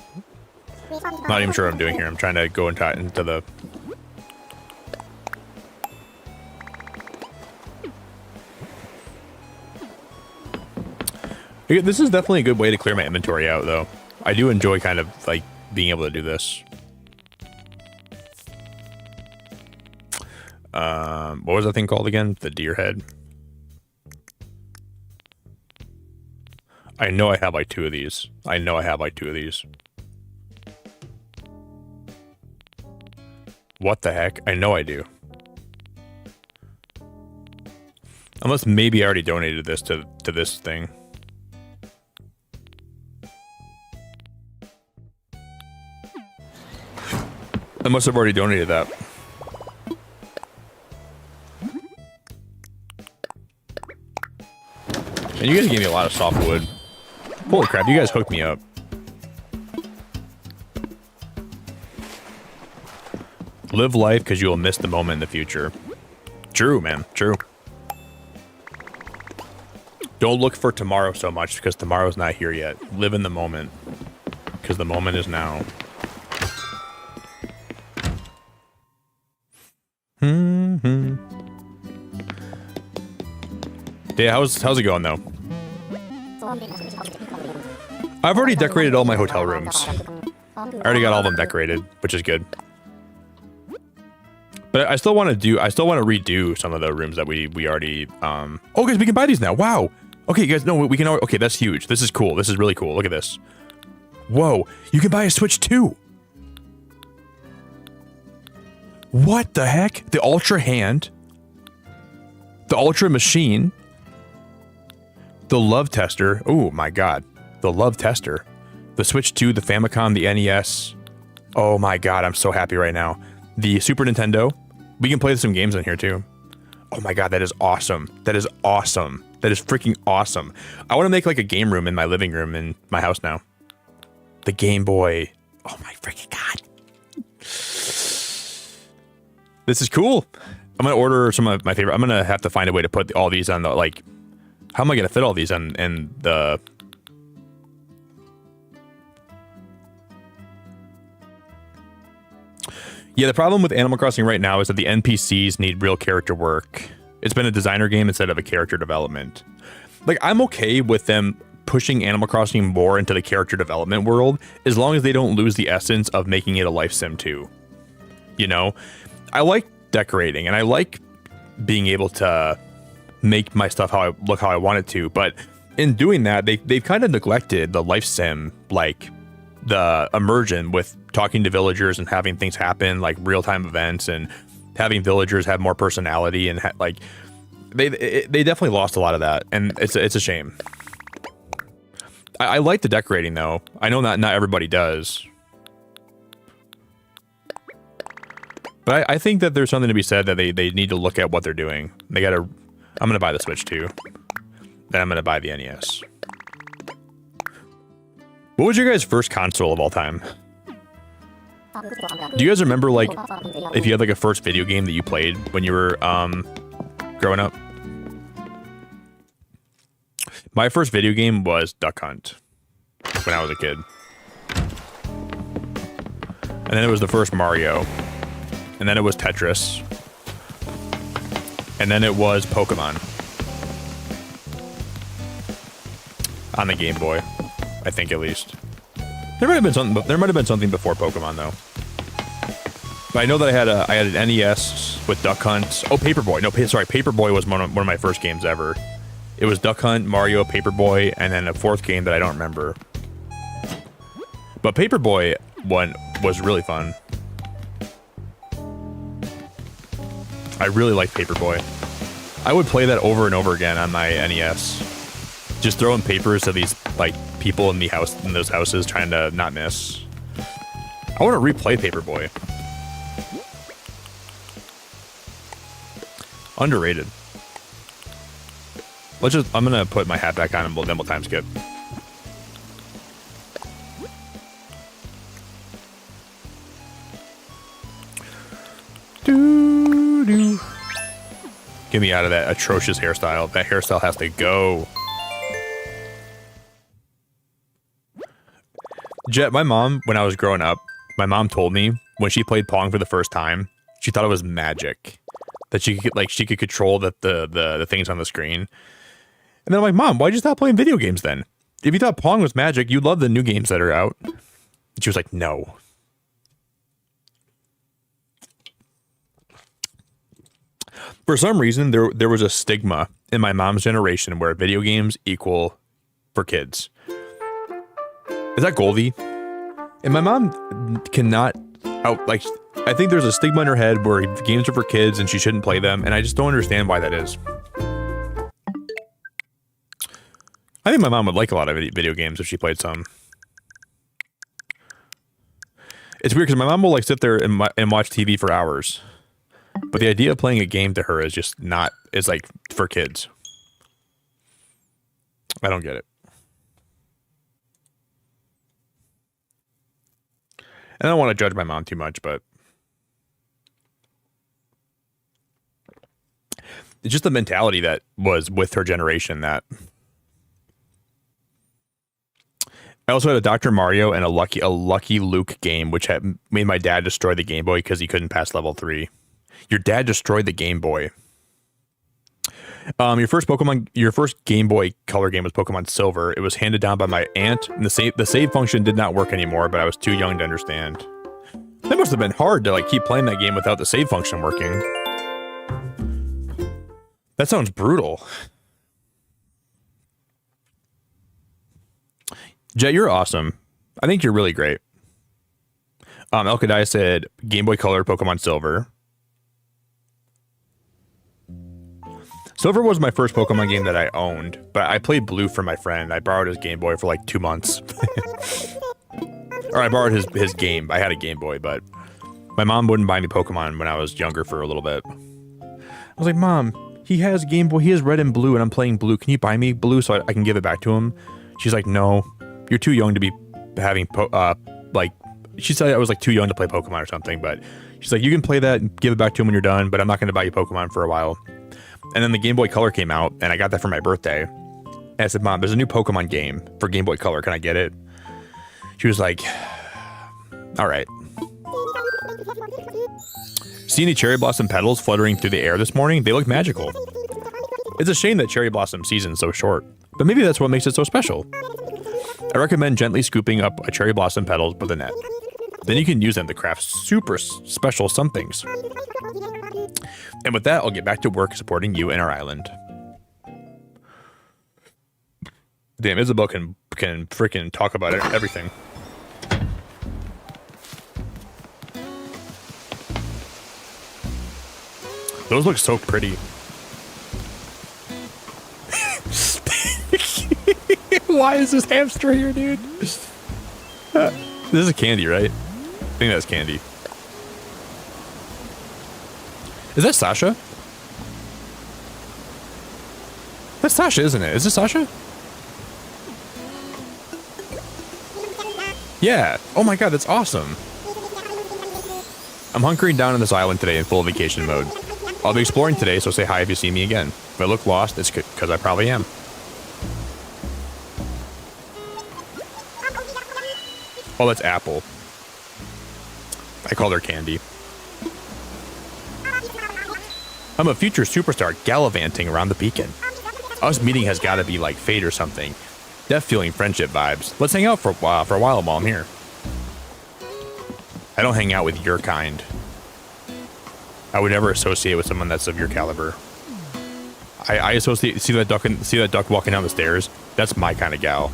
I'm not even sure what I'm doing here. I'm trying to go into the... This is definitely a good way to clear my inventory out, though. I do enjoy kind of, like, being able to do this. What was that thing called again? The deer head. I know I have like 2 of these. What the heck? I know I do. Unless maybe I already donated this to this thing. I must have already donated that. And you guys gave me a lot of soft wood. Holy crap, you guys hooked me up. Live life because you will miss the moment in the future. True, man. True. Don't look for tomorrow so much because tomorrow's not here yet. Live in the moment because the moment is now. Yeah, how's it going though? I've already decorated all my hotel rooms. I already got all of them decorated, which is good. But I still want to redo some of the rooms that we already, oh, guys, we can buy these now. Wow. Okay, guys, no, we can, okay, that's huge. This is cool. This is really cool. Look at this. Whoa, you can buy a Switch too. What the heck? The Ultra Hand. The Ultra Machine. The Love Tester. Oh my god. The Love Tester. The Switch 2, the Famicom, the NES. Oh my god, I'm so happy right now. The Super Nintendo. We can play some games in here too. Oh my god, that is awesome. That is awesome. That is freaking awesome. I want to make like a game room in my living room in my house now. The Game Boy. Oh my freaking god. This is cool. I'm going to order some of my favorite. I'm going to have to find a way to put all these on the, like, how am I going to fit all these on in the... Yeah, the problem with Animal Crossing right now is that the NPCs need real character work. It's been a designer game instead of a character development. Like, I'm okay with them pushing Animal Crossing more into the character development world as long as they don't lose the essence of making it a life sim too. You know? I like decorating and I like being able to make my stuff how I want it to, but in doing that, they've kind of neglected the life sim, like the immersion with talking to villagers and having things happen, like real-time events, and having villagers have more personality, and like they definitely lost a lot of that, and it's a shame. I like the decorating though. I know not everybody does. But I think that there's something to be said that they need to look at what they're doing. They gotta... I'm gonna buy the Switch too. Then I'm gonna buy the NES. What was your guys' first console of all time? Do you guys remember, like, if you had like a first video game that you played when you were growing up? My first video game was Duck Hunt when I was a kid. And then it was the first Mario. And then it was Tetris. And then it was Pokemon. On the Game Boy. I think, at least. There might have been something before Pokemon though. But I know that I had an NES with Duck Hunt. Oh, Paperboy. No, sorry, Paperboy was one of my first games ever. It was Duck Hunt, Mario, Paperboy, and then a fourth game that I don't remember. But Paperboy one was really fun. I really like Paperboy. I would play that over and over again on my NES. Just throwing papers to these like people in those houses trying to not miss. I want to replay Paperboy. Underrated. I'm gonna put my hat back on and then we'll time skip. Doo-doo. Get me out of that atrocious hairstyle. That hairstyle has to go. Jet, my mom, when I was growing up, my mom told me when she played Pong for the first time, she thought it was magic. That she could control the things on the screen. And then I'm like, Mom, why'd you stop playing video games then? If you thought Pong was magic, you'd love the new games that are out. And she was like, no. For some reason, there was a stigma in my mom's generation where video games equal for kids. Is that Goldie? And my mom cannot I think there's a stigma in her head where games are for kids and she shouldn't play them, and I just don't understand why that is. I think my mom would like a lot of video games if she played some. It's weird because my mom will like sit there and watch TV for hours. But the idea of playing a game to her is just not, is like for kids. I don't get it. And I don't want to judge my mom too much, but it's just the mentality that was with her generation that. I also had a Dr. Mario and a Lucky Luke game, which had made my dad destroy the Game Boy because he couldn't pass level 3. Your dad destroyed the Game Boy. Your first Game Boy Color game was Pokemon Silver. It was handed down by my aunt, and the save function did not work anymore, but I was too young to understand. That must have been hard to like keep playing that game without the save function working. That sounds brutal. Jet, you're awesome. I think you're really great. Elkadai said Game Boy Color Pokemon Silver. Silver was my first Pokemon game that I owned, but I played Blue for my friend. I borrowed his Game Boy for like 2 months. Or I borrowed his game. I had a Game Boy, but my mom wouldn't buy me Pokemon when I was younger for a little bit. I was like, Mom, he has Game Boy, he has Red and Blue, and I'm playing Blue. Can you buy me Blue so I can give it back to him? She's like, no, you're too young to be having, like, she said I was like too young to play Pokemon or something, but she's like, you can play that and give it back to him when you're done, but I'm not going to buy you Pokemon for a while. And then the Game Boy Color came out, and I got that for my birthday. And I said, Mom, there's a new Pokemon game for Game Boy Color. Can I get it? She was like, all right. See any cherry blossom petals fluttering through the air this morning? They look magical. It's a shame that cherry blossom season's so short, but maybe that's what makes it so special. I recommend gently scooping up a cherry blossom petals with a net. Then you can use them to craft super special somethings. And with that, I'll get back to work supporting you and our island. Damn, Isabel can freaking talk about everything. Those look so pretty. Why is this hamster here, dude? This is a candy, right? I think that's candy. Is that Sasha? That's Sasha, isn't it? Is this Sasha? Yeah. Oh my god, that's awesome. I'm hunkering down on this island today in full vacation mode. I'll be exploring today, so say hi if you see me again. If I look lost, it's because I probably am. Oh, that's Apple. I called her Candy. I'm a future superstar gallivanting around the beacon. Us meeting has got to be like fate or something. Def feeling friendship vibes. Let's hang out for a while while I'm here. I don't hang out with your kind. I would never associate with someone that's of your caliber. I associate. See that duck walking down the stairs? That's my kind of gal.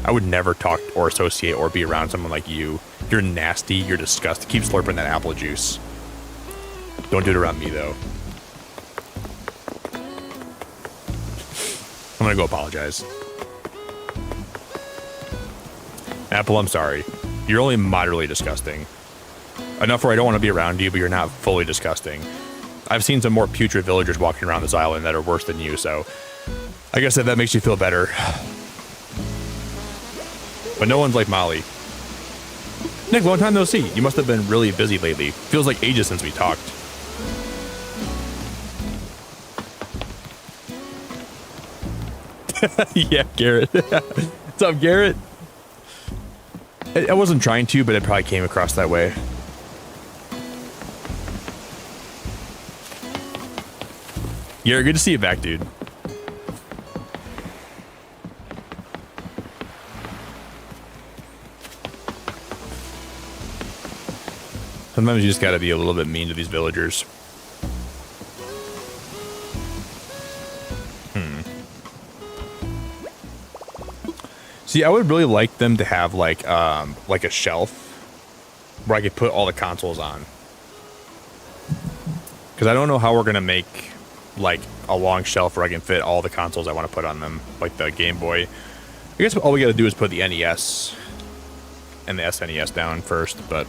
I would never talk or associate or be around someone like you. You're nasty. You're disgusting. Keep slurping that apple juice. Don't do it around me though. I'm gonna go apologize. Apple, I'm sorry. You're only moderately disgusting. Enough where I don't want to be around you, but you're not fully disgusting. I've seen some more putrid villagers walking around this island that are worse than you, so I guess that makes you feel better. But no one's like Molly. Nick, long time no see. You must have been really busy lately. Feels like ages since we talked. Yeah, Garrett. What's up, Garrett? I wasn't trying to, but it probably came across that way. Yeah, good to see you back, dude. Sometimes you just gotta be a little bit mean to these villagers. See, I would really like them to have like a shelf where I could put all the consoles on. Because I don't know how we're gonna make like a long shelf where I can fit all the consoles I want to put on them, like the Game Boy. I guess all we gotta do is put the NES and the SNES down first, but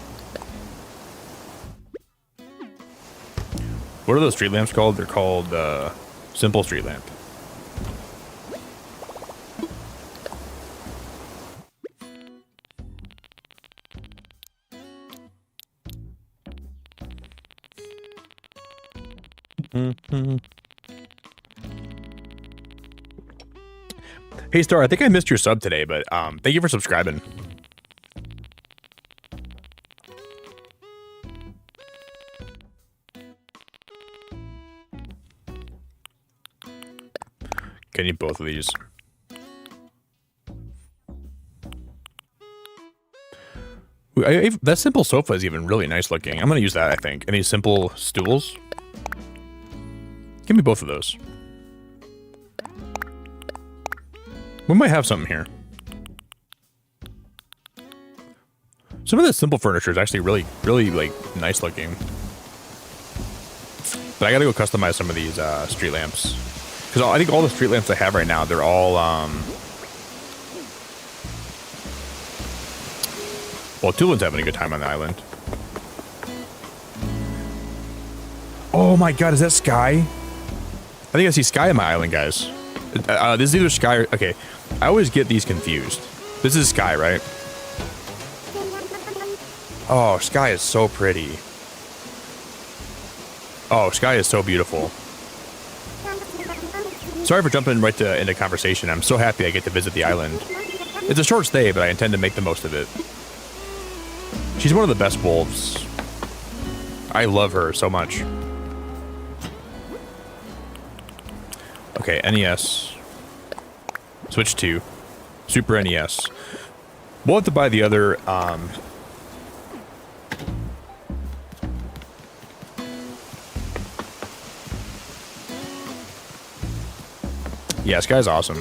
what are those street lamps called? They're called simple street lamp. Hey Star, I think I missed your sub today, but thank you for subscribing. I need both of these. That simple sofa is even really nice looking. I'm going to use that, I think. And these simple stools. Give me both of those. We might have something here. Some of the simple furniture is actually really like nice looking. But I gotta go customize some of these street lamps. Because I think all the street lamps I have right now, they're all well, Tulin's having a good time on the island. Oh my god, is that Sky? I think I see Sky on my island, guys. This is either Sky or... Okay, I always get these confused. This is Sky, right? Oh, Sky is so pretty. Oh, Sky is so beautiful. Sorry for jumping right into conversation. I'm so happy I get to visit the island. It's a short stay, but I intend to make the most of it. She's one of the best wolves. I love her so much. Okay, NES. Switch to Super NES. We'll have to buy the other, yeah, this guy's awesome.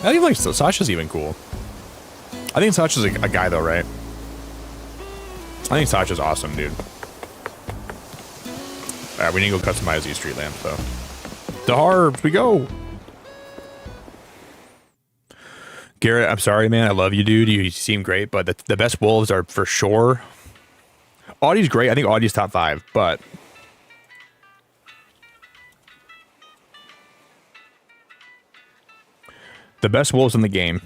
I think like Sasha's even cool. I think Sasha's a guy though, right? I think Sasha's awesome, dude. Alright, we need to go customize these street lamps though. The Harbs, we go! Garrett, I'm sorry, man. I love you, dude. You seem great, but the best wolves are for sure. Audie's great. I think Audie's top 5, but... the best wolves in the game.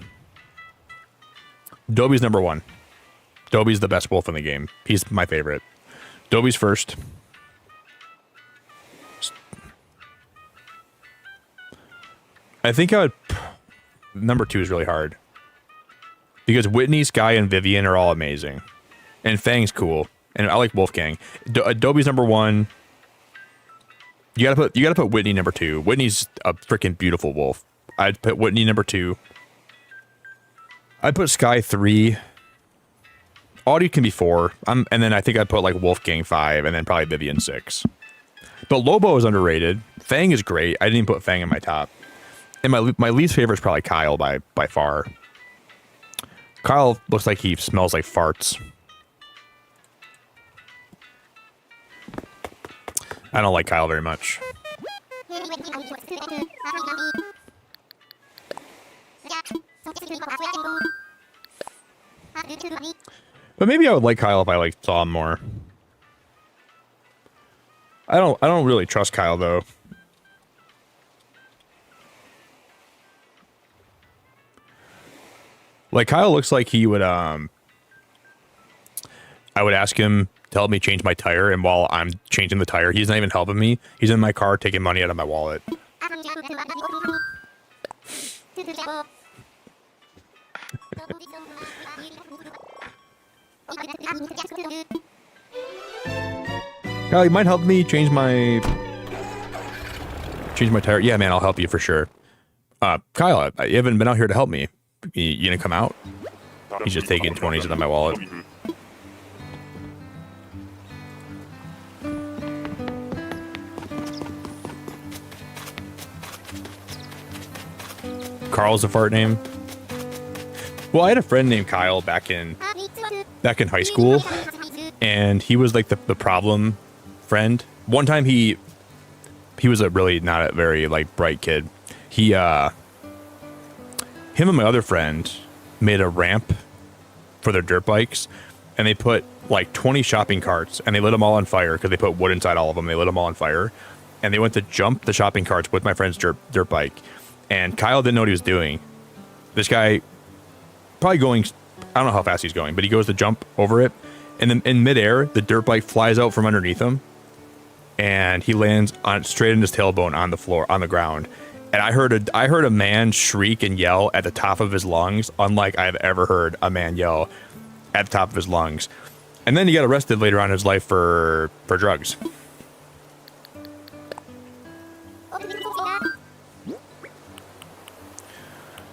Dobie's number 1. Dobie's the best wolf in the game. He's my favorite. Dobie's first. I think I would... number 2 is really hard. Because Whitney, Sky, and Vivian are all amazing. And Fang's cool. And I like Wolfgang. Dobie's number 1. You gotta put Whitney number 2. Whitney's a freaking beautiful wolf. I'd put Whitney number 2. I'd put Sky 3. Audie can be 4. And then I think I'd put like Wolfgang 5, and then probably Vivian 6. But Lobo is underrated. Fang is great. I didn't even put Fang in my top. And my least favorite is probably Kyle by far. Kyle looks like he smells like farts. I don't like Kyle very much. But maybe I would like Kyle if I like saw him more. I don't really trust Kyle though. Like Kyle looks like he would I would ask him to help me change my tire, and while I'm changing the tire, he's not even helping me. He's in my car taking money out of my wallet. Kyle, you might help me change my tire. Yeah, man, I'll help you for sure. Kyle, you haven't been out here to help me. You gonna come out? He's just taking 20s out of my wallet. Carl's a fart name. Well, I had a friend named Kyle back in high school, and he was like the problem friend. One time he was not a very like bright kid. Him and my other friend made a ramp for their dirt bikes, and they put like 20 shopping carts, and they lit them all on fire because they put wood inside all of them. They lit them all on fire, and they went to jump the shopping carts with my friend's dirt bike, and Kyle didn't know what he was doing. This guy probably going, I don't know how fast he's going, but he goes to jump over it, and then in midair, the dirt bike flies out from underneath him, and he lands straight in his tailbone on the floor, on the ground. And I heard a man shriek and yell at the top of his lungs, unlike I've ever heard a man yell at the top of his lungs. And then he got arrested later on in his life for drugs.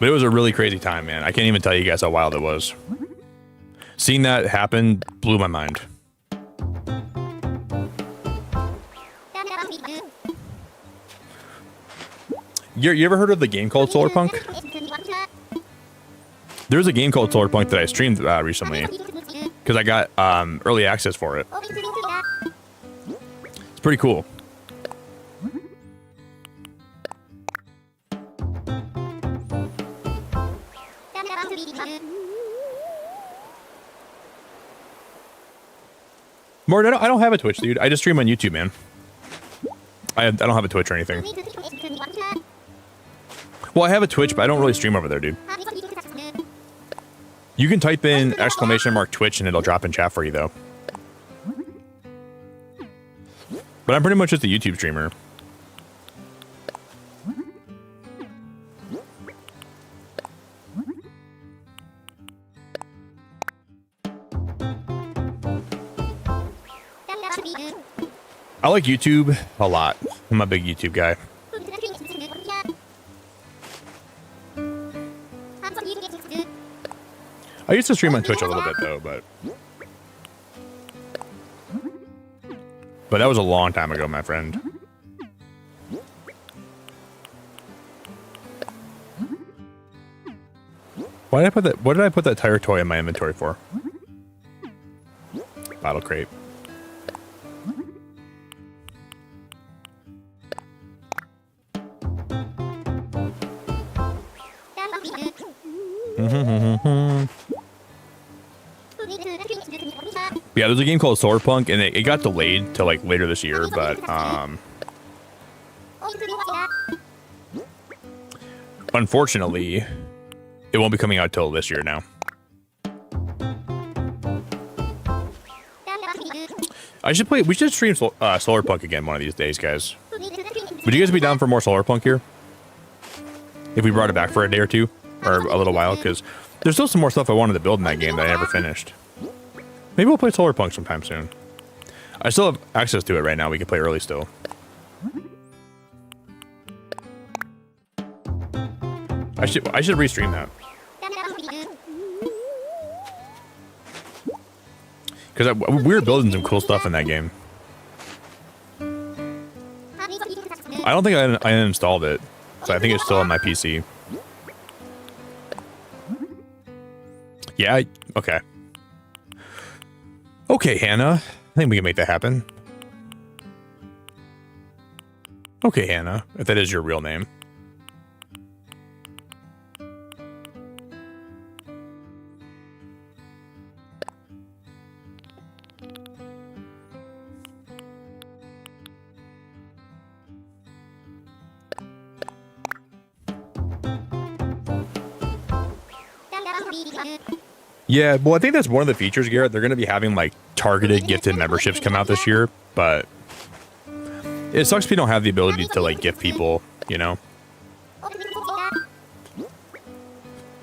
But it was a really crazy time, man. I can't even tell you guys how wild it was. Seeing that happen blew my mind. You ever heard of the game called Solarpunk? There's a game called Solarpunk that I streamed recently because I got early access for it. It's pretty cool. Morton, I don't have a Twitch, dude. I just stream on YouTube, man. I don't have a Twitch or anything. Well, I have a Twitch, but I don't really stream over there, dude. You can type in !Twitch and it'll drop in chat for you, though. But I'm pretty much just a YouTube streamer. I like YouTube a lot. I'm a big YouTube guy. I used to stream on Twitch a little bit though, but that was a long time ago, my friend. Why did I put that? What did I put that tire toy in my inventory for? Bottle crate. Yeah, there's a game called Solarpunk, and it got delayed to like later this year, but unfortunately, it won't be coming out till this year now. We should stream Solarpunk again one of these days, guys. Would you guys be down for more Solarpunk here? If we brought it back for a day or two, or a little while, because there's still some more stuff I wanted to build in that game that I never finished. Maybe we'll play Solarpunk sometime soon. I still have access to it right now. We can play early still. I should restream that. Because we were building some cool stuff in that game. I don't think I uninstalled it, so I think it's still on my PC. Yeah, okay. Okay, Hannah. I think we can make that happen. Okay, Hannah, if that is your real name. Yeah, well, I think that's one of the features, Garrett. They're going to be having, like, targeted gifted memberships come out this year, but it sucks if you don't have the ability to, like, gift people, you know?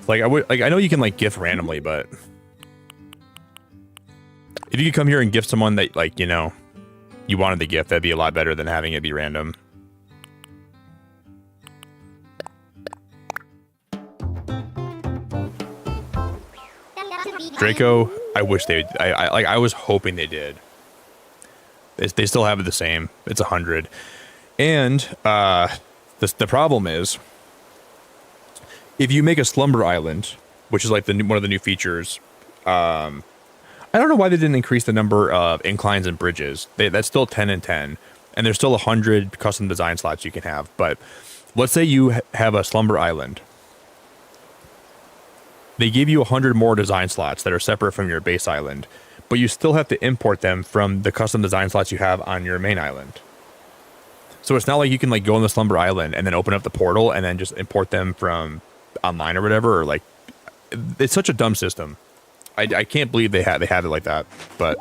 Like, I know you can, like, gift randomly, but if you could come here and gift someone that, like, you know, you wanted the gift, that'd be a lot better than having it be random. Draco, I wish they. I was hoping they did. They still have it the same. It's 100, and the problem is, if you make a slumber island, which is like one of the new features, I don't know why they didn't increase the number of inclines and bridges. That's still 10 and 10, and there's still 100 custom design slots you can have. But let's say you have a slumber island. They give you 100 more design slots that are separate from your base island, but you still have to import them from the custom design slots you have on your main island. So it's not like you can like go on the slumber island and then open up the portal and then just import them from online or whatever. Or like, it's such a dumb system. I can't believe they have it like that. But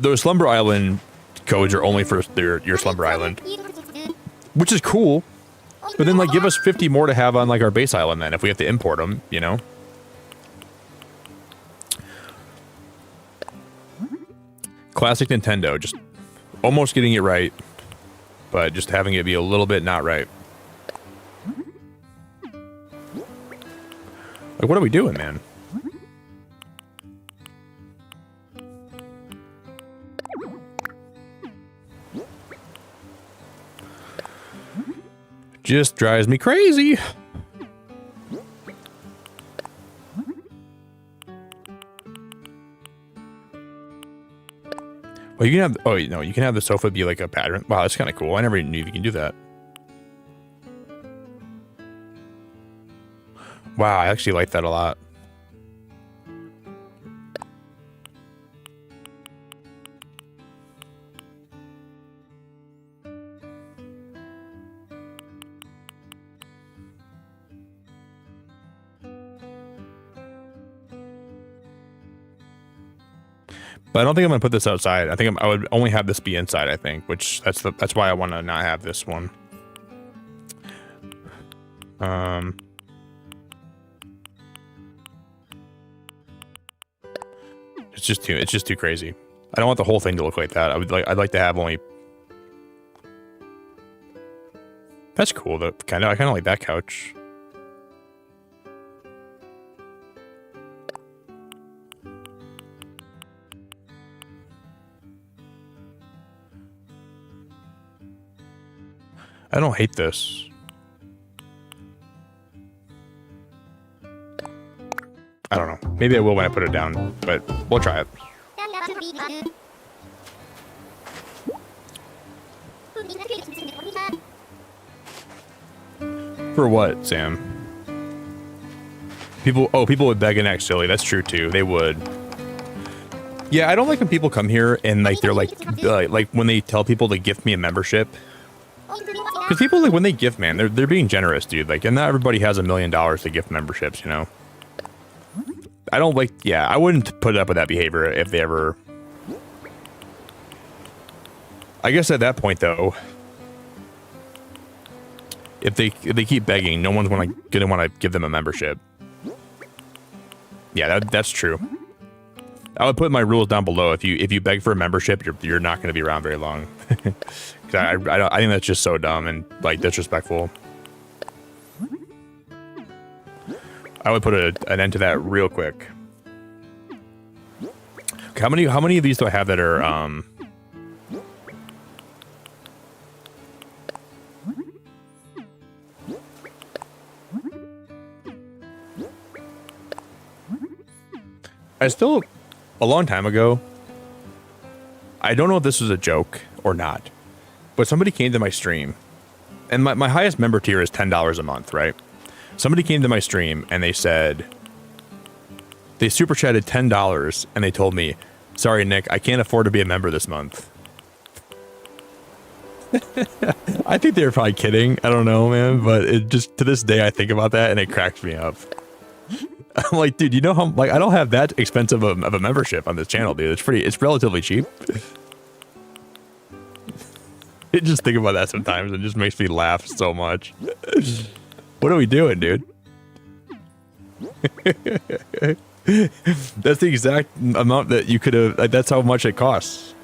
those slumber island codes are only for your slumber island, which is cool. But then, like, give us 50 more to have on, like, our base island, then, if we have to import them, you know? Classic Nintendo, just almost getting it right, but just having it be a little bit not right. Like, what are we doing, man? Just drives me crazy. Well, you can have, oh, no, you can have the sofa be like a pattern. Wow, that's kind of cool. I never knew you can do that. Wow, I actually like that a lot. But I don't think I'm gonna put this outside. I think I would only have this be inside. I think, which that's why I want to not have this one. It's just too crazy. I don't want the whole thing to look like that. I'd like to have only. That's cool though. I kind of like that couch. I don't hate this. I don't know. Maybe I will when I put it down, but we'll try it. For what, Sam? People would beg and act silly. That's true too. They would. Yeah, I don't like when people come here and like they're like when they tell people to gift me a membership. Because people, like, when they gift, man, they're being generous, dude. Like, and not everybody has $1 million to gift memberships, you know? I don't like, yeah, I wouldn't put up with that behavior if they ever... I guess at that point, though, if they keep begging, no one's gonna want to give them a membership. Yeah, that's true. I would put my rules down below. If you beg for a membership, you're not going to be around very long. I think that's just so dumb and like disrespectful. I would put an end to that real quick. Okay, how many of these do I have that are I still, a long time ago, I don't know if this was a joke or not, but somebody came to my stream, and my highest member tier is $10 a month, right? Somebody came to my stream and they said, they super chatted $10 and they told me, sorry, Nick, I can't afford to be a member this month. I think they were probably kidding. I don't know, man, but it just, to this day, I think about that and it cracks me up. I'm like, dude, you know how, like, I don't have that expensive of a membership on this channel, dude. It's relatively cheap. It just think about that sometimes. It just makes me laugh so much. What are we doing, dude? That's the exact amount that you could have, like, that's how much it costs.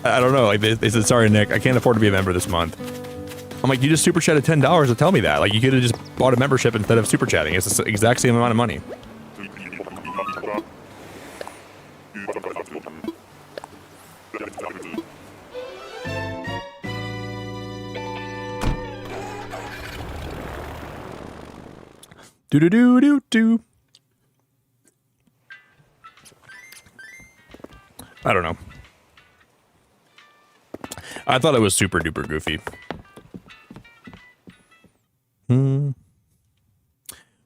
I don't know, like, they said, sorry, Nick, I can't afford to be a member this month. I'm like, you just super chatted $10 to tell me that. Like, you could have just bought a membership instead of super chatting. It's the exact same amount of money. Do. I don't know. I thought it was super duper goofy.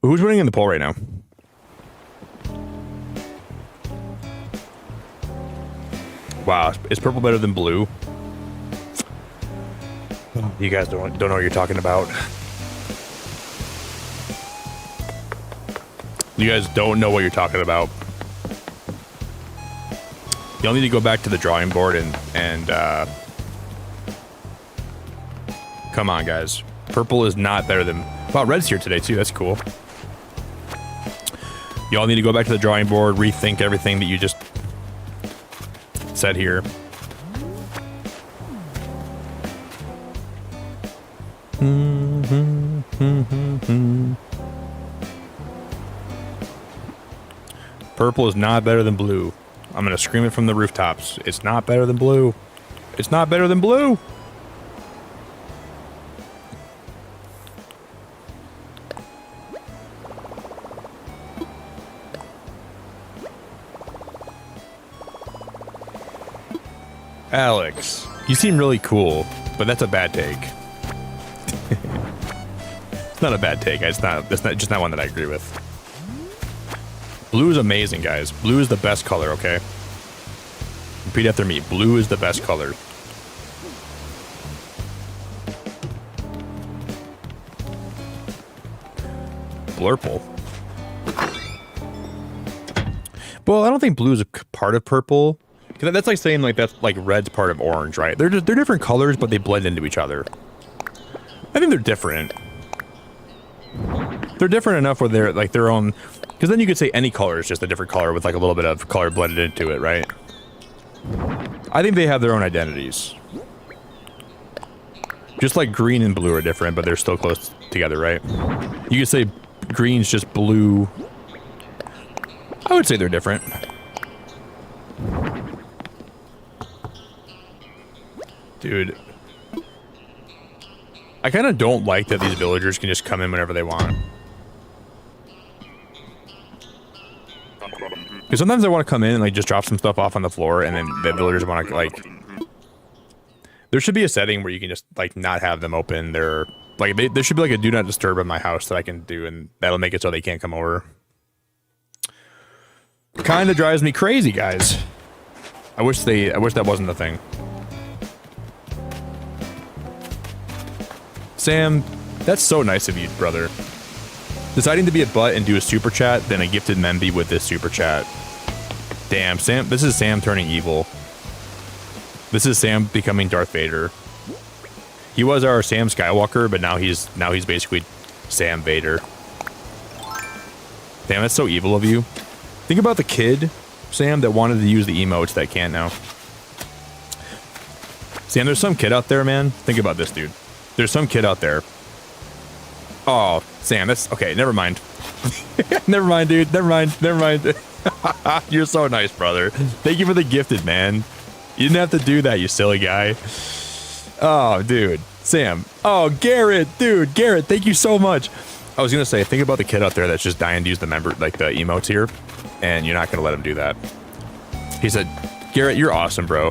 Who's winning in the poll right now? Wow, is purple better than blue? You guys don't know what you're talking about. You guys don't know what you're talking about. Y'all need to go back to the drawing board and come on, guys. Purple is not better than... Wow, red's here today, too. That's cool. Y'all need to go back to the drawing board, rethink everything that you just said here. Purple is not better than blue. I'm gonna scream it from the rooftops. It's not better than blue. It's not better than blue. Alex, you seem really cool, but that's a bad take. It's not a bad take. It's not just not one that I agree with. Blue is amazing, guys. Blue is the best color, okay? Repeat after me. Blue is the best color. Blurple. Well, I don't think blue is a part of purple. Cause that's like saying like that's like red's part of orange, right? They're different colors, but they blend into each other. I think they're different. They're different enough where they're like their own. Because then you could say any color is just a different color with like a little bit of color blended into it, right? I think they have their own identities. Just like green and blue are different, but they're still close together, right? You could say green's just blue. I would say they're different. Dude. I kind of don't like that these villagers can just come in whenever they want. Because sometimes I want to come in and like just drop some stuff off on the floor, and then the villagers want to like. There should be a setting where you can just like not have them open their like. There should be like a do not disturb in my house that I can do, and that'll make it so they can't come over. Kind of drives me crazy, guys. I wish that wasn't the thing. Sam, that's so nice of you, brother. Deciding to be a butt and do a super chat, then a gifted Memby with this super chat. Damn, Sam, this is Sam turning evil. This is Sam becoming Darth Vader. He was our Sam Skywalker, but now he's basically Sam Vader. Damn, that's so evil of you. Think about the kid, Sam, that wanted to use the emotes that can't now. Sam, there's some kid out there, man. Think about this, dude. There's some kid out there. Oh, Sam, that's... Okay, never mind. Never mind, dude. Never mind. You're so nice, brother. Thank you for the gifted, man. You didn't have to do that, you silly guy. Oh, dude. Sam. Oh, Garrett. Dude, Garrett, thank you so much. I was going to say, think about the kid out there that's just dying to use the like the emotes here, and you're not going to let him do that. He said, Garrett, you're awesome, bro.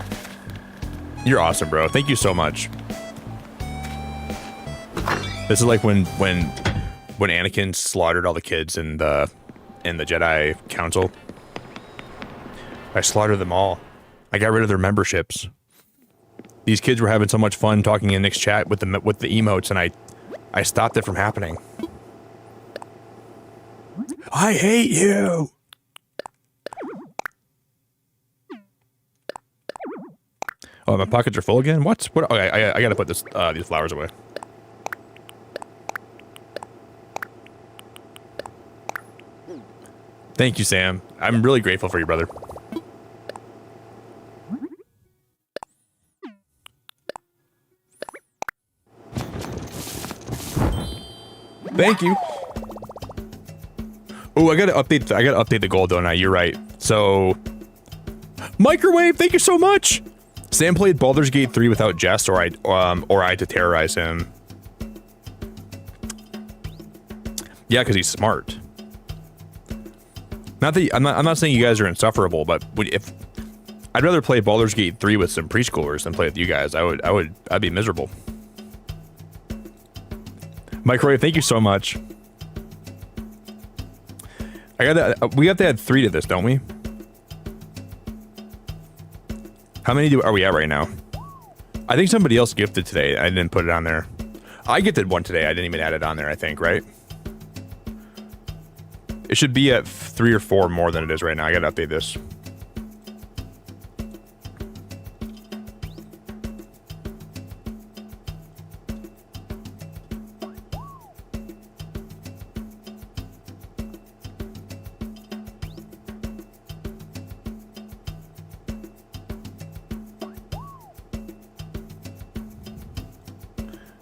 You're awesome, bro. Thank you so much. This is like when Anakin slaughtered all the kids in the Jedi Council. I slaughtered them all. I got rid of their memberships. These kids were having so much fun talking in Nick's chat with the emotes, and I stopped it from happening. I hate you. Oh, my pockets are full again. What? Oh, I gotta put these flowers away. Thank you, Sam. I'm really grateful for you, brother. Thank you. Oh, I gotta update the goal, don't I? You're right. So, Microwave, thank you so much. Sam played Baldur's Gate 3 without Jess, or I to terrorize him. Yeah, because he's smart. Not that I'm not saying you guys are insufferable, but I'd rather play Baldur's Gate 3 with some preschoolers than play with you guys. I'd be miserable. Microwave, thank you so much. We have to add 3 to this, don't we? How many are we at right now? I think somebody else gifted today. I didn't put it on there. I gifted one today. I didn't even add it on there, I think, right? It should be at 3 or 4 more than it is right now. I gotta update this.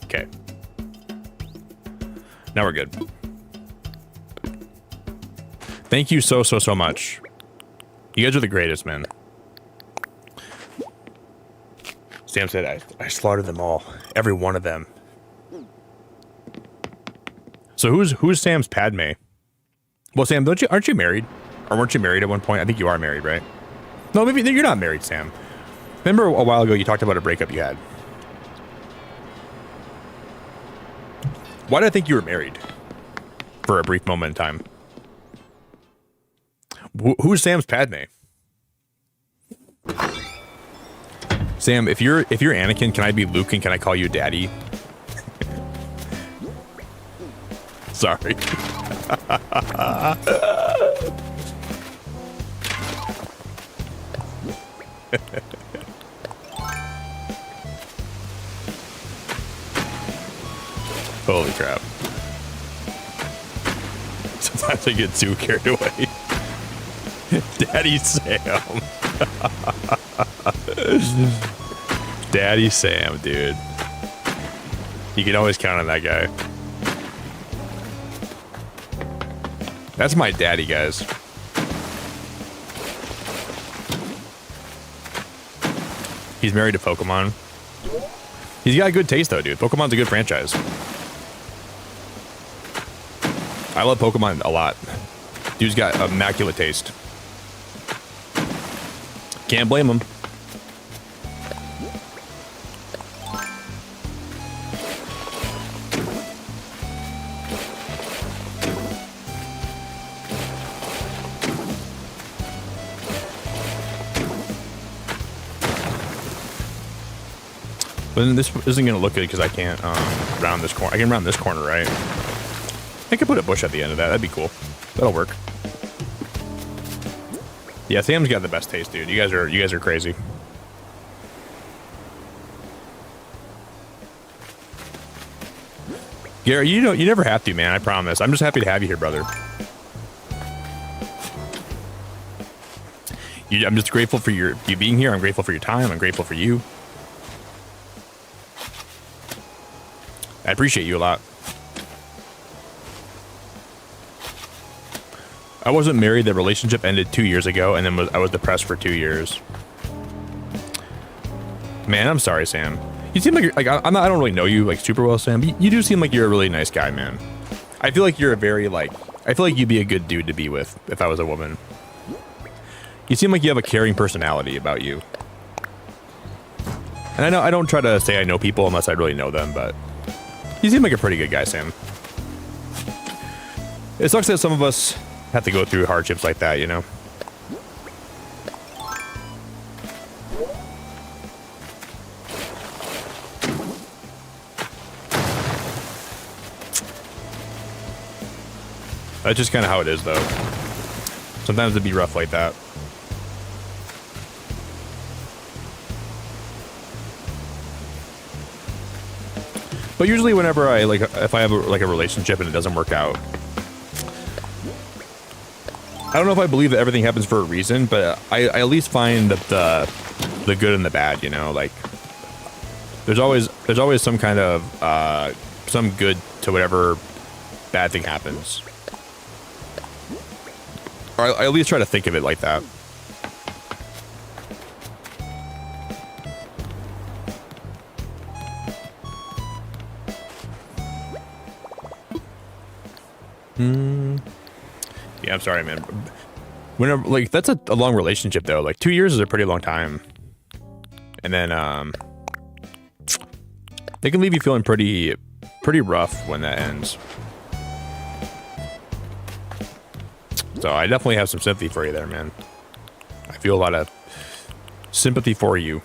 Okay. Now we're good. Thank you so much. You guys are the greatest, man. Sam said I slaughtered them all. Every one of them. So who's Sam's Padme? Well, Sam, aren't you married? Or weren't you married at one point? I think you are married, right? No, maybe you're not married, Sam. Remember a while ago you talked about a breakup you had. Why did I think you were married? For a brief moment in time. Who's Sam's Padme? Sam, if you're Anakin, can I be Luke and can I call you Daddy? Sorry. Holy crap. Sometimes I get too carried away. Daddy Sam. Daddy Sam, dude. You can always count on that guy. That's my daddy, guys. He's married to Pokemon. He's got good taste, though, dude. Pokemon's a good franchise. I love Pokemon a lot. Dude's got immaculate taste. Can't blame him. But then this isn't going to look good because I can't round this corner. I can round this corner, right? I could put a bush at the end of that. That'd be cool. That'll work. Yeah, Sam's got the best taste, dude. You guys are crazy. Gary, you never have to, man. I promise. I'm just happy to have you here, brother. I'm just grateful for you being here. I'm grateful for your time. I'm grateful for you. I appreciate you a lot. I wasn't married. The relationship ended 2 years ago, and then I was depressed for 2 years. Man, I'm sorry, Sam. You seem like I don't really know you like super well, Sam. But you do seem like you're a really nice guy, man. I feel like you're I feel like you'd be a good dude to be with if I was a woman. You seem like you have a caring personality about you. And I know I don't try to say I know people unless I really know them, but you seem like a pretty good guy, Sam. It sucks that some of us have to go through hardships like that, you know? That's just kind of how it is, though. Sometimes it'd be rough like that. But usually whenever if I have a relationship and it doesn't work out, I don't know if I believe that everything happens for a reason, but I at least find that the good and the bad, you know, like there's always some kind of some good to whatever bad thing happens. Or I at least try to think of it like that. Yeah, I'm sorry, man. Whenever, like, that's a long relationship, though. Like, 2 years is a pretty long time. And then, they can leave you feeling pretty rough when that ends. So I definitely have some sympathy for you there, man. I feel a lot of sympathy for you.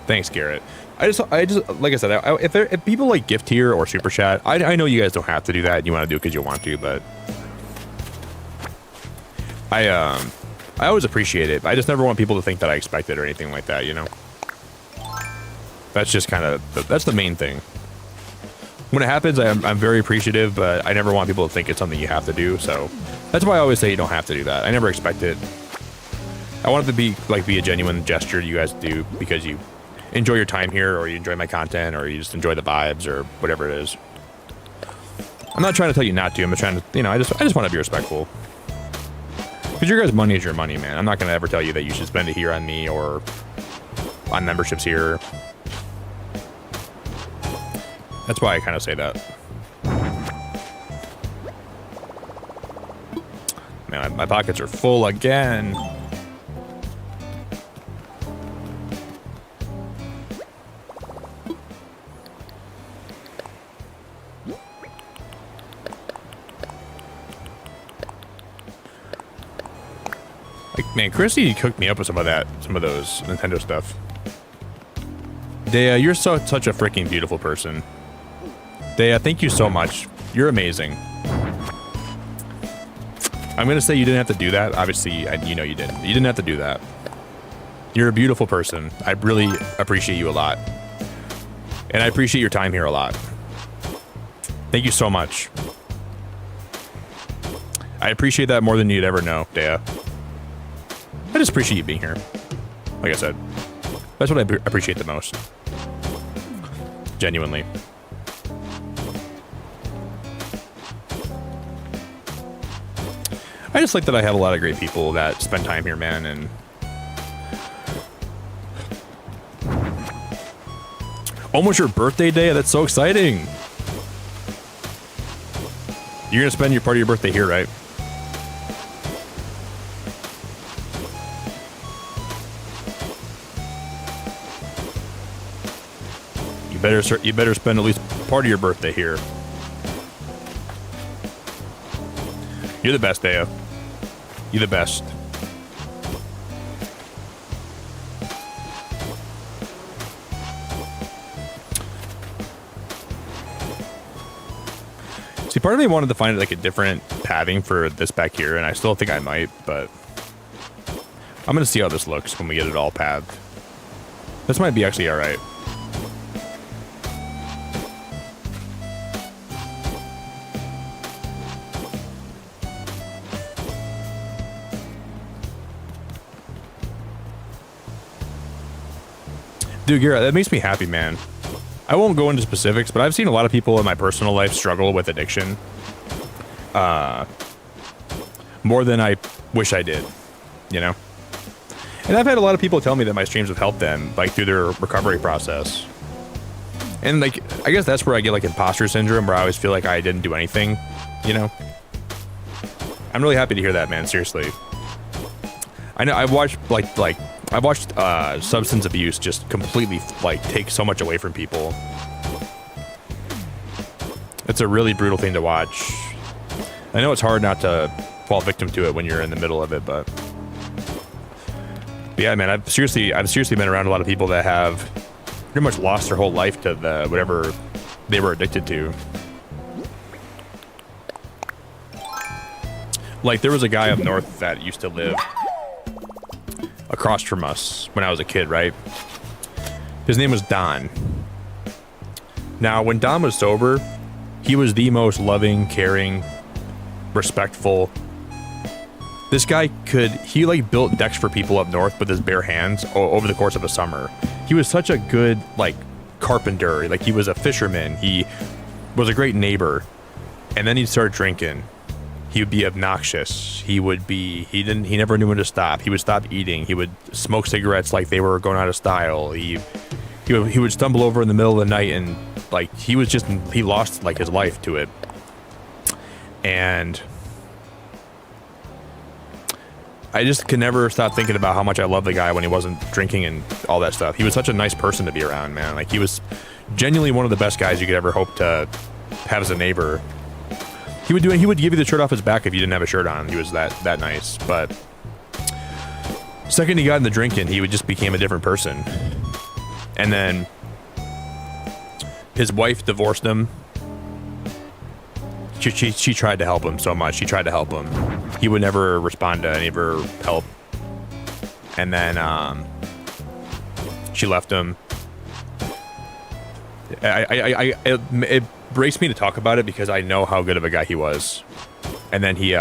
Thanks, Garrett. I just like I said, if people like gift tier or super chat, I know you guys don't have to do that. You want to do it because you want to, but I always appreciate it. I just never want people to think that I expect it or anything like that, you know? That's just kind of, that's the main thing. When it happens, I'm very appreciative, but I never want people to think it's something you have to do, so that's why I always say you don't have to do that. I never expect it. I want it to be a genuine gesture you guys do because you enjoy your time here, or you enjoy my content, or you just enjoy the vibes, or whatever it is. I'm not trying to tell you not to. I'm just trying to, I just want to be respectful. Because your guys' money is your money, man. I'm not going to ever tell you that you should spend it here on me or on memberships here. That's why I kind of say that. Man, my pockets are full again. Like, man, Chrissy cooked me up with some of those Nintendo stuff. Dea, you're such a freaking beautiful person. Dea, thank you so much. You're amazing. I'm gonna say you didn't have to do that. Obviously, you know you didn't. You didn't have to do that. You're a beautiful person. I really appreciate you a lot. And I appreciate your time here a lot. Thank you so much. I appreciate that more than you'd ever know, Dea. I just appreciate you being here. Like I said, that's what I appreciate the most. Genuinely. I just like that I have a lot of great people that spend time here, man, and almost your birthday day. That's so exciting. You're gonna spend your part of your birthday here, right? You better spend at least part of your birthday here. You're the best, Dea. You're the best. See, part of me wanted to find like a different pathing for this back here, and I still think I might, but I'm gonna see how this looks when we get it all pathed. This might be actually all right. Dude, Garrett, that makes me happy, man. I won't go into specifics, but I've seen a lot of people in my personal life struggle with addiction. More than I wish I did, you know? And I've had a lot of people tell me that my streams have helped them, like, through their recovery process. And, like, I guess that's where I get, like, imposter syndrome, where I always feel like I didn't do anything, you know? I'm really happy to hear that, man, seriously. I know, I've watched, I've watched substance abuse just completely, like, take so much away from people. It's a really brutal thing to watch. I know it's hard not to fall victim to it when you're in the middle of it, but yeah, man, I've seriously been around a lot of people that have pretty much lost their whole life to whatever they were addicted to. Like, there was a guy up north that used to live across from us when I was a kid, right? His name was Don. Now, when Don was sober, he was the most loving, caring, respectful. This guy he like built decks for people up north with his bare hands over the course of a summer. He was such a good, like, carpenter. Like, he was a fisherman. He was a great neighbor. And then he'd start drinking. He would be obnoxious. He never knew when to stop. He would stop eating. He would smoke cigarettes like they were going out of style. He would stumble over in the middle of the night, and, like, he lost, like, his life to it. And I just could never stop thinking about how much I loved the guy when he wasn't drinking and all that stuff. He was such a nice person to be around, man. Like, he was genuinely one of the best guys you could ever hope to have as a neighbor. He would give you the shirt off his back if you didn't have a shirt on. He was that nice. But second he got into drinking, he just became a different person. And then his wife divorced him. She tried to help him so much. She tried to help him. He would never respond to any of her help. And then she left him. It breaks me to talk about it because I know how good of a guy he was. And then he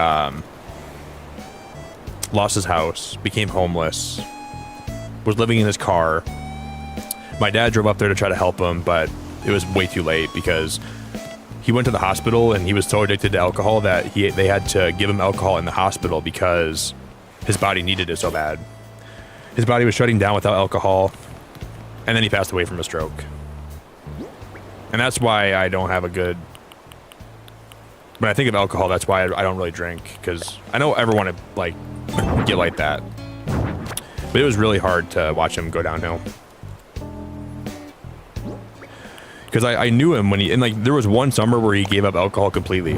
lost his house, became homeless, was living in his car. My dad drove up there to try to help him, but it was way too late because he went to the hospital and he was so addicted to alcohol that they had to give him alcohol in the hospital because his body needed it so bad. His body was shutting down without alcohol, and then he passed away from a stroke. And that's why I don't have a good... When I think of alcohol, that's why I don't really drink, because I don't ever want to, like, get like that. But it was really hard to watch him go downhill. Because I knew him when and like, there was one summer where he gave up alcohol completely.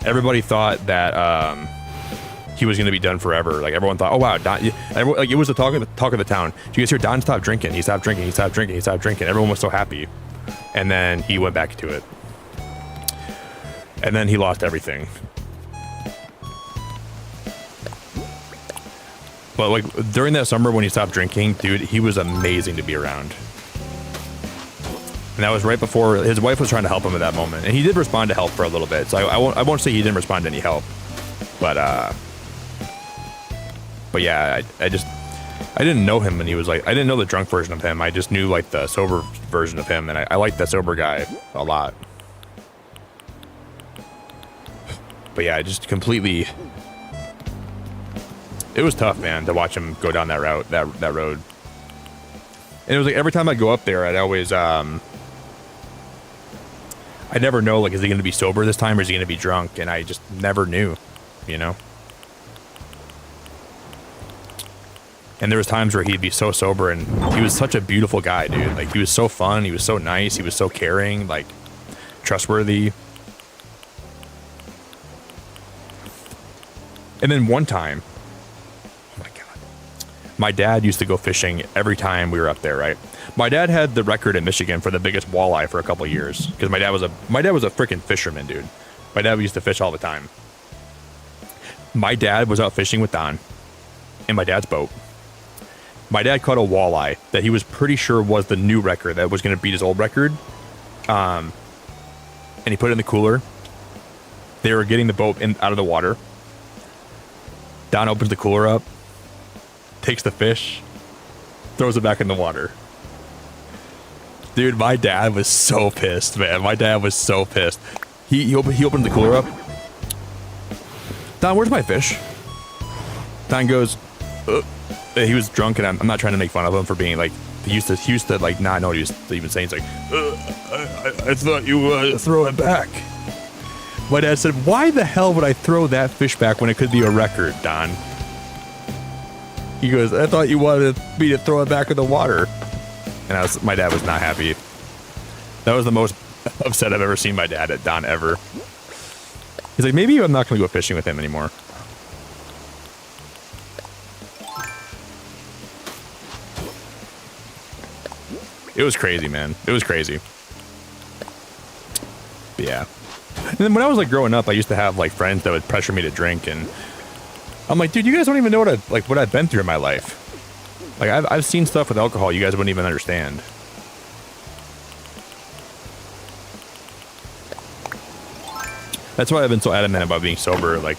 Everybody thought that he was going to be done forever. Like, everyone thought, oh, wow, Don... like, it was the talk of the town. Do you guys hear Don stopped drinking? He stopped drinking, he stopped drinking, he stopped drinking. Everyone was so happy. And then he went back to it. And then he lost everything. But like during that summer when he stopped drinking, dude, he was amazing to be around. And that was right before his wife was trying to help him at that moment. And he did respond to help for a little bit. So I won't say he didn't respond to any help. But yeah, I didn't know him when he was like, I didn't know the drunk version of him. I just knew like the sober version of him. And I liked that sober guy a lot. But yeah, just completely... It was tough, man, to watch him go down that route, that road. And it was like every time I go up there, I'd always... I never know, like, is he going to be sober this time or is he going to be drunk? And I just never knew, you know? And there was times where he'd be so sober and he was such a beautiful guy, dude. Like, he was so fun, he was so nice, he was so caring, like, trustworthy. And then one time, oh my God, my dad used to go fishing every time we were up there, right? My dad had the record in Michigan for the biggest walleye for a couple years because my dad was a freaking fisherman, dude. My dad used to fish all the time. My dad was out fishing with Don in my dad's boat. My dad caught a walleye that he was pretty sure was the new record that was going to beat his old record. And he put it in the cooler. They were getting the boat out of the water. Don opens the cooler up, takes the fish, throws it back in the water. Dude, my dad was so pissed, man. My dad was so pissed. He opened the cooler up. Don, where's my fish? Don goes, he was drunk, and I'm not trying to make fun of him for being like, he used to like not know what he was even saying. He's like, I thought you would throw it back. My dad said, why the hell would I throw that fish back when it could be a record, Don? He goes, I thought you wanted me to throw it back in the water. And my dad was not happy. That was the most upset I've ever seen my dad at Don ever. He's like, maybe I'm not going to go fishing with him anymore. It was crazy, man. It was crazy. But yeah. And then when I was like growing up, I used to have like friends that would pressure me to drink, and I'm like, dude, you guys don't even know what I've been through in my life. Like I've seen stuff with alcohol you guys wouldn't even understand. That's why I've been so adamant about being sober. Like,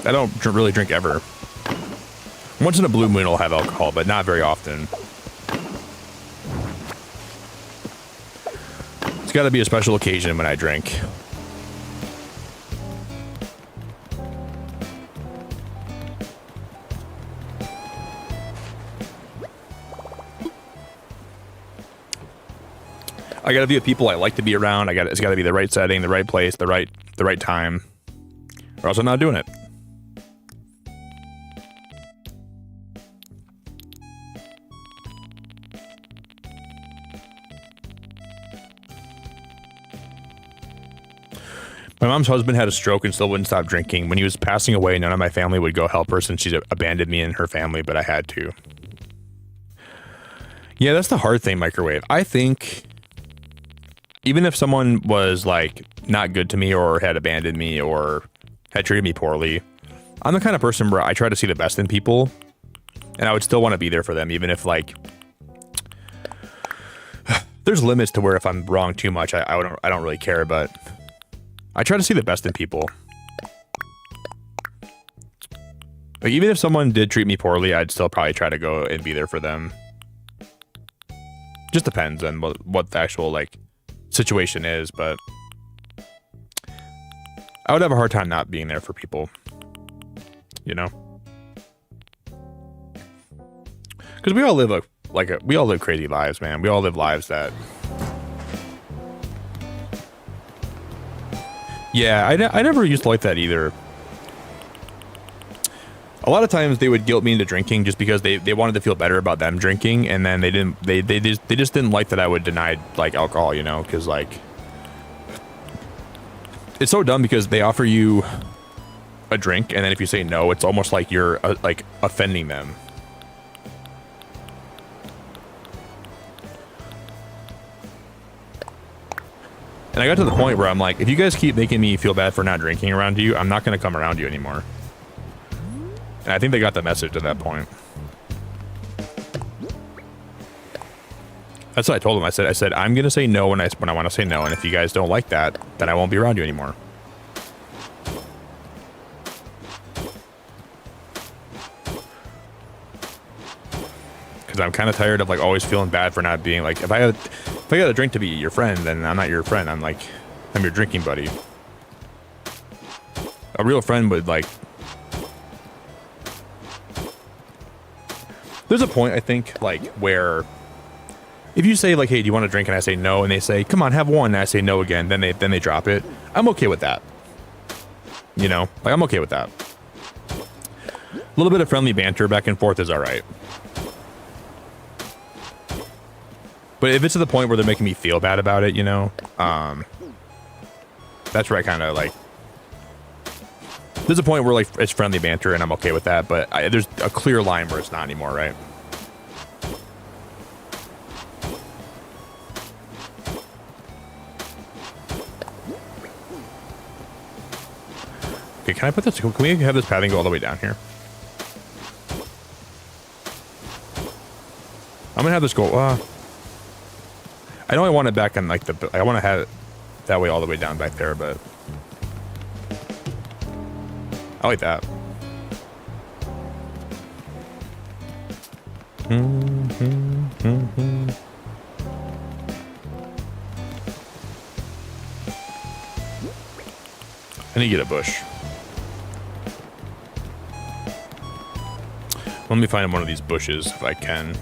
I don't really drink ever. Once in a blue moon I'll have alcohol, but not very often. It's got to be a special occasion when I drink. I got to be with people I like to be around. It's got to be the right setting, the right place, the right time, or else I'm not doing it. My mom's husband had a stroke and still wouldn't stop drinking. When he was passing away, none of my family would go help her since she abandoned me and her family, but I had to. Yeah, that's the hard thing, Microwave. I think even if someone was like not good to me or had abandoned me or had treated me poorly, I'm the kind of person where I try to see the best in people, and I would still want to be there for them, even if like there's limits to where if I'm wrong too much, I don't really care, but I try to see the best in people. Like, even if someone did treat me poorly, I'd still probably try to go and be there for them. Just depends on what the actual, like, situation is, but I would have a hard time not being there for people, you know? Because we all live we all live crazy lives, man. We all live lives that... Yeah, I never used to like that either. A lot of times they would guilt me into drinking just because they wanted to feel better about them drinking, and then they just didn't like that I would deny, like, alcohol, you know, because, like, it's so dumb because they offer you a drink, and then if you say no, it's almost like you're like offending them. And I got to the point where I'm like, if you guys keep making me feel bad for not drinking around you, I'm not going to come around you anymore. And I think they got the message at that point. That's what I told them. I said, I'm going to say no when I want to say no. And if you guys don't like that, then I won't be around you anymore. Because I'm kind of tired of, like, always feeling bad for not being, like, if I got a drink to be your friend, then I'm not your friend. I'm your drinking buddy. A real friend would, like... There's a point, I think, like, where if you say, like, hey, do you want a drink? And I say no, and they say, come on, have one, and I say no again, then they drop it. I'm okay with that. You know? Like, I'm okay with that. A little bit of friendly banter back and forth is all right. But if it's to the point where they're making me feel bad about it, you know, that's where I kind of, like, there's a point where, like, it's friendly banter and I'm okay with that, but there's a clear line where it's not anymore, right? Okay, can I put this, can we have this padding go all the way down here? I'm gonna have this go, I know I want it back on, like, I want to have it that way all the way down back there, but I like that. I need to get a bush. Let me find one of these bushes if I can.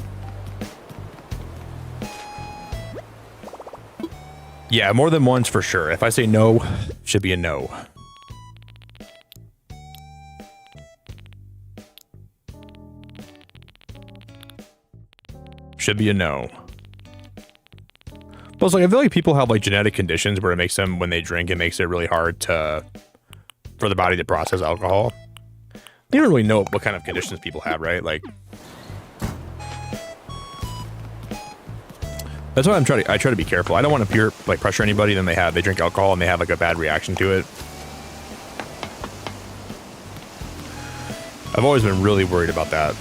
Yeah, more than once for sure. If I say no, should be a no. Should be a no. Plus, like, I feel like people have, like, genetic conditions where it makes them, when they drink, it makes it really hard for the body to process alcohol. You don't really know what kind of conditions people have, right? Like, that's why I try to be careful. I don't want to pressure anybody. Then they drink alcohol and they have, like, a bad reaction to it. I've always been really worried about that.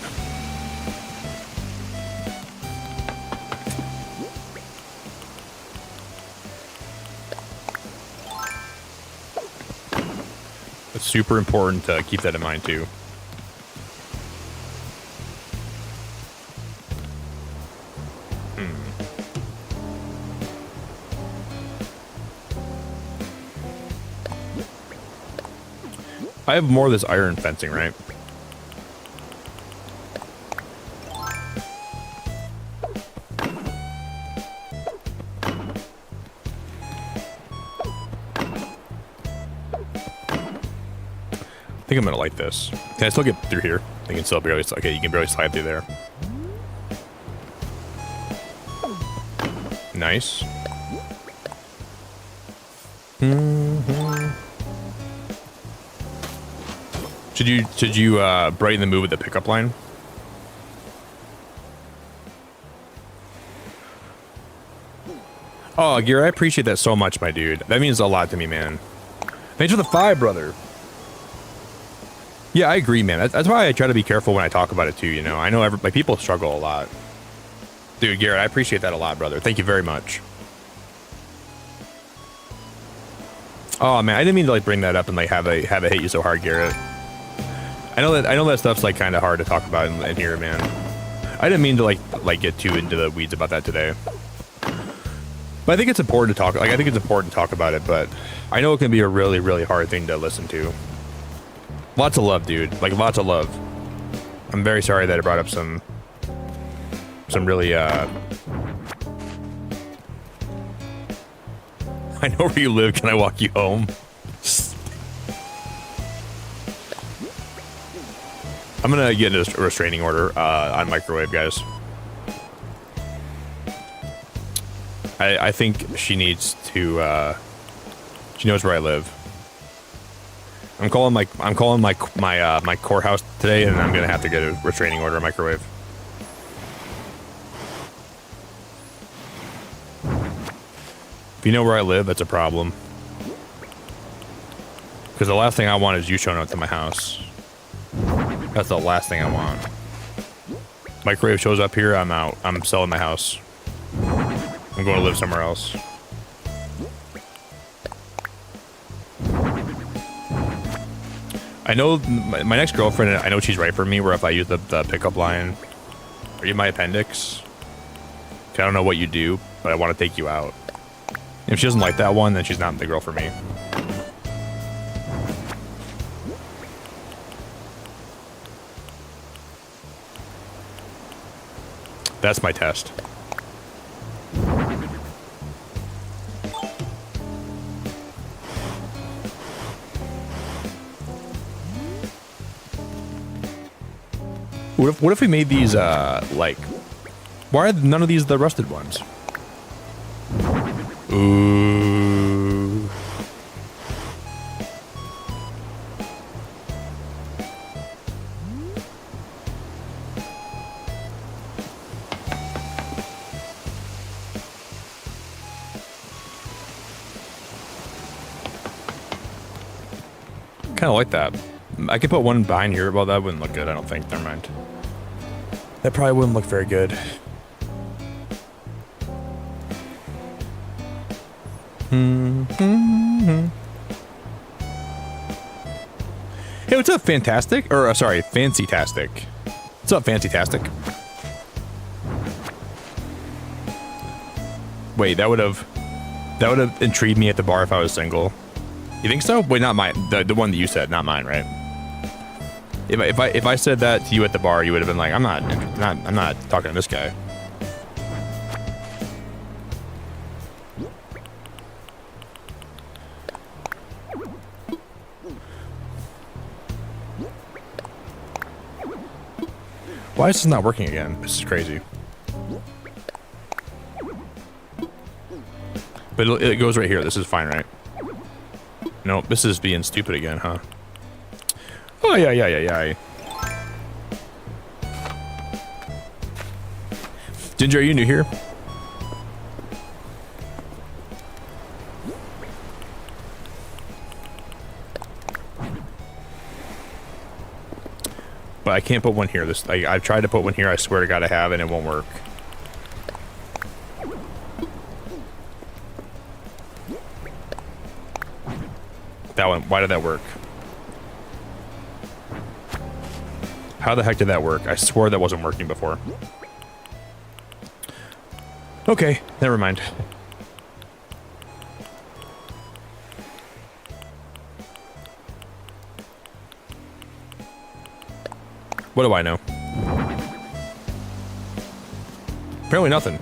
It's super important to keep that in mind too. I have more of this iron fencing, right? I think I'm gonna light this. Can I still get through here? I can still barely. Okay, you can barely slide through there. Nice. Should you brighten the mood with the pickup line? Oh, Gear, I appreciate that so much, my dude. That means a lot to me, man. Thanks for the 5, brother. Yeah, I agree, man. That's why I try to be careful when I talk about it too. You know, I know like people struggle a lot. Dude, Garrett, I appreciate that a lot, brother. Thank you very much. Oh man, I didn't mean to like bring that up and like have it hit you so hard, Garrett. I know that stuff's like kind of hard to talk about in here, man. I didn't mean to like get too into the weeds about that today. But I think it's important to talk. Like I think it's important to talk about it. But I know it can be a really, really hard thing to listen to. Lots of love, dude. Like lots of love. I'm very sorry that I brought up some really. I know where you live. Can I walk you home? I'm gonna get into a restraining order on microwave, guys. I think she needs to. She knows where I live. I'm calling my courthouse today, and I'm gonna have to get a restraining order on microwave. If you know where I live, that's a problem. Because the last thing I want is you showing up to my house. That's the last thing I want. Microwave shows up here, I'm out. I'm selling my house. I'm going to live somewhere else. I know my next girlfriend, I know she's right for me, where if I use the pickup line, are you my appendix? I don't know what you do, but I want to take you out. If she doesn't like that one, then she's not the girl for me. That's my test. What if we made these, like... Why are none of these the rusted ones? Ooh. Kind of like that. I could put one behind here. Well, that wouldn't look good, I don't think. Never mind. That probably wouldn't look very good. Hey, what's up, Fantastic? Or, sorry, Fancy-tastic. What's up, Fancy-tastic? Wait, that would have intrigued me at the bar if I was single. You think so? Wait, not mine. The one that you said, not mine, right? If I said that to you at the bar, you would have been like, I'm not talking to this guy. Why is this not working again? This is crazy. But it goes right here. This is fine, right? Nope, this is being stupid again, huh? Oh, yeah. Ginger, are you new here? But I can't put one here. I've tried to put one here, I swear to God I have, and it won't work. That one, why did that work? How the heck did that work? I swore that wasn't working before. Okay, never mind. What do I know? Apparently nothing.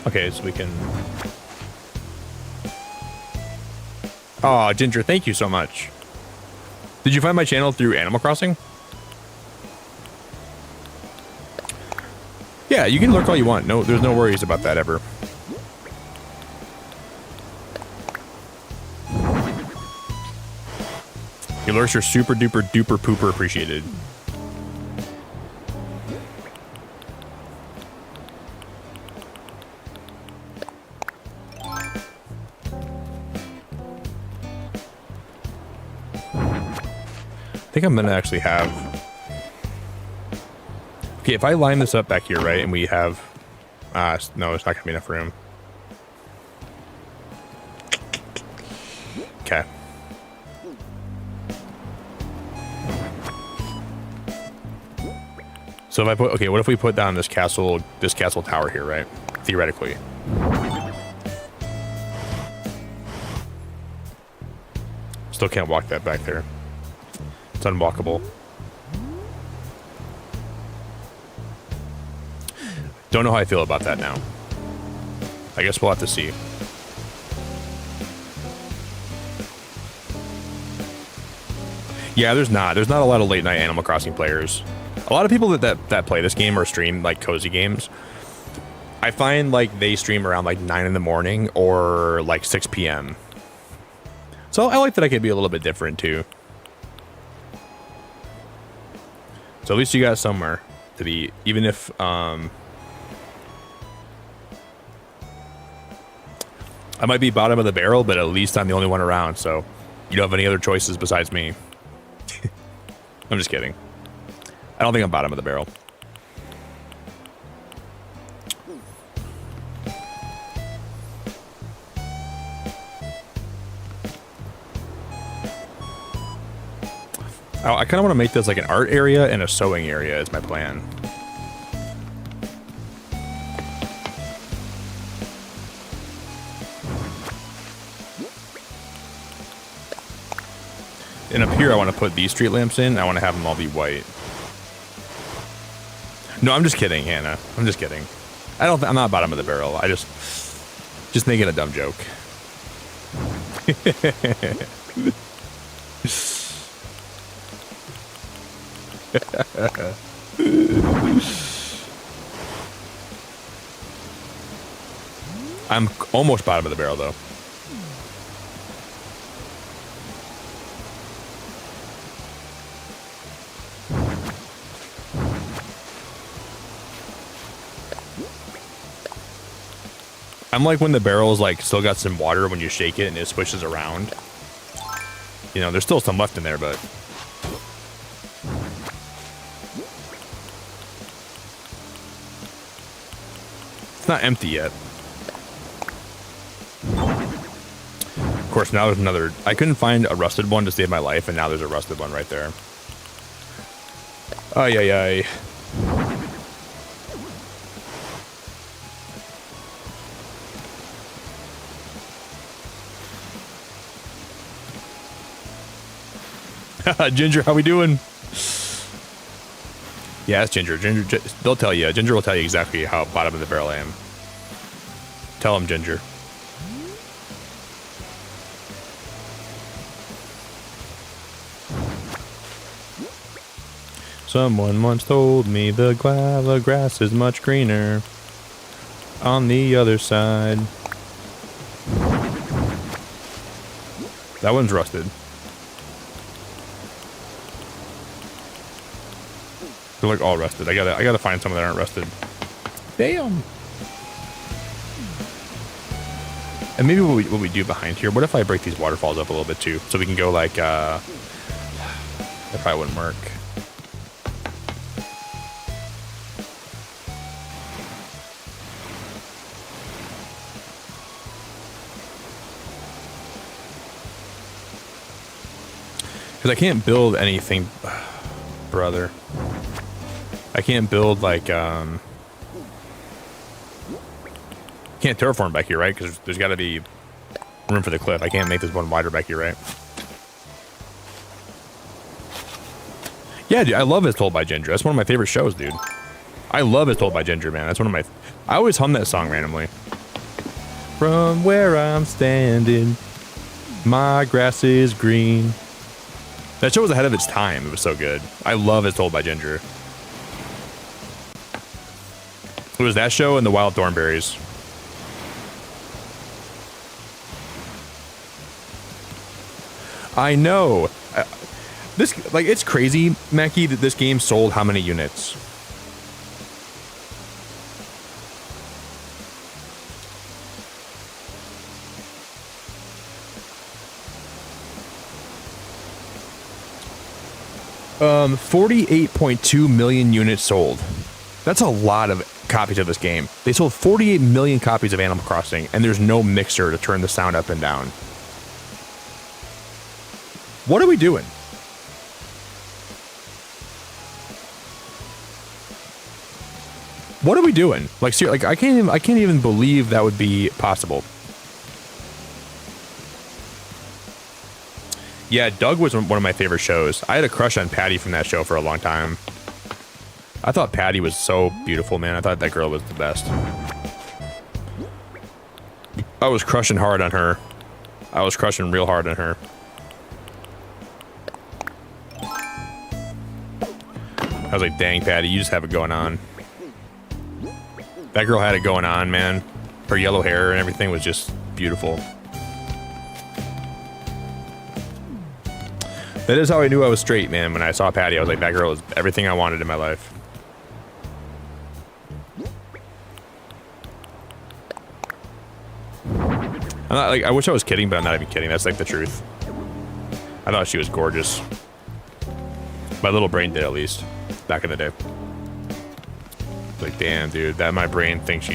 Okay, so we can... Oh, Ginger, thank you so much. Did you find my channel through Animal Crossing? Yeah, you can lurk all you want. No, there's no worries about that ever. Your lurks are super duper duper pooper appreciated. I think I'm gonna actually have. Okay, if I line this up back here, right, and we have, no, it's not gonna be enough room. Okay. So if I put, okay, what if we put down this castle tower here, right? Theoretically. Still can't walk that back there. It's unwalkable. Don't know how I feel about that now. I guess we'll have to see. Yeah, there's not a lot of late night Animal Crossing players. A lot of people that play this game or stream like cozy games, I find like they stream around like 9 in the morning or like 6 p.m. So I like that I could be a little bit different too. So at least you got somewhere to be, even if I might be bottom of the barrel, but at least I'm the only one around, so you don't have any other choices besides me. I'm just kidding. I don't think I'm bottom of the barrel. I kind of want to make this like an art area and a sewing area is my plan. And up here, I want to put these street lamps in. I want to have them all be white. No, I'm just kidding, Hannah. I'm just kidding. I'm not bottom of the barrel. I just making a dumb joke. I'm almost bottom of the barrel, though. I'm like when the barrel's like still got some water when you shake it and it swishes around. You know, there's still some left in there, but it's not empty yet. Of course, now there's another. I couldn't find a rusted one to save my life, and now there's a rusted one right there. Ay, ay, ay. Ginger, how we doing? Yeah, it's Ginger. They'll tell you. Ginger will tell you exactly how bottom of the barrel I am. Tell him, Ginger. Someone once told me the guava grass is much greener on the other side. That one's rusted. They're like all rusted. I gotta find some that aren't rusted. Damn. And maybe what we do behind here. What if I break these waterfalls up a little bit too, so we can go like that probably wouldn't work. Because I can't build anything, brother. I can't build like can't terraform back here, right? Because there's got to be room for the cliff. I can't make this one wider back here, right? Yeah, dude, I love It's Told by Ginger. That's one of my favorite shows, dude. I love It's Told by Ginger, man. That's one of my. I always hum that song randomly. From where I'm standing, my grass is green. That show was ahead of its time. It was so good. I love It's Told by Ginger. It was that show and The Wild Thornberries. I know. This, like, it's crazy, Mackie, that this game sold how many units? Um, 48.2 million units sold. That's a lot of copies of this game. They sold 48 million copies of Animal Crossing, and there's no mixer to turn the sound up and down. What are we doing? What are we doing? Like, seriously, like I can't even believe that would be possible. Yeah, Doug was one of my favorite shows. I had a crush on Patty from that show for a long time. I thought Patty was so beautiful, man. I thought that girl was the best. I was crushing hard on her. I was crushing real hard on her. I was like, dang, Patty, you just have it going on. That girl had it going on, man. Her yellow hair and everything was just beautiful. That is how I knew I was straight, man. When I saw Patty, I was like, that girl is everything I wanted in my life. I'm not, like, I wish I was kidding, but I'm not even kidding. That's like the truth. I thought she was gorgeous. My little brain did, at least, back in the day. Like, damn, dude, that my brain thinks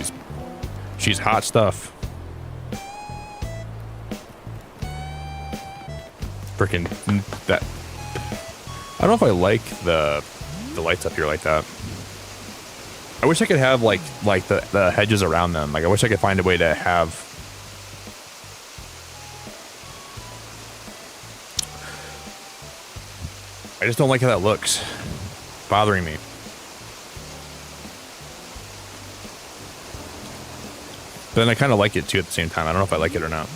she's hot stuff. Freaking that. I don't know if I like the lights up here like that. I wish I could have like the hedges around them. Like, I wish I could find a way to have. I just don't like how that looks. It's bothering me. But then I kind of like it too at the same time. I don't know if I like it or not.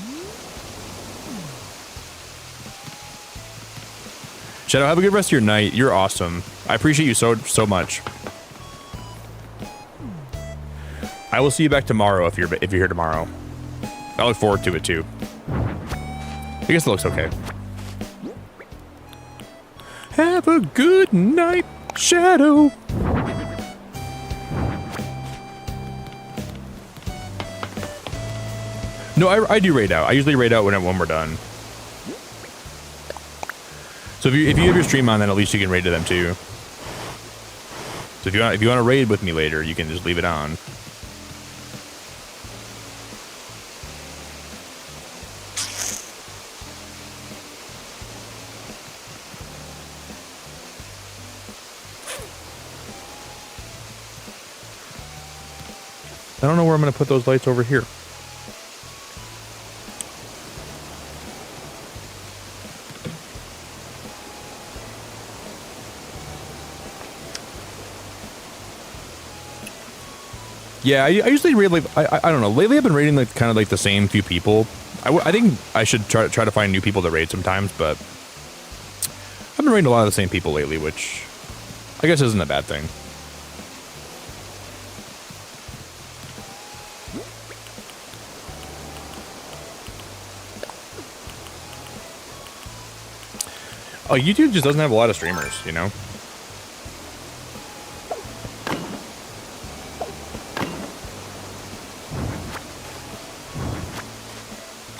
Shadow, have a good rest of your night. You're awesome. I appreciate you so much. I will see you back tomorrow if you're here tomorrow. I look forward to it too. I guess it looks okay. Have a good night, Shadow. No, I do raid out. I usually raid out when we're done. So if you have your stream on, then at least you can raid to them too. So if you want to raid with me later, you can just leave it on. I don't know where I'm going to put those lights over here. Yeah, I usually raid like I don't know. Lately, I've been raiding like kind of like the same few people. I think I should try to find new people to raid sometimes, but I've been raiding a lot of the same people lately, which I guess isn't a bad thing. Oh, YouTube just doesn't have a lot of streamers, you know?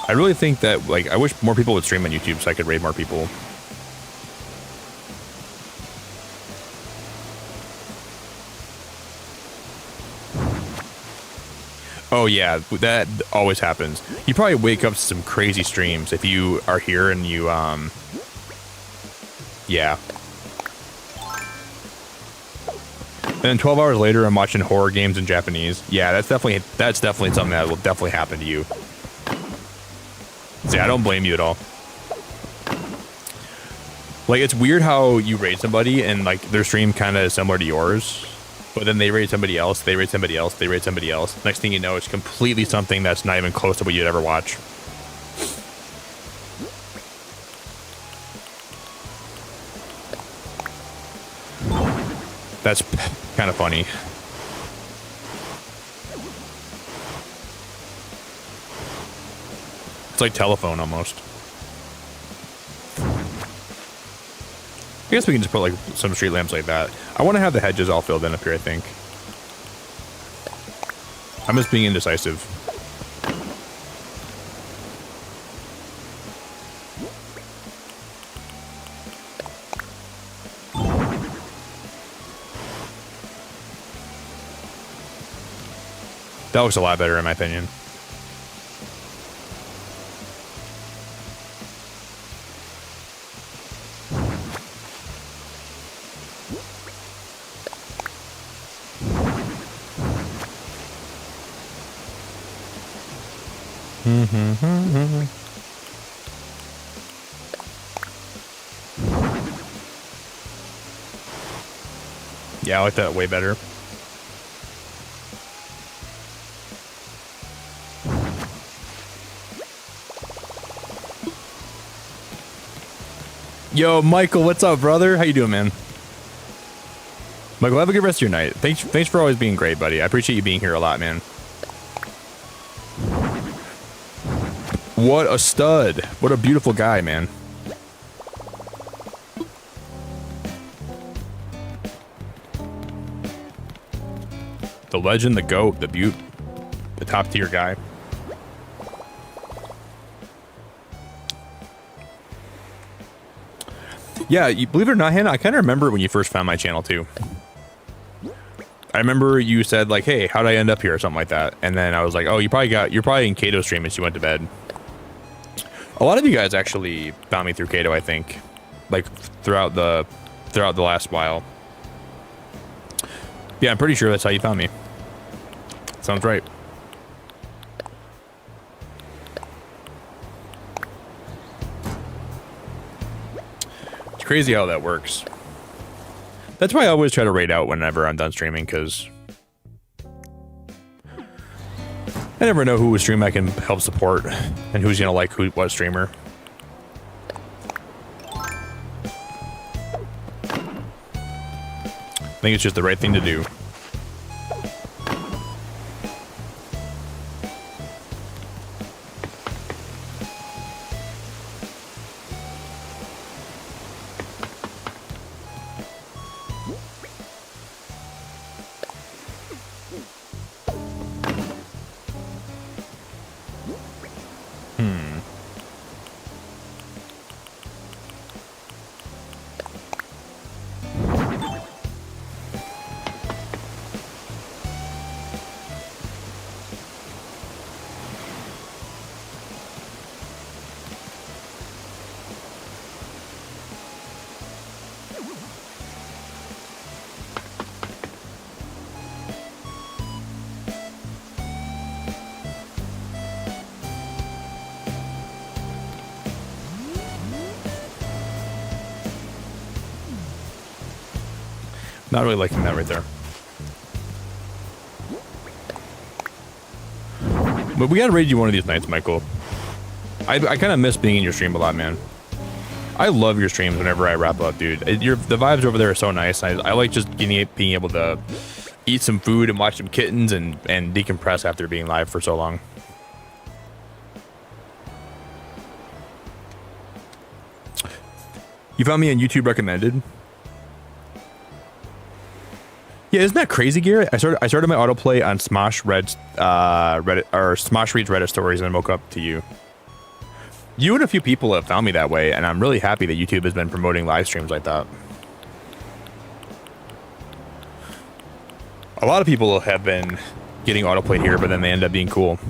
I really think that, like, I wish more people would stream on YouTube so I could raid more people. Oh yeah, that always happens. You probably wake up to some crazy streams if you are here and you, yeah. And then 12 hours later, I'm watching horror games in Japanese. Yeah, that's definitely something that will definitely happen to you. See, I don't blame you at all. Like, it's weird how you raid somebody and like their stream kind of is similar to yours, but then they raid somebody else, they raid somebody else, they raid somebody else. Next thing you know, it's completely something that's not even close to what you'd ever watch. That's kind of funny. It's like telephone almost. guess we can just put like some street lamps like that. I want to have the hedges all filled in up here, I think. I'm just being indecisive. That looks a lot better in my opinion. Yeah, I like that way better. Yo, Michael, what's up, brother? How you doing, man? Michael, have a good rest of your night. Thanks for always being great, buddy. I appreciate you being here a lot, man. What a stud. What a beautiful guy, man. The legend, the GOAT, the beaut, the top tier guy. Yeah, you, believe it or not, Hannah, I kind of remember when you first found my channel too. I remember you said like, "Hey, how'd I end up here?" or something like that, and then I was like, "Oh, you're probably in Kato stream as you went to bed." A lot of you guys actually found me through Kato, I think, like throughout the last while. Yeah, I'm pretty sure that's how you found me. Sounds right. It's crazy how that works. That's why I always try to raid out whenever I'm done streaming, because I never know who stream I can help support and who's gonna like what streamer. I think it's just the right thing to do. Not really liking that right there. But we gotta raid you one of these nights, Michael. I kind of miss being in your stream a lot, man. I love your streams whenever I wrap up, dude. The vibes over there are so nice. I like just being able to eat some food and watch some kittens and decompress after being live for so long. You found me on YouTube recommended? Yeah, isn't that crazy, Garrett? I started my autoplay on Smosh Red's Reddit, or Smosh Read's Reddit stories, and woke up to you. You and a few people have found me that way, and I'm really happy that YouTube has been promoting live streams like that. A lot of people have been getting autoplayed here, but then they end up being cool.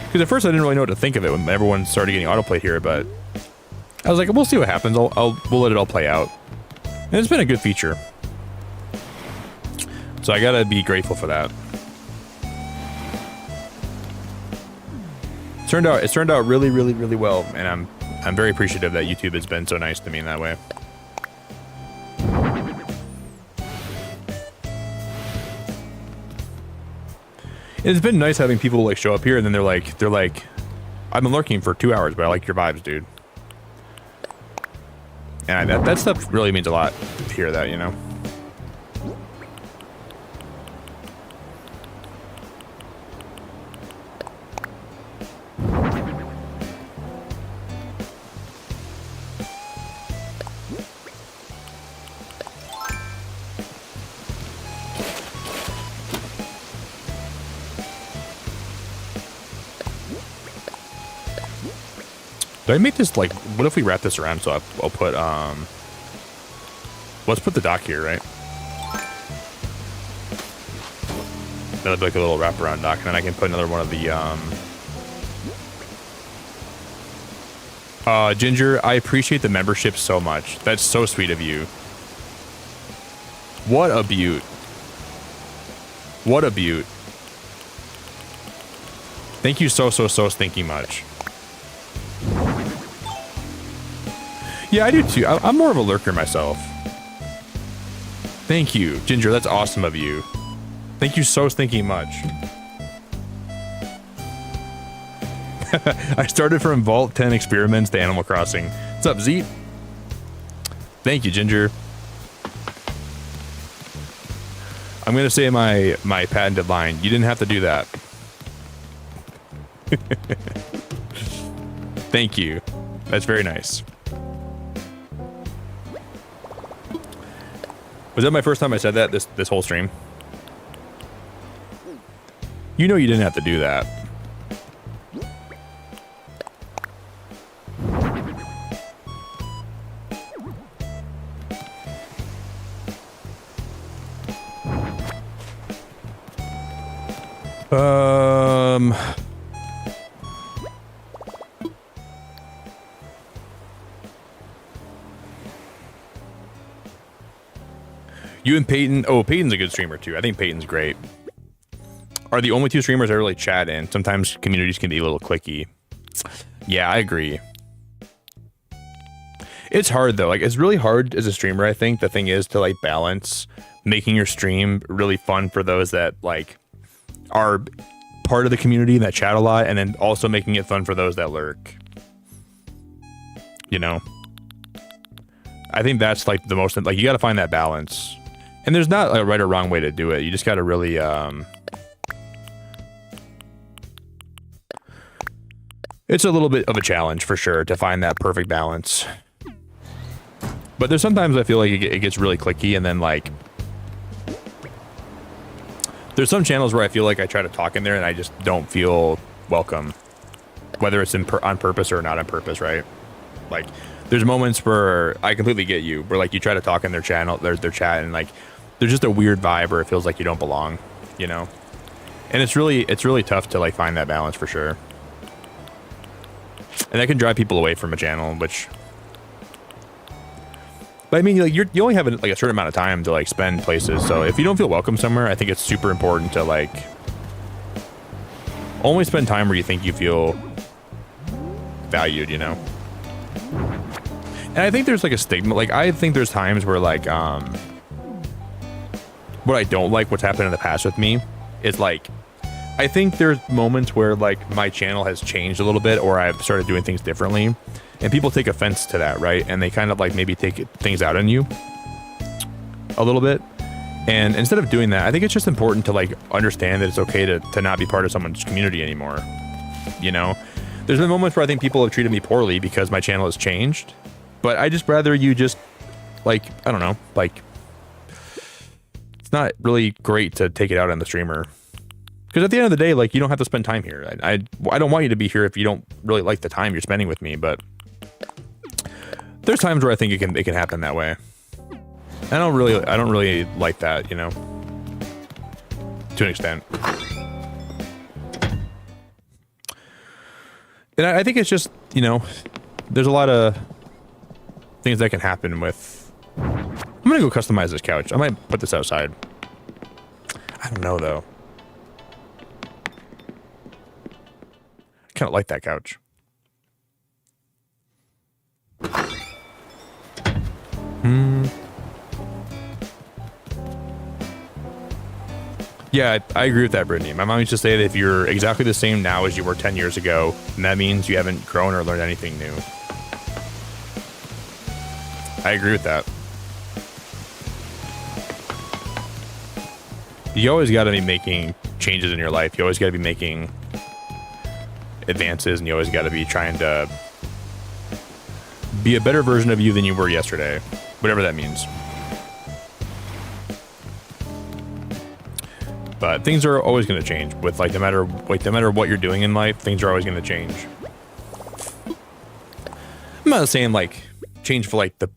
Because at first I didn't really know what to think of it when everyone started getting autoplayed here, but I was like, we'll see what happens. We'll let it all play out. And it's been a good feature. So I gotta be grateful for that. It's turned out really, really, really well, and I'm very appreciative that YouTube has been so nice to me in that way. It's been nice having people like show up here and then they're like, I've been lurking for 2 hours, but I like your vibes, dude. And that stuff really means a lot to hear that, you know? Do I make this like, what if we wrap this around? So I'll put, let's put the dock here, right? That'll be like a little wraparound dock, and then I can put another one of the, Ginger, I appreciate the membership so much. That's so sweet of you. What a beaut. What a beaut. Thank you so stinking much. Yeah, I do too. I'm more of a lurker myself. Thank you, Ginger. That's awesome of you. Thank you so stinking much. I started from Vault 10 experiments to Animal Crossing. What's up, Zeep? Thank you, Ginger. I'm going to say my patented line. You didn't have to do that. Thank you. That's very nice. Was that my first time I said that this whole stream? You know you didn't have to do that. You and Peyton. Oh, Peyton's a good streamer too. I think Peyton's great. Are the only two streamers I really chat in. Sometimes communities can be a little cliquey. Yeah, I agree. It's hard though. Like, it's really hard as a streamer. I think the thing is to like balance making your stream really fun for those that like are part of the community that chat a lot, and then also making it fun for those that lurk. You know, I think that's like the most, like, you got to find that balance, and there's not a right or wrong way to do it. You just got to really it's a little bit of a challenge for sure to find that perfect balance. But there's sometimes I feel like it gets really cliquey, and then like there's some channels where I feel like I try to talk in there and I just don't feel welcome, whether it's on purpose or not on purpose, right? Like, there's moments where I completely get you, where like you try to talk in their channel, their chat, and like there's just a weird vibe where it feels like you don't belong, you know? And it's really tough to like find that balance for sure. And that can drive people away from a channel, which, but I mean, like, you only have like a certain amount of time to like spend places. So if you don't feel welcome somewhere, I think it's super important to like only spend time where you think you feel valued, you know? And I think there's like a stigma. Like, I think there's times where like, what I don't like what's happened in the past with me is like, I think there's moments where like my channel has changed a little bit, or I've started doing things differently, and people take offense to that, right? And they kind of like maybe take things out on you a little bit. And instead of doing that, I think it's just important to like understand that it's okay to not be part of someone's community anymore. You know, there's been moments where I think people have treated me poorly because my channel has changed, but I just rather you just like, I don't know, like, it's not really great to take it out on the streamer. Because at the end of the day, like, you don't have to spend time here. I don't want you to be here if you don't really like the time you're spending with me, but there's times where I think it can happen that way. I don't really like that, you know, to an extent. And I think it's just, you know, there's a lot of things that can happen with. I'm gonna go customize this couch. I might put this outside. I don't know though. I kind of like that couch. Yeah, I agree with that, Brittany. My mom used to say that if you're exactly the same now as you were 10 years ago, then that means you haven't grown or learned anything new. I agree with that. You always got to be making changes in your life. You always got to be making advances, and you always got to be trying to be a better version of you than you were yesterday, whatever that means. But things are always going to change with like no matter what you're doing in life, things are always going to change. I'm not saying like change for like the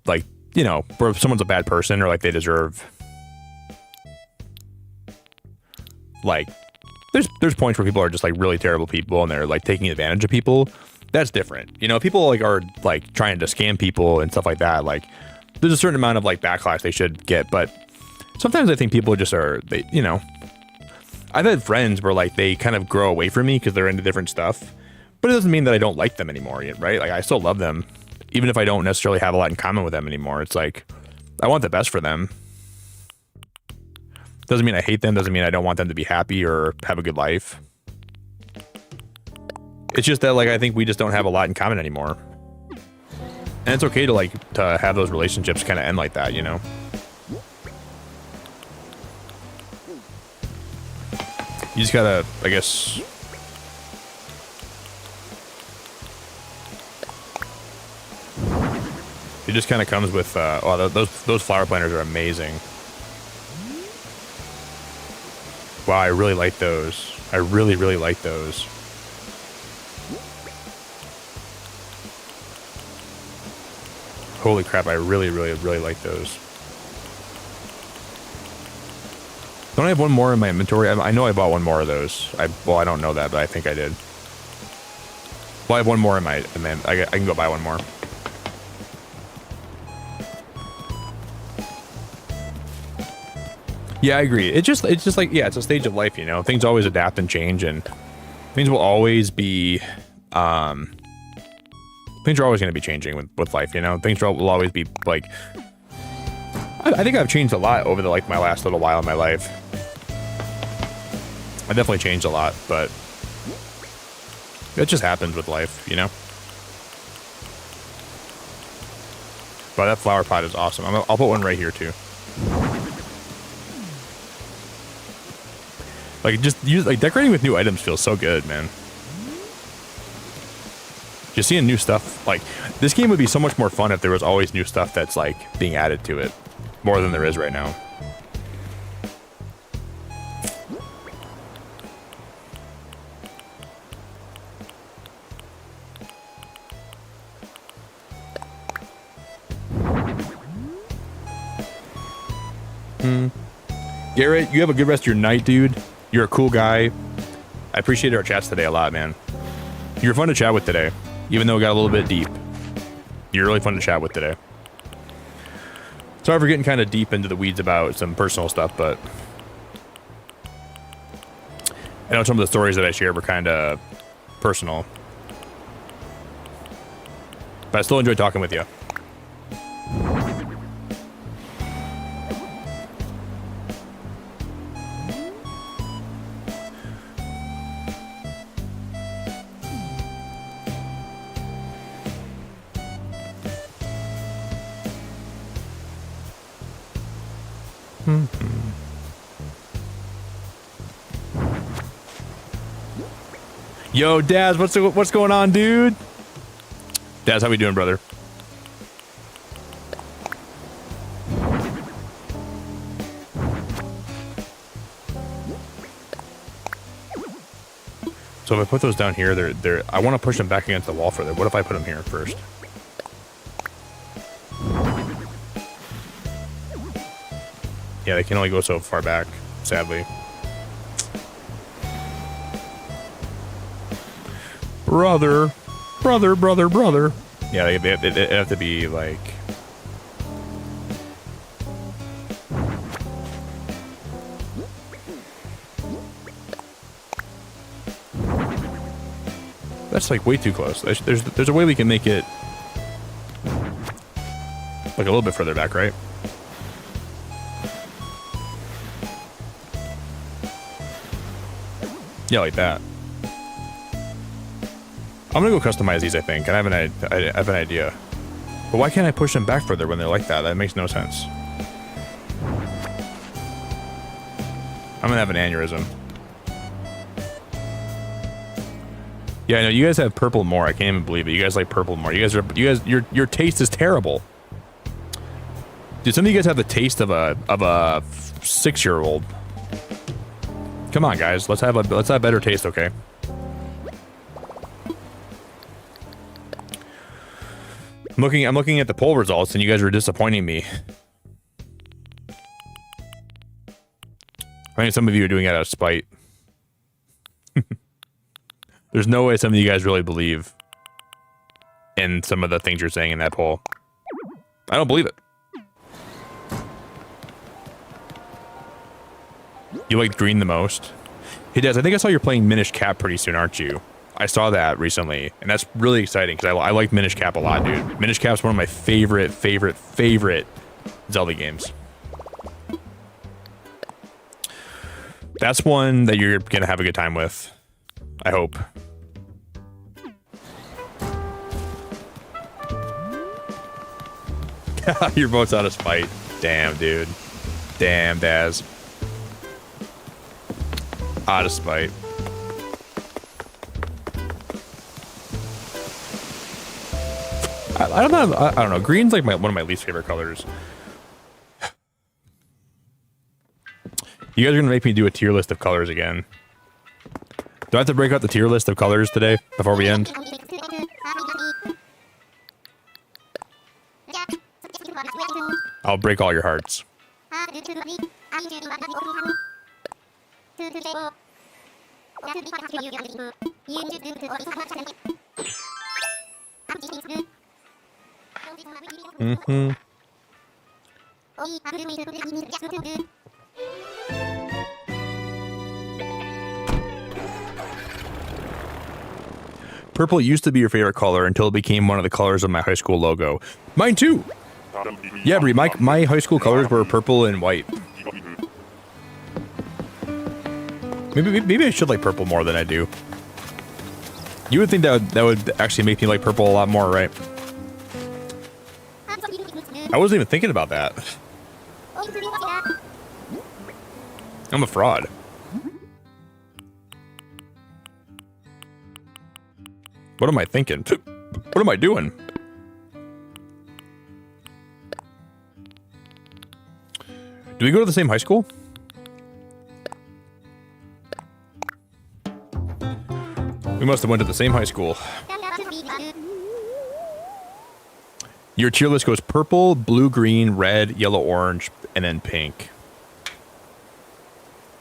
you know, where someone's a bad person or like they deserve like there's points where people are just like really terrible people and they're like taking advantage of people. That's different. You know, people like are like trying to scam people and stuff like that. Like there's a certain amount of like backlash they should get, but sometimes I think people just are they, you know, I've had friends where like they kind of grow away from me because they're into different stuff, but it doesn't mean that I don't like them anymore, right? Like I still love them, even if I don't necessarily have a lot in common with them anymore. It's like I want the best for them. Doesn't mean I hate them. Doesn't mean I don't want them to be happy or have a good life. It's just that like I think we just don't have a lot in common anymore, and it's okay to like to have those relationships kind of end like that, you know. You just gotta, I guess. It just kind of comes with. Oh, those flower planters are amazing. Wow, I really like those. I really like those. Holy crap! I really like those. Don't I have one more in my inventory? I know I bought one more of those. Well, I don't know that, but I think I did. Well, I have one more in my. I can go buy one more. Yeah, I agree. It's just like, yeah, it's a stage of life, you know. Things always adapt and change, and things will always be. Things are always going to be changing with life, you know. Things will always be like. I think I've changed a lot over the like my last little while in my life. I definitely changed a lot, but it just happens with life, you know. But that flower pot is awesome. I'll put one right here too. Like just decorating with new items feels so good, man. Just seeing new stuff, like this game would be so much more fun if there was always new stuff that's like being added to it, more than there is right now. Garrett, you have a good rest of your night, dude. You're a cool guy. I appreciated our chats today a lot, man. You're fun to chat with today, even though it got a little bit deep. You're really fun to chat with today. Sorry for getting kind of deep into the weeds about some personal stuff, but I know some of the stories that I shared were kind of personal. But I still enjoy talking with you. Yo, Daz, what's going on, dude? Daz, how we doing, brother? So if I put those down here, they're I want to push them back against the wall further. What if I put them here first? Yeah, they can only go so far back, sadly. Brother. Yeah, they have to be like. That's like way too close. There's a way we can make it like a little bit further back, right? Yeah, like that. I'm gonna go customize these, I think, and I have an idea. But why can't I push them back further when they're like that? That makes no sense. I'm gonna have an aneurysm. Yeah, I know you guys have purple more. I can't even believe it. You guys like purple more. Your taste is terrible. Dude, some of you guys have the taste of a 6-year-old. Come on, guys. Let's have better taste, okay? I'm looking at the poll results, and you guys are disappointing me. I think some of you are doing it out of spite. There's no way some of you guys really believe in some of the things you're saying in that poll. I don't believe it. You like green the most? Hey, Des, I think I saw you're playing Minish Cap pretty soon, aren't you? I saw that recently, and that's really exciting because I like Minish Cap a lot, dude. Minish Cap's one of my favorite Zelda games. That's one that you're gonna have a good time with. I hope. Your vote's out of spite. Damn, dude. Damn, Daz. Out of spite. I don't know. Green's like one of my least favorite colors. You guys are gonna make me do a tier list of colors again. Do I have to break out the tier list of colors today before we end? I'll break all your hearts. Mm-hmm. Purple used to be your favorite color until it became one of the colors of my high school logo. Mine too! Yeah, Bree, my high school colors were purple and white. Maybe I should like purple more than I do. You would think that would actually make me like purple a lot more, right? I wasn't even thinking about that. I'm a fraud. What am I thinking? What am I doing? Do we go to the same high school? We must have went to the same high school. Your tier list goes purple, blue, green, red, yellow, orange, and then pink.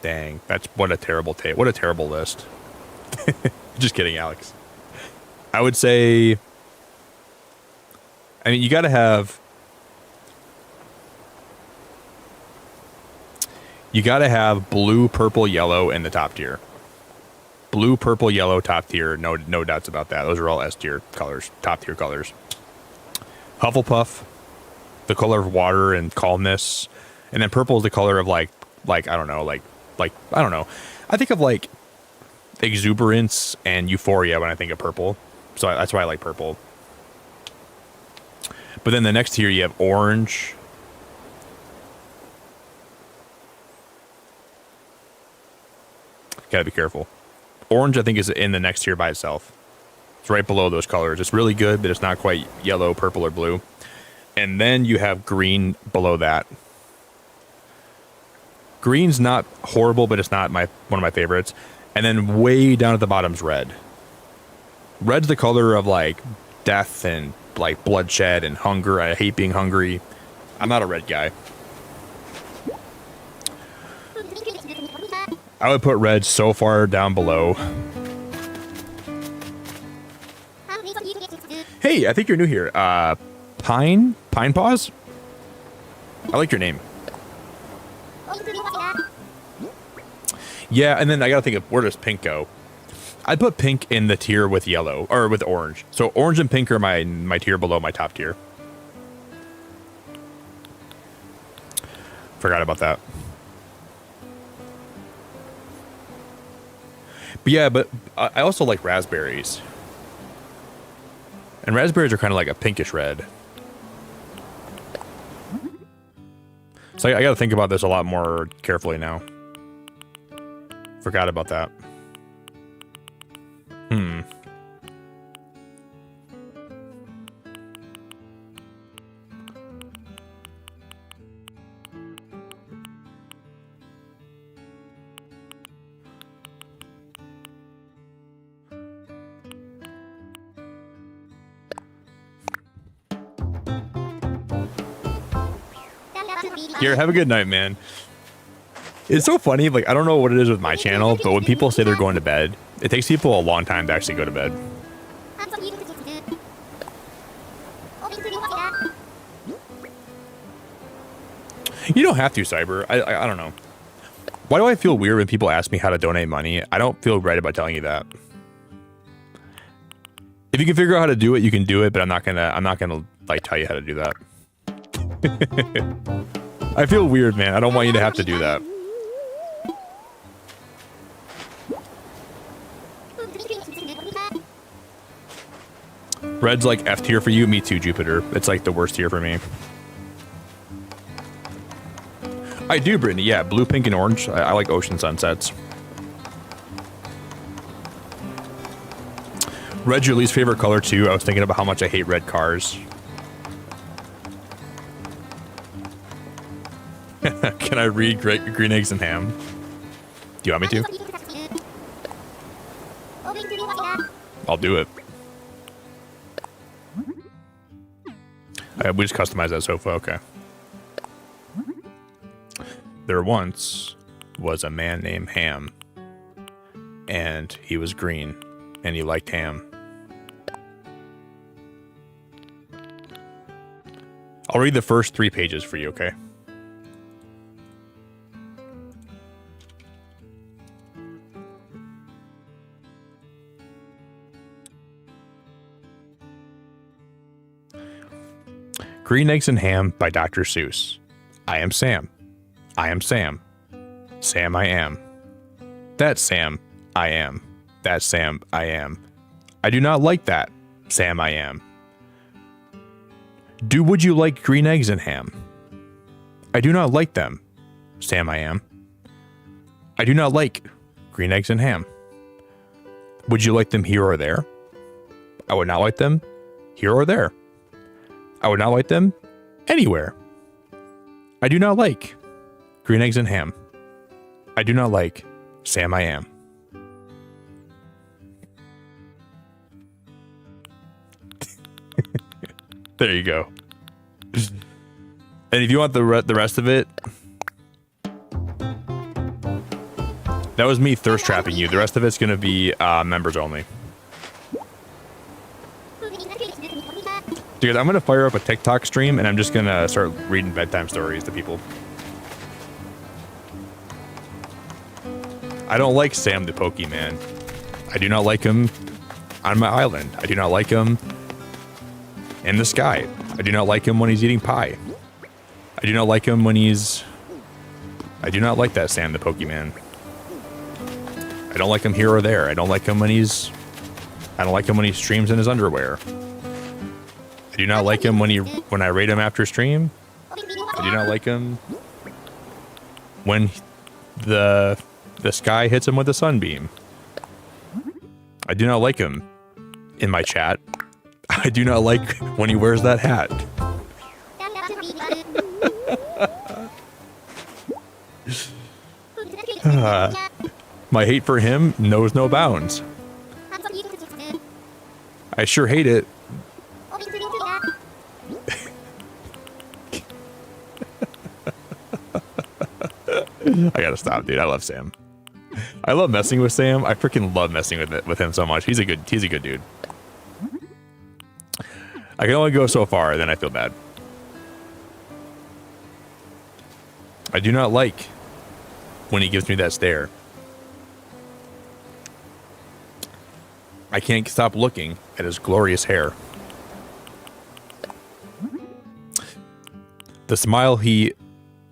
Dang, what a terrible what a terrible list. Just kidding, Alex. I would say, I mean, you gotta have blue, purple, yellow in the top tier. Blue, purple, yellow, top tier. No doubts about that. Those are all S tier colors, top tier colors. Hufflepuff, the color of water and calmness, and then purple is the color of like I don't know, I don't know. I think of like exuberance and euphoria when I think of purple, so that's why I like purple. But then the next tier you have orange. Gotta be careful. Orange, I think, is in the next tier by itself. It's right below those colors. It's really good, but it's not quite yellow, purple, or blue. And then you have green below that. Green's not horrible, but it's not one of my favorites. And then way down at the bottom's red. Red's the color of like death and like bloodshed and hunger. I hate being hungry. I'm not a red guy. I would put red so far down below. Hey, I think you're new here. Pine Paws? I like your name. Yeah, and then I gotta think of where does pink go? I'd put pink in the tier with yellow, or with orange. So orange and pink are my tier below my top tier. Forgot about that. But yeah, but I also like raspberries. And raspberries are kind of like a pinkish red. So I got to think about this a lot more carefully now. Forgot about that. Here, have a good night, man. It's so funny. Like, I don't know what it is with my channel, but when people say they're going to bed, it takes people a long time to actually go to bed. You don't have to, Cyber. I don't know. Why do I feel weird when people ask me how to donate money? I don't feel right about telling you that. If you can figure out how to do it, you can do it, but I'm not gonna like tell you how to do that. I feel weird, man. I don't want you to have to do that. Red's like F tier for you. Me too, Jupiter. It's like the worst tier for me. I do, Brittany. Yeah, blue, pink, and orange. I like ocean sunsets. Red's your least favorite color too. I was thinking about how much I hate red cars. Can I read Green Eggs and Ham? Do you want me to? I'll do it. We just customized that sofa. Okay. There once was a man named Ham, and he was green, and he liked ham. I'll read the first 3 pages for you, okay? Green Eggs and Ham by Dr. Seuss. I am Sam. I am Sam. Sam I am. That's Sam I am. That's Sam I am. I do not like that. Sam I am. Would you like green eggs and ham? I do not like them. Sam I am. I do not like green eggs and ham. Would you like them here or there? I would not like them here or there. I would not like them anywhere. I do not like green eggs and ham. I do not like Sam I am. There you go. And if you want the rest of it, that was me thirst trapping you. The rest of it's going to be members only. Dude, I'm going to fire up a TikTok stream and I'm just going to start reading bedtime stories to people. I don't like Sam the Pokemon. I do not like him on my island. I do not like him in the sky. I do not like him when he's eating pie. I do not like him when he's... I do not like that Sam the Pokemon. I don't like him here or there. I don't like him when he's... I don't like him when he streams in his underwear. I do not like him when I rate him after stream. I do not like him when the sky hits him with a sunbeam. I do not like him in my chat. I do not like when he wears that hat. My hate for him knows no bounds. I sure hate it. I gotta stop, dude. I love Sam. I love messing with Sam. I freaking love messing with him so much. He's a good dude. I can only go so far, then I feel bad. I do not like when he gives me that stare. I can't stop looking at his glorious hair. The smile he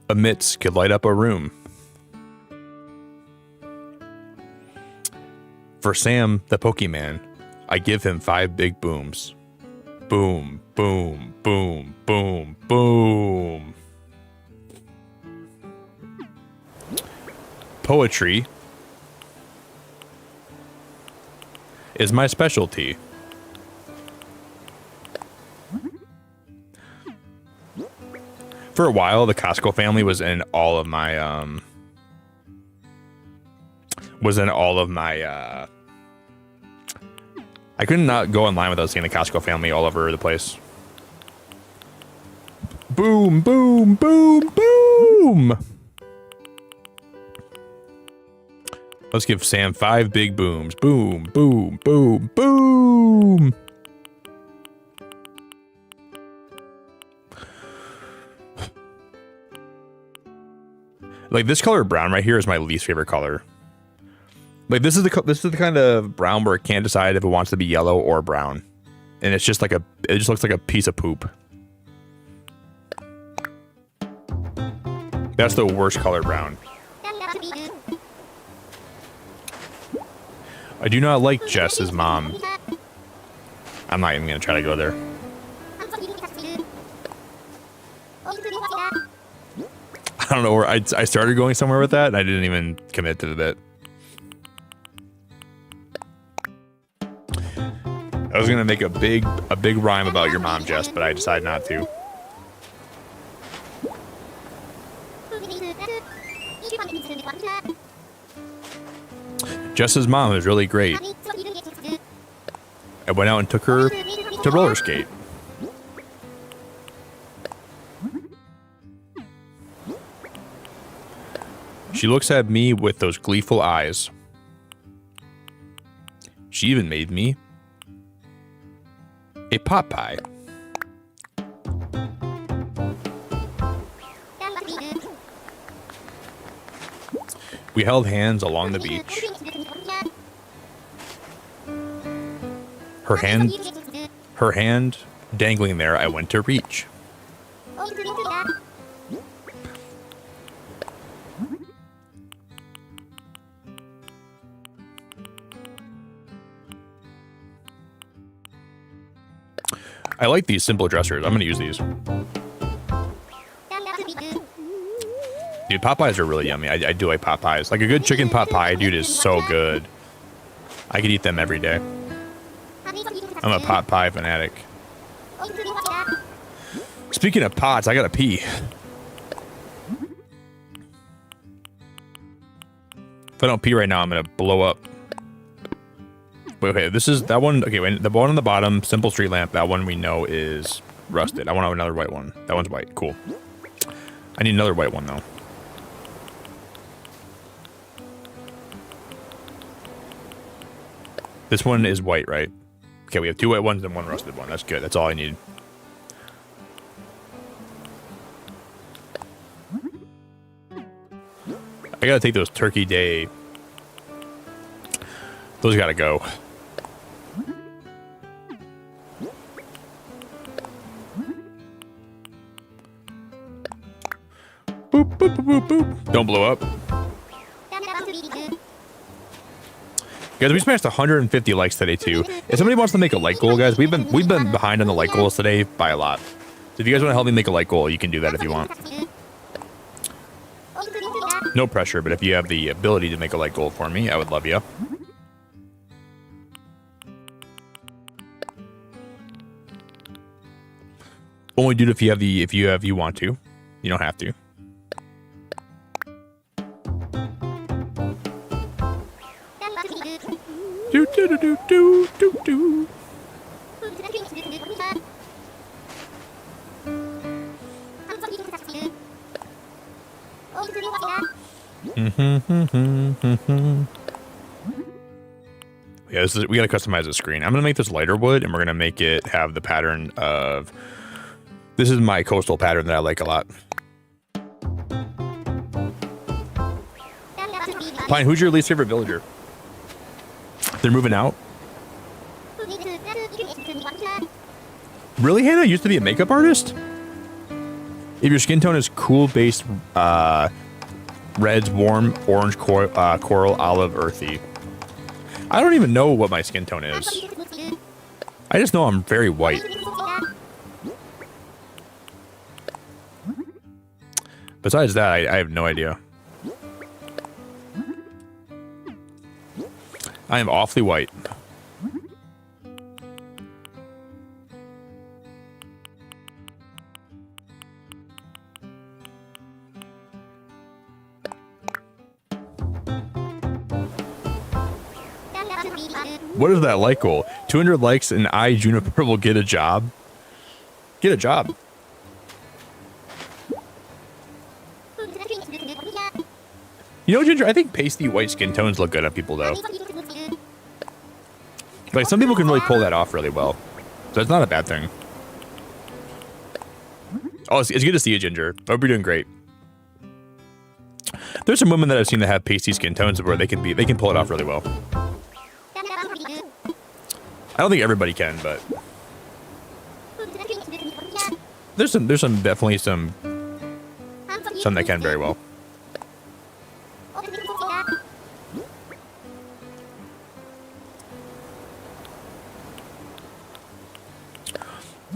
emits could light up a room. For Sam, the Pokemon, I give him 5 big booms. Boom, boom, boom, boom, boom. Poetry is my specialty. For a while, the Costco family was in all of my I could not go online without seeing the Costco family all over the place. Boom, boom, boom, boom. Boom! Let's give Sam 5 big booms. Boom, boom, boom, boom! Like, this color brown right here is my least favorite color. Like, this is the kind of brown where it can't decide if it wants to be yellow or brown. And it's just like it just looks like a piece of poop. That's the worst color brown. I do not like Jess's mom. I'm not even gonna try to go there. I don't know where I started going somewhere with that and I didn't even commit to the bit. I was gonna make a big rhyme about your mom, Jess, but I decided not to. Jess's mom is really great. I went out and took her to roller skate. She looks at me with those gleeful eyes. She even made me a pot pie. We held hands along the beach. Her hand dangling there, I went to reach. I like these simple dressers. I'm gonna use these. Dude, pot pies are really yummy. I do like pot pies. Like a good chicken pot pie, dude, is so good. I could eat them every day. I'm a pot pie fanatic. Speaking of pots, I gotta pee. If I don't pee right now, I'm gonna blow up. Wait, okay, this is that one. Okay, wait, the one on the bottom, simple street lamp. That one we know is rusted. I want another white one. That one's white. Cool. I need another white one though. This one is white, right? Okay, we have 2 white ones and 1 rusted one. That's good. That's all I need. I gotta take those Turkey Day. Those gotta go. Boop, boop, boop, boop, boop. Don't blow up. Guys, we smashed 150 likes today too. If somebody wants to make a like goal, guys, we've been behind on the like goals today by a lot. So if you guys want to help me make a like goal, you can do that if you want. No pressure, but if you have the ability to make a like goal for me, I would love you. Only do it if you want to. You don't have to. Do do do do do do do. Yeah, we gotta customize the screen. I'm gonna make this lighter wood, and we're gonna make it have the pattern of. This is my coastal pattern that I like a lot. Pine, who's your least favorite villager? They're moving out. Really, Hannah? Used to be a makeup artist? If your skin tone is cool, based reds, warm, orange, coral, olive, earthy. I don't even know what my skin tone is. I just know I'm very white. Besides that, I have no idea. I am awfully white. What is that like goal? 200 likes and I, Juniper, will get a job? Get a job. You know, Ginger, I think pasty white skin tones look good on people, though. Like, some people can really pull that off really well. So it's not a bad thing. Oh, it's good to see you, Ginger. I hope you're doing great. There's some women that I've seen that have pasty skin tones where they can pull it off really well. I don't think everybody can, but there's definitely some that can very well.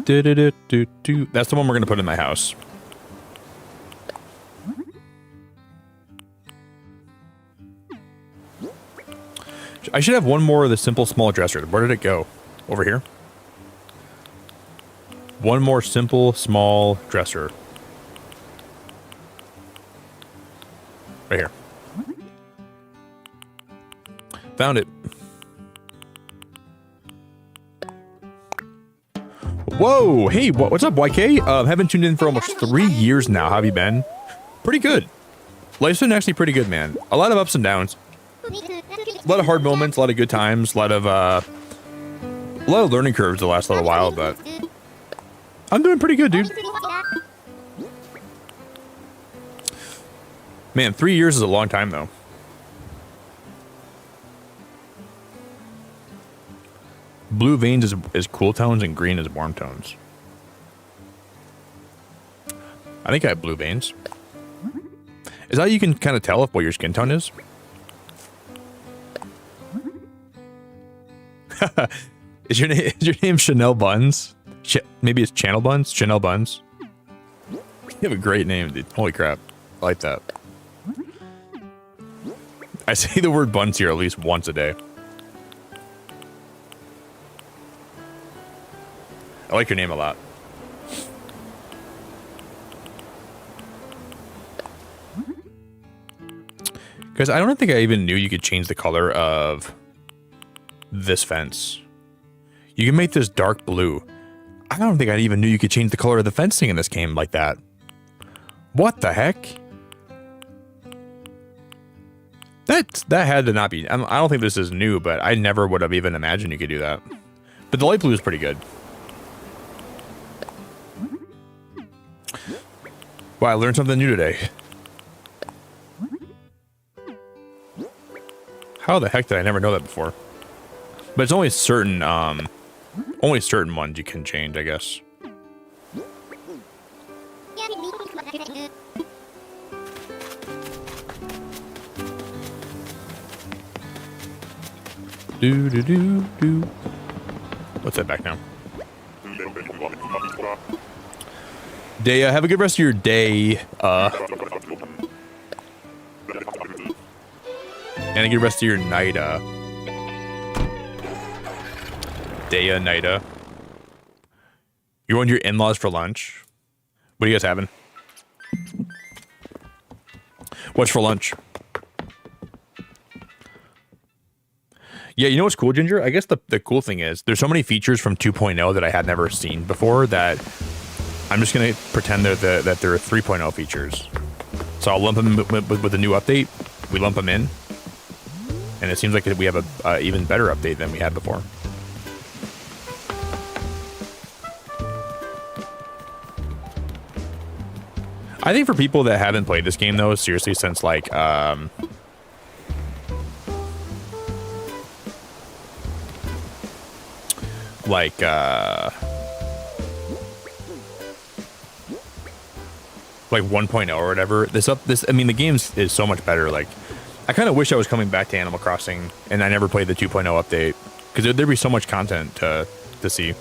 That's the one we're gonna put in my house. I should have one more of the simple small dresser. Where did it go? Over here? One more simple small dresser. Right here. Found it. Whoa! Hey, what's up, YK? Haven't tuned in for almost 3 years now. How have you been? Pretty good. Life's been actually pretty good, man. A lot of ups and downs. A lot of hard moments, a lot of good times, a lot of learning curves the last little while, but I'm doing pretty good, dude. Man, 3 years is a long time, though. Blue veins is cool tones and green is warm tones. I think I have blue veins. Is that how you can kind of tell what your skin tone is? Is your name Chanel Buns? Maybe it's Channel Buns? Chanel Buns? You have a great name, dude. Holy crap. I like that. I say the word buns here at least once a day. I like your name a lot. Because I don't think I even knew you could change the color of this fence. You can make this dark blue. I don't think I even knew you could change the color of the fencing in this game like that. What the heck? That had to not be. I don't think this is new, but I never would have even imagined you could do that. But the light blue is pretty good. Wow, I learned something new today. How the heck did I never know that before? But it's only certain ones you can change, I guess. Do. What's that back now? Daya, have a good rest of your day. And a good rest of your night, Daya, Nida. You going to your in-laws for lunch? What are you guys having? What's for lunch? Yeah, you know what's cool, Ginger? I guess the cool thing is there's so many features from 2.0 that I had never seen before that I'm just going to pretend that there are 3.0 features. So I'll lump them with the new update. We lump them in. And it seems like we have a even better update than we had before. I think for people that haven't played this game, though, seriously, since like 1.0 or whatever, I mean, the game is so much better. Like, I kind of wish I was coming back to Animal Crossing and I never played the 2.0 update because there'd be so much content to see.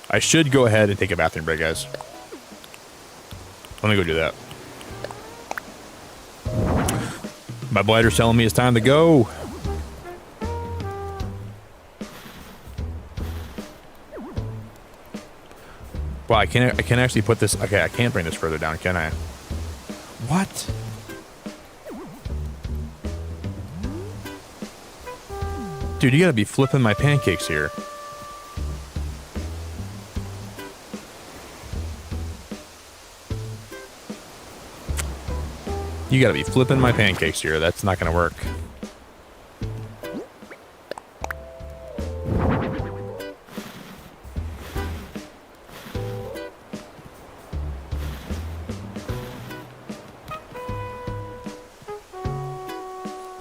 I should go ahead and take a bathroom break, guys. Let me go do that. My bladder's telling me it's time to go. Wow, I can actually put this. Okay, I can't bring this further down, can I? What? Dude, you gotta be flipping my pancakes here. You gotta be flipping my pancakes here. That's not gonna work.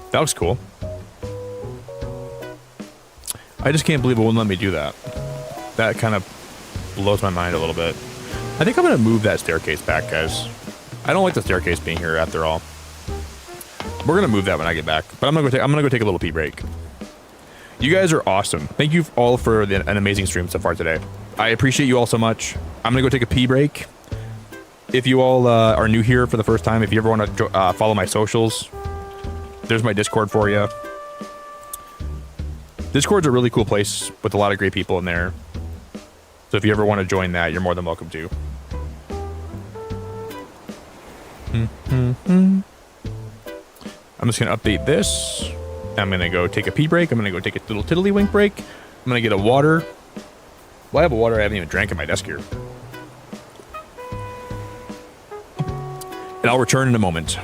That looks cool. I just can't believe it wouldn't let me do that. That kind of blows my mind a little bit. I think I'm gonna move that staircase back, guys. I don't like the staircase being here after all. We're gonna move that when I get back, but I'm gonna go take a little pee break. You guys are awesome. Thank you all for an amazing stream so far today. I appreciate you all so much. I'm gonna go take a pee break. If you all are new here for the first time, if you ever want to follow my socials, there's my Discord for you. Discord's a really cool place with a lot of great people in there. So if you ever want to join that, you're more than welcome to. I'm just going to update this. I'm going to go take a pee break. I'm going to go take a little tiddlywink break. I'm going to get a water. Well, I have a water I haven't even drank at my desk here. And I'll return in a moment.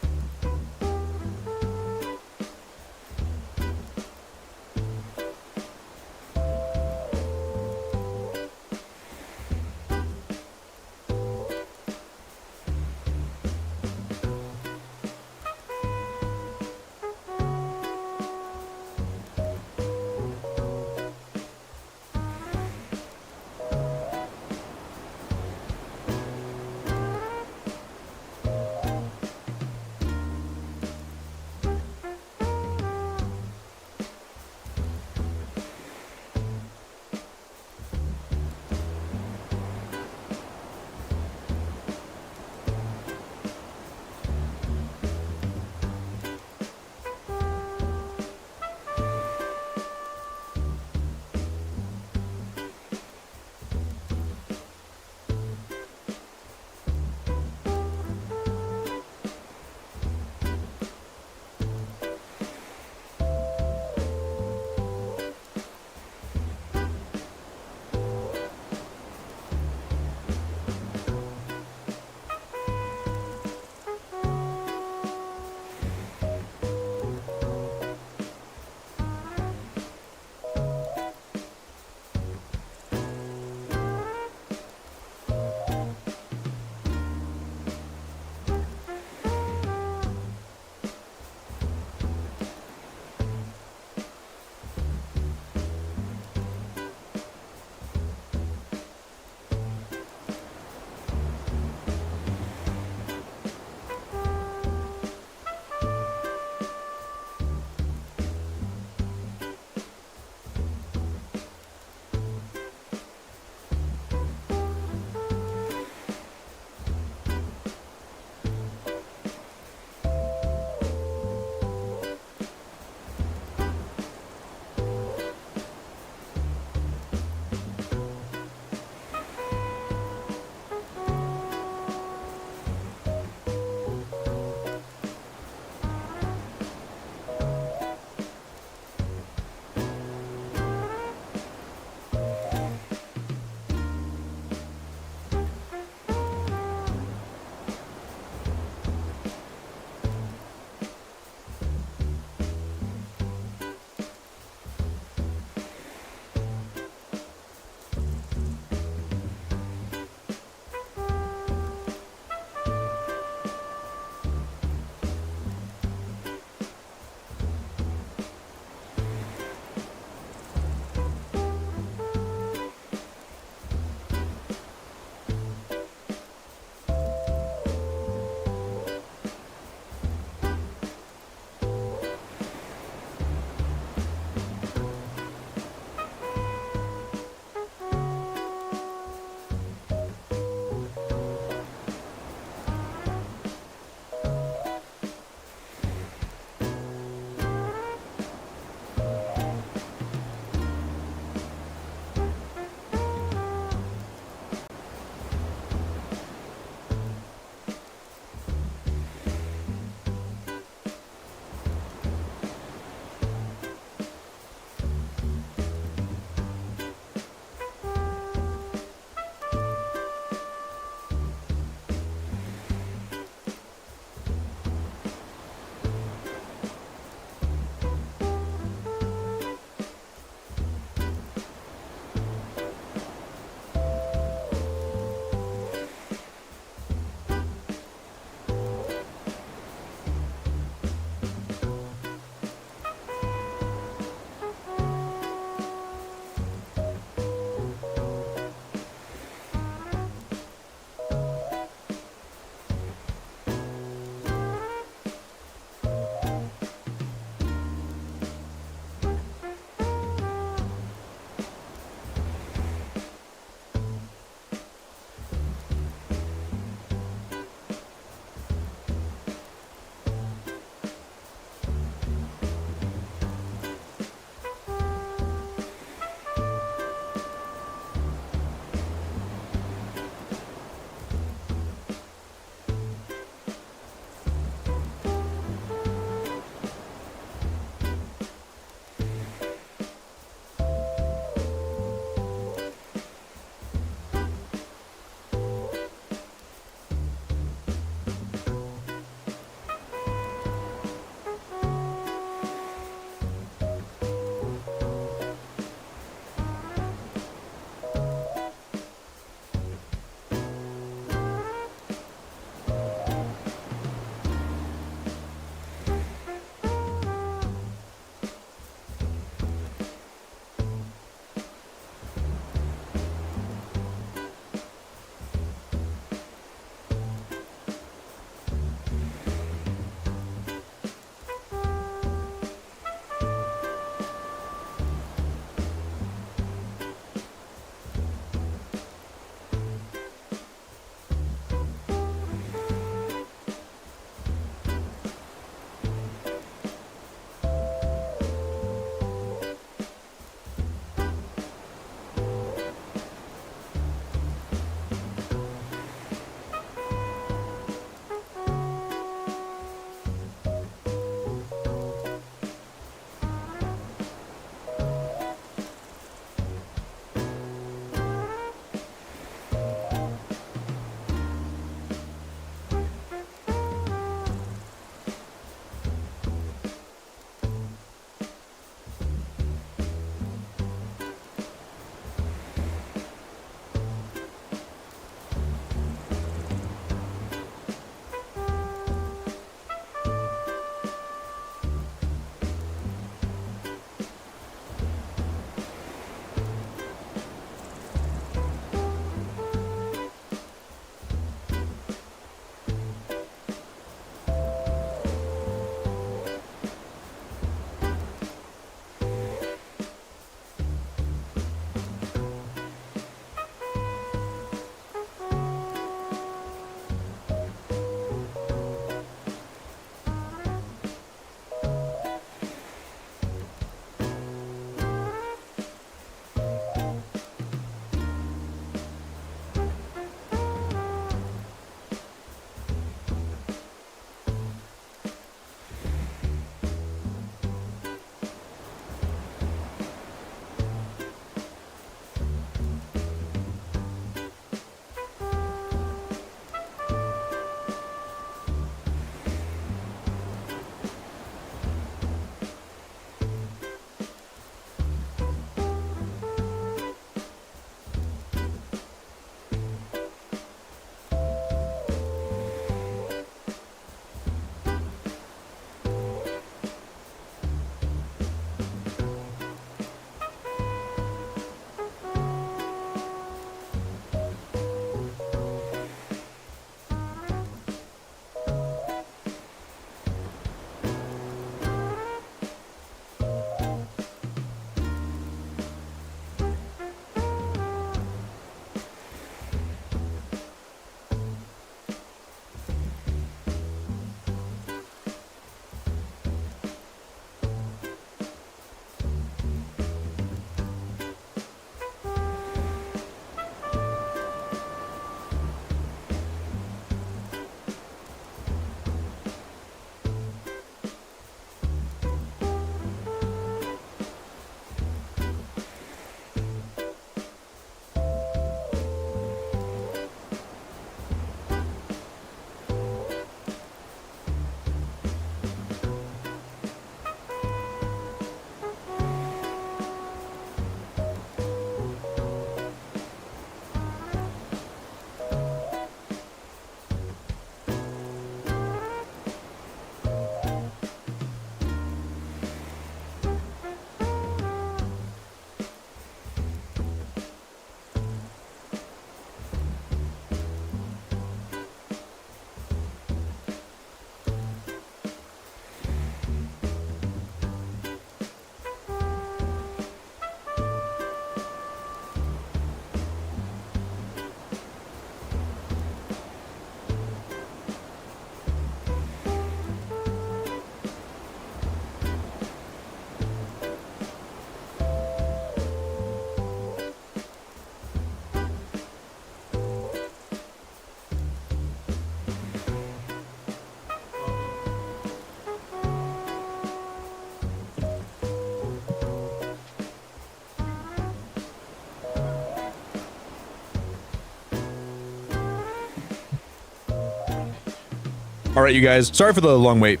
All right, you guys. Sorry for the long wait.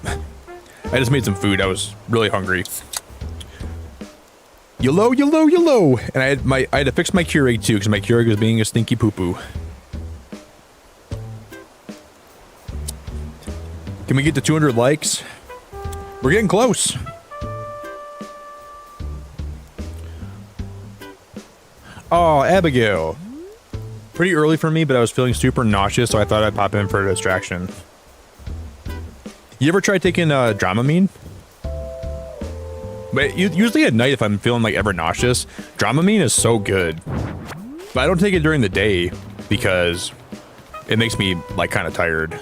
I just made some food. I was really hungry. YOLO, YOLO, YOLO. And I had to fix my Keurig too, because my Keurig was being a stinky poo-poo. Can we get to 200 likes? We're getting close. Oh, Abigail. Pretty early for me, but I was feeling super nauseous, so I thought I'd pop in for a distraction. You ever try taking Dramamine? But usually at night, if I'm feeling like ever nauseous, Dramamine is so good. But I don't take it during the day because it makes me like kind of tired.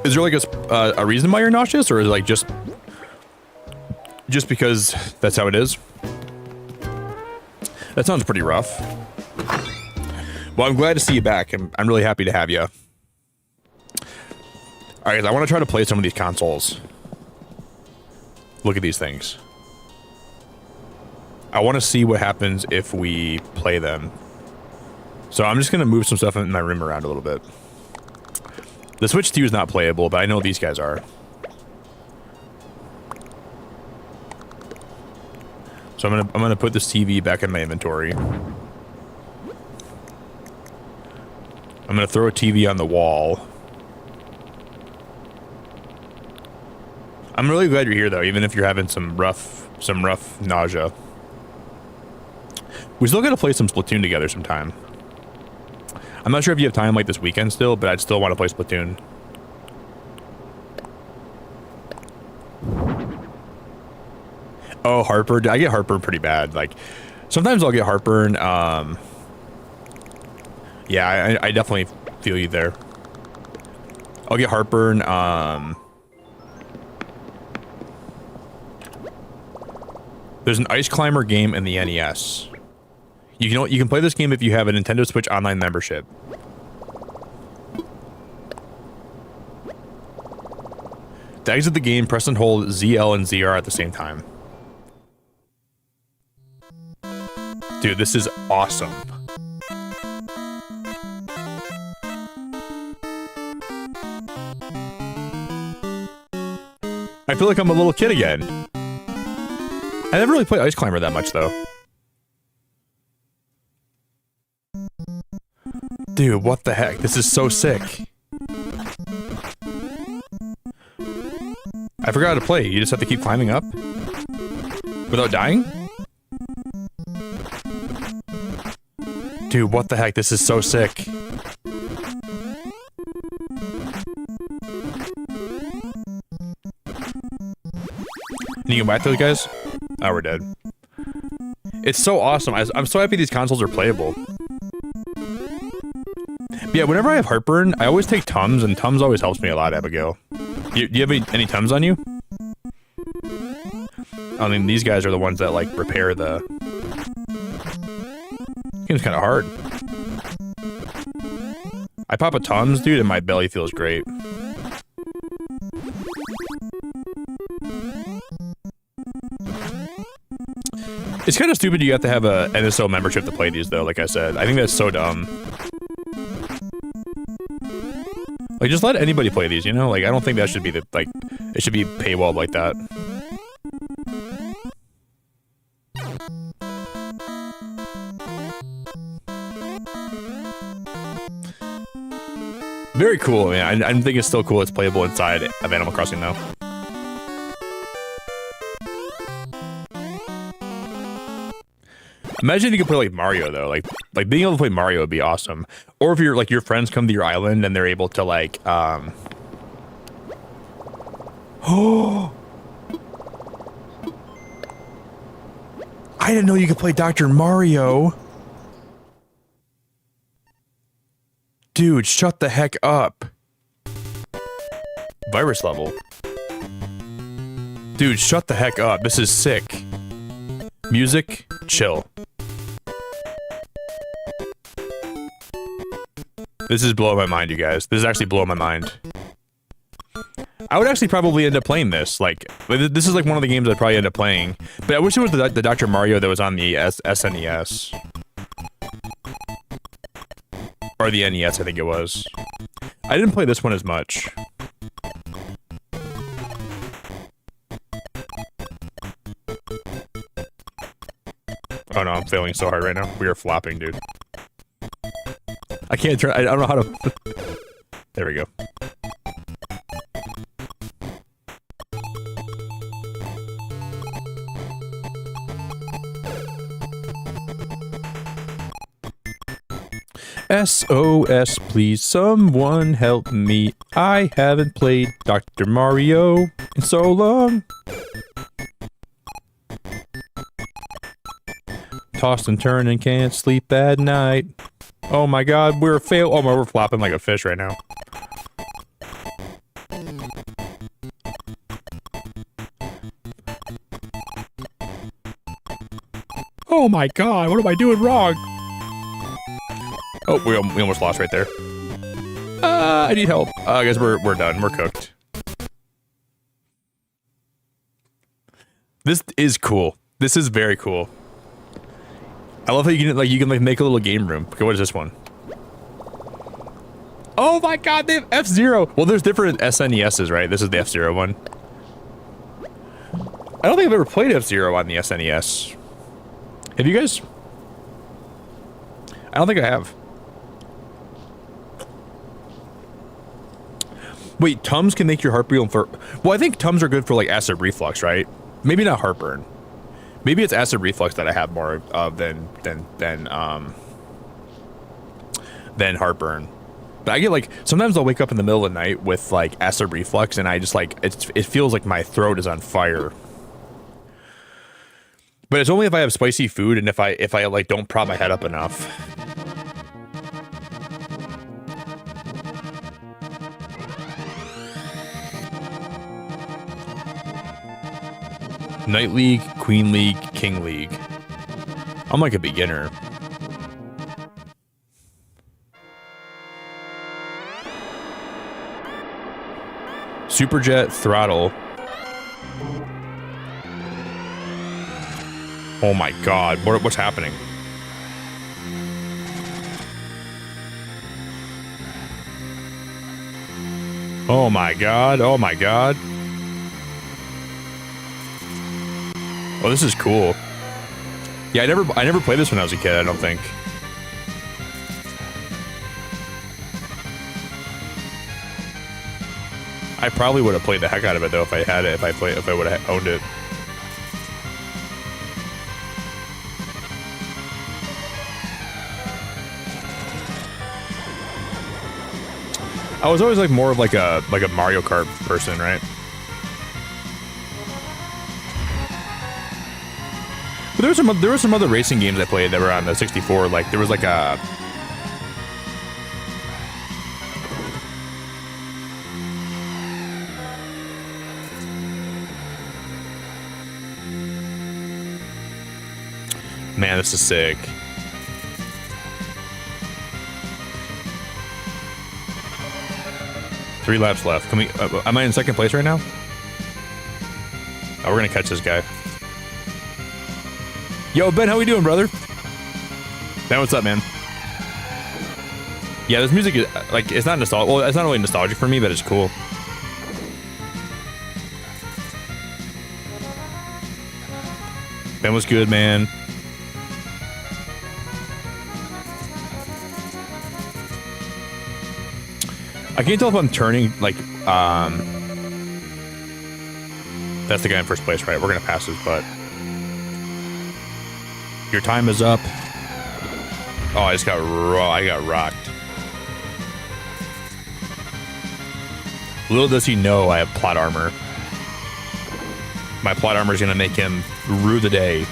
Is there like a reason why you're nauseous, or is it like just because that's how it is? That sounds pretty rough. Well, I'm glad to see you back. I'm really happy to have you. All right, guys, I want to try to play some of these consoles. Look at these things. I want to see what happens if we play them. So I'm just going to move some stuff in my room around a little bit. The Switch 2 is not playable, but I know these guys are. So I'm gonna put this TV back in my inventory. I'm gonna throw a TV on the wall. I'm really glad you're here though, even if you're having some rough nausea. We still gotta play some Splatoon together sometime. I'm not sure if you have time like this weekend still, but I'd still want to play Splatoon. Oh, heartburn. I get heartburn pretty bad. Like, sometimes I'll get heartburn. Yeah, I definitely feel you there. I'll get heartburn. There's an Ice Climber game in the NES. You can play this game if you have a Nintendo Switch Online membership. To exit the game, press and hold ZL and ZR at the same time. Dude, this is awesome. I feel like I'm a little kid again. I never really played Ice Climber that much, though. Dude, what the heck? This is so sick. I forgot how to play. You just have to keep climbing up? Without dying? Dude, what the heck? This is so sick. Can you go back to those guys? Oh, we're dead. It's so awesome. I'm so happy these consoles are playable. But yeah, whenever I have heartburn, I always take Tums, and Tums always helps me a lot, Abigail. Do you have any Tums on you? I mean, these guys are the ones that, like, repair the... Game's kind of hard. I pop a Tums, dude, and my belly feels great. It's kind of stupid you have to have a NSO membership to play these, though, like I said. I think that's so dumb. Like, just let anybody play these, you know? Like, I don't think that should be the, like, it should be paywalled like that. Very cool, man. I think it's still cool it's playable inside of Animal Crossing, though. Imagine if you could play like Mario, though. Like being able to play Mario would be awesome. Or if you're like your friends come to your island and they're able to like Oh, I didn't know you could play Dr. Mario. Dude, shut the heck up. Virus level. Dude, shut the heck up. This is sick. Music, chill. This is blowing my mind, you guys. This is actually blowing my mind. I would actually probably end up playing this. Like, this is like one of the games I'd probably end up playing. But I wish it was the Dr. Mario that was on the SNES. Or the NES, I think it was. I didn't play this one as much. Oh no, I'm failing so hard right now. We are flopping, dude. I can't turn. I don't know how to. There we go. SOS, please someone help me. I haven't played Dr. Mario in so long. Toss and turn and can't sleep at night. Oh my god, we're we're flopping like a fish right now. Oh my god, what am I doing wrong? Oh, we almost lost right there. I need help. I guess we're done. We're cooked. This is cool. This is very cool. I love how you can make a little game room. Okay, what is this one? Oh my god, they have F-Zero. Well, there's different SNESs, right? This is the F-Zero one. I don't think I've ever played F-Zero on the SNES. Have you guys? I don't think I have. Wait, Tums can make your heartburn for... Well, I think Tums are good for, like, acid reflux, right? Maybe not heartburn. Maybe it's acid reflux that I have more of than heartburn. But I get, like... Sometimes I'll wake up in the middle of the night with, like, acid reflux, and I just, like... It feels like my throat is on fire. But it's only if I have spicy food and if I like, don't prop my head up enough. Knight League, Queen League, King League. I'm like a beginner. Superjet Throttle. Oh my god, what's happening? Oh my god, oh my god. Oh, this is cool. Yeah, I never played this when I was a kid, I don't think. I probably would have played the heck out of it though if I had it, if I would have owned it. I was always like more of like a Mario Kart person, right? But there were some other racing games I played that were on the 64. Like there was like a man, this is sick. Three laps left. Can we? Am I in second place right now? Oh, we're gonna catch this guy. Yo, Ben, how we doing, brother? Ben, what's up, man? Yeah, this music is like it's not nostalgic. Well, it's not really nostalgic for me, but it's cool. Ben was good, man. I can't tell if I'm turning, like, that's the guy in first place, right? We're gonna pass his butt. Your time is up. Oh, I got rocked. Little does he know I have plot armor. My plot armor is gonna make him rue the day.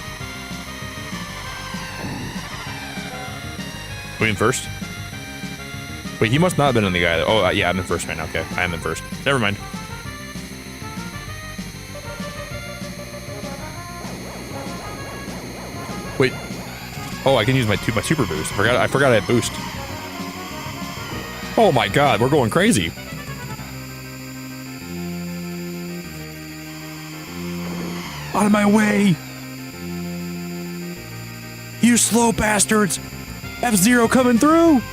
We in first? Wait, he must not have been in the guy. Oh, yeah, I'm in first right now. Okay, I am in first. Never mind. Wait. Oh, I can use my super boost. I forgot I had boost. Oh my god, we're going crazy. Out of my way. You slow bastards. F-Zero coming through.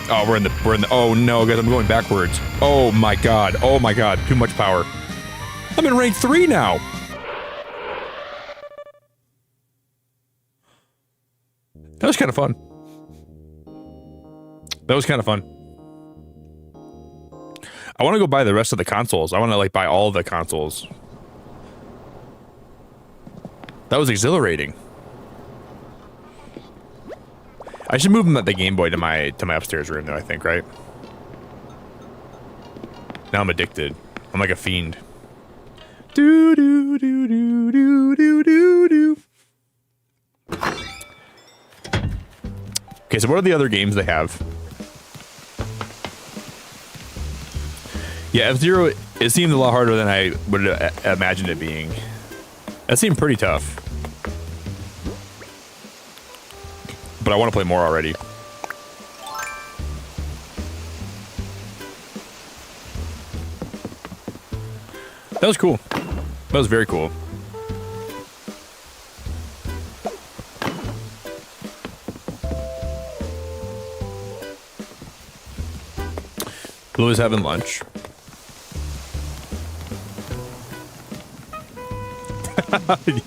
Oh, we're in the, oh no, guys, I'm going backwards. Oh my god, too much power. I'm in rank 3 now. That was kind of fun. That was kind of fun. I want to go buy the rest of the consoles. I want to like buy all of the consoles. That was exhilarating. I should move the Game Boy to my upstairs room though, I think, right? Now I'm addicted. I'm like a fiend. Do do do do do do do do. Okay, so what are the other games they have? Yeah, F-Zero, it seemed a lot harder than I would imagine it being. That seemed pretty tough. But I want to play more already. That was cool. That was very cool. Blue is having lunch.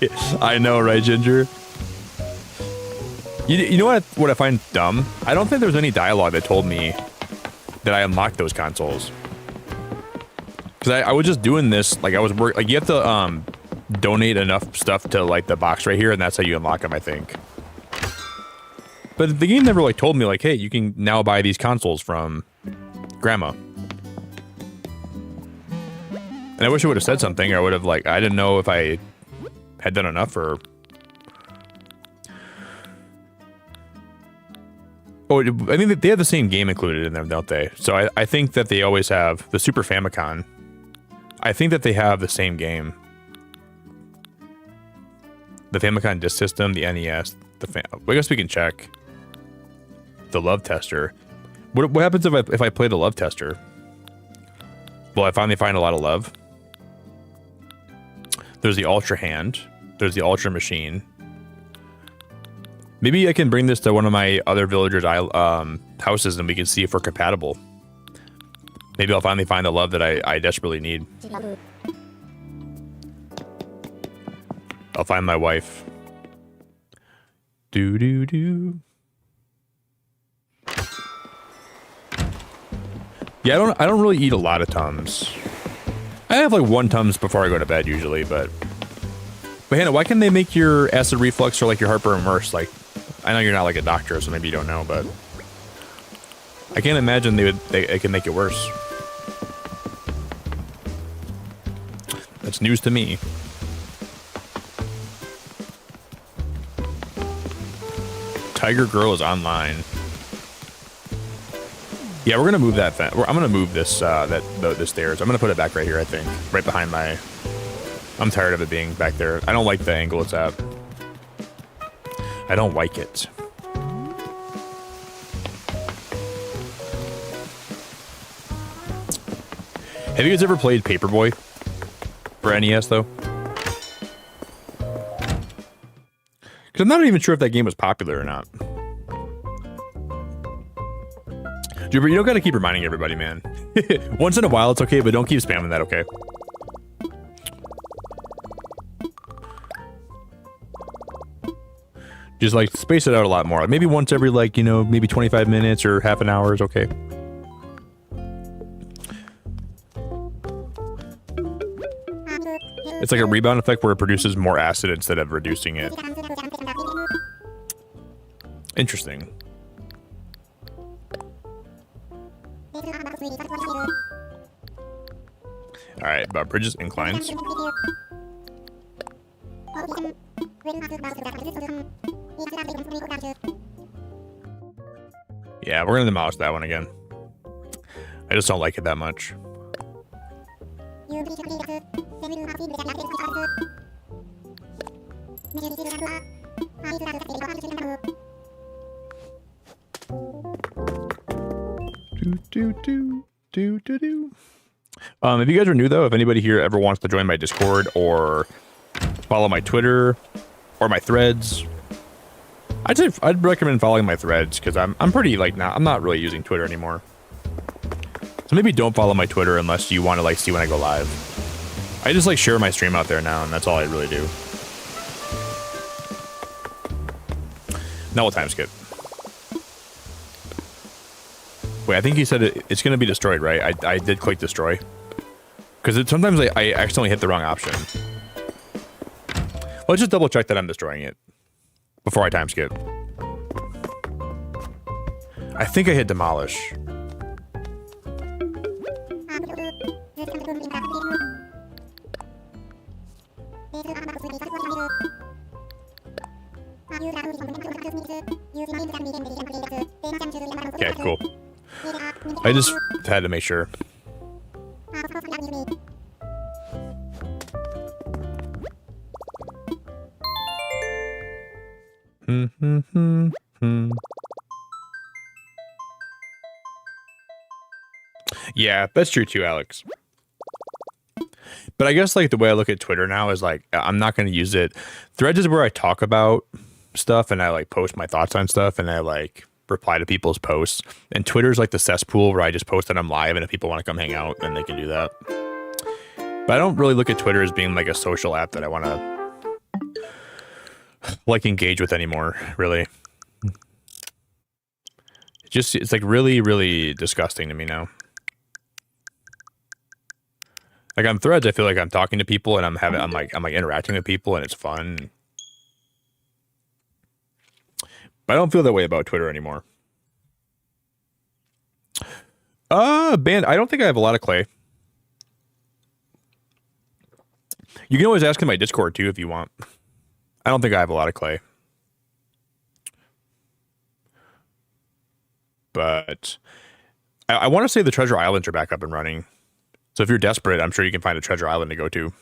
Yeah, I know, right, Ginger? You know what I find dumb? I don't think there's any dialogue that told me that I unlocked those consoles. Because I was just doing this, like I was like you have to donate enough stuff to like the box right here, and that's how you unlock them, I think. But the game never like told me like, hey, you can now buy these consoles from Grandma. And I wish it would have said something. I would have like, I didn't know if I had done enough or. Oh, I mean, they have the same game included in them, don't they? So I think that they always have the Super Famicom. I think that they have the same game. The Famicom Disk System, the NES, I guess we can check. The Love Tester. What happens if I play the Love Tester? Will I finally find a lot of love? There's the Ultra Hand. There's the Ultra Machine. Maybe I can bring this to one of my other villagers' houses and we can see if we're compatible. Maybe I'll finally find the love that I desperately need. I'll find my wife. Do do do. Yeah, I don't really eat a lot of Tums. I have like 1 Tums before I go to bed usually, but Hannah, why can't they make your acid reflux or like your heartburn worse? Like, I know you're not like a doctor, so maybe you don't know, but I can't imagine they can make it worse. That's news to me. Tiger Girl is online. Yeah, we're gonna move that fence. I'm gonna move this the stairs. I'm gonna put it back right here. I think right behind my. I'm tired of it being back there. I don't like the angle it's at. I don't like it. Have you guys ever played Paperboy for NES though? Because I'm not even sure if that game was popular or not. Dude, but you don't gotta keep reminding everybody, man. Once in a while, it's okay, but don't keep spamming that, okay? Just like space it out a lot more. Maybe once every like, you know, maybe 25 minutes or half an hour is okay. It's like a rebound effect where it produces more acid instead of reducing it. Interesting. Alright, about bridges, inclines. Yeah, we're gonna demolish that one again. I just don't like it that much. If you guys are new though, if anybody here ever wants to join my Discord or follow my Twitter or my threads, I'd recommend following my threads because I'm pretty like I'm not really using Twitter anymore. So maybe don't follow my Twitter unless you want to like see when I go live. I just like share my stream out there now, and that's all I really do. Now we'll time skip. Wait, I think you said it's going to be destroyed, right? I did click destroy. Because sometimes I accidentally hit the wrong option. Let's just double check that I'm destroying it before I time skip. I think I hit demolish. Okay, cool. I just had to make sure. Yeah, that's true too, Alex. But I guess like the way I look at Twitter now is like I'm not going to use it. Threads is where I talk about stuff and I like post my thoughts on stuff and I like reply to people's posts. And Twitter's like the cesspool where I just post that I'm live and if people want to come hang out, then they can do that. But I don't really look at Twitter as being like a social app that I want to like engage with anymore, really. It's like really, really disgusting to me now. Like on Threads, I feel like I'm talking to people and I'm like interacting with people and it's fun. But I don't feel that way about Twitter anymore. Band, I don't think I have a lot of clay. You can always ask in my Discord too if you want. I don't think I have a lot of clay. But I want to say the treasure islands are back up and running. So if you're desperate, I'm sure you can find a treasure island to go to.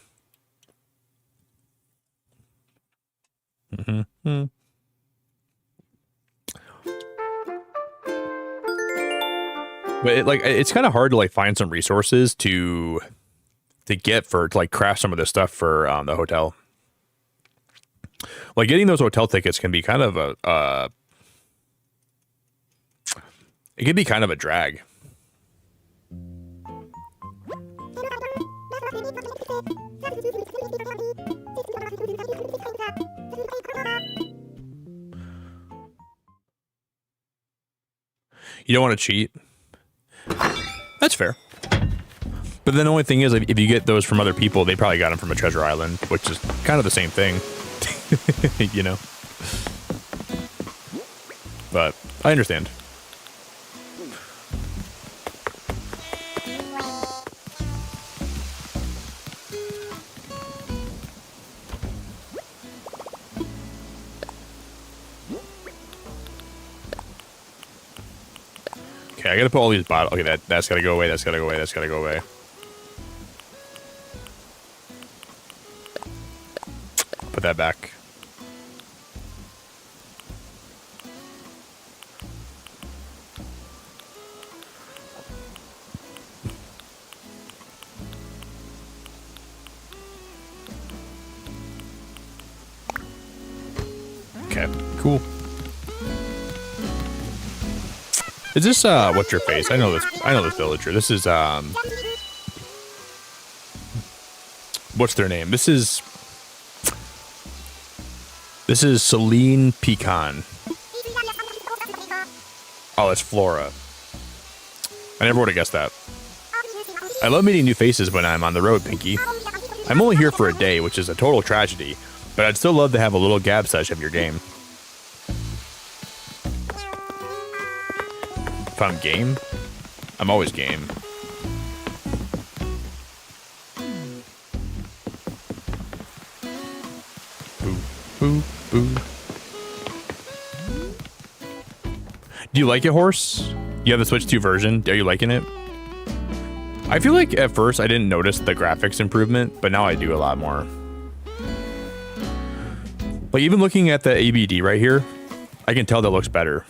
But it's kind of hard to like find some resources to like craft some of this stuff for the hotel. Like getting those hotel tickets can be kind of it can be kind of a drag. You don't want to cheat? That's fair. But then the only thing is, if you get those from other people, they probably got them from a treasure island, which is kind of the same thing. You know? But I understand. Okay, I gotta put all these bottles. Okay, that's gotta go away. That's gotta go away. That's gotta go away. Put that back. Okay, cool. Is this what's your face? I know this villager. This is what's their name? This is Celine Pecan. Oh, it's Flora. I never would have guessed that. I love meeting new faces when I'm on the road, Pinky. I'm only here for a day, which is a total tragedy, but I'd still love to have a little gab sesh of your game. If I'm game, I'm always game. Boo, boo, boo. Do you like it, Horse? You have the Switch 2 version. Are you liking it? I feel like at first I didn't notice the graphics improvement, but now I do a lot more. Like even looking at the ABD right here, I can tell that looks better.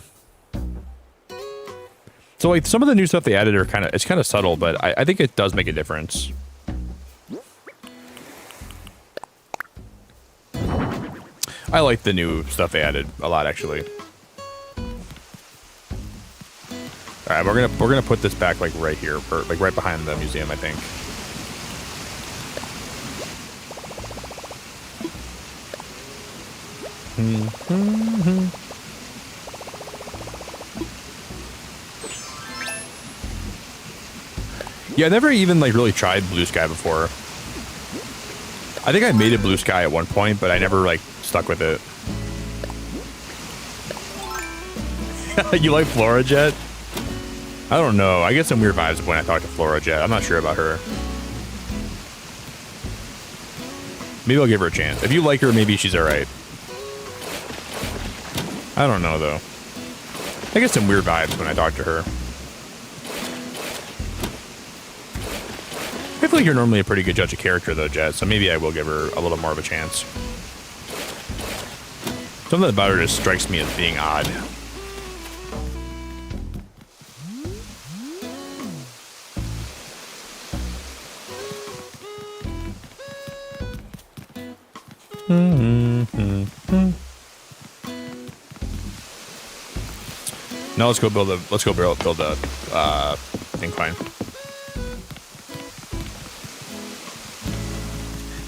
So like some of the new stuff they added are it's kind of subtle, but I think it does make a difference. I like the new stuff they added a lot, actually. All right, we're gonna put this back like right here, like right behind the museum, I think. Yeah, I never even like really tried Blue Sky before. I think I made it Blue Sky at one point, but I never like stuck with it. You like Flora Jet? I don't know. I get some weird vibes when I talk to Flora Jet. I'm not sure about her. Maybe I'll give her a chance. If you like her, maybe she's alright. I don't know, though. I get some weird vibes when I talk to her. I feel like you're normally a pretty good judge of character, though, Jet, so maybe I will give her a little more of a chance. Something about her just strikes me as being odd. Now let's go build a incline.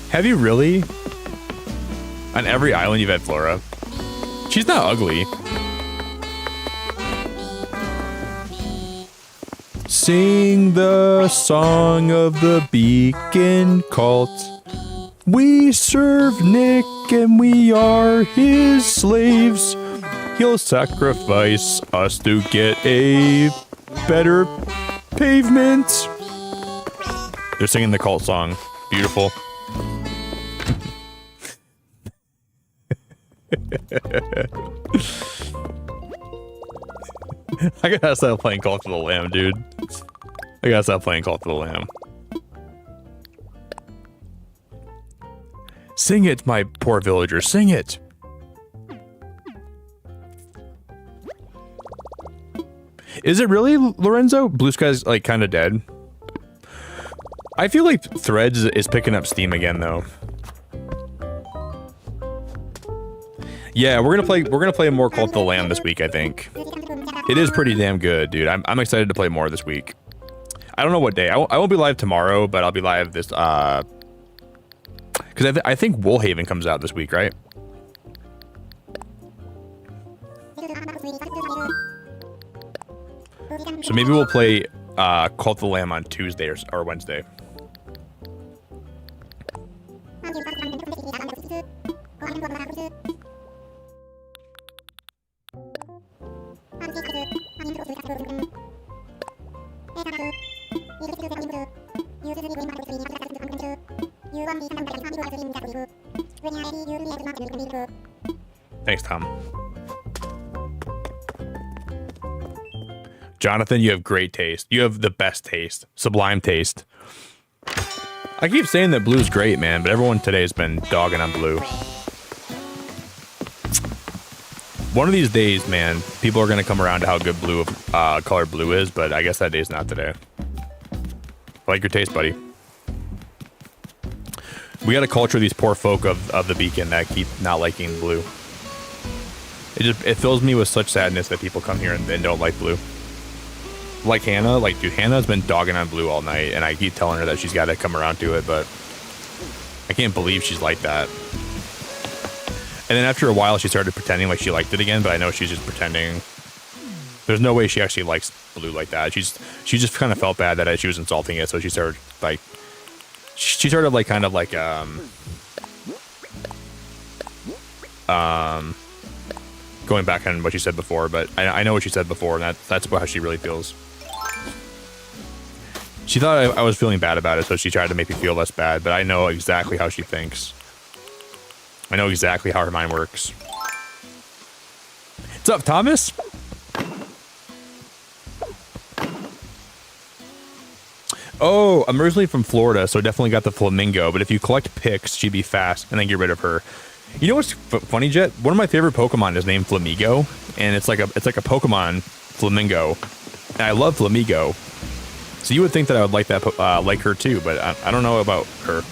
Have you really? On every island you've had Flora? She's not ugly. Sing the song of the beacon cult. We serve Nick and we are his slaves. He'll sacrifice us to get a better pavement. They're singing the cult song. Beautiful. I gotta stop playing Call to the Lamb, dude. I gotta stop playing Call to the Lamb. Sing it, my poor villager. Sing it. Is it really, Lorenzo? Blue Sky's like kind of dead. I feel like Threads is picking up steam again, though. Yeah, we're gonna play more Cult of the Lamb this week, I think. It is pretty damn good, dude. I'm excited to play more this week. I don't know what day. I won't be live tomorrow, but I'll be live this because I think Woolhaven comes out this week, right? So maybe we'll play Cult of the Lamb on Tuesday or Wednesday. Thanks, Tom. Jonathan, you have great taste. You have the best taste. Sublime taste. I keep saying that blue's great, man, but everyone today has been dogging on blue. One of these days, man, people are going to come around to how good blue color blue is, but I guess that day's not today. I like your taste, buddy. We got to culture these poor folk of the beacon that keep not liking blue. It fills me with such sadness that people come here and don't like blue. Like Hannah, like, dude, Hannah's been dogging on blue all night, and I keep telling her that she's got to come around to it, but I can't believe she's like that. And then after a while, she started pretending like she liked it again, but I know she's just pretending. There's no way she actually likes blue like that. She just kind of felt bad that she was insulting it, so she started like, going back on what she said before, but I know what she said before, and that's how she really feels. She thought I was feeling bad about it, so she tried to make me feel less bad, but I know exactly how she thinks. I know exactly how her mind works. What's up, Thomas? Oh, I'm originally from Florida, so definitely got the flamingo, but if you collect pics, she'd be fast, and then get rid of her. You know what's funny, Jet? One of my favorite Pokemon is named Flamigo, and it's like a Pokemon flamingo, and I love Flamigo. So you would think that I would like that, like her too, but I don't know about her.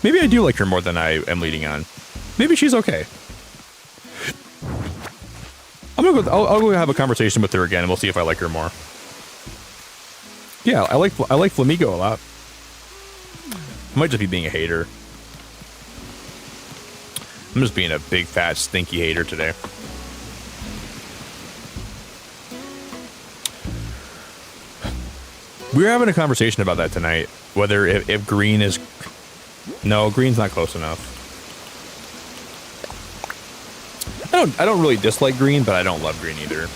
Maybe I do like her more than I am leading on. Maybe she's okay. I'm gonna go. I'll go have a conversation with her again, and we'll see if I like her more. Yeah, I like Flamigo a lot. I might just be being a hater. I'm just being a big, fat, stinky hater today. We were having a conversation about that tonight. Whether if green is... No, green's not close enough. I don't really dislike green, but I don't love green either.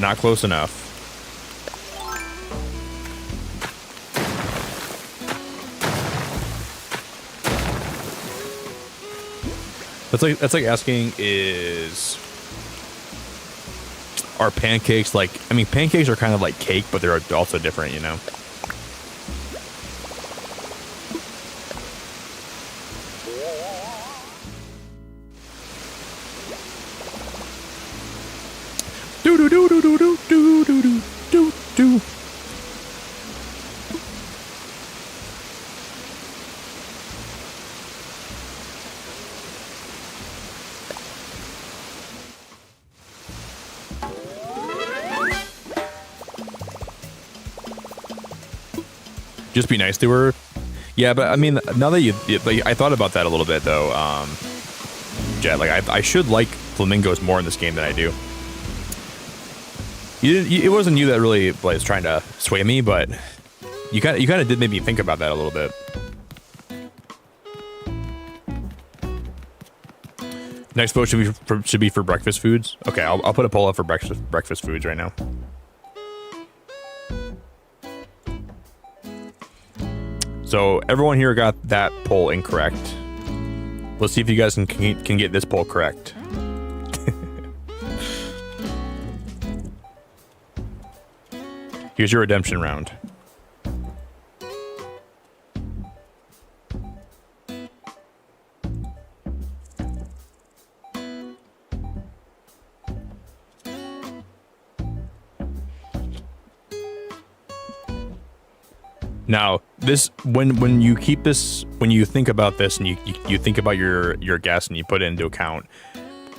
Not close enough. That's like asking are pancakes like, I mean, pancakes are kind of like cake, but they're also different, you know? Do do do do do do do do do do do. Just be nice to her. Yeah, but I mean, now that like, I thought about that a little bit though, Jet. Like, I should like flamingos more in this game than I do. It wasn't you that really was trying to sway me, but you kind of did make me think about that a little bit. Next vote should be for breakfast foods. Okay, I'll put a poll up for breakfast foods right now. So everyone here got that poll incorrect. Let's see if you guys can get this poll correct. Here's your redemption round. Now, this when you keep this, when you think about this and you think about your guess and you put it into account,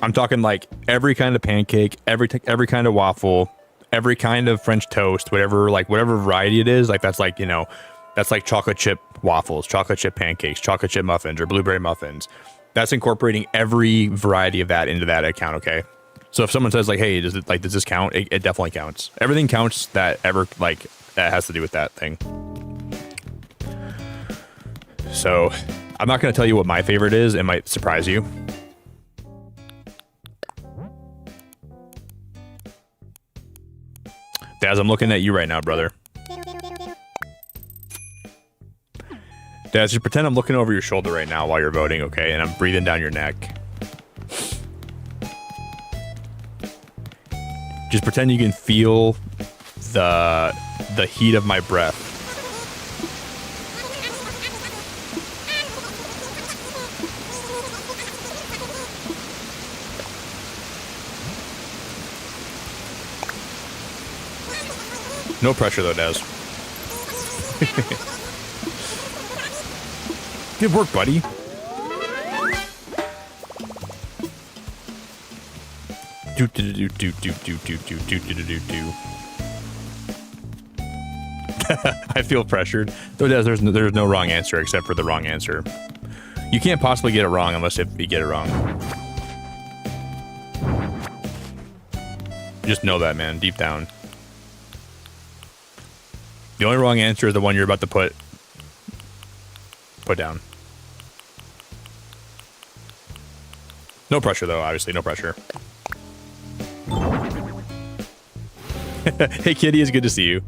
I'm talking like every kind of pancake, every kind of waffle, every kind of French toast, whatever variety it is, like that's like, you know, that's like chocolate chip waffles, chocolate chip pancakes, chocolate chip muffins, or blueberry muffins. That's incorporating every variety of that into that account, okay? So if someone says like, hey, does this count? It definitely counts. Everything counts that has to do with that thing. So I'm not going to tell you what my favorite is. It might surprise you. Daz, I'm looking at you right now, brother. Daz, just pretend I'm looking over your shoulder right now while you're voting, okay? And I'm breathing down your neck. Just pretend you can feel the heat of my breath. No pressure though, Daz. Good work, buddy. Do do do do do do do do do do do do. I feel pressured. Though, Daz, there's no wrong answer except for the wrong answer. You can't possibly get it wrong unless you get it wrong. Just know that, man, deep down. The only wrong answer is the one you're about to put down. No pressure, though, obviously. No pressure. Hey, Kitty, it's good to see you.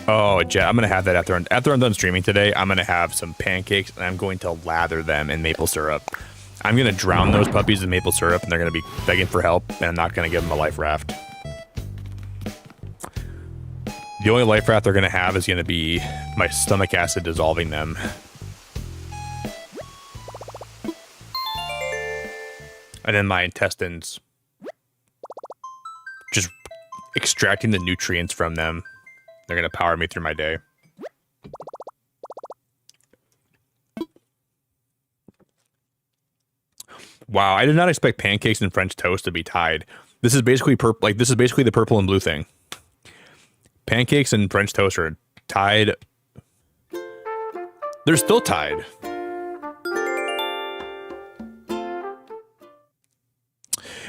Oh, Jet, I'm going to have that after I'm done streaming today. I'm going to have some pancakes, and I'm going to lather them in maple syrup. I'm going to drown those puppies in maple syrup, and they're going to be begging for help, and I'm not going to give them a life raft. The only life raft they're going to have is going to be my stomach acid dissolving them. And then my intestines just extracting the nutrients from them. They're gonna power me through my day. Wow, I did not expect pancakes and French toast to be tied. This is basically this is basically the purple and blue thing. Pancakes and French toast are tied. They're still tied.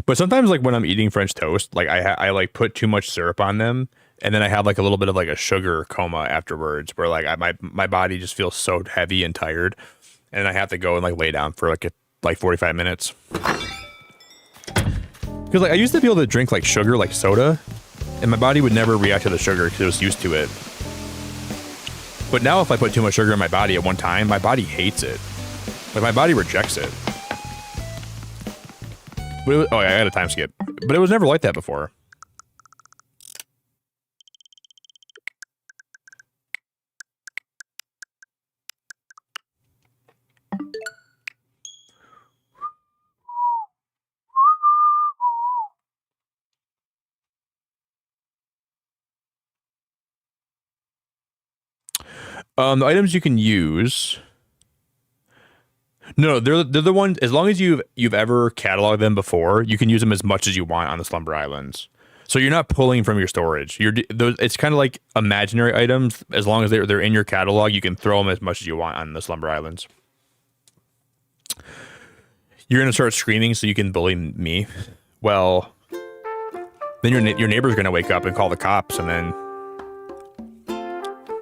But sometimes, like when I'm eating French toast, like I like put too much syrup on them, and then I have like a little bit of like a sugar coma afterwards, where like my body just feels so heavy and tired, and I have to go and like lay down for like 45 minutes. Because like I used to be able to drink like sugar, like soda, and my body would never react to the sugar because it was used to it. But now if I put too much sugar in my body at one time, my body hates it. Like my body rejects it. But it was, oh, I had a time skip. But it was never like that before. The items you can use. No, they're the ones. As long as you've ever cataloged them before, you can use them as much as you want on the Slumber Islands. So you're not pulling from your storage. It's kind of like imaginary items. As long as they're in your catalog, you can throw them as much as you want on the Slumber Islands. You're gonna start screaming so you can bully me. Well, then your neighbor's gonna wake up and call the cops, and then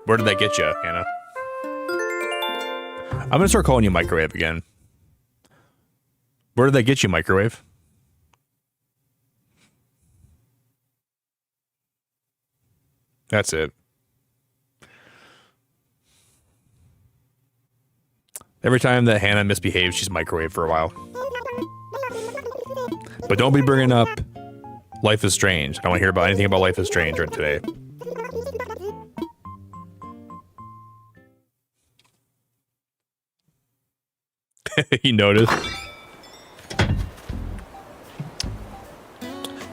where did that get you, Hannah? I'm gonna start calling you Microwave again. Where did that get you, Microwave? That's it. Every time that Hannah misbehaves, she's Microwave for a while. But don't be bringing up Life is Strange. I don't want to hear about anything about Life is Strange right today. You noticed?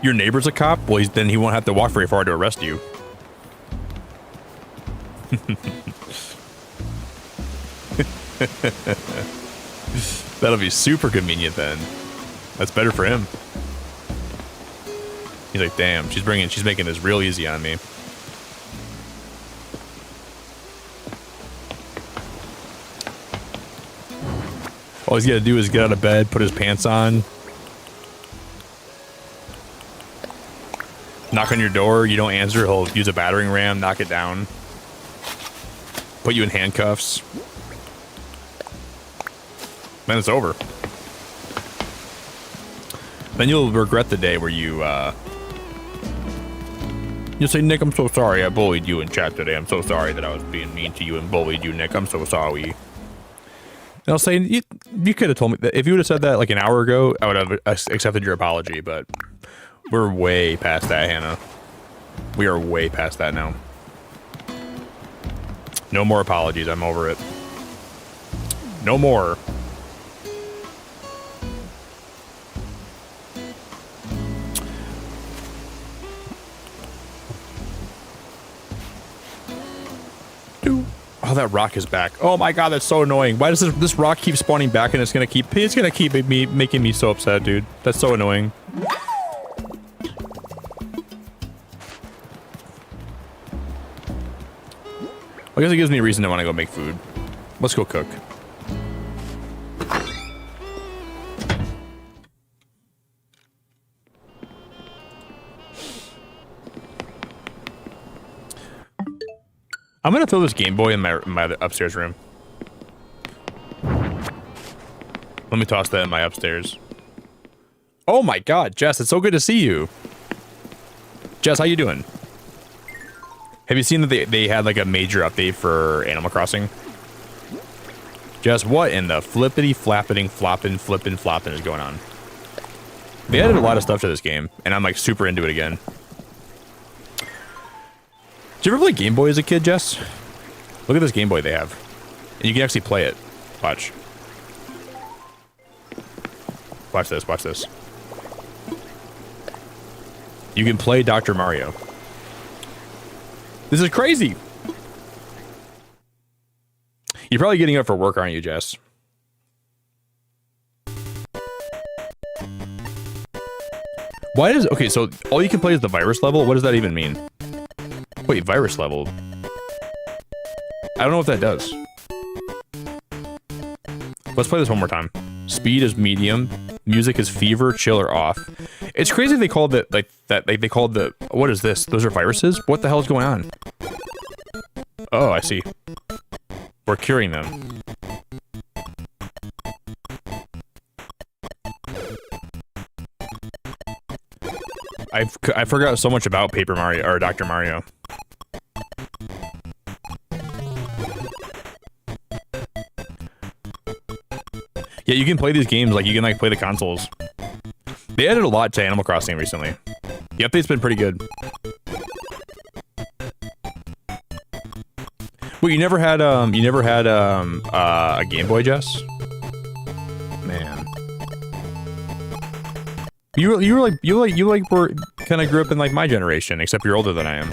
Your neighbor's a cop? Well, then he won't have to walk very far to arrest you. That'll be super convenient then. That's better for him. He's like, damn, she's making this real easy on me. All he's got to do is get out of bed, put his pants on, knock on your door, you don't answer, he'll use a battering ram, knock it down, put you in handcuffs. Then it's over. Then you'll regret the day where you'll say, Nick, I'm so sorry I bullied you in chat today. I'm so sorry that I was being mean to you and bullied you, Nick. I'm so sorry. And I'll say, you could have told me that. If you would have said that like an hour ago, I would have accepted your apology, but we're way past that, Hannah. We are way past that now. No more apologies. I'm over it. No more. Oh, that rock is back. Oh my god, that's so annoying. Why does this rock keep spawning back and it's gonna keep making me so upset, dude. That's so annoying. I guess it gives me a reason to want to go make food. Let's go cook. I'm gonna throw this Game Boy in my upstairs room. Let me toss that in my upstairs. Oh my god, Jess, it's so good to see you. Jess, how you doing? Have you seen that they had like a major update for Animal Crossing? Jess, what in the flippity flappeting flopping flippin' flopping is going on? They added a lot of stuff to this game, and I'm like super into it again. Did you ever play Game Boy as a kid, Jess? Look at this Game Boy they have. And you can actually play it. Watch. Watch this, watch this. You can play Dr. Mario. This is crazy. You're probably getting up for work, aren't you, Jess? Why does... Okay, so all you can play is the virus level? What does that even mean? Wait, virus level? I don't know what that does. Let's play this one more time. Speed is medium. Music is fever, chill, or off. It's crazy they called it like that. Like they called the... What is this? Those are viruses? What the hell is going on? Oh, I see. We're curing them. I forgot so much about Paper Mario or Dr. Mario. Yeah, you can play these games like you can like play the consoles. They added a lot to Animal Crossing recently. The update's been pretty good. Wait, you never had a Game Boy, Jess? Man. You were kind of grew up in like my generation, except you're older than I am.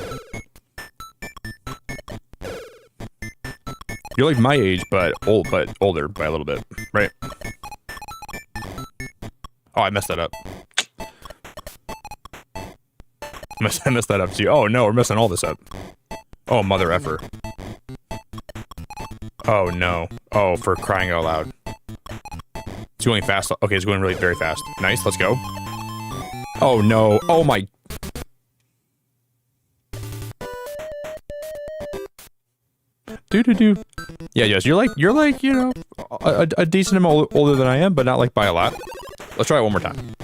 You're like my age, but older by a little bit, right? Oh, I messed that up. I messed that up too. Oh no, we're messing all this up. Oh, mother effer. Oh no. Oh, for crying out loud. It's going fast. Okay, it's going really very fast. Nice, let's go. Oh no. Oh my. Do. Yeah, yes, you're like, you know, a decent amount older than I am, but not like by a lot. Let's try it one more time.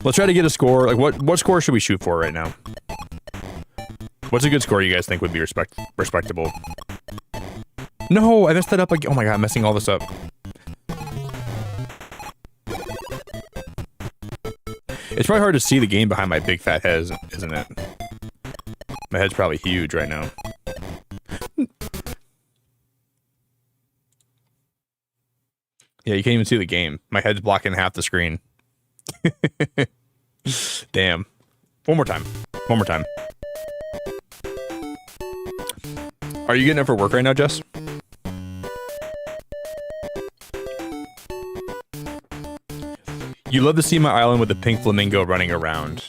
Let's try to get a score. Like, what score should we shoot for right now? What's a good score you guys think would be respectable? No, I messed that up. Like, oh my god, I'm messing all this up. It's probably hard to see the game behind my big fat head, isn't it? My head's probably huge right now. Yeah, you can't even see the game. My head's blocking half the screen. Damn. One more time. One more time. Are you getting up for work right now, Jess? You love to see my island with the pink flamingo running around.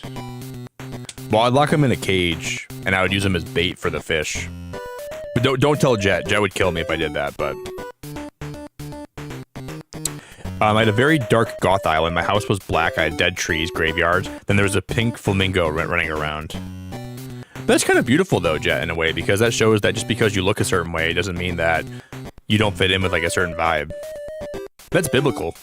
Well, I'd lock him in a cage, and I would use him as bait for the fish. But don't tell Jet. Jet would kill me if I did that, but... I had a very dark goth island. My house was black. I had dead trees, graveyards. Then there was a pink flamingo running around. That's kind of beautiful, though, Jet, in a way, because that shows that just because you look a certain way doesn't mean that you don't fit in with, like, a certain vibe. That's biblical.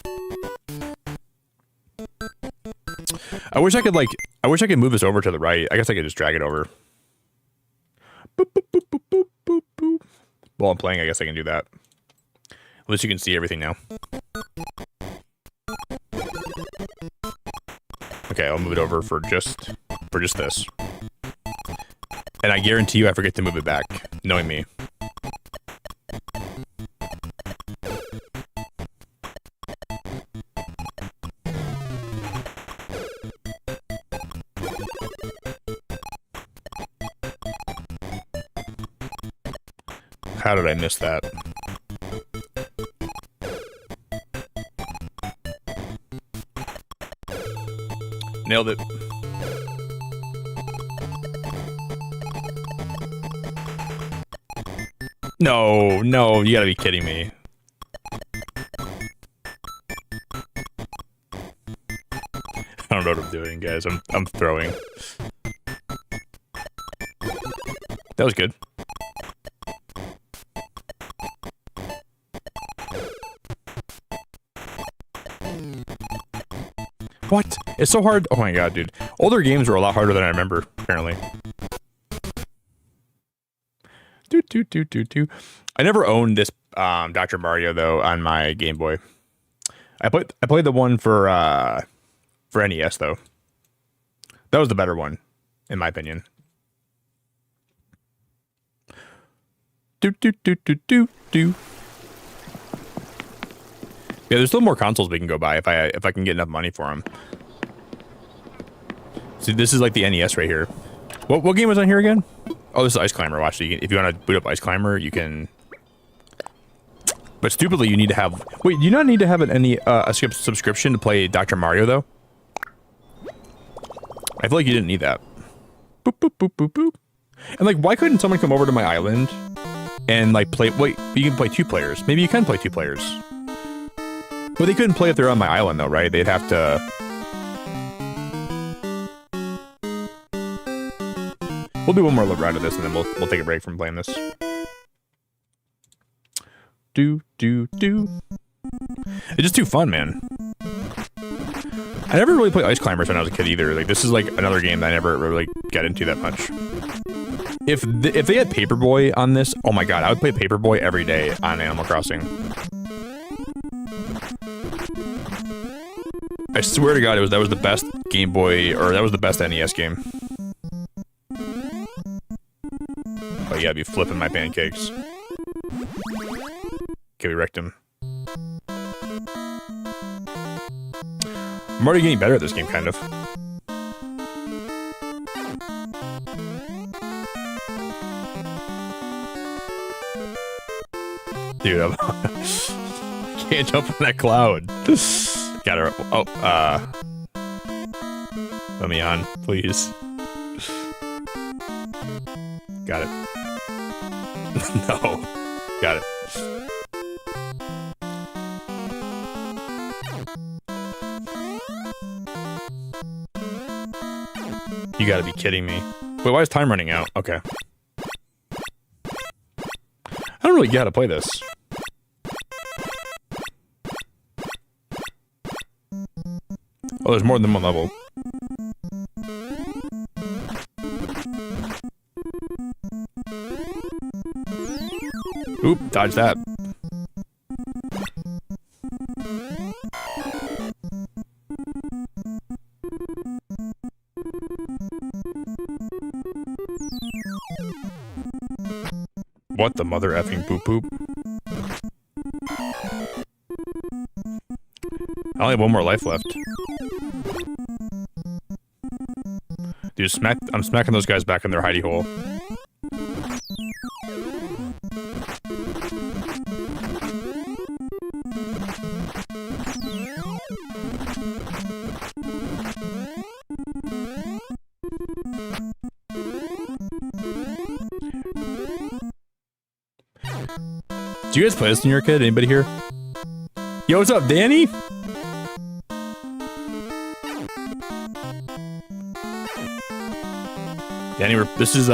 I wish I could move this over to the right. I guess I could just drag it over. Boop, boop, boop, boop, boop, boop, boop. While I'm playing, I guess I can do that. At least you can see everything now. Okay, I'll move it over for just this. And I guarantee you I forget to move it back, knowing me. How did I miss that? Nailed it. No, you gotta be kidding me. I don't know what I'm doing, guys. I'm throwing. That was good. What? It's so hard. Oh my god, dude. Older games were a lot harder than I remember, apparently. I never owned this Dr. Mario though on my Game Boy. I played the one for NES though. That was the better one, in my opinion. Yeah, there's still more consoles we can go buy if I can get enough money for them. See, this is like the NES right here. What game was on here again? Oh, this is Ice Climber. Watch. So if you want to boot up Ice Climber, you can. But stupidly, you need to have. Wait, do you not need to have a subscription to play Dr. Mario though? I feel like you didn't need that. Boop boop boop boop boop. And like, why couldn't someone come over to my island and like play? Wait, you can play 2 players. Maybe you can play 2 players. But they couldn't play if they're on my island though, right? They'd have to. We'll do one more round of this, and then we'll take a break from playing this. It's just too fun, man. I never really played Ice Climbers when I was a kid either. Like, this is like another game that I never really got into that much. If they had Paperboy on this, oh my god, I would play Paperboy every day on Animal Crossing. I swear to god, that was the best Game Boy, or that was the best NES game. Oh yeah, I'd be flipping my pancakes. Okay, we wrecked him. I'm already getting better at this game, kind of. Dude, I can't jump on that cloud. Gotta. Oh, let me on, please. Got it. No. Got it. You gotta be kidding me. Wait, why is time running out? Okay. I don't really get how to play this. Oh, there's more than one level. Oop, dodge that. What the mother effing poop poop? I only have 1 more life left. Dude, I'm smacking those guys back in their hidey hole. Do you guys play this when you were a kid? Anybody here? Yo, what's up, Danny? Danny, this is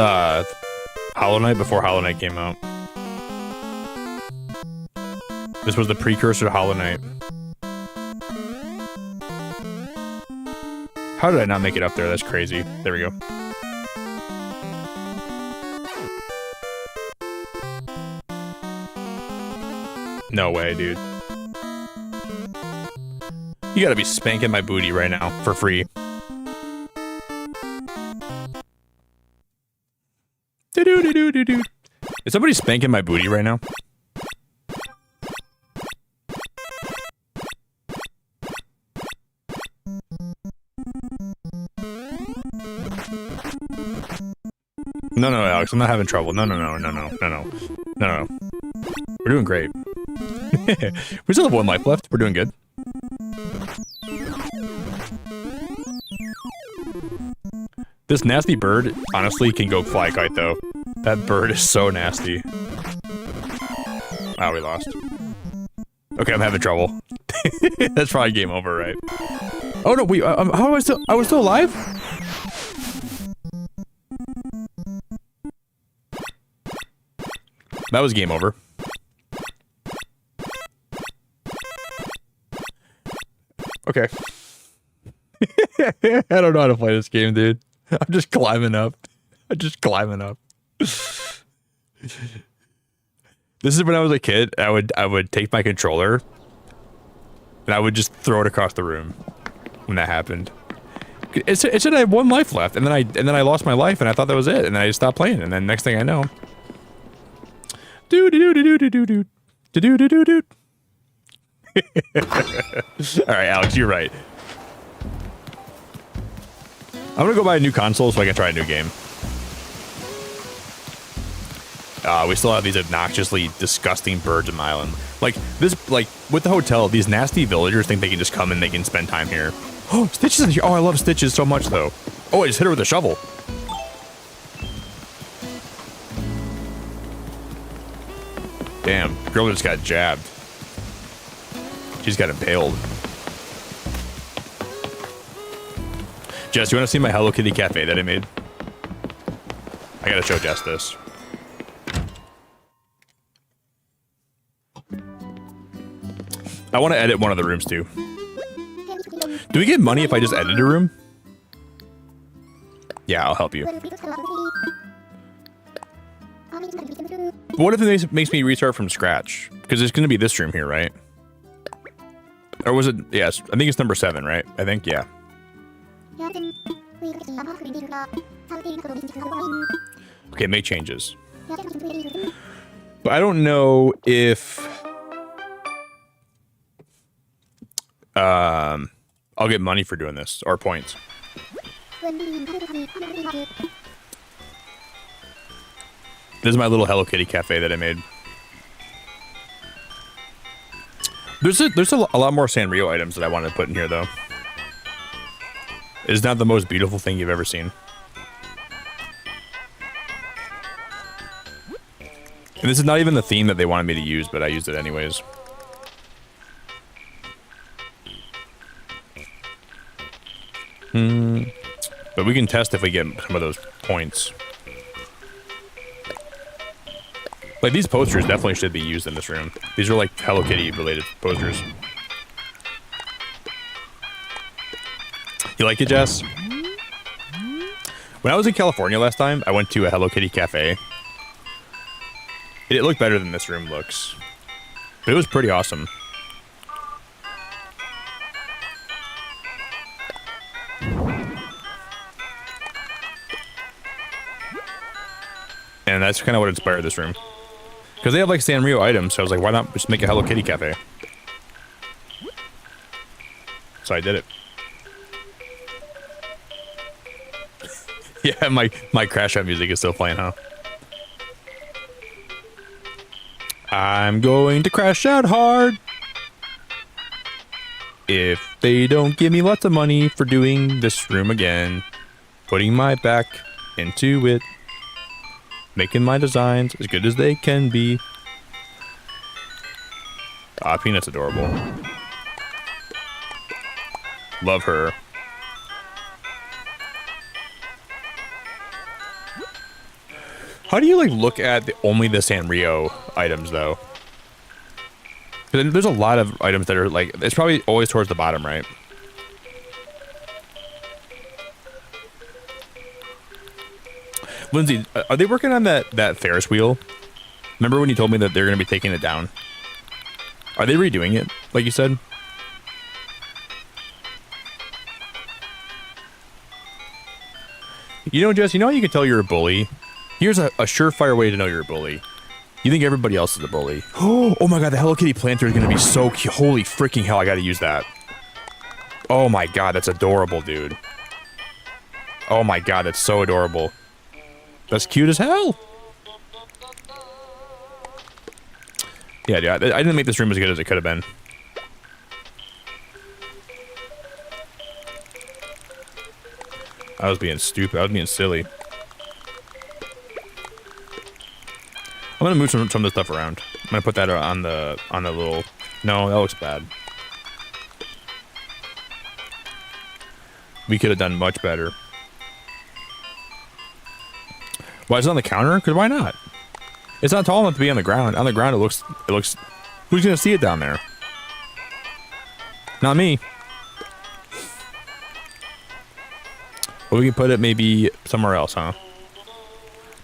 Hollow Knight before Hollow Knight came out. This was the precursor to Hollow Knight. How did I not make it up there? That's crazy. There we go. No way, dude. You gotta be spanking my booty right now for free. Do-do-do-do-do-do. Is somebody spanking my booty right now? No, no, Alex, I'm not having trouble. No. We're doing great. We still have 1 life left. We're doing good. This nasty bird, honestly, can go fly kite, though. That bird is so nasty. Ah, we lost. Okay, I'm having trouble. That's probably game over, right? Oh, no, wait, how am I still... I was still alive? That was game over. Okay. I don't know how to play this game, dude. I'm just climbing up. This is when I was a kid. I would take my controller and I would just throw it across the room when that happened. It said I had 1 life left, and then I lost my life, and I thought that was it, and then I just stopped playing, and then next thing I know, All right, Alex, you're right. I'm gonna go buy a new console so I can try a new game. We still have these obnoxiously disgusting birds on my island. Like this, like with the hotel, these nasty villagers think they can just come and they can spend time here. Oh, Stitches is here. Oh, I love Stitches so much though. Oh, I just hit her with a shovel. Damn, girl just got jabbed. She's got impaled. Jess, you want to see my Hello Kitty cafe that I made? I gotta show Jess this. I want to edit one of the rooms too. Do we get money if I just edit a room? Yeah, I'll help you. What if it makes me restart from scratch? Because it's going to be this room here, right? Or was it? Yes, I think it's number 7, right? I think, yeah. Okay, make changes. But I don't know if... I'll get money for doing this, or points. This is my little Hello Kitty cafe that I made. There's a lot more Sanrio items that I wanted to put in here, though. It's not the most beautiful thing you've ever seen. And this is not even the theme that they wanted me to use, but I used it anyways. But we can test if we get some of those points. Like, these posters definitely should be used in this room. These are, like, Hello Kitty related posters. You like it, Jess? When I was in California last time, I went to a Hello Kitty cafe. It looked better than this room looks. But it was pretty awesome. And that's kind of what inspired this room. Because they have like Sanrio items, so I was like, why not just make a Hello Kitty cafe? So I did it. Yeah, my crash out music is still playing, huh? I'm going to crash out hard. If they don't give me lots of money for doing this room again, putting my back into it, making my designs as good as they can be. Ah, Peanut's adorable. Love her. How do you like look at only the Sanrio items though? There's a lot of items that are like, it's probably always towards the bottom, right? Lindsay, are they working on that Ferris wheel? Remember when you told me that they're going to be taking it down? Are they redoing it, like you said? You know, Jess, you know how you can tell you're a bully? Here's a surefire way to know you're a bully. You think everybody else is a bully. Oh my god, the Hello Kitty planter is going to be so cute. Holy freaking hell, I got to use that. Oh my god, that's adorable, dude. Oh my god, that's so adorable. That's cute as hell. Yeah, dude, I didn't make this room as good as it could have been. I was being stupid. I was being silly. I'm gonna move some of this stuff around. I'm gonna put that on the little. No, that looks bad. We could have done much better. Why is it on the counter? Because why not? It's not tall enough to be on the ground. On the ground, it looks. Who's gonna see it down there? Not me. Well, we can put it maybe somewhere else, huh?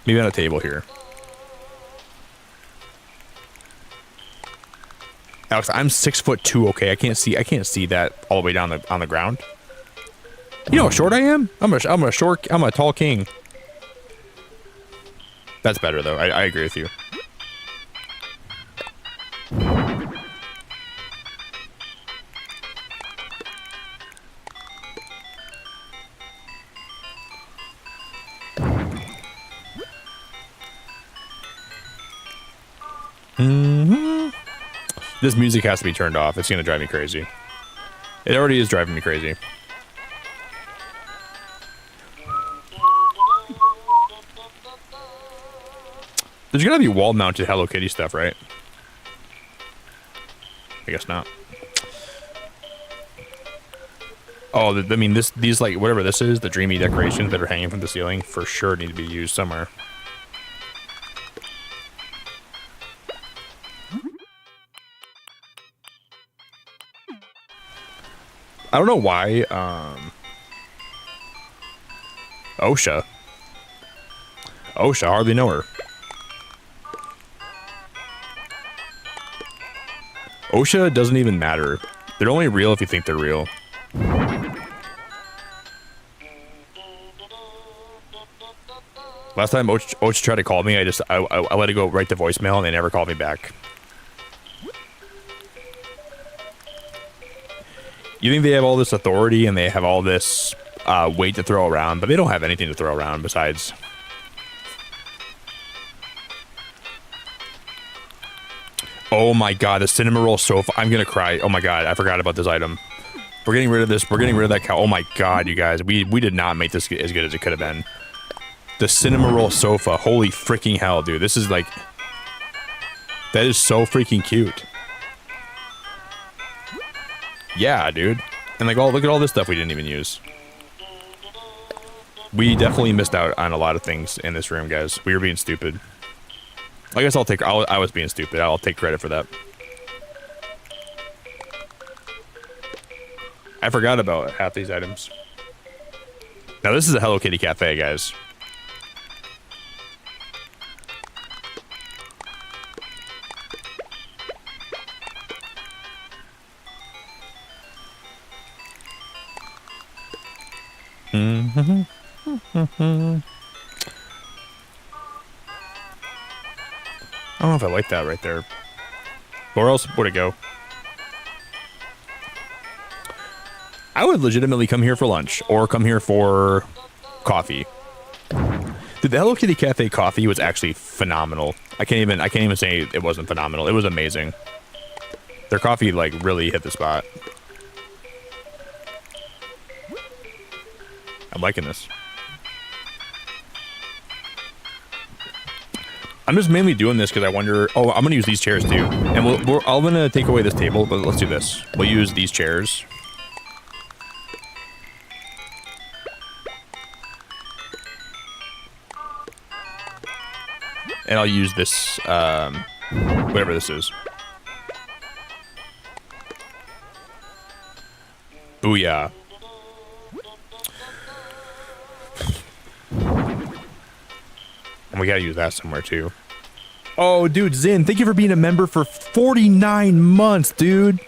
Maybe on a table here. Alex, I'm 6'2", okay? I can't see that all the way down on the ground. You know how short I am? I'm a tall king. That's better though. I agree with you. This music has to be turned off. It's gonna drive me crazy. It already is driving me crazy. There's gonna be wall-mounted Hello Kitty stuff, right? I guess not. Oh, I mean, these like whatever this is, the dreamy decorations that are hanging from the ceiling, for sure need to be used somewhere. I don't know why. OSHA, hardly know her. OSHA doesn't even matter. They're only real if you think they're real. Last time OSHA tried to call me, I let it go right to voicemail and they never called me back. You think they have all this authority and they have all this weight to throw around, but they don't have anything to throw around besides. Oh my god, the cinnamon roll sofa. I'm gonna cry. Oh my god, I forgot about this item. We're getting rid of this. We're getting rid of that cow. Oh my god, you guys. We did not make this as good as it could have been. The cinnamon roll sofa. Holy freaking hell, dude. This is like... That is so freaking cute. Yeah, dude. And like, oh, look at all this stuff we didn't even use. We definitely missed out on a lot of things in this room, guys. We were being stupid. I guess I was being stupid. I'll take credit for that. I forgot about half these items. Now this is a Hello Kitty cafe, guys. I don't know if I like that right there. Where else would it go? I would legitimately come here for lunch or come here for coffee. Dude, the Hello Kitty Cafe coffee was actually phenomenal. I can't even say it wasn't phenomenal. It was amazing. Their coffee like really hit the spot. I'm liking this. I'm just mainly doing this because I wonder... Oh, I'm going to use these chairs too. And I'm going to take away this table, but let's do this. We'll use these chairs. And I'll use this, whatever this is. Booyah. And we gotta use that somewhere too. Oh, dude, Zin, thank you for being a member for 49 months, dude.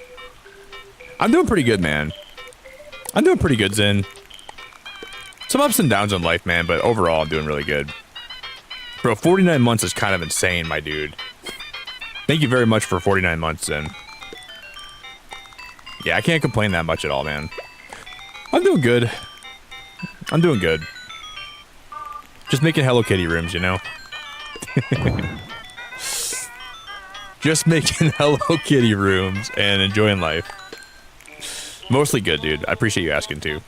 I'm doing pretty good, man. I'm doing pretty good, Zin. Some ups and downs in life, man, but overall, I'm doing really good. Bro, 49 months is kind of insane, my dude. Thank you very much for 49 months, Zin. Yeah, I can't complain that much at all, man. I'm doing good. I'm doing good. Just making Hello Kitty rooms, you know? Just making Hello Kitty rooms and enjoying life. Mostly good, dude. I appreciate you asking, too.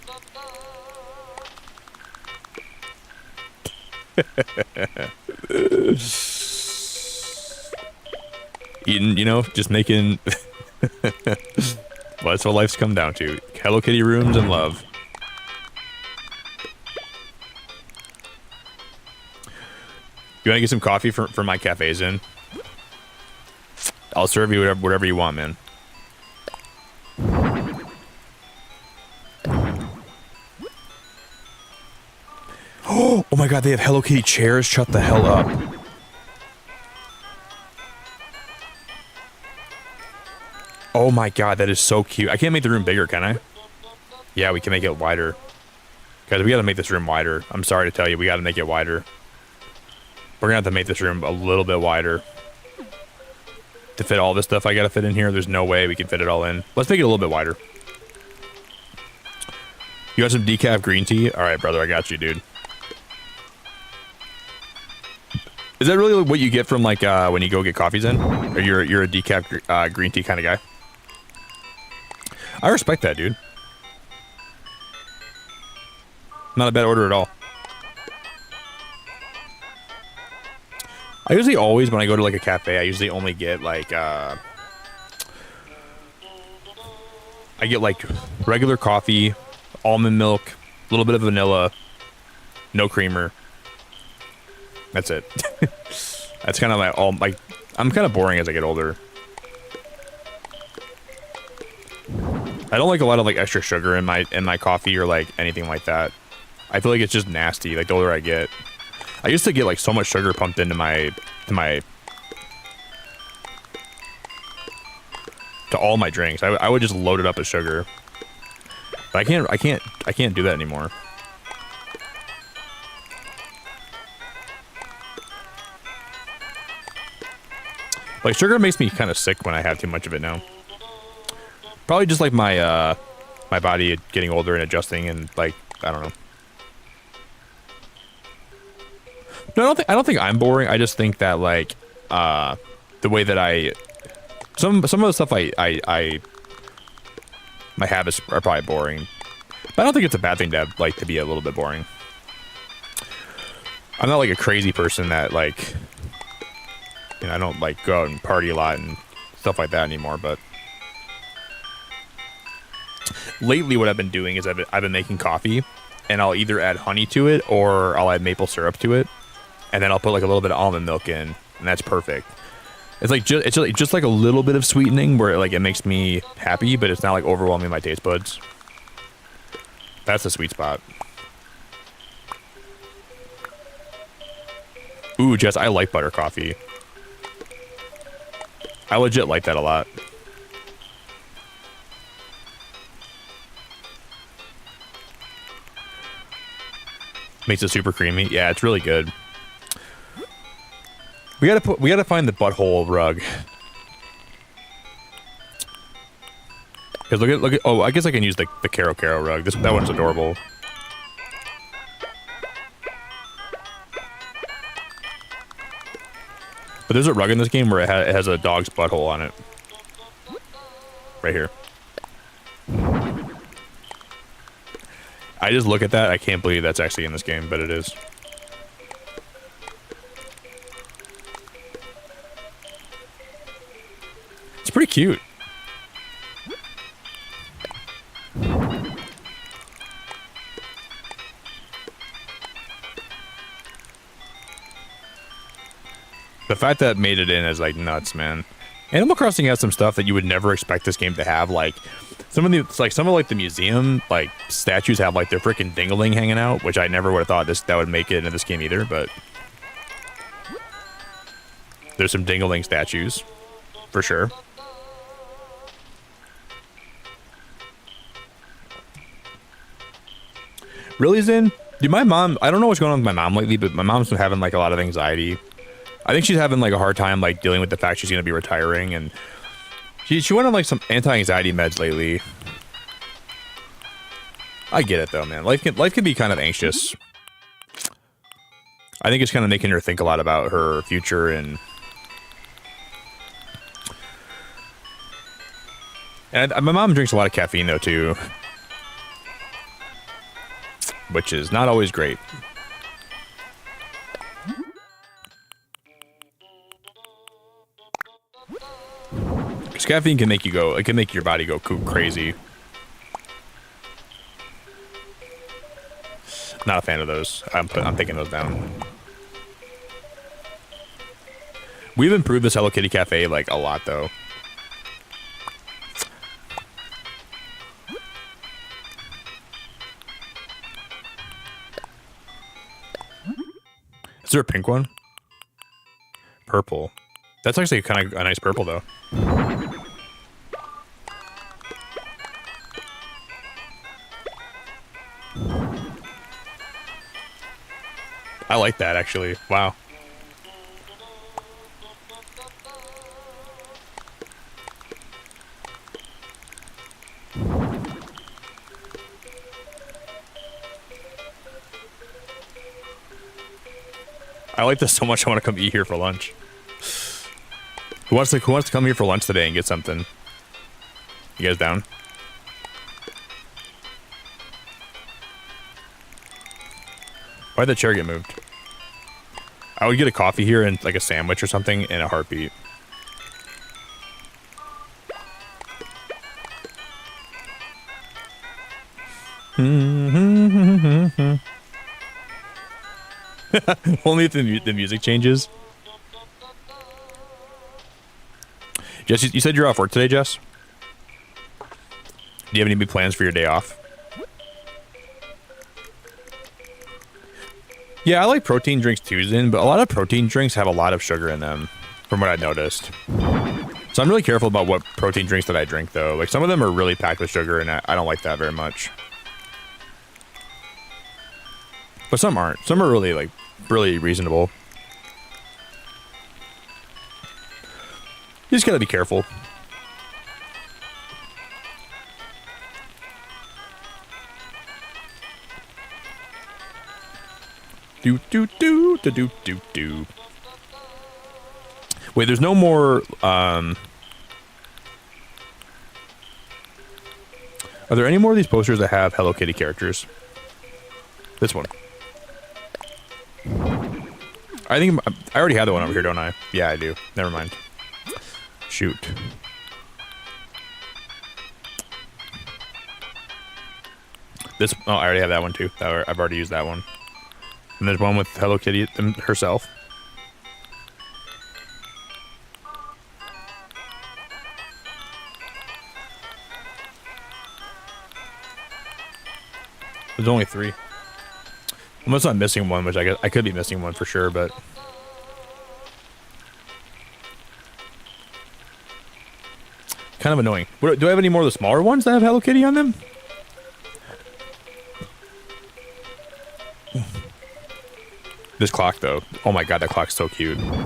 Eating, you know, just making... Well, that's what life's come down to. Hello Kitty rooms and love. You want to get some coffee for my cafes in? I'll serve you whatever you want, man. Oh my god, they have Hello Kitty chairs? Shut the hell up. Oh my god, that is so cute. I can't make the room bigger, can I? Yeah, we can make it wider. Guys, we gotta make this room wider. I'm sorry to tell you, we gotta make it wider. We're gonna have to make this room a little bit wider. To fit all this stuff I gotta fit in here, there's no way we can fit it all in. Let's make it a little bit wider. You got some decaf green tea? Alright, brother, I got you, dude. Is that really what you get from like when you go get coffees in? Or you're a decaf green tea kind of guy? I respect that, dude. Not a bad order at all. I usually always, when I go to like a cafe, I usually only get like I get like regular coffee, almond milk, a little bit of vanilla, no creamer. That's it. That's kind of like all like I'm kind of boring as I get older. I don't like a lot of like extra sugar in my coffee or like anything like that. I feel like it's just nasty like the older I get. I used to get like so much sugar pumped into to all my drinks. I would just load it up with sugar. But I can't do that anymore. Like sugar makes me kind of sick when I have too much of it now. Probably just like my my body getting older and adjusting and like I don't know. No, I don't think I'm boring. I just think that like the way that some of the stuff my habits are probably boring. But I don't think it's a bad thing to have, like to be a little bit boring. I'm not like a crazy person that like you know, I don't like go out and party a lot and stuff like that anymore, but lately what I've been doing is I've been making coffee and I'll either add honey to it or I'll add maple syrup to it. And then I'll put like a little bit of almond milk in, and that's perfect. It's like just like a little bit of sweetening where it makes me happy, but it's not like overwhelming my taste buds. That's the sweet spot. Ooh, Jess, I like butter coffee. I legit like that a lot. Makes it super creamy. Yeah, it's really good. We gotta find the butthole rug. Cause look at oh, I guess I can use the Caro Caro rug. That one's adorable. But there's a rug in this game where it has a dog's butthole on it. Right here. I just look at that, I can't believe that's actually in this game, but it is. It's pretty cute. The fact that it made it in is like nuts, man. Animal Crossing has some stuff that you would never expect this game to have. Like some of the museum like statues have like their freaking dingaling hanging out, which I never would have thought that would make it into this game either. But there's some dingaling statues for sure. Really, Zin? Dude, my mom, I don't know what's going on with my mom lately, but my mom's been having like a lot of anxiety. I think she's having like a hard time like dealing with the fact she's gonna be retiring, and she went on like some anti-anxiety meds lately. I get it though, man. Life can be kind of anxious. I think it's kind of making her think a lot about her future and my mom drinks a lot of caffeine though too, which is not always great. Because caffeine can make your body go crazy. Not a fan of those. I'm taking those down. We've improved this Hello Kitty Cafe like a lot though. Is there a pink one? Purple. That's actually kind of a nice purple though. I like that actually. Wow. I like this so much. I want to come eat here for lunch. Who wants to come here for lunch today and get something? You guys down? Why'd the chair get moved? I would get a coffee here and like a sandwich or something in a heartbeat. Only if the music changes. Jess, you said you're off work today, Jess? Do you have any big plans for your day off? Yeah, I like protein drinks too, Zin, but a lot of protein drinks have a lot of sugar in them, from what I've noticed. So I'm really careful about what protein drinks that I drink, though. Like, some of them are really packed with sugar, and I don't like that very much. But some aren't. Some are really, like, really reasonable. You just gotta be careful. Do do do do do do do. Wait, there's no more. Are there any more of these posters that have Hello Kitty characters? This one. I think I already had the one over here, don't I? Yeah, I do. Never mind. Shoot. This. Oh, I already have that one too. I've already used that one. And there's one with Hello Kitty herself. There's only 3. Unless I'm missing one, which I guess I could be missing one for sure, but kind of annoying. Do I have any more of the smaller ones that have Hello Kitty on them? This clock, though. Oh my god, that clock's so cute. I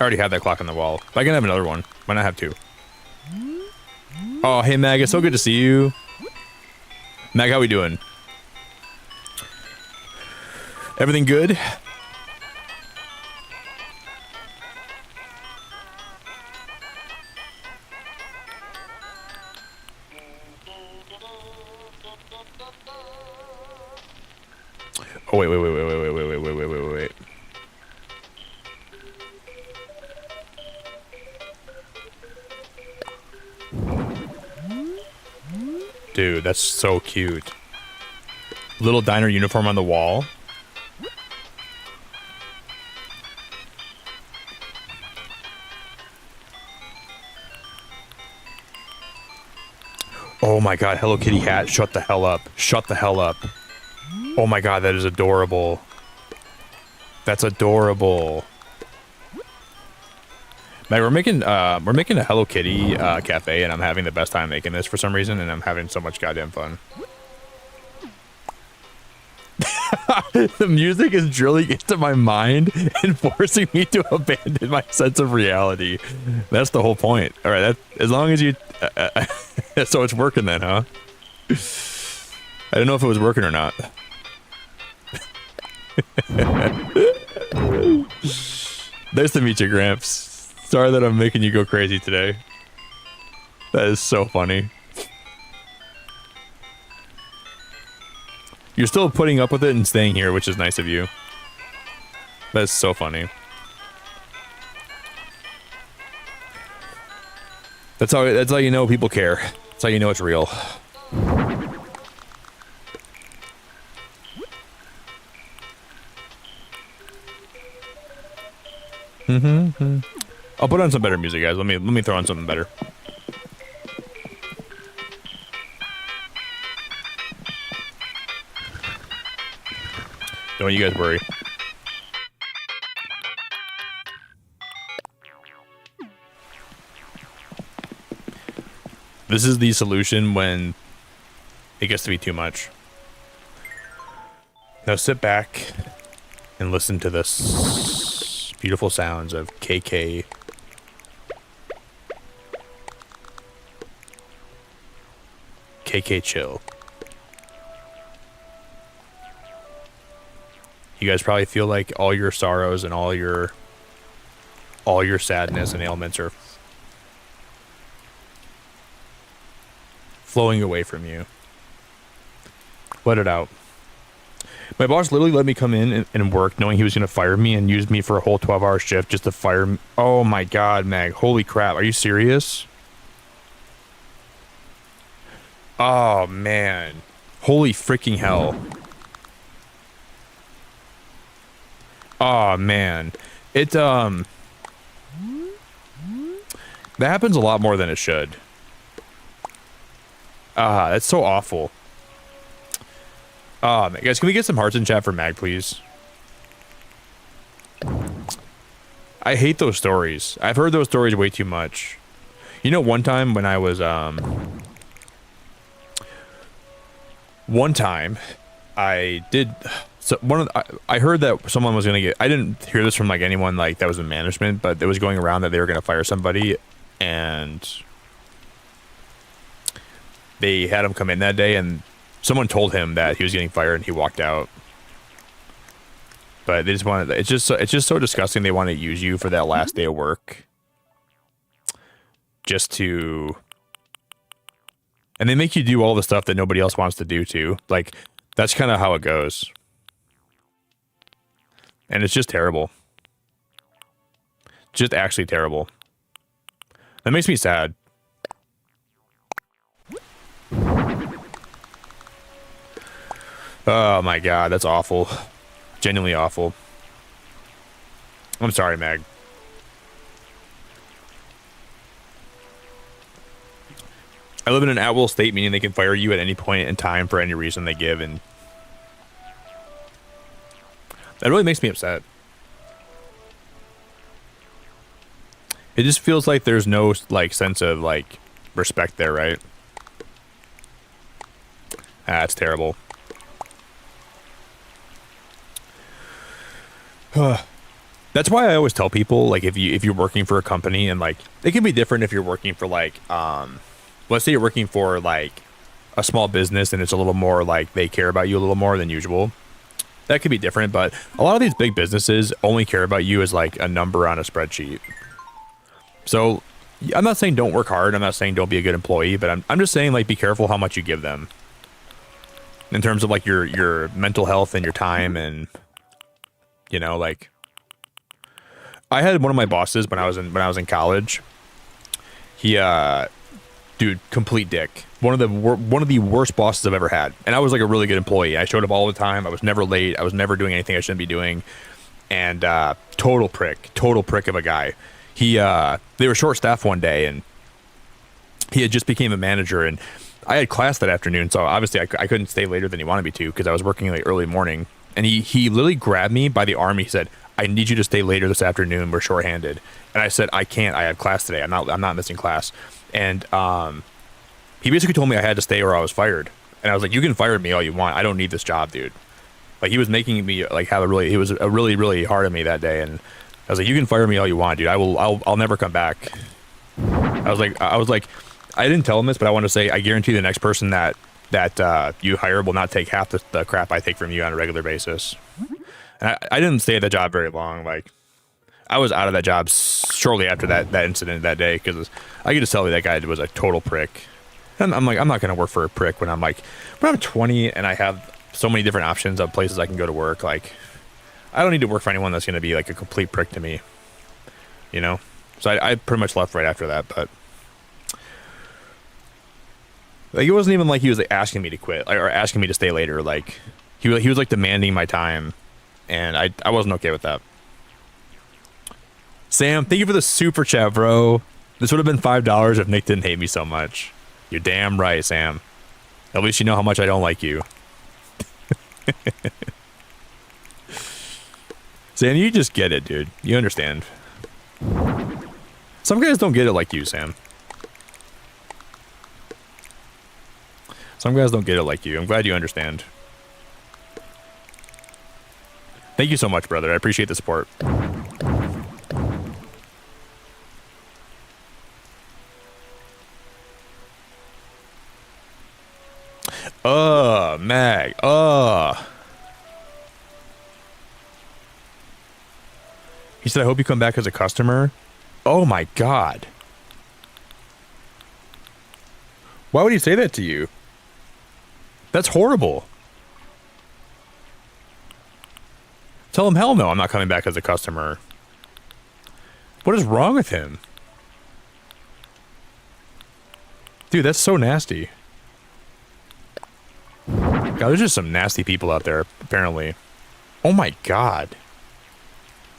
already had that clock on the wall. But I can have another one. Why not have 2? Oh, hey Mag, it's so good to see you. Mag, how we doing? Everything good? Oh, wait. Dude, that's so cute. Little diner uniform on the wall. Oh my god, Hello Kitty hat. Shut the hell up. Shut the hell up. Oh my god, that is adorable. That's adorable. Man, we're making a Hello Kitty cafe, and I'm having the best time making this for some reason, and I'm having so much goddamn fun. The music is drilling into my mind and forcing me to abandon my sense of reality. That's the whole point. All right, as long as you, so it's working then, huh? I don't know if it was working or not. Nice to meet you, Gramps. Sorry that I'm making you go crazy today. That is so funny. You're still putting up with it and staying here, which is nice of you. That's so funny. That's how you know people care. That's how you know it's real. I'll put on some better music, guys. Let me throw on something better. Don't you guys worry. This is the solution when it gets to be too much. Now sit back and listen to this beautiful sounds of KK. KK chill. You guys probably feel like all your sorrows and all your sadness and ailments are flowing away from you. Let it out. My boss literally let me come in and work knowing he was going to fire me and use me for a whole 12-hour shift just to fire me. Oh my God, Mag. Holy crap. Are you serious? Oh, man. Holy freaking hell. Oh, man. It, that happens a lot more than it should. Ah, that's so awful. Guys, can we get some hearts in chat for Mag, please? I hate those stories. I've heard those stories way too much. You know, one time when I was, one time I did, so I heard that someone was gonna get, I didn't hear this from like anyone like that was in management, but it was going around that they were gonna fire somebody, and they had him come in that day, and someone told him that he was getting fired, and he walked out. But they just wanted, it's just so disgusting. They want to use you for that last day of work, just to, and they make you do all the stuff that nobody else wants to do too. Like, that's kind of how it goes. And it's just terrible. Just actually terrible. That makes me sad. Oh my God, that's awful. Genuinely awful. I'm sorry, Mag. I live in an at-will state, meaning they can fire you at any point in time for any reason they give, and that really makes me upset. It just feels like there's no like sense of like respect there, right? That's terrible. That's why I always tell people, like, if you're working for a company, and like it can be different if you're working for like let's say you're working for like a small business and it's a little more like they care about you a little more than usual. That could be different, but a lot of these big businesses only care about you as like a number on a spreadsheet. So I'm not saying don't work hard. I'm not saying don't be a good employee, but I'm just saying, like, be careful how much you give them in terms of like your mental health and your time, and you know, like, I had one of my bosses when I was in college. He dude, complete dick. One of the worst bosses I've ever had. And I was like a really good employee. I showed up all the time. I was never late. I was never doing anything I shouldn't be doing. And total prick of a guy. They were short staffed one day, and he had just became a manager, and I had class that afternoon, so obviously I couldn't stay later than he wanted me to because I was working like early morning. And he literally grabbed me by the arm. He said, "I need you to stay later this afternoon. We're shorthanded." And I said, "I can't. I have class today. I'm not missing class." And he basically told me I had to stay or I was fired. And I was like, "You can fire me all you want. I don't need this job, dude." Like, he was making me like he was really hard on me that day. And I was like, "You can fire me all you want, dude. I'll never come back." I was like, I didn't tell him this, but I want to say, I guarantee the next person that you hire will not take half the crap I take from you on a regular basis. And I didn't stay at that job very long. Like, I was out of that job shortly after that incident that day, because I could just tell you that guy was a total prick. And I'm like, I'm not going to work for a prick when I'm 20 and I have so many different options of places I can go to work. Like, I don't need to work for anyone that's going to be like a complete prick to me, you know? So I pretty much left right after that, but like, it wasn't even like he was like asking me to quit or asking me to stay later. Like, he was like demanding my time, and I wasn't okay with that. Sam, thank you for the super chat, bro. This would have been $5 if Nick didn't hate me so much. You're damn right, Sam. At least you know how much I don't like you. Sam, you just get it, dude. You understand. Some guys don't get it like you, Sam. Some guys don't get it like you. I'm glad you understand. Thank you so much, brother. I appreciate the support. Mag. He said, I hope you come back as a customer. Oh my God. Why would he say that to you? That's horrible. Tell him, hell no, I'm not coming back as a customer. What is wrong with him? Dude, that's so nasty. God, there's just some nasty people out there, apparently. Oh my God.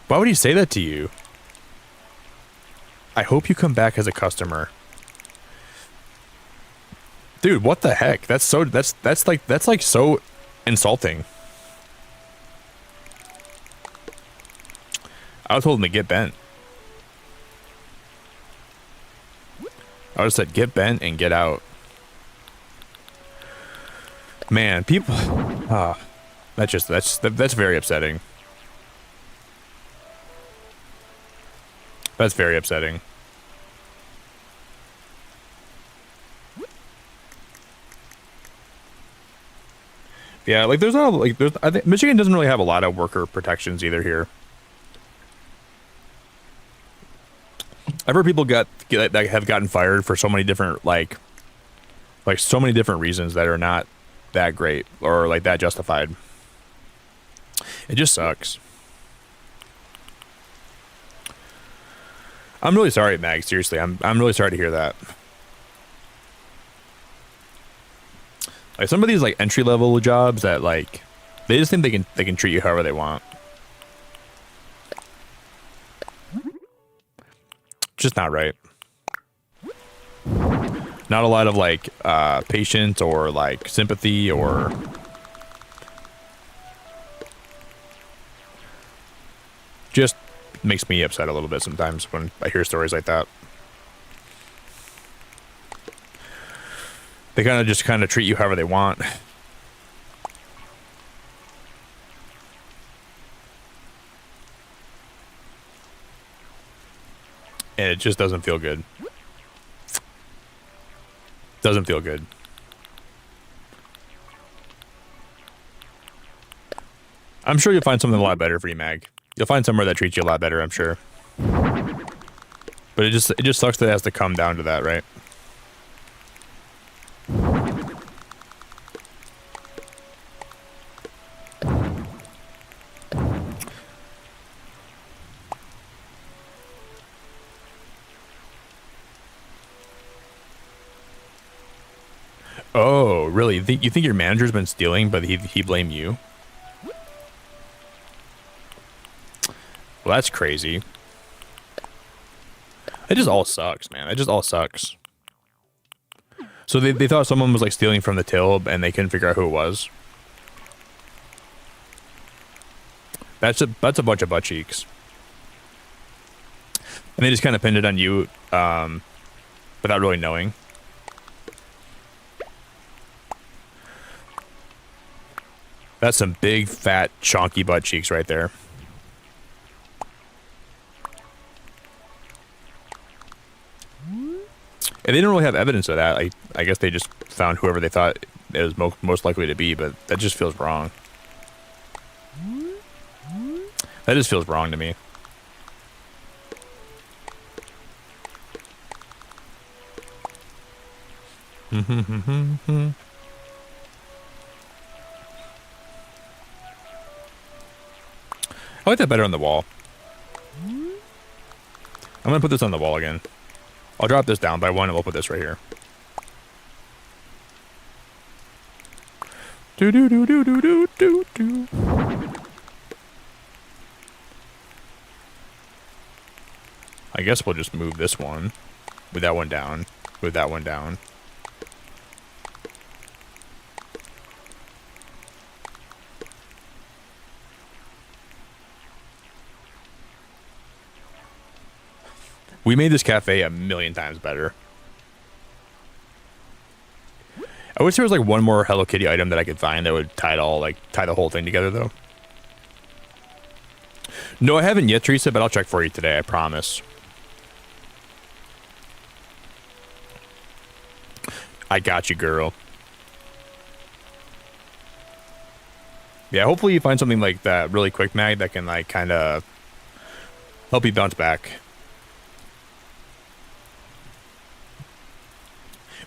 Why would he say that to you? I hope you come back as a customer. Dude, what the heck? That's like so insulting. I was told him to get bent. I would have said get bent and get out. Man, people that's very upsetting. That's very upsetting. Yeah, like there's not like there's I think Michigan doesn't really have a lot of worker protections either here. I've heard people that have gotten fired for so many different like so many different reasons that are not that great or like that justified. It just sucks. I'm really sorry, Mag. Seriously, I'm really sorry to hear that. Like some of these like entry level jobs that like they just think they can treat you however they want. Just not right. Not a lot of like patience or like sympathy or just makes me upset a little bit sometimes when I hear stories like that. They kind of treat you however they want. And it just doesn't feel good. Doesn't feel good. I'm sure you'll find something a lot better for you, Mag. You'll find somewhere that treats you a lot better, I'm sure. But it just sucks that it has to come down to that, right? Oh, really? You think your manager's been stealing, but he blamed you? Well, that's crazy. It just all sucks, man. It just all sucks. So they thought someone was like stealing from the till, and they couldn't figure out who it was. That's a bunch of butt cheeks. And they just kind of pinned it on you, without really knowing. That's some big, fat, chonky butt cheeks right there. And they didn't really have evidence of that. I guess they just found whoever they thought it was most likely to be, but that just feels wrong. That just feels wrong to me. I like that better on the wall. I'm gonna put this on the wall again. I'll drop this down by one and we'll put this right here. Do do do do do do do do. I guess we'll just move this one. Move that one down. Move that one down. We made this cafe a million times better. I wish there was like one more Hello Kitty item that I could find that would tie the whole thing together though. No, I haven't yet, Teresa, but I'll check for you today, I promise. I got you, girl. Yeah, hopefully you find something like that really quick, Mag, that can like kind of Help you bounce back.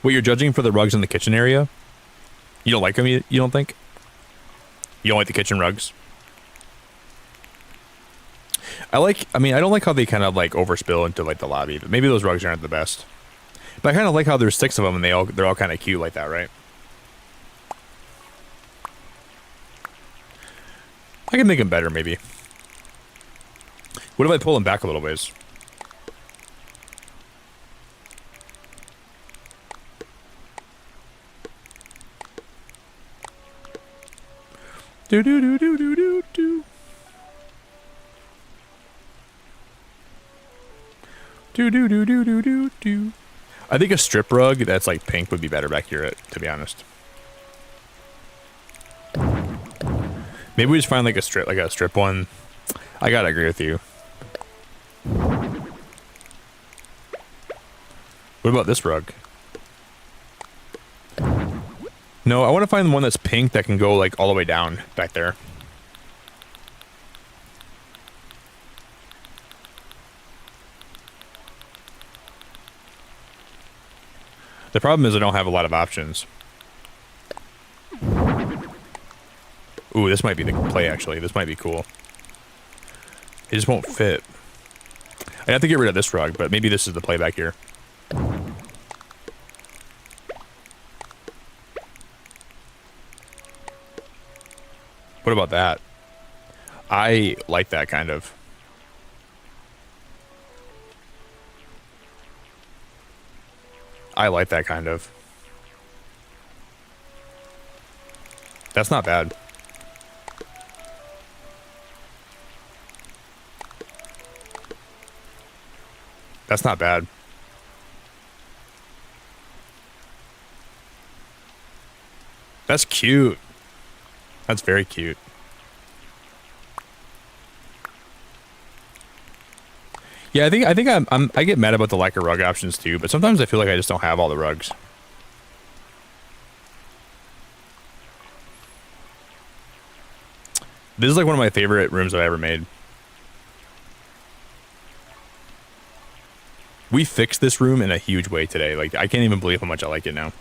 Wait, you're judging for the rugs in the kitchen area? You don't like them, you don't think? You don't like the kitchen rugs? I mean, I don't like how they kind of like overspill into like the lobby, but maybe those rugs aren't the best. But I kind of like how there's 6 of them and they're all kind of cute like that, right? I can make them better, maybe. What if I pull them back a little ways? Do do do do do do do. Do do do do do do do. I think a strip rug that's like pink would be better back here, to be honest. Maybe we just find like a strip one. I gotta agree with you. What about this rug? No, I want to find the one that's pink that can go like all the way down back there. The problem is I don't have a lot of options. Ooh, this might be the play, actually. This might be cool. It just won't fit. I have to get rid of this rug, but maybe this is the play back here. What about that? I like that kind of. I like that kind of. That's not bad. That's not bad. That's cute. That's very cute. Yeah, I think I get mad about the lack of rug options too, but sometimes I feel like I just don't have all the rugs. This is like one of my favorite rooms I've ever made. We fixed this room in a huge way today. Like, I can't even believe how much I like it now.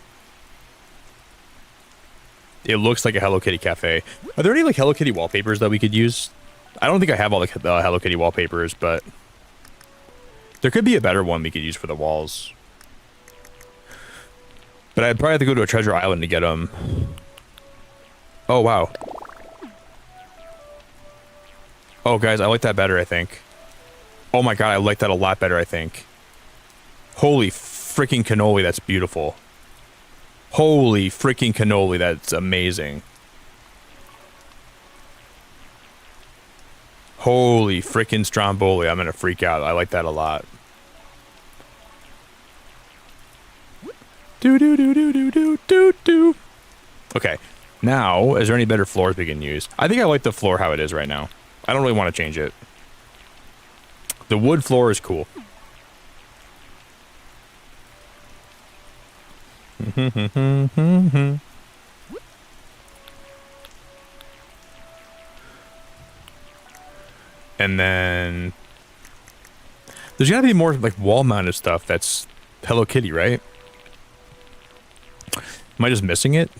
It looks like a Hello Kitty cafe. Are there any like Hello Kitty wallpapers that we could use? I don't think I have all the Hello Kitty wallpapers, but there could be a better one we could use for the walls. But I'd probably have to go to a treasure island to get them. Oh, wow. Oh, guys, I like that better, I think. Oh my god, I like that a lot better, I think. Holy freaking cannoli, that's beautiful. Holy freaking cannoli, that's amazing. Holy freaking stromboli, I'm gonna freak out. I like that a lot. Do do do do do do do do. Okay, now, is there any better floors we can use? I think I like the floor how it is right now. I don't really want to change it. The wood floor is cool. And then there's gotta be more like wall mounted stuff that's Hello Kitty, right? Am I just missing it?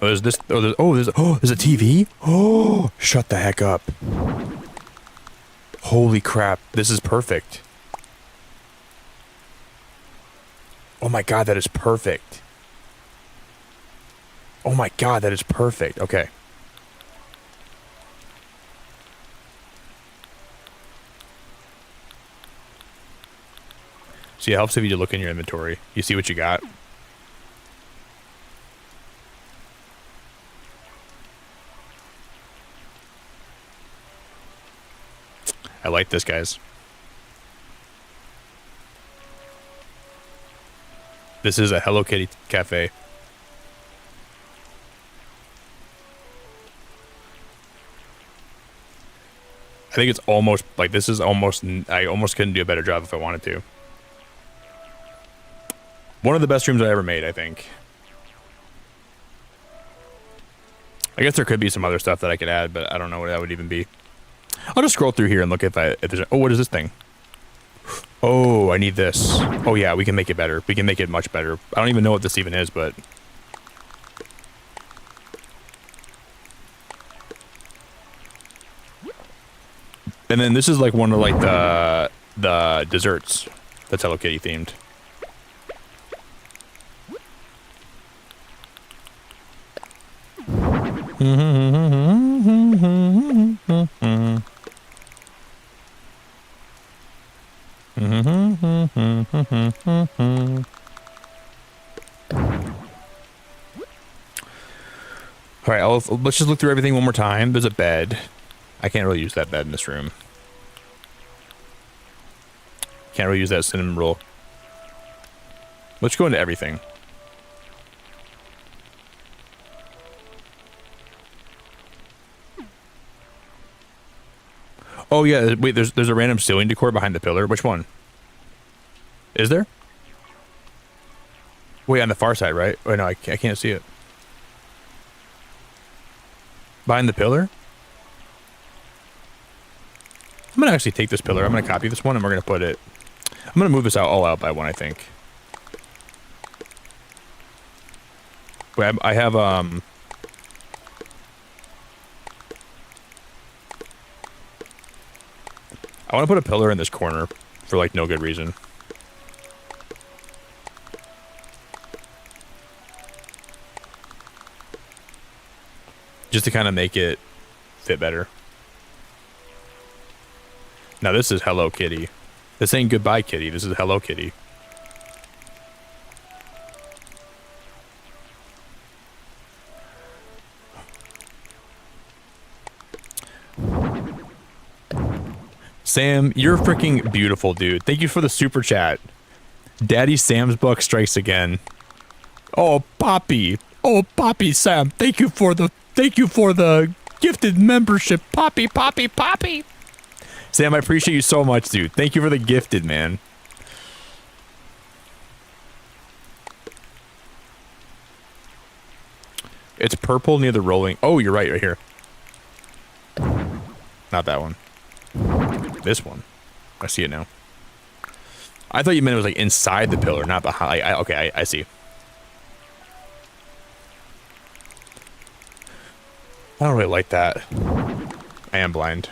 Oh, there's this. Oh, there's a TV. Oh, shut the heck up. Holy crap, this is perfect. Oh my god, that is perfect. Oh my god, that is perfect. Okay. See, it helps if you look in your inventory. You see what you got. I like this, guys. This is a Hello Kitty cafe. I think it's almost like this is almost. I almost couldn't do a better job if I wanted to. One of the best rooms I ever made, I think. I guess there could be some other stuff that I could add, but I don't know what that would even be. I'll just scroll through here and look if there's. Oh, what is this thing? Oh, I need this. Oh yeah, we can make it better. We can make it much better. I don't even know what this even is, but. And then this is like one of like the desserts that's Hello Kitty themed. All right, let's just look through everything one more time. There's a bed. I can't really use that bed in this room. Can't really use that cinnamon roll. Let's go into everything. Oh yeah, wait, there's a random ceiling decor behind the pillar. Which one? Is there? Wait, on the far side, right? Oh no, I can't see it. Behind the pillar? I'm gonna actually take this pillar. I'm gonna copy this one and we're gonna put it. I'm gonna move this all out by one, I think. Wait, I have I want to put a pillar in this corner for like no good reason. Just to kind of make it fit better. Now this is Hello Kitty. This ain't Goodbye Kitty. This is Hello Kitty. Sam, you're freaking beautiful, dude. Thank you for the super chat. Daddy Sam's buck strikes again. Oh, Poppy. Oh, Poppy Sam. Thank you for the gifted membership. Poppy, Poppy, Poppy. Sam, I appreciate you so much, dude. Thank you for the gifted, man. It's purple near the rolling. Oh, you're right here. Not that one. This one. I see it now. I thought you meant it was like inside the pillar, not behind. Okay, I see. I don't really like that. I am blind.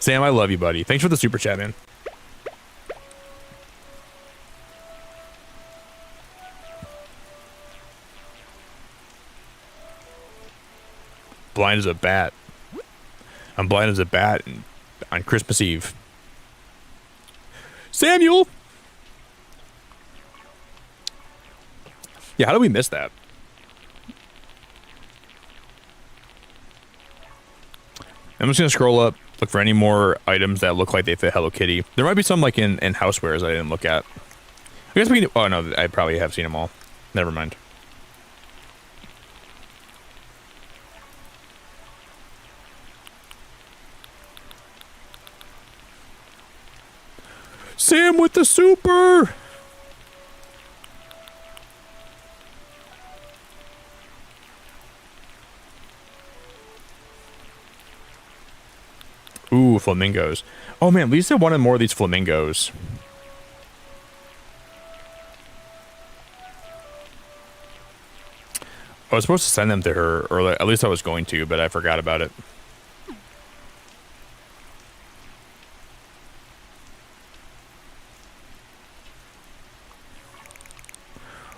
Sam, I love you, buddy. Thanks for the super chat, man. Blind as a bat. I'm blind as a bat on Christmas Eve. Samuel! Yeah, how do we miss that? I'm just gonna scroll up, look for any more items that look like they fit Hello Kitty. There might be some like in housewares I didn't look at. I guess we can. Oh no, I probably have seen them all. Never mind. Sam with the super. Ooh, flamingos. Oh man, Lisa wanted more of these flamingos. I was supposed to send them to her, or at least I was going to, but I forgot about it.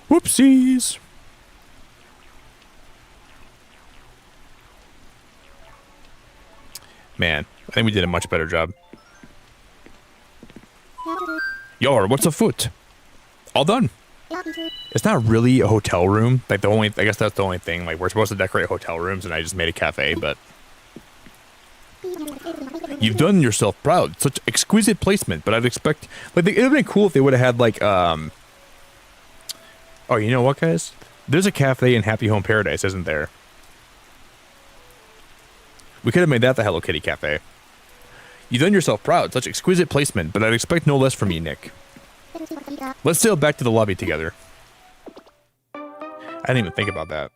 Whoopsies. Man, I think we did a much better job. Yor, what's afoot? All done. It's not really a hotel room. Like I guess that's the only thing. Like we're supposed to decorate hotel rooms and I just made a cafe, but. You've done yourself proud. Such exquisite placement, but I'd expect, like, it would have been cool if they would have had like, oh, you know what, guys? There's a cafe in Happy Home Paradise, isn't there? We could have made that the Hello Kitty cafe. You've done yourself proud. Such exquisite placement, but I'd expect no less from you, Nick. Let's sail back to the lobby together. I didn't even think about that.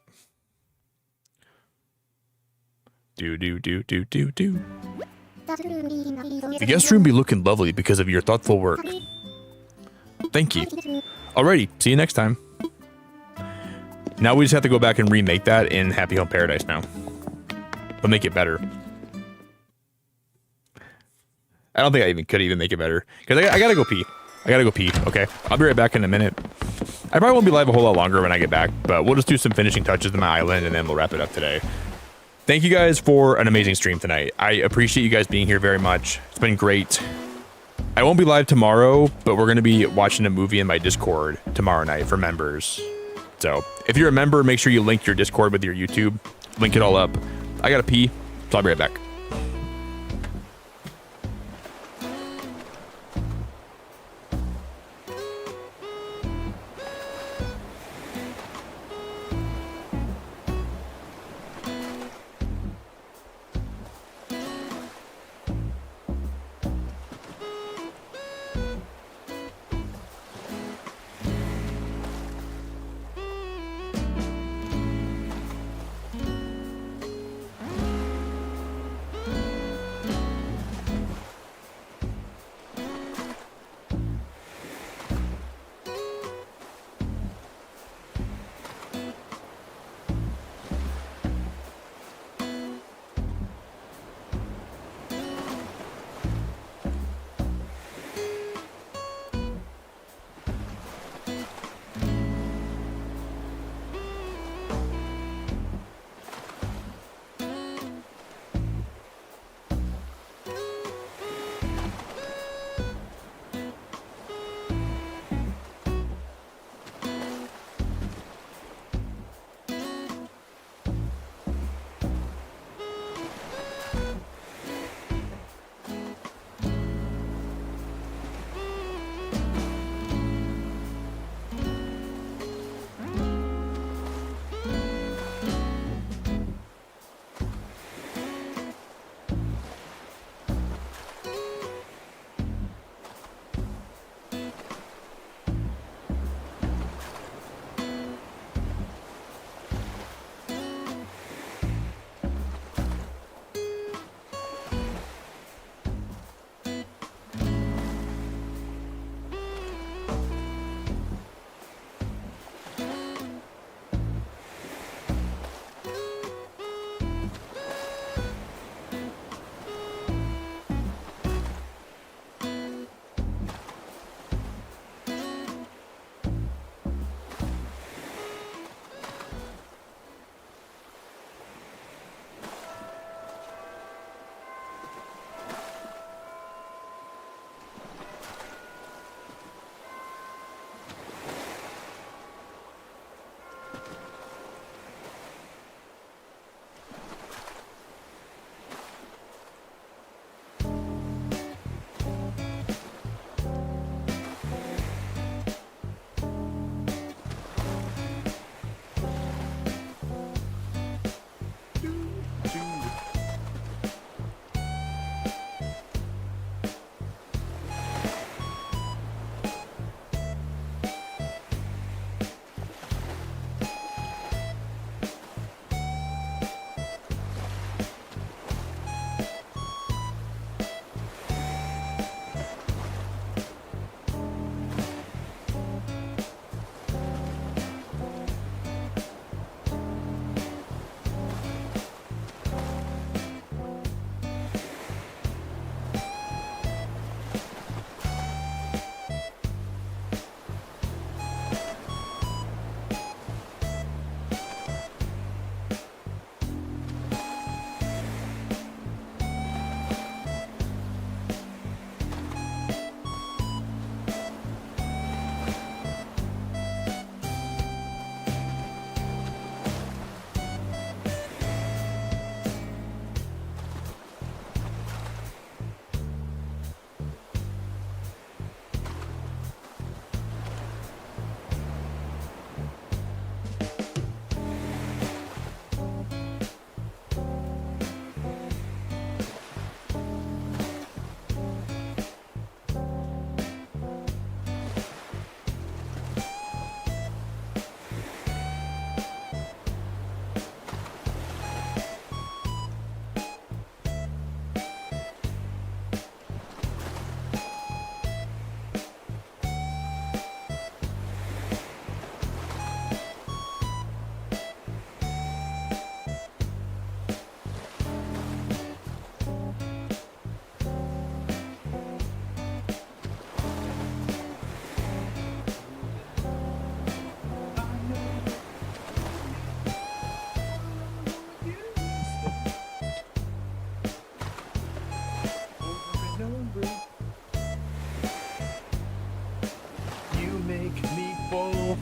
Do. The guest room be looking lovely because of your thoughtful work. Thank you. Alrighty, see you next time. Now we just have to go back and remake that in Happy Home Paradise now. But make it better. I don't think I could make it better. Because I gotta go pee. Okay? I'll be right back in a minute. I probably won't be live a whole lot longer when I get back, but we'll just do some finishing touches to my island and then we'll wrap it up today. Thank you guys for an amazing stream tonight. I appreciate you guys being here very much. It's been great. I won't be live tomorrow, but we're going to be watching a movie in my Discord tomorrow night for members. So if you're a member, make sure you link your Discord with your YouTube. Link it all up. I gotta pee, so I'll be right back.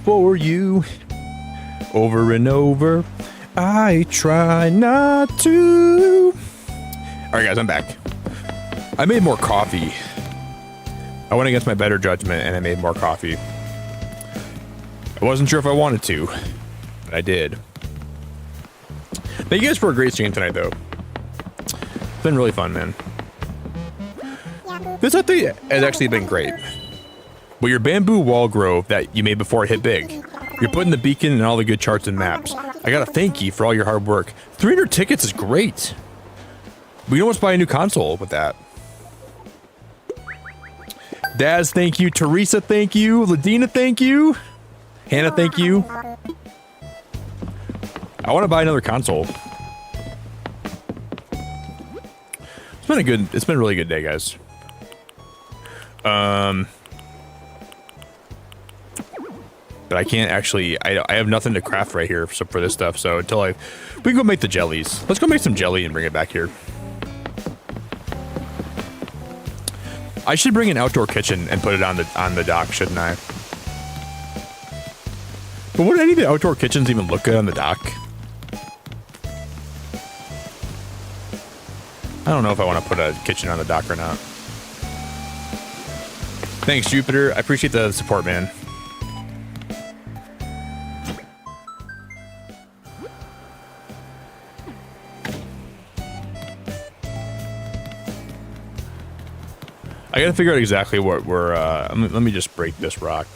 for you. Over and over, I try not to. All right, guys, I'm back. I made more coffee. I went against my better judgment and I made more coffee. I wasn't sure if I wanted to, but I did. Thank you guys for a great stream tonight, though. It's been really fun, man. This update has actually been great. With your bamboo wall grove that you made before it hit big, you're putting the beacon and all the good charts and maps. I gotta thank you for all your hard work. 300 tickets is great. We can almost buy a new console with that. Daz, thank you. Teresa, thank you. Ladina, thank you. Hannah, thank you. I want to buy another console. It's been a really good day, guys. But I can't actually, I have nothing to craft right here for this stuff. So until we can go make the jellies. Let's go make some jelly and bring it back here. I should bring an outdoor kitchen and put it on the dock, shouldn't I? But would any of the outdoor kitchens even look good on the dock? I don't know if I want to put a kitchen on the dock or not. Thanks, Jupiter. I appreciate the support, man. I gotta figure out exactly what we're, let me just break this rock.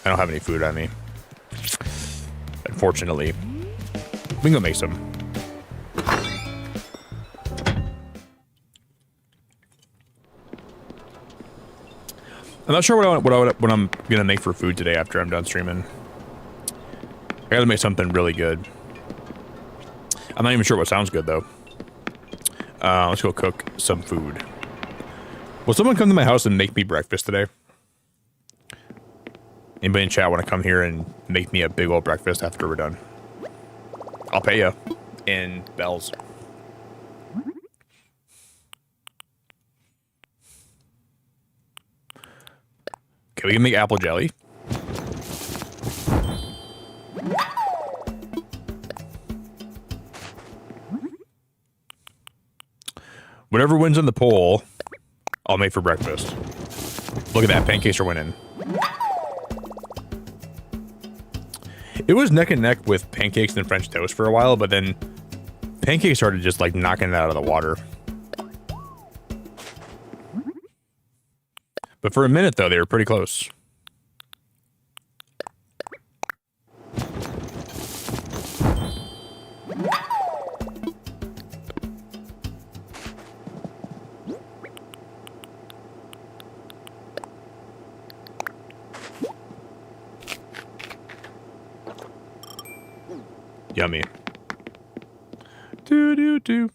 I don't have any food on me. Unfortunately. We can go make some. I'm not sure what I'm gonna make for food today after I'm done streaming. I gotta make something really good. I'm not even sure what sounds good though. Let's go cook some food. Will someone come to my house and make me breakfast today? Anybody in chat want to come here and make me a big old breakfast after we're done? I'll pay you in bells. Okay, we can make apple jelly. Whatever wins on the poll, I'll make for breakfast. Look at that, pancakes are winning. It was neck and neck with pancakes and French toast for a while, but then pancakes started just like knocking it out of the water. But for a minute though, they were pretty close. Yummy. Do.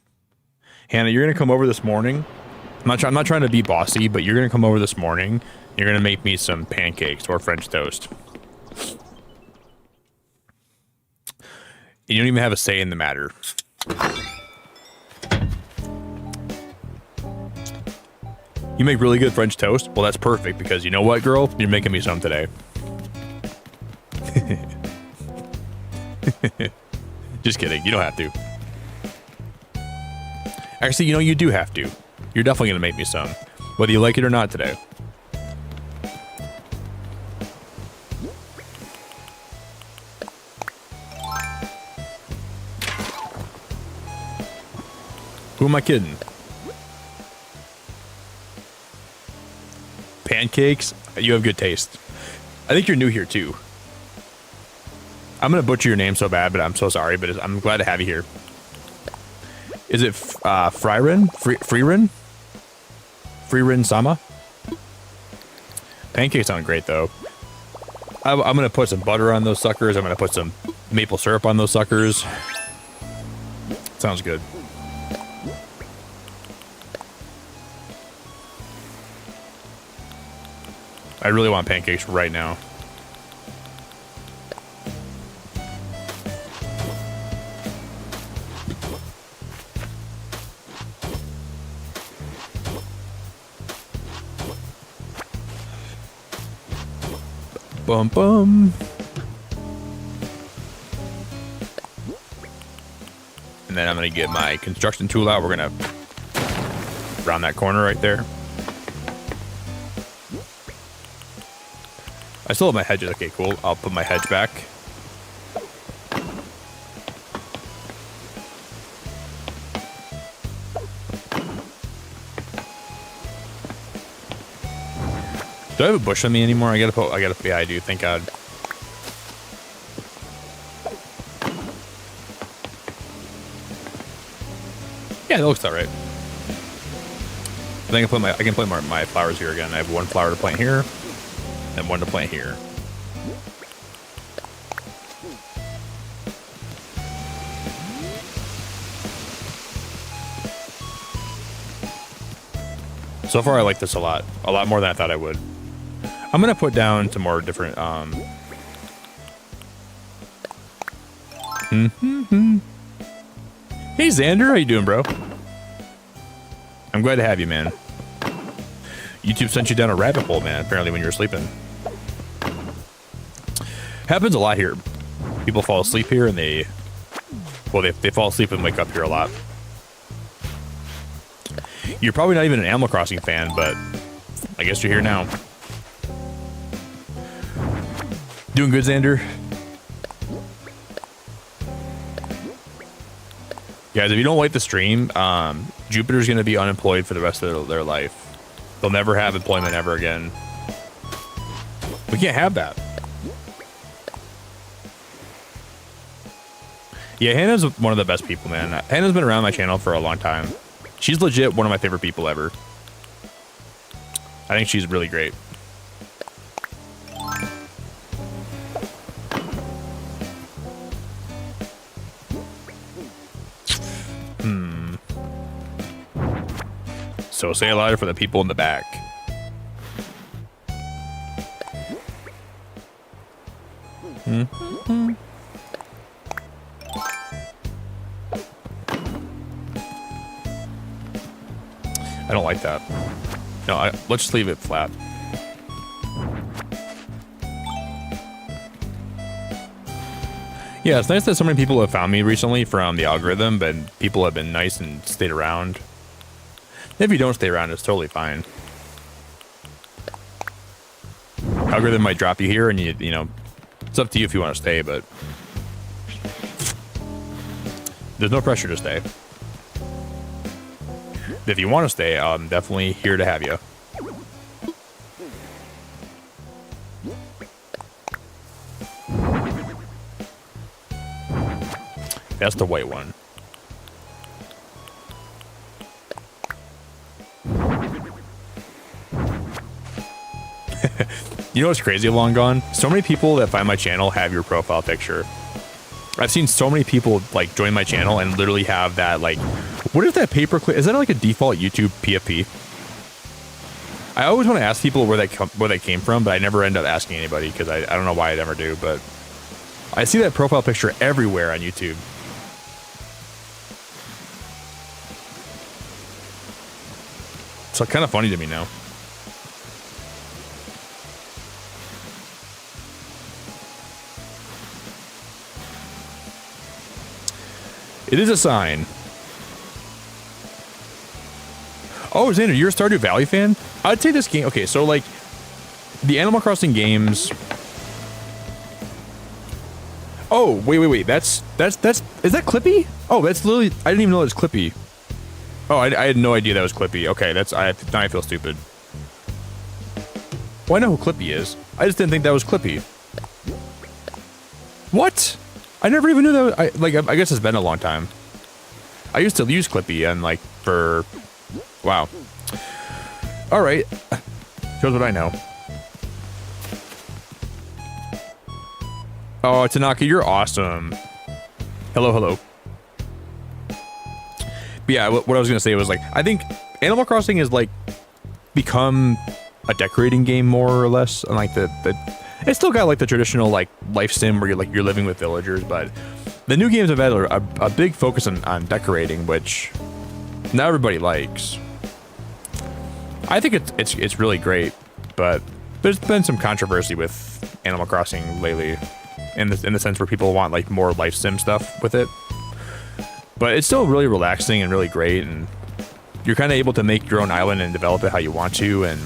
Hannah, you're gonna come over this morning. I'm not trying to be bossy, but you're gonna come over this morning. You're gonna make me some pancakes or French toast. You don't even have a say in the matter. You make really good French toast? Well, that's perfect because you know what, girl? You're making me some today. Just kidding. You don't have to. Actually, you know, you do have to. You're definitely going to make me some. Whether you like it or not today. Who am I kidding? Pancakes? You have good taste. I think you're new here, too. I'm going to butcher your name so bad, but I'm so sorry, but I'm glad to have you here. Is it Fryrin? Freerin Sama? Pancakes sound great, though. I'm going to put some butter on those suckers. I'm going to put some maple syrup on those suckers. Sounds good. I really want pancakes right now. bum bum. And then I'm gonna get my construction tool out. We're gonna round that corner right there. I still have my hedges. Okay, cool. I'll put my hedge back. Do I have a bush on me anymore? Yeah, I do. Thank God. Yeah, that looks all right. I think I can plant my flowers here again. I have one flower to plant here, and one to plant here. So far, I like this a lot more than I thought I would. I'm gonna put down some more different. Hey Xander, how you doing, bro? I'm glad to have you, man. YouTube sent you down a rabbit hole, man. Apparently, when you were sleeping. Happens a lot here. People fall asleep here, and they fall asleep and wake up here a lot. You're probably not even an Animal Crossing fan, but I guess you're here now. Doing good, Xander? Guys, if you don't like the stream, Jupiter's going to be unemployed for the rest of their life. They'll never have employment ever again. We can't have that. Yeah, Hannah's one of the best people, man. Hannah's been around my channel for a long time. She's legit one of my favorite people ever. I think she's really great. So say it louder for the people in the back. I don't like that. No, let's just leave it flat. Yeah, it's nice that so many people have found me recently from the algorithm, but people have been nice and stayed around. If you don't stay around, it's totally fine. Algorithm might drop you here, and you know, it's up to you if you want to stay, but there's no pressure to stay. If you want to stay, I'm definitely here to have you. That's the white one. You know what's crazy, Long Gone? So many people that find my channel have your profile picture. I've seen so many people like join my channel and literally have that, like, what is that paperclip? Is that like a default YouTube PFP? I always want to ask people where that came from, but I never end up asking anybody because I don't know why I never do, but I see that profile picture everywhere on YouTube. It's kind of funny to me now. It is a sign. Oh, Xander, you're a Stardew Valley fan? I'd say this game... Okay, so, like, the Animal Crossing games... Oh, wait. That's... Is that Clippy? Oh, that's literally... I didn't even know it was Clippy. Oh, I had no idea that was Clippy. Okay, now I feel stupid. Well, I know who Clippy is. I just didn't think that was Clippy. What? I never even knew that. I guess it's been a long time. I used to use Clippy and like for... Wow. All right. Shows what I know. Oh, Tanaka, you're awesome. Hello. But yeah, what I was gonna say was like, I think Animal Crossing has like become a decorating game more or less, and like it's still got like the traditional like life sim where you're living with villagers, but the new games have had a big focus on decorating, which not everybody likes. I think it's really great, but there's been some controversy with Animal Crossing lately, in the sense where people want like more life sim stuff with it. But it's still really relaxing and really great, and you're kind of able to make your own island and develop it how you want to, and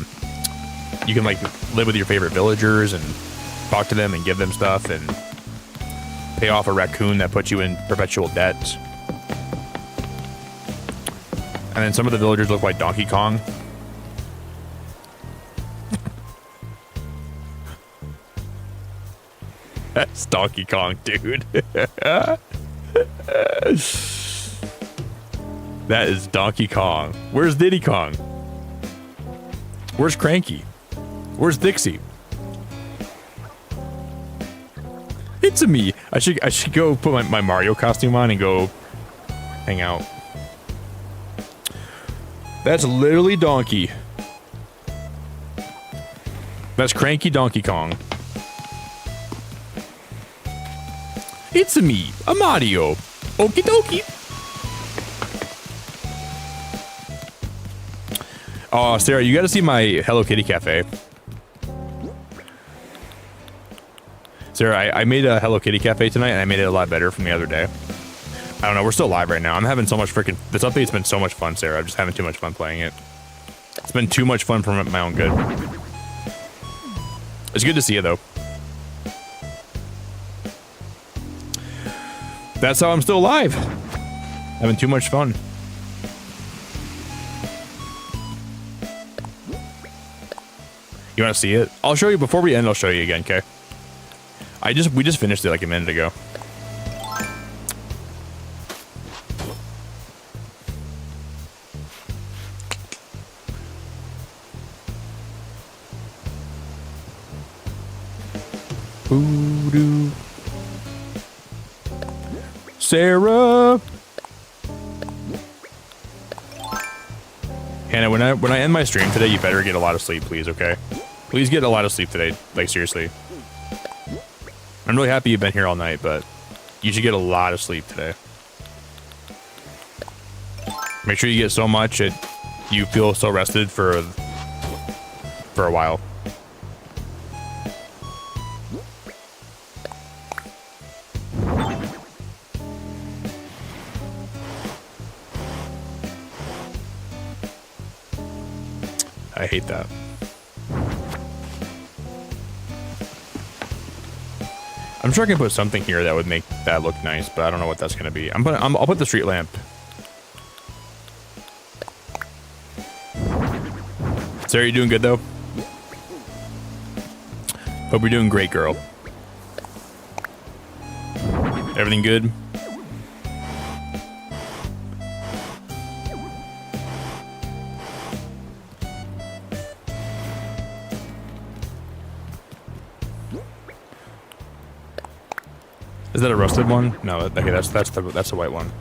you can like live with your favorite villagers and talk to them and give them stuff and pay off a raccoon that puts you in perpetual debt. And then some of the villagers look like Donkey Kong. That's Donkey Kong, dude. That is Donkey Kong. Where's Diddy Kong? Where's Cranky? Where's Dixie? It's a me. I should go put my Mario costume on and go hang out. That's literally Donkey. That's Cranky Donkey Kong. It's a me, a Mario. Okie dokie. Oh, Sarah, you got to see my Hello Kitty cafe. Sarah, I made a Hello Kitty cafe tonight, and I made it a lot better from the other day. I don't know, we're still live right now. I'm having so much freaking... This update's been so much fun, Sarah. I'm just having too much fun playing it. It's been too much fun for my own good. It's good to see you, though. That's how I'm still alive. Having too much fun. You want to see it? I'll show you before we end. I'll show you again, okay? We just finished it like a minute ago. Voodoo. Sarah. Hannah, when I end my stream today, you better get a lot of sleep, please, okay? Please get a lot of sleep today, like seriously. I'm really happy you've been here all night, but you should get a lot of sleep today. Make sure you get so much that you feel so rested for a while. I hate that. I'm sure I can put something here that would make that look nice, but I don't know what that's gonna be. I'll put the street lamp. Sarah, you doing good though? Hope you're doing great, girl. Everything good? Is that a rusted one? No, okay, that's the white one.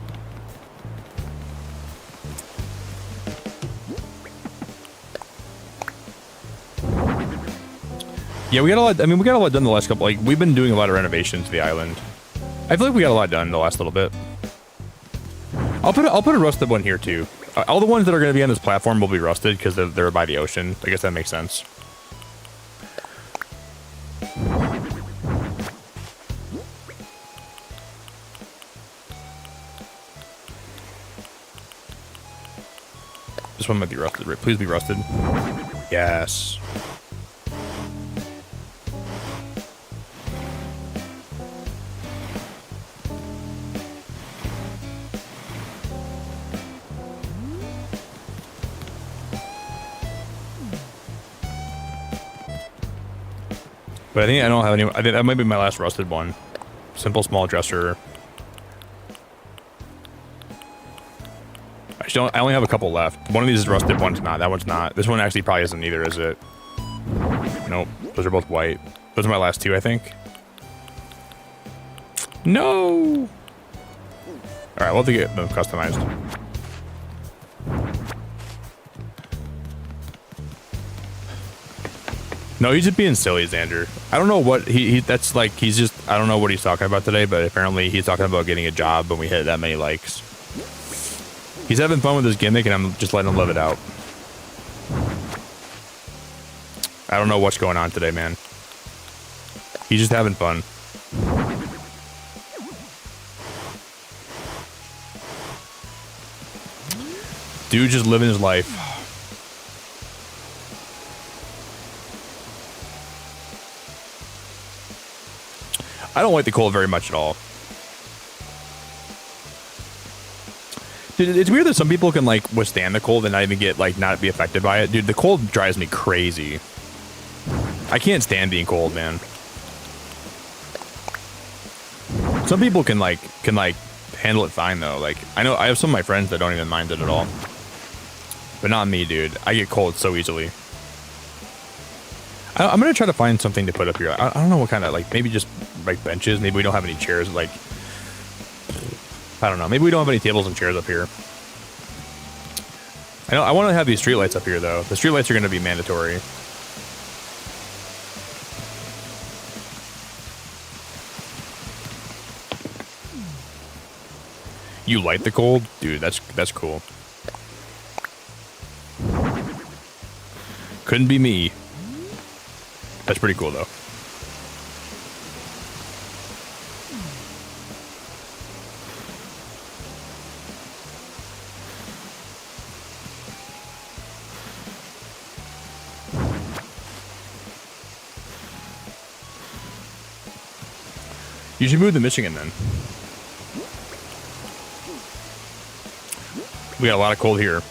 Yeah, we got a lot. I mean, we got a lot done the last couple. Like, we've been doing a lot of renovations to the island. I feel like we got a lot done the last little bit. I'll put a rusted one here too. All the ones that are going to be on this platform will be rusted because they're by the ocean. I guess that makes sense. This one might be rusted. Please be rusted. Yes. But I think I don't have any. I think that might be my last rusted one. Simple small dresser. I only have a couple left. One of these is rusted, one's not. That one's not. This one actually probably isn't either, is it? Nope. Those are both white. Those are my last two, I think. No! Alright, we'll have to get them customized. No, he's just being silly, Xander. I don't know what that's like. He's just, I don't know what he's talking about today, but apparently he's talking about getting a job when we hit that many likes. He's having fun with his gimmick, and I'm just letting him live it out. I don't know what's going on today, man. He's just having fun. Dude just living his life. I don't like the cold very much at all. Dude, it's weird that some people can like withstand the cold and not even get like not be affected by it. Dude, the cold drives me crazy. I can't stand being cold, man. Some people can handle it fine though. Like I know I have some of my friends that don't even mind it at all. But not me, dude. I get cold so easily. I'm gonna try to find something to put up here. I don't know what kind of, like, maybe just like benches. Maybe we don't have any chairs. Like, I don't know. Maybe we don't have any tables and chairs up here. I want to have these streetlights up here though. The streetlights are gonna be mandatory. You like the cold, dude? That's cool. Couldn't be me. That's pretty cool, though. You should move to Michigan, then. We got a lot of cold here.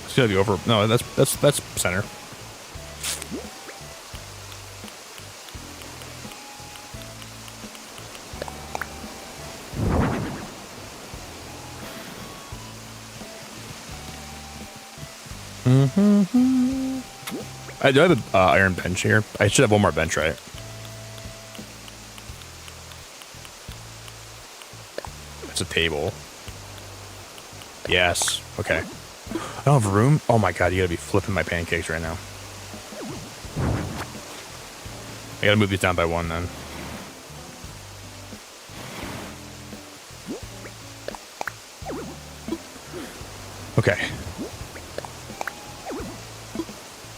It's gotta be over. No, that's center. I do have an iron bench here. I should have one more bench, right? It's a table. Yes. Okay. I don't have room. Oh my god, you gotta be flipping my pancakes right now. I gotta move these down by one then. Okay.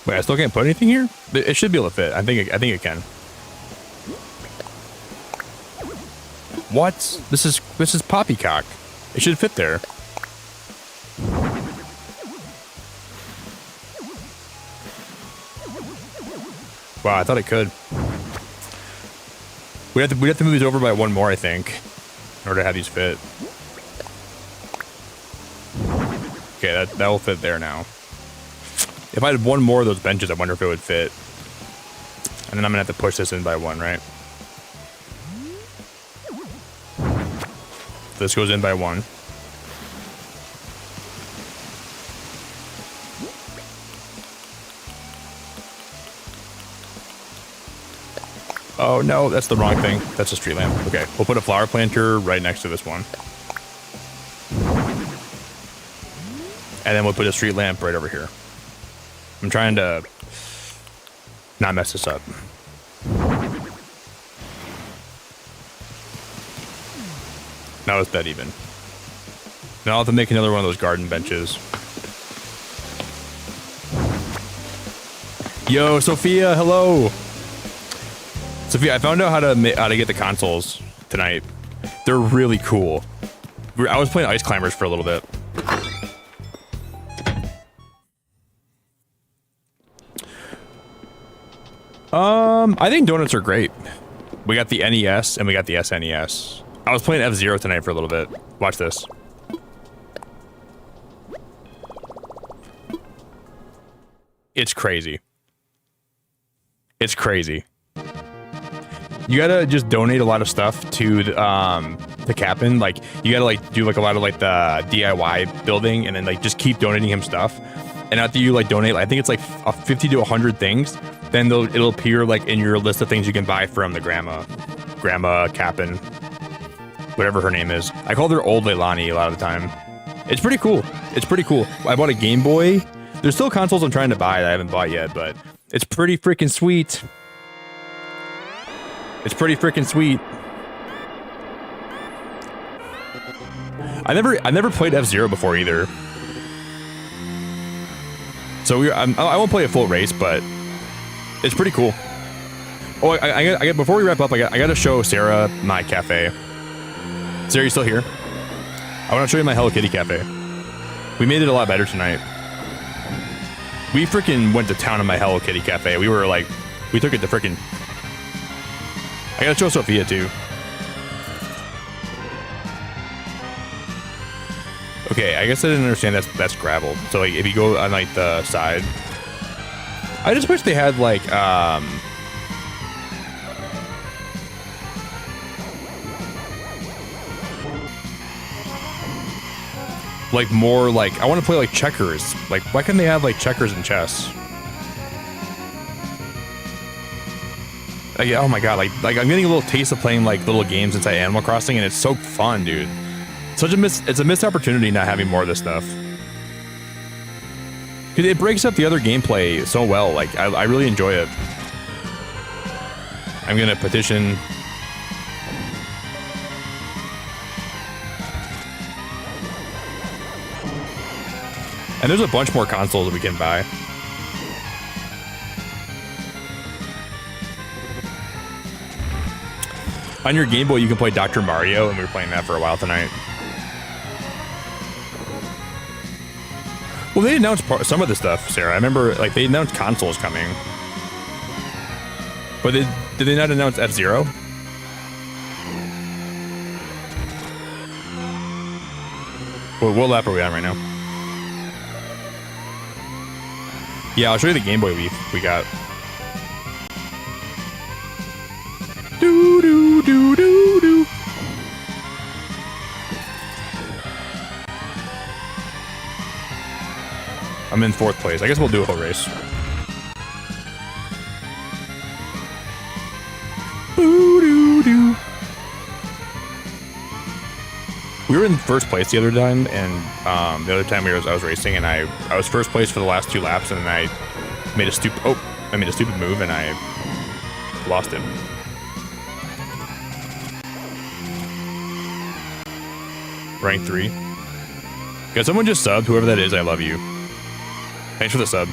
Wait, I still can't put anything here? It should be able to fit. I think it can. What? This is poppycock. It should fit there. Wow, I thought it could. We'd have to move these over by one more, I think, in order to have these fit. Okay, that will fit there now. If I had one more of those benches, I wonder if it would fit. And then I'm gonna have to push this in by one, right? This goes in by one. Oh no, that's the wrong thing. That's a street lamp. Okay, we'll put a flower planter right next to this one. And then we'll put a street lamp right over here. I'm trying to not mess this up. Now it's dead even. Now I'll have to make another one of those garden benches. Yo, Sophia, hello. Sophia, I found out how to get the consoles tonight. They're really cool. I was playing Ice Climbers for a little bit. I think donuts are great. We got the NES and we got the SNES. I was playing F-Zero tonight for a little bit. Watch this. It's crazy. It's crazy. You gotta just donate a lot of stuff to the captain. Like you gotta like do like a lot of like the DIY building, and then like just keep donating him stuff. And after you like donate, I think it's like 50 to 100 things. Then it'll appear like in your list of things you can buy from the grandma Cap'n, whatever her name is. I call her Old Leilani a lot of the time. It's pretty cool. It's pretty cool. I bought a Game Boy. There's still consoles I'm trying to buy that I haven't bought yet, but it's pretty freaking sweet. It's pretty freaking sweet. I never played F-Zero before either. So I won't play a full race, but it's pretty cool. Oh, I before we wrap up, I got to show Sarah my cafe. Sarah, you still here? I want to show you my Hello Kitty cafe. We made it a lot better tonight. We freaking went to town on my Hello Kitty cafe. We took it to freaking... I gotta show Sophia too. Okay, I guess I didn't understand that's gravel. So like if you go on like the side, I just wish they had like more like I want to play like checkers. Like why can't they have like checkers and chess? Oh my god, like I'm getting a little taste of playing like little games inside Animal Crossing, and it's so fun, dude. It's a missed opportunity not having more of this stuff. Cause it breaks up the other gameplay so well. Like I really enjoy it. I'm gonna petition. And there's a bunch more consoles that we can buy. On your Game Boy, you can play Dr. Mario, and we were playing that for a while tonight. Well, they announced some of the stuff, Sarah. I remember, like, they announced consoles coming. But did they not announce F-Zero? Well, what lap are we on right now? Yeah, I'll show you the Game Boy we got. Do do do do do. I'm in 4th place. I guess we'll do a whole race. Boo doo doo. We were in 1st place the other time, and the other time I was racing, and I was 1st place for the last 2 laps, and then I made a stupid move, and I lost it. Rank 3. Got someone just subbed, whoever that is, I love you. Thanks for the sub.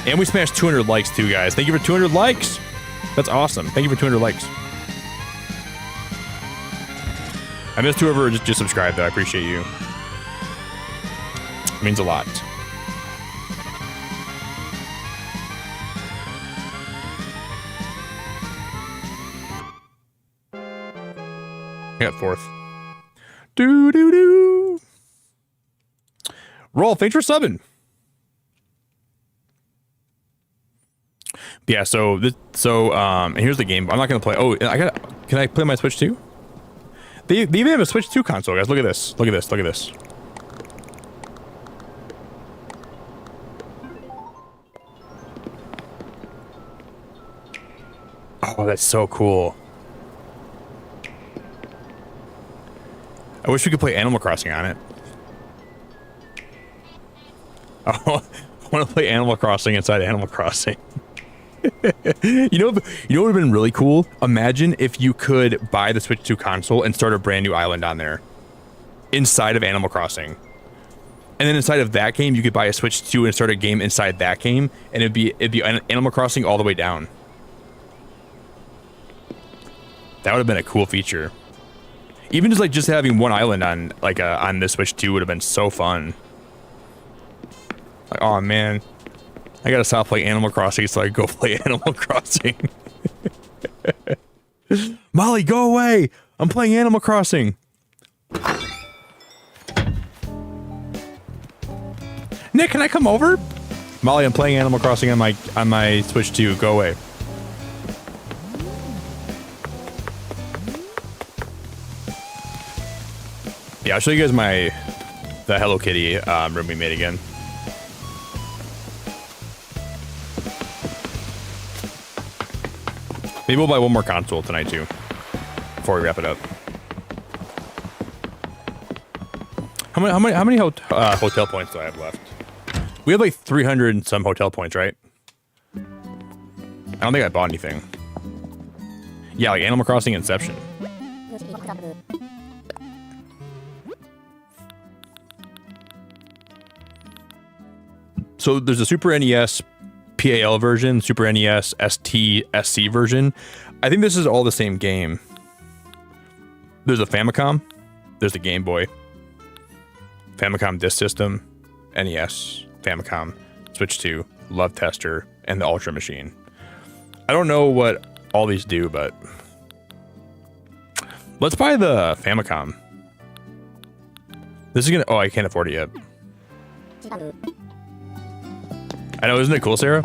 And we smashed 200 likes too, guys. Thank you for 200 likes. That's awesome. Thank you for 200 likes. I missed whoever just subscribed, though. I appreciate you. It means a lot. I got 4th. Do do do. Roll, thanks for subbing. Yeah, and here's the game. I'm not gonna play. Oh, can I play my Switch 2? They even have a Switch 2 console, guys. Look at this. Look at this. Look at this. Oh, that's so cool. I wish we could play Animal Crossing on it. Oh, I want to play Animal Crossing inside Animal Crossing. You know what would have been really cool? Imagine if you could buy the Switch 2 console and start a brand new island on there. Inside of Animal Crossing. And then inside of that game, you could buy a Switch 2 and start a game inside that game, and it'd be Animal Crossing all the way down. That would have been a cool feature. Even just having one island on on this Switch 2 would have been so fun. Like, oh man, I gotta stop playing Animal Crossing so I can go play Animal Crossing. Molly, go away! I'm playing Animal Crossing. Nick, can I come over? Molly, I'm playing Animal Crossing on my Switch 2. Go away. Yeah, I'll show you guys the Hello Kitty room we made again. Maybe we'll buy one more console tonight too, before we wrap it up. How many hotel points do I have left? We have like 300 and some hotel points, right? I don't think I bought anything. Yeah, like Animal Crossing Inception. So there's a Super NES PAL version, Super NES ST SC version. I think this is all the same game. There's a Famicom. There's the Game Boy. Famicom Disk System. NES. Famicom. Switch 2. Love Tester. And the Ultra Machine. I don't know what all these do, but... let's buy the Famicom. This is gonna... oh, I can't afford it yet. I know, isn't it cool, Sarah?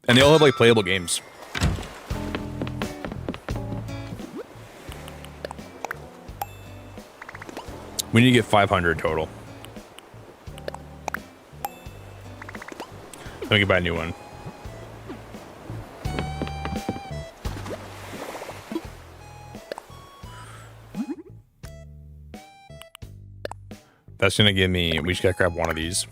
And they all have, like, playable games. We need to get 500 total. Then we can buy a new one. That's gonna give me... we just gotta grab one of these.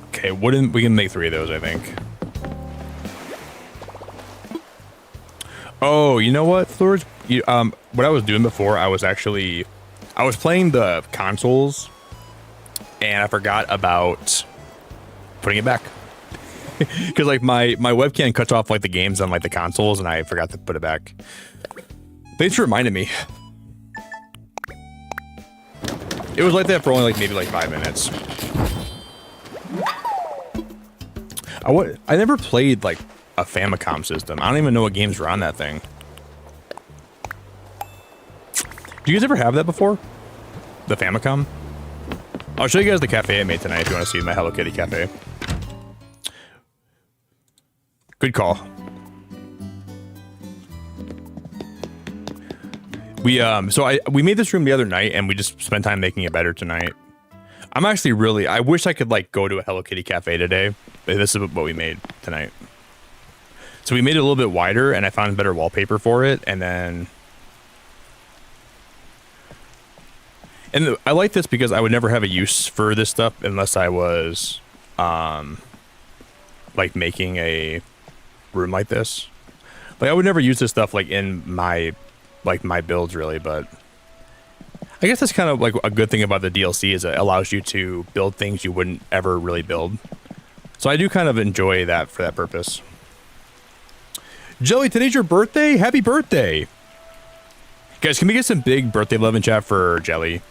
Okay, wooden... we can make 3 of those, I think. Oh, you know what, Flores? What I was doing before, I was playing the consoles, and I forgot about putting it back. Because, like, my webcam cuts off, like, the games on, like, the consoles, and I forgot to put it back. Thanks for reminding me. It was like that for only, like, maybe, like, 5 minutes. I never played, like, a Famicom system. I don't even know what games were on that thing. Do you guys ever have that before? The Famicom? I'll show you guys the cafe I made tonight if you want to see my Hello Kitty cafe. Good call. We made this room the other night and we just spent time making it better tonight. I'm actually really... I wish I could, like, go to a Hello Kitty cafe today, but this is what we made tonight. So we made it a little bit wider, and I found better wallpaper for it, and then... and I like this because I would never have a use for this stuff unless I was, like, making a room like this. Like, I would never use this stuff, like, in my builds, really, but... I guess that's kind of like a good thing about the DLC is it allows you to build things you wouldn't ever really build. So I do kind of enjoy that for that purpose. Jelly, today's your birthday? Happy birthday! Guys, can we get some big birthday love in chat for Jelly?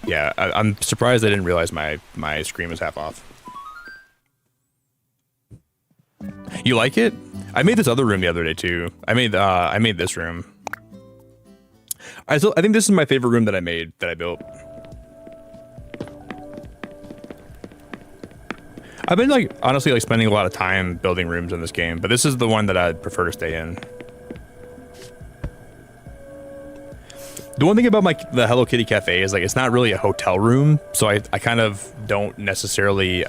Yeah, I'm surprised I didn't realize my screen was half off. You like it? I made this other room the other day too. I made this room. I think this is my favorite room that I built. I've been, like, honestly, like, spending a lot of time building rooms in this game, but this is the one that I'd prefer to stay in. The one thing about the Hello Kitty cafe is, like, it's not really a hotel room, so I kind of don't necessarily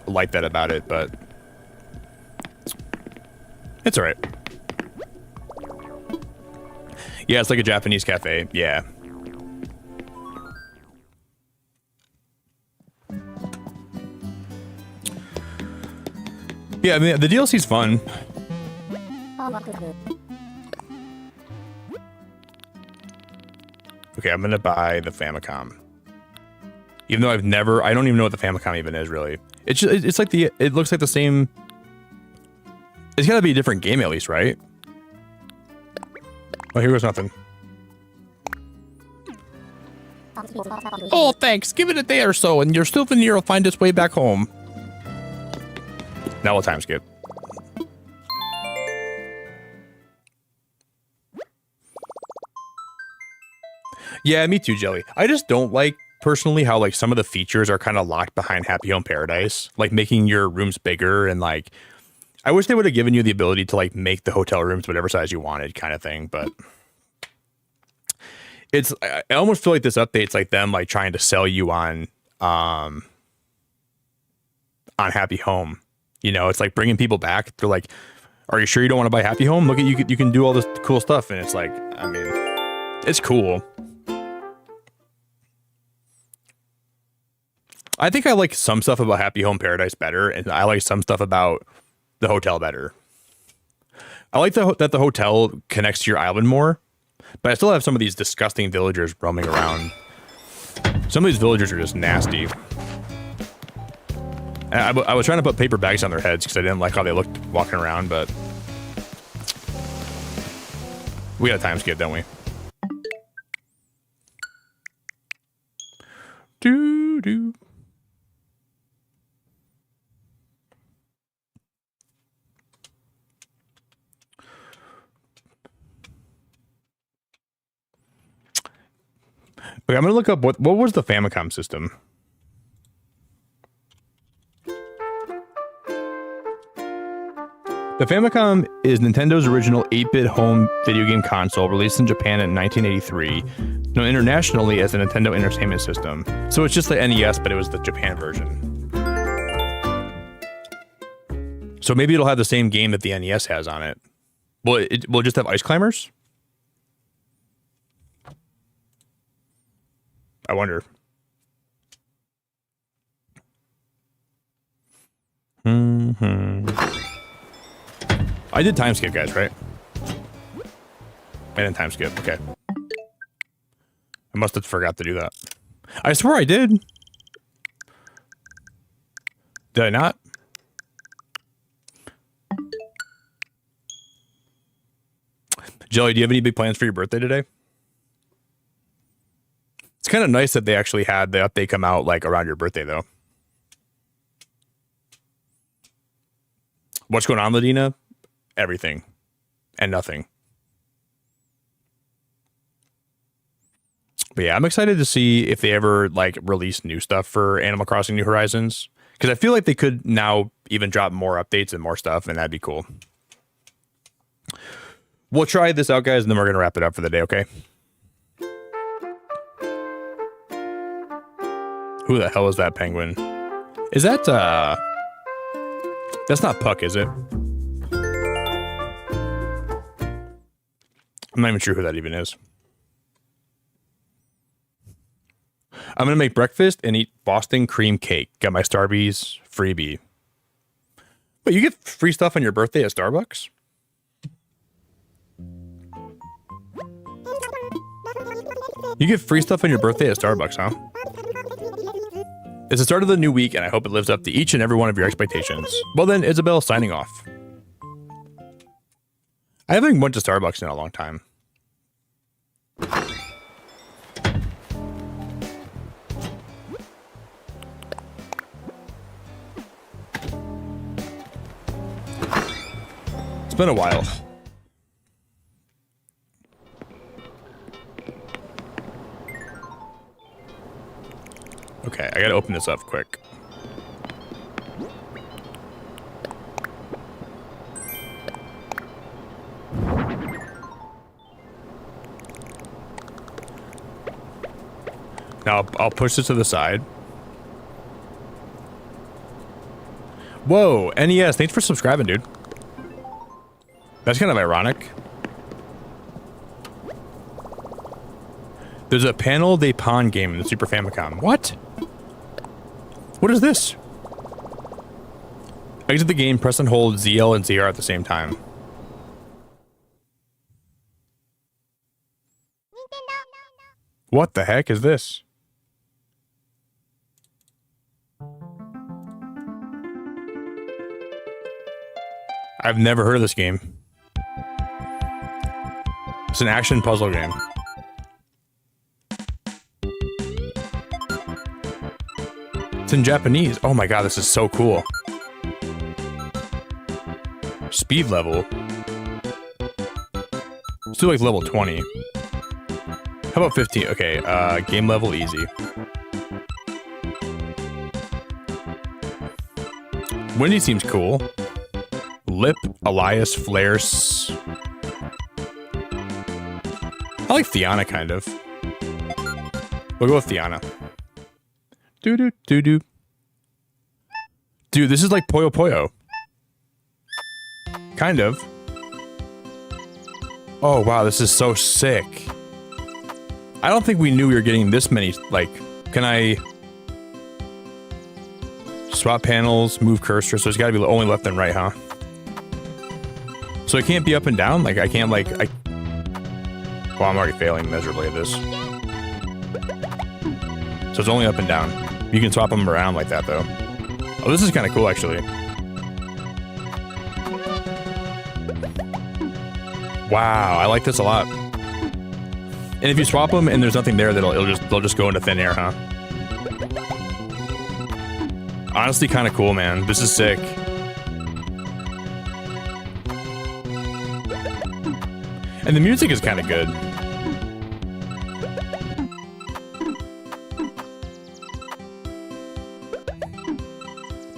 like that about it, but it's all right. Yeah, it's like a Japanese cafe. Yeah. Yeah, I mean, the DLC's fun. Okay, I'm gonna buy the Famicom. Even though I don't even know what the Famicom even is, really. It's like it looks like the same. It's gotta be a different game at least, right? Oh, here goes nothing. Oh, thanks. Give it a day or so, and your souvenir will find its way back home. Now we'll time skip. Yeah, me too, Jelly. I just don't like personally how like some of the features are kind of locked behind Happy Home Paradise, like making your rooms bigger and like I wish they would have given you the ability to like make the hotel rooms whatever size you wanted kind of thing, but I almost feel like this update's like them like trying to sell you on Happy Home. You know, it's like bringing people back. They're like, are you sure you don't want to buy Happy Home? Look at you can do all this cool stuff and it's like, I mean, it's cool. I think I like some stuff about Happy Home Paradise better, and I like some stuff about the hotel better. I like that the hotel connects to your island more, but I still have some of these disgusting villagers roaming around. Some of these villagers are just nasty. And I was trying to put paper bags on their heads because I didn't like how they looked walking around, but we got a time skip, don't we? Doo-doo. Okay, I'm gonna look up what was the Famicom system. The Famicom is Nintendo's original 8-bit home video game console released in Japan in 1983, known internationally as the Nintendo Entertainment System. So it's just the NES, but it was the Japan version. So maybe it'll have the same game that the NES has on it. Will it just have Ice Climbers? I wonder. I did time skip, guys, right? I didn't time skip. Okay. I must have forgot to do that. I swear I did. Did I not? Jelly, do you have any big plans for your birthday today? It's kind of nice that they actually had the update come out like around your birthday, though. What's going on, Ladina? Everything and nothing. But yeah, I'm excited to see if they ever like release new stuff for Animal Crossing New Horizons, because I feel like they could now even drop more updates and more stuff, and that'd be cool. We'll try this out, guys, and then we're gonna wrap it up for the day, okay? Who the hell is that penguin? Is that that's not Puck, is it? I'm not even sure who that even is. I'm gonna make breakfast and eat Boston cream cake. Got my Starbucks freebie. But you get free stuff on your birthday at Starbucks? You get free stuff on your birthday at Starbucks, huh? It's the start of the new week, and I hope it lives up to each and every one of your expectations. Well then, Isabel signing off. I haven't went to Starbucks in a long time. It's been a while. Okay, I gotta open this up quick. Now I'll push this to the side. Whoa, NES, thanks for subscribing, dude. That's kind of ironic. There's a Panel de Pon game in the Super Famicom. What? What is this? Exit the game, press and hold ZL and ZR at the same time. What the heck is this? I've never heard of this game. It's an action puzzle game. It's in Japanese. Oh my god, this is so cool. Speed level. Let's do like level 20. How about 15? Okay, game level easy. Wendy seems cool. Lip, Elias, Flares. I like Theana, kind of. We'll go with Theana. Doo-doo-doo-doo. Dude, this is like Puyo Puyo. Kind of. Oh, wow, this is so sick. I don't think we knew we were getting this many, like, can I... Swap panels, move cursor, so it's gotta be only left and right, huh? So it can't be up and down? Like, I can't, like, Well, I'm already failing miserably at this. So it's only up and down. You can swap them around like that, though. Oh, this is kind of cool, actually. Wow, I like this a lot. And if you swap them and there's nothing there, they'll just go into thin air, huh? Honestly, kind of cool, man. This is sick. And the music is kind of good.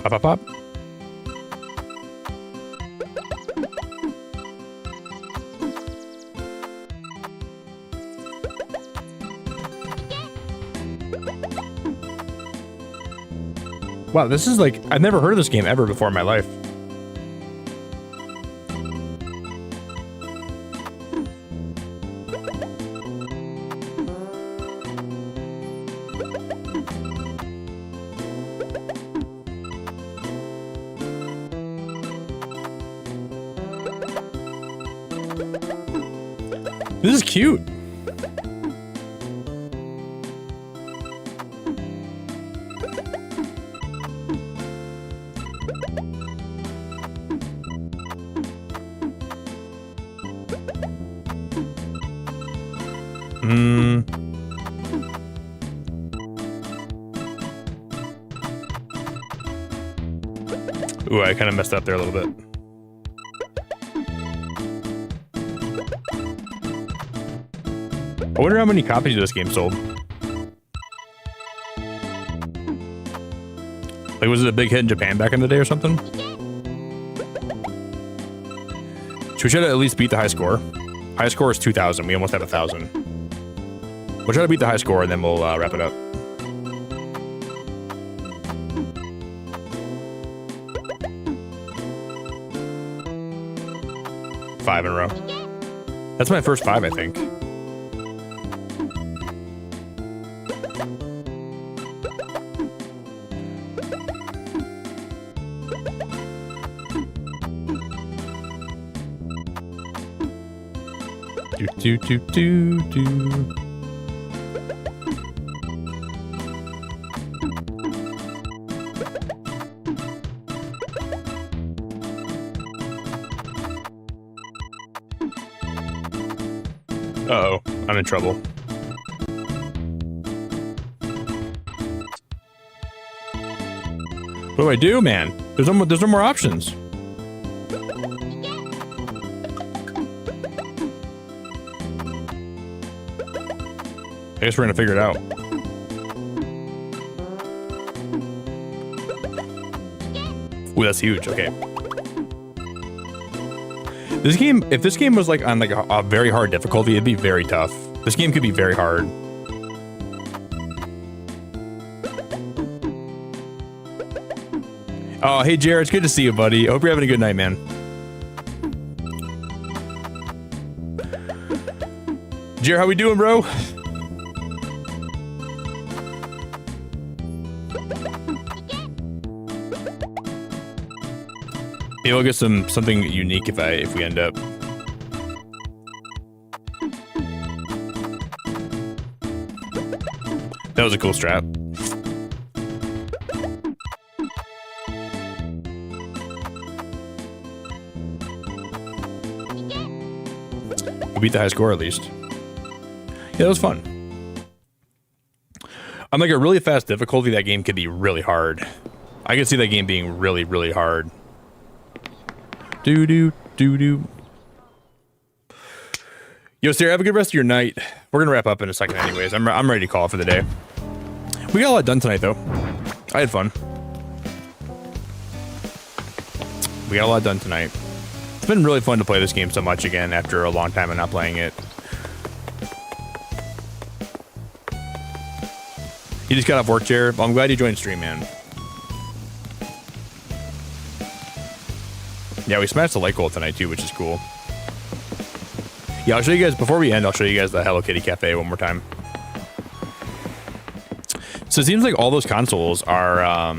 Pop, pop, pop. Wow, this is like, I've never heard of this game ever before in my life. This is cute. Ooh, I kind of messed up there a little bit. I wonder how many copies of this game sold. Like, was it a big hit in Japan back in the day or something? So we should at least beat the high score. High score is 2,000. We almost had 1,000. We'll try to beat the high score and then we'll wrap it up. Five in a row. That's my first 5, I think. Do do do do do. Uh-oh, I'm in trouble. What do I do, man? There's no more options. I guess we're gonna figure it out. Ooh, that's huge. Okay. This game, if this game was like on like a very hard difficulty, it'd be very tough. This game could be very hard. Oh, hey Jared, it's good to see you, buddy. I hope you're having a good night, man. Jared, how we doing, bro? Maybe we'll get something unique if we end up. That was a cool strat. We beat the high score at least. Yeah, that was fun. On like a really fast difficulty, that game could be really hard. I could see that game being really, really hard. Doo-doo, doo-doo. Yo, Sarah, have a good rest of your night. We're gonna wrap up in a second anyways. I'm ready to call it for the day. We got a lot done tonight, though. I had fun. We got a lot done tonight. It's been really fun to play this game so much again after a long time of not playing it. You just got off work, Jared? Well, I'm glad you joined stream, man. Yeah, we smashed the light goal tonight, too, which is cool. Yeah, I'll show you guys, before we end, I'll show you guys the Hello Kitty Cafe one more time. So it seems like all those consoles are,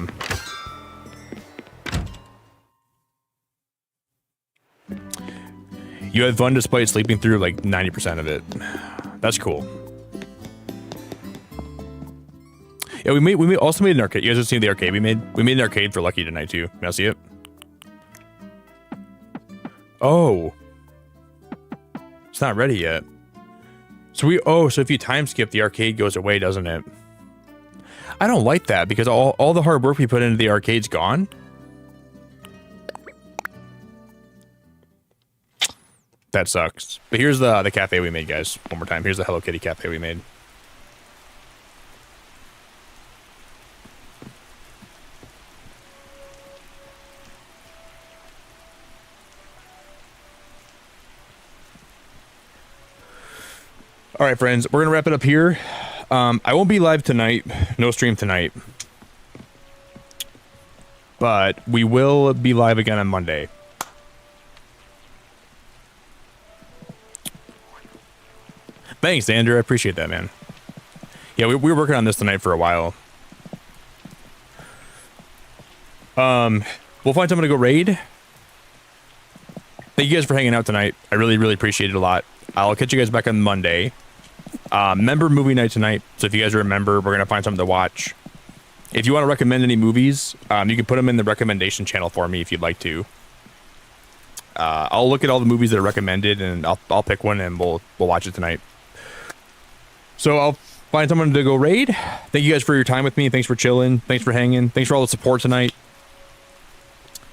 you had fun despite sleeping through like 90% of it. That's cool. Yeah, we also made an arcade. You guys have seen the arcade we made? We made an arcade for Lucky tonight too. Can I see it? Oh. It's not ready yet. So so if you time skip, the arcade goes away, doesn't it? I don't like that because all the hard work we put into the arcade's gone. That sucks. But here's the cafe we made, guys. One more time. Here's the Hello Kitty cafe we made. All right, friends. We're going to wrap it up here. I won't be live tonight. No stream tonight. But we will be live again on Monday. Thanks, Andrew. I appreciate that, man. Yeah, we were working on this tonight for a while. We'll find someone to go raid. Thank you guys for hanging out tonight. I really, really appreciate it a lot. I'll catch you guys back on Monday. Member movie night tonight. So if you guys remember, we're going to find something to watch. If you want to recommend any movies, you can put them in the recommendation channel for me if you'd like to. I'll look at all the movies that are recommended and I'll pick one and we'll watch it tonight. So I'll find someone to go raid. Thank you guys for your time with me. Thanks for chilling. Thanks for hanging. Thanks for all the support tonight.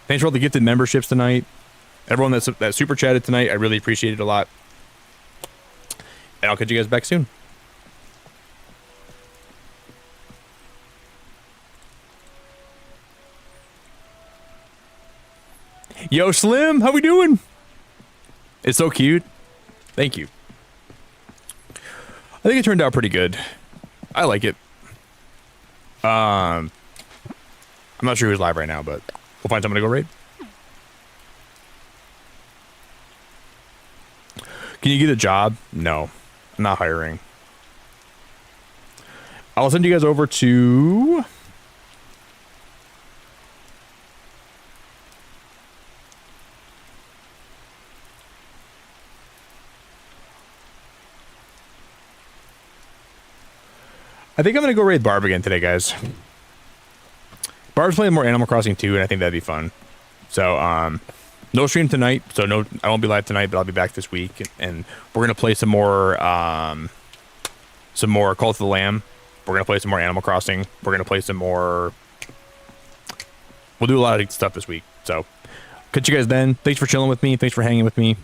Thanks for all the gifted memberships tonight. Everyone that super chatted tonight, I really appreciate it a lot. And I'll catch you guys back soon. Yo, Slim, how we doing? It's so cute. Thank you. I think it turned out pretty good. I like it. I'm not sure who's live right now, but we'll find someone to go raid. Can you get a job? No, I'm not hiring. I'll send you guys over to... I think I'm going to go raid Barb again today, guys. Barb's playing more Animal Crossing 2, and I think that'd be fun. So, no stream tonight, so no, I won't be live tonight, but I'll be back this week, and we're going to play some more Cult of the Lamb. We're going to play some more Animal Crossing. We're going to play some more... We'll do a lot of stuff this week, so catch you guys then. Thanks for chilling with me. Thanks for hanging with me.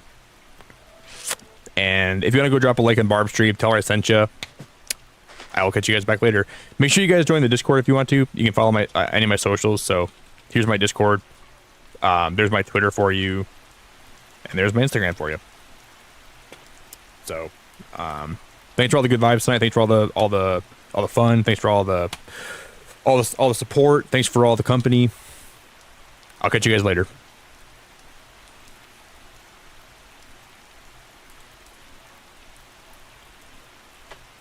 And if you want to go drop a like on Barb's stream, tell her I sent you. I will catch you guys back later. Make sure you guys join the Discord if you want to. You can follow my any of my socials. So here's my Discord. There's my Twitter for you, and there's my Instagram for you. So thanks for all the good vibes tonight. Thanks for all the fun. Thanks for all the support. Thanks for all the company. I'll catch you guys later.